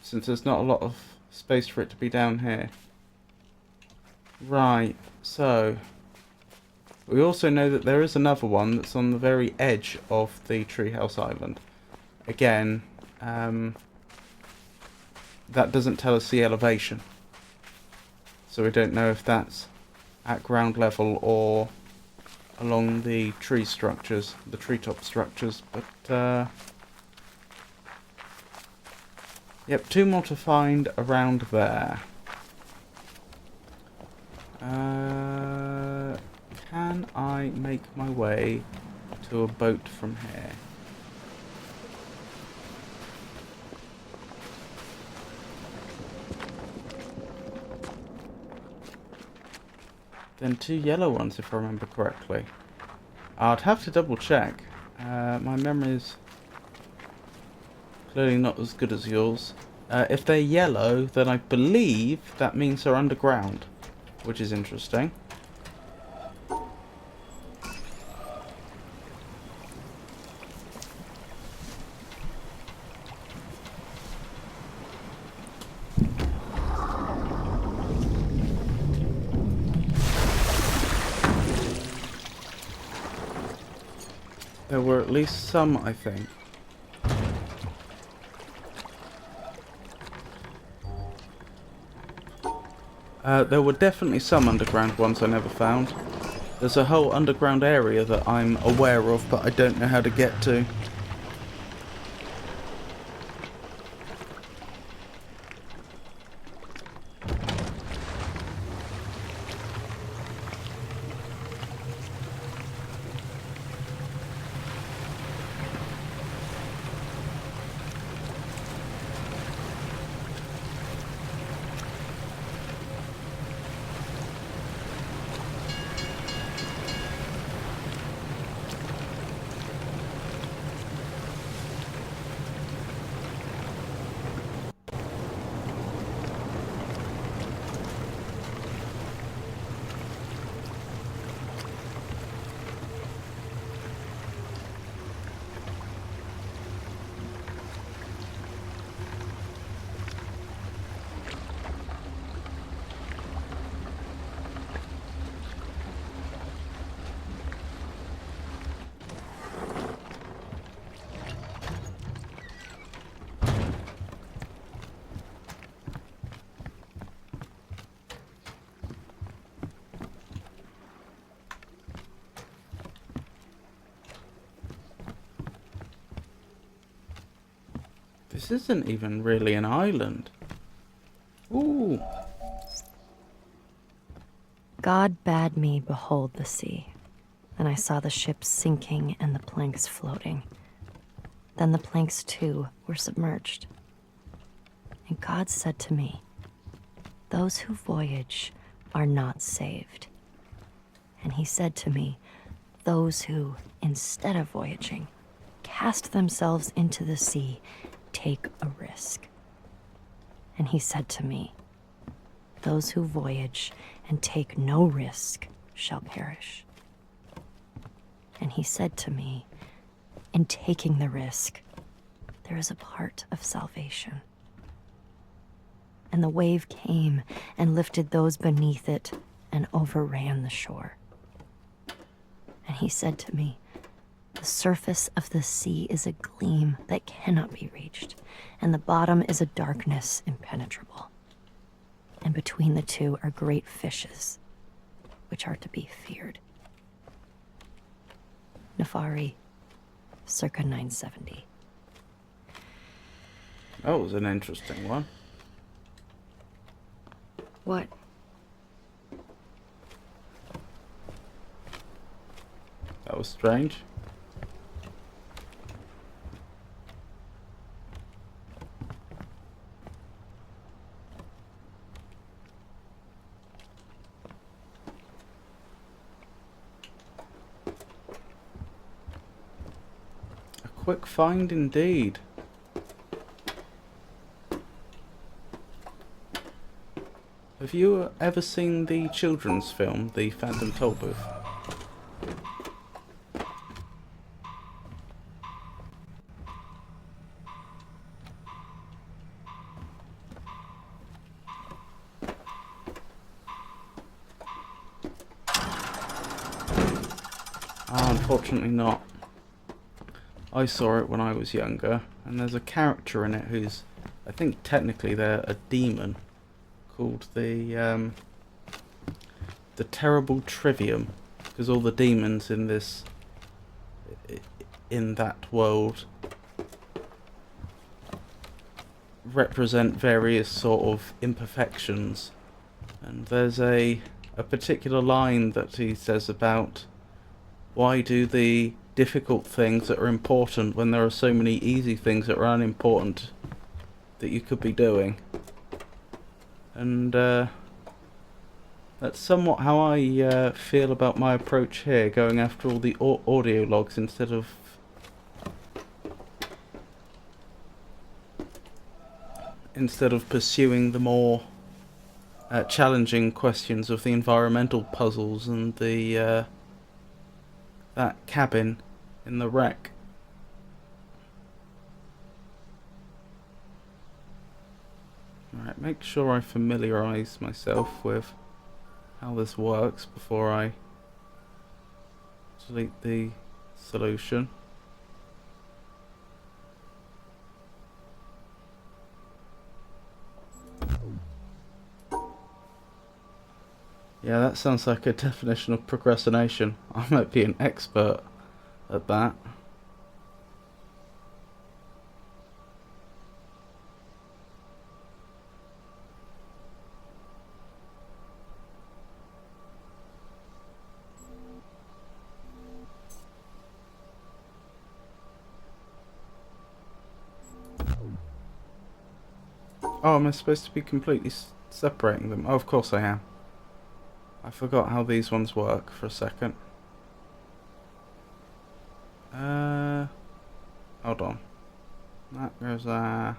since there's not a lot of space for it to be down here. Right, so we also know that there is another one that's on the very edge of the Treehouse Island. Again, that doesn't tell us the elevation, so we don't know if that's at ground level or along the tree structures, the treetop structures, but yep, 2 more to find around there. Can I make my way to a boat from here? Then 2 yellow ones, if I remember correctly. I'd have to double check. My memory is clearly not as good as yours. If they're yellow, then I believe that means they're underground, which is interesting. There were at least some, I think. There were definitely some underground ones I never found. There's a whole underground area that I'm aware of, but I don't know how to get to. This isn't even really an island. Ooh. God bade me behold the sea, and I saw the ships sinking and the planks floating. Then the planks too were submerged. And God said to me, "Those who voyage are not saved." And he said to me, "Those who, instead of voyaging, cast themselves into the sea, take a risk." And he said to me, "Those who voyage and take no risk shall perish." And he said to me, "In taking the risk, there is a part of salvation." And the wave came and lifted those beneath it and overran the shore. And he said to me, "The surface of the sea is a gleam that cannot be reached, and the bottom is a darkness impenetrable. And between the two are great fishes, which are to be feared. Nefari, circa 970. That was an interesting one. What? That was strange. A quick find indeed. Have you ever seen the children's film, The Phantom Tollbooth? Unfortunately not. I saw it when I was younger, and there's a character in it who's, I think technically they're a demon, called the terrible Trivium, because all the demons in that world represent various sort of imperfections, and there's a particular line that he says about why do the difficult things that are important when there are so many easy things that are unimportant that you could be doing. And that's somewhat how I feel about my approach here, going after all the audio logs instead of pursuing the more challenging questions of the environmental puzzles and the that cabin in the wreck. Alright, make sure I familiarise myself with how this works before I delete the solution. Yeah, that sounds like a definition of procrastination. I might be an expert at that. Oh, am I supposed to be completely separating them? Oh, of course I am. I forgot how these ones work for a second. Hold on. That goes there.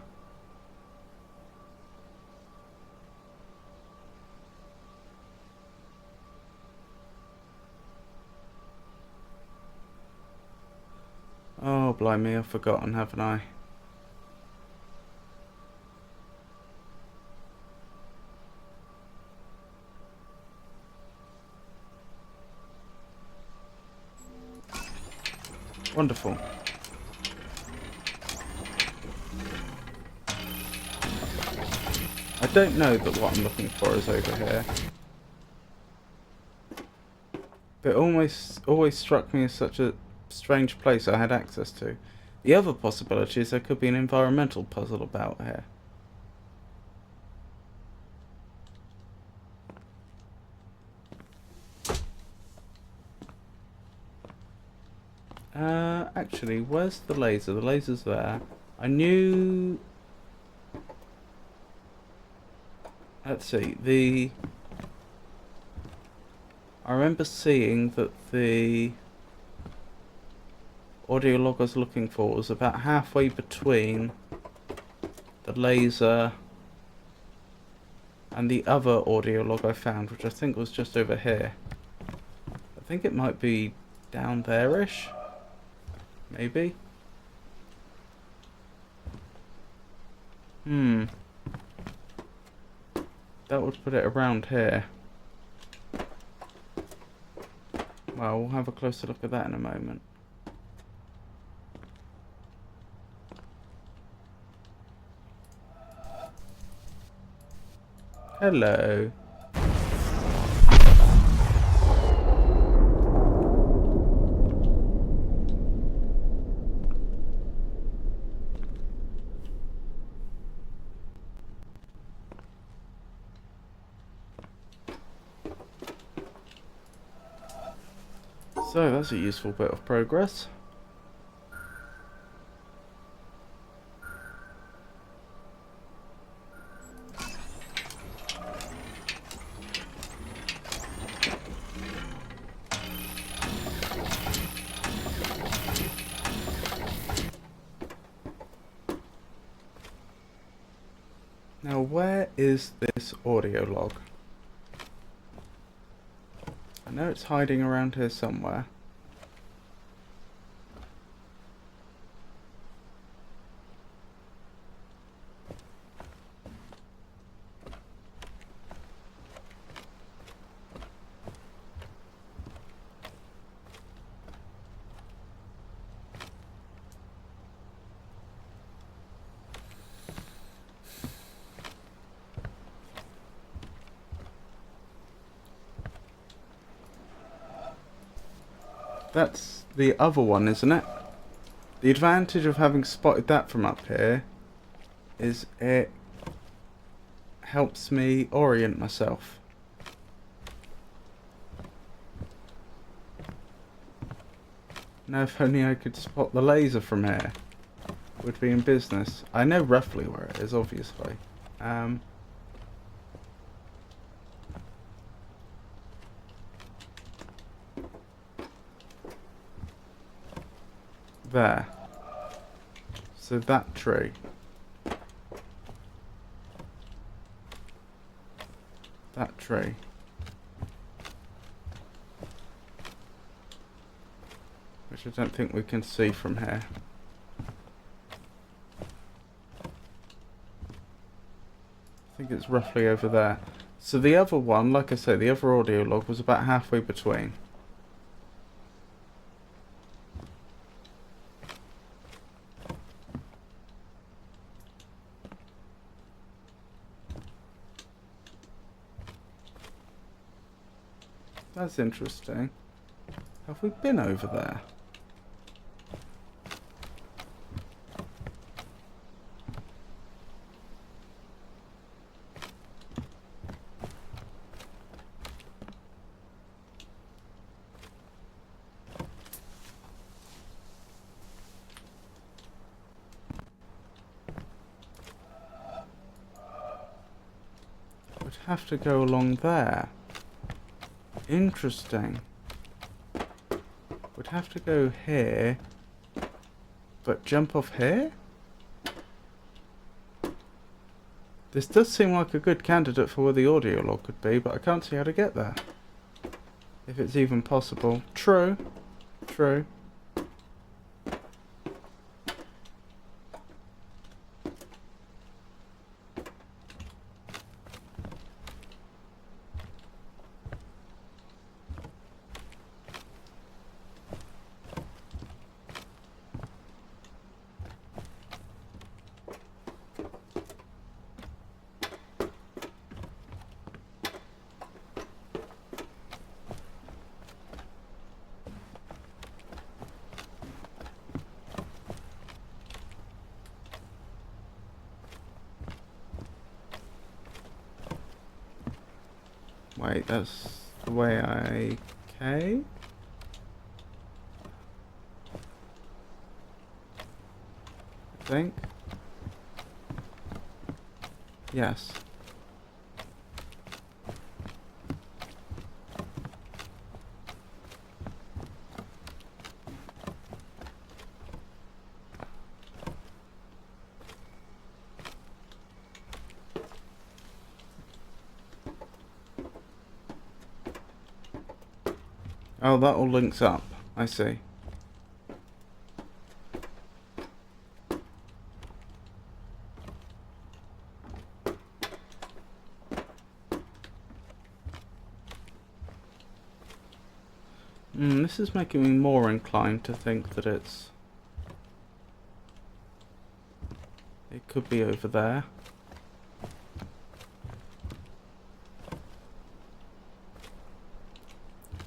Oh, blimey, I've forgotten, haven't I? Wonderful. I don't know that what I'm looking for is over here. But it always struck me as such a strange place I had access to. The other possibility is there could be an environmental puzzle about here. Actually, where's the laser? The laser's there. I knew... Let's see, I remember seeing that the audio log I was looking for was about halfway between the laser and the other audio log I found, which I think was just over here. I think it might be down there-ish, maybe. That would put it around here. Well, we'll have a closer look at that in a moment. Hello. So that's a useful bit of progress. Now, where is this audio log? I know it's hiding around here somewhere. That's the other one, isn't it? The advantage of having spotted that from up here is it helps me orient myself. Now if only I could spot the laser from here, would be in business. I know roughly where it is, obviously. There. So that tree. That tree. Which I don't think we can see from here. I think it's roughly over there. So the other one, like I say, the other audio log was about halfway between. That's interesting. Have we been over there? Would have to go along there. Interesting. Would have to go here, but jump off here? This does seem like a good candidate for where the audio log could be, but I can't see how to get there. If it's even possible. True. True. Wait, that's the way I... Okay. I think. Yes. Oh, that all links up. I see. This is making me more inclined to think that it could be over there.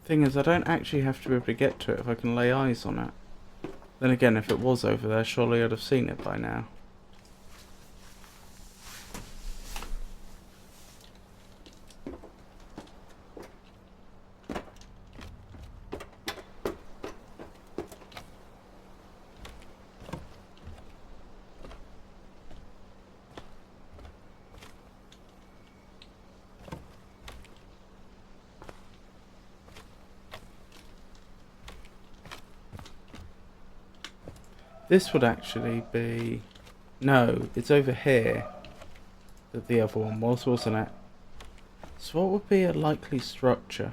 Thing is, I don't actually have to be able to get to it if I can lay eyes on it. Then again, if it was over there, surely I'd have seen it by now. This would actually be... No, it's over here that the other one was, wasn't it? So what would be a likely structure?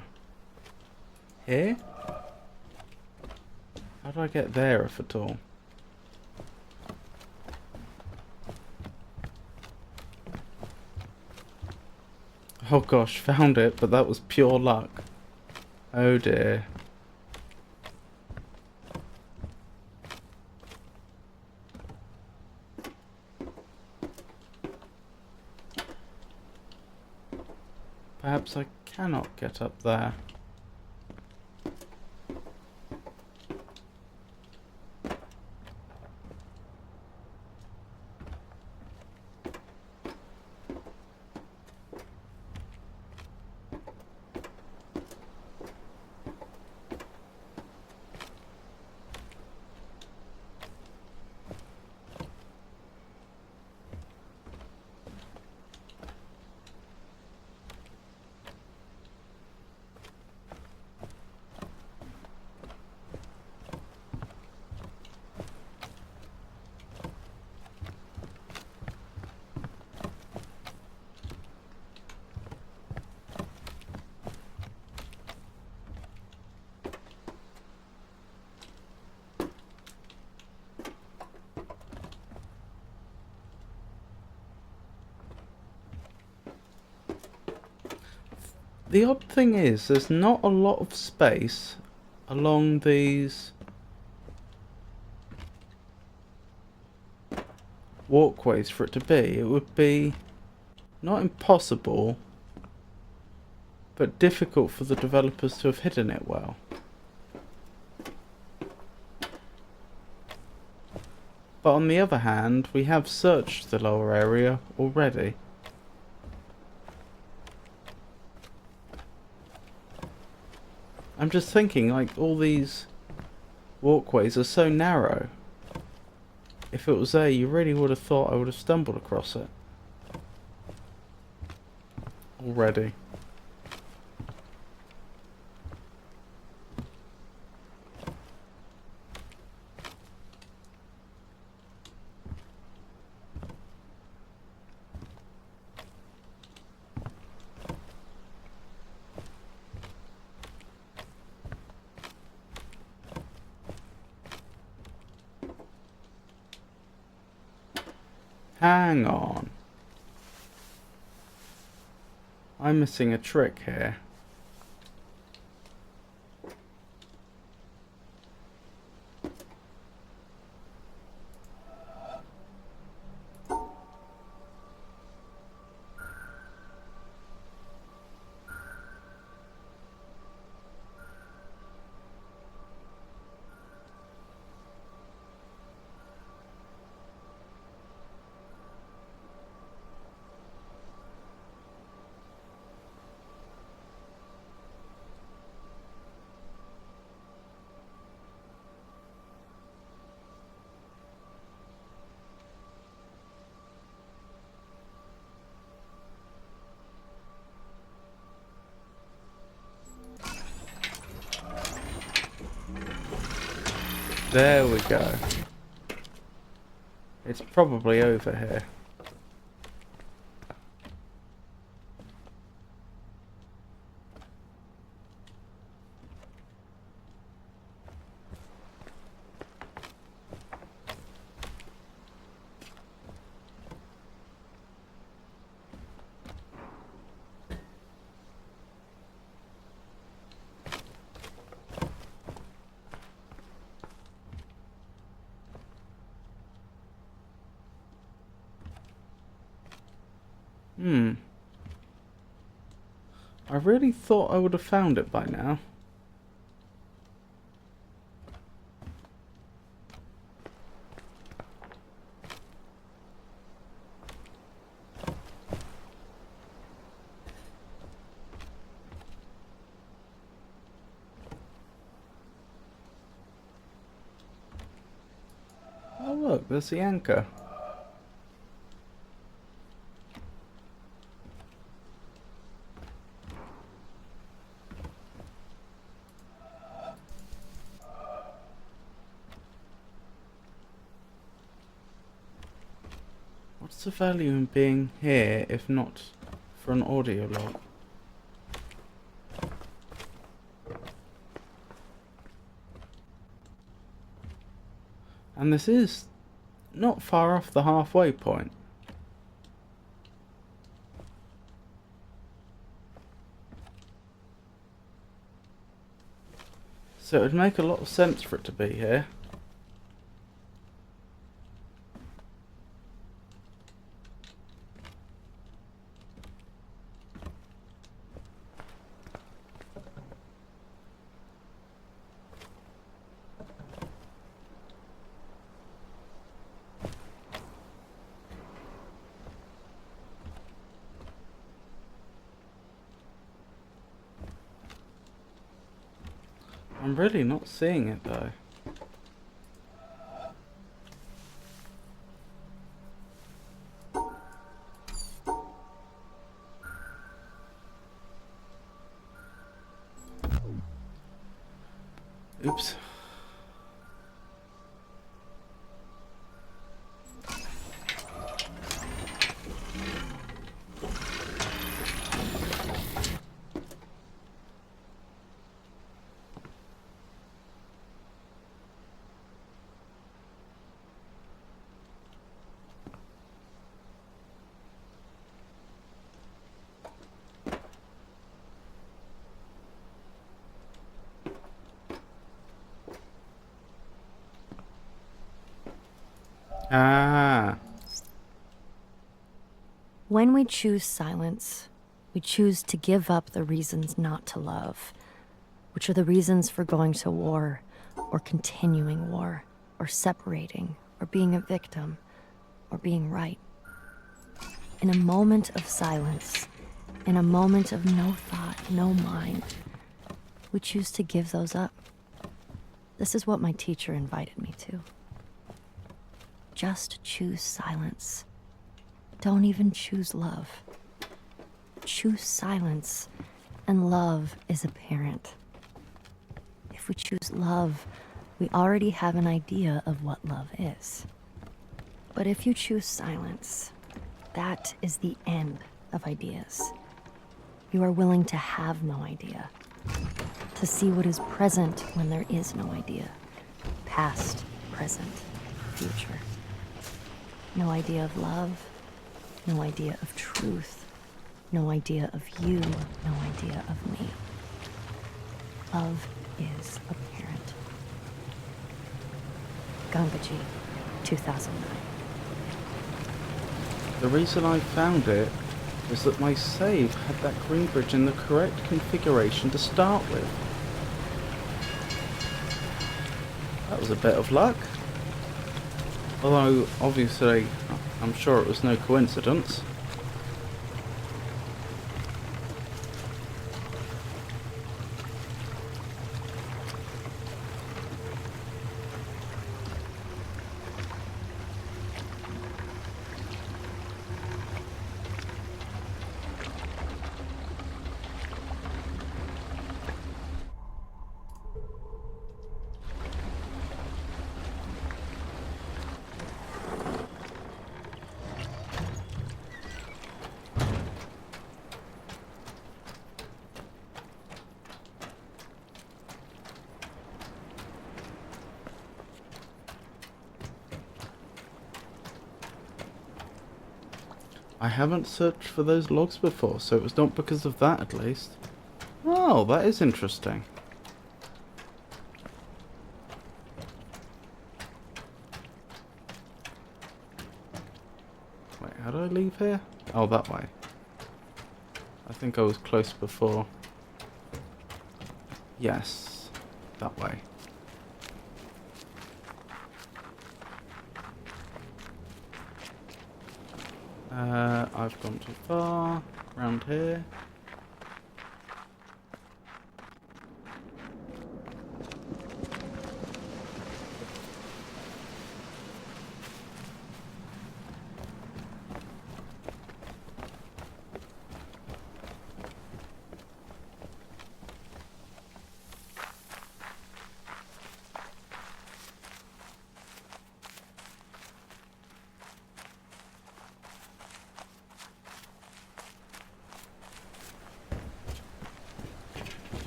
Here? How do I get there, if at all? Oh gosh, found it, but that was pure luck. Oh dear. Perhaps I cannot get up there. The odd thing is, there's not a lot of space along these walkways for it to be. It would be not impossible, but difficult for the developers to have hidden it well. But on the other hand, we have searched the lower area already. I'm just thinking, like, all these walkways are so narrow. If it was there, you really would have thought I would have stumbled across it already. Hang on. I'm missing a trick here. There we go. It's probably over here. I really thought I would have found it by now. Oh look, there's the anchor. What's the value in being here if not for an audio log? And this is not far off the halfway point. So it would make a lot of sense for it to be here. I'm really not seeing it though. Oops. Ah. When we choose silence, we choose to give up the reasons not to love, which are the reasons for going to war, or continuing war, or separating, or being a victim, or being right. In a moment of silence, in a moment of no thought, no mind, we choose to give those up. This is what my teacher invited me to. Just choose silence. Don't even choose love. Choose silence, and love is apparent. If we choose love, we already have an idea of what love is. But if you choose silence, that is the end of ideas. You are willing to have no idea, to see what is present when there is no idea, past, present, future. No idea of love, no idea of truth, no idea of you, no idea of me. Love is apparent. Gangaji, 2009. The reason I found it was that my save had that green bridge in the correct configuration to start with. That was a bit of luck. Although, obviously, I'm sure it was no coincidence. I haven't searched for those logs before, so it was not because of that at least. Oh, that is interesting. Wait, how do I leave here? Oh, that way. I think I was close before. Yes, that way. I've gone too far. Round here.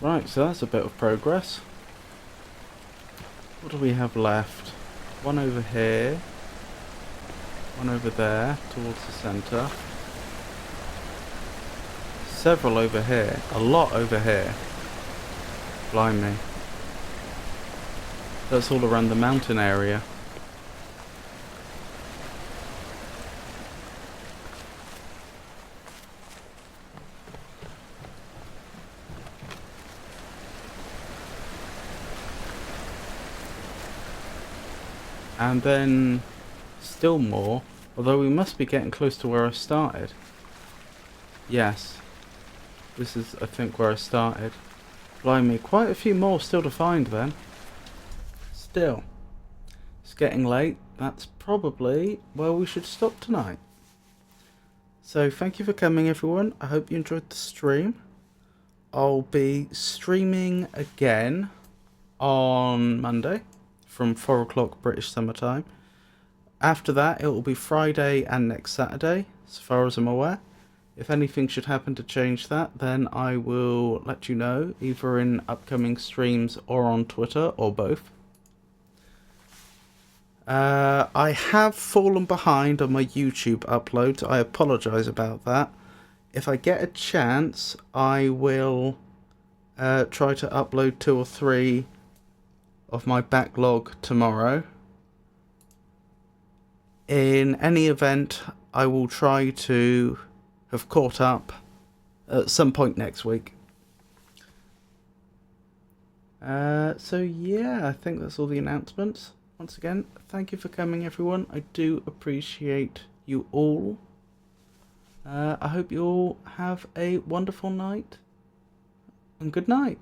Right, so that's a bit of progress. What do we have left? One over here. One over there, towards the centre. Several over here. A lot over here. Blimey. That's all around the mountain area. And then still more, although we must be getting close to where I started. Yes, this is I think where I started. Blimey, quite a few more still to find then. Still, it's getting late. That's probably where we should stop tonight. So thank you for coming, everyone. I hope you enjoyed the stream. I'll be streaming again on Monday from 4 o'clock British Summer Time. After that, it will be Friday and next Saturday, as far as I'm aware. If anything should happen to change that, then I will let you know, either in upcoming streams or on Twitter, or both. I have fallen behind on my YouTube uploads. I apologise about that. If I get a chance, I will try to upload 2 or 3 of my backlog tomorrow. In any event, I will try to have caught up at some point next week. So yeah, I think that's all the announcements. Once again, thank you for coming, everyone. I do appreciate you all. I hope you all have a wonderful night, and good night.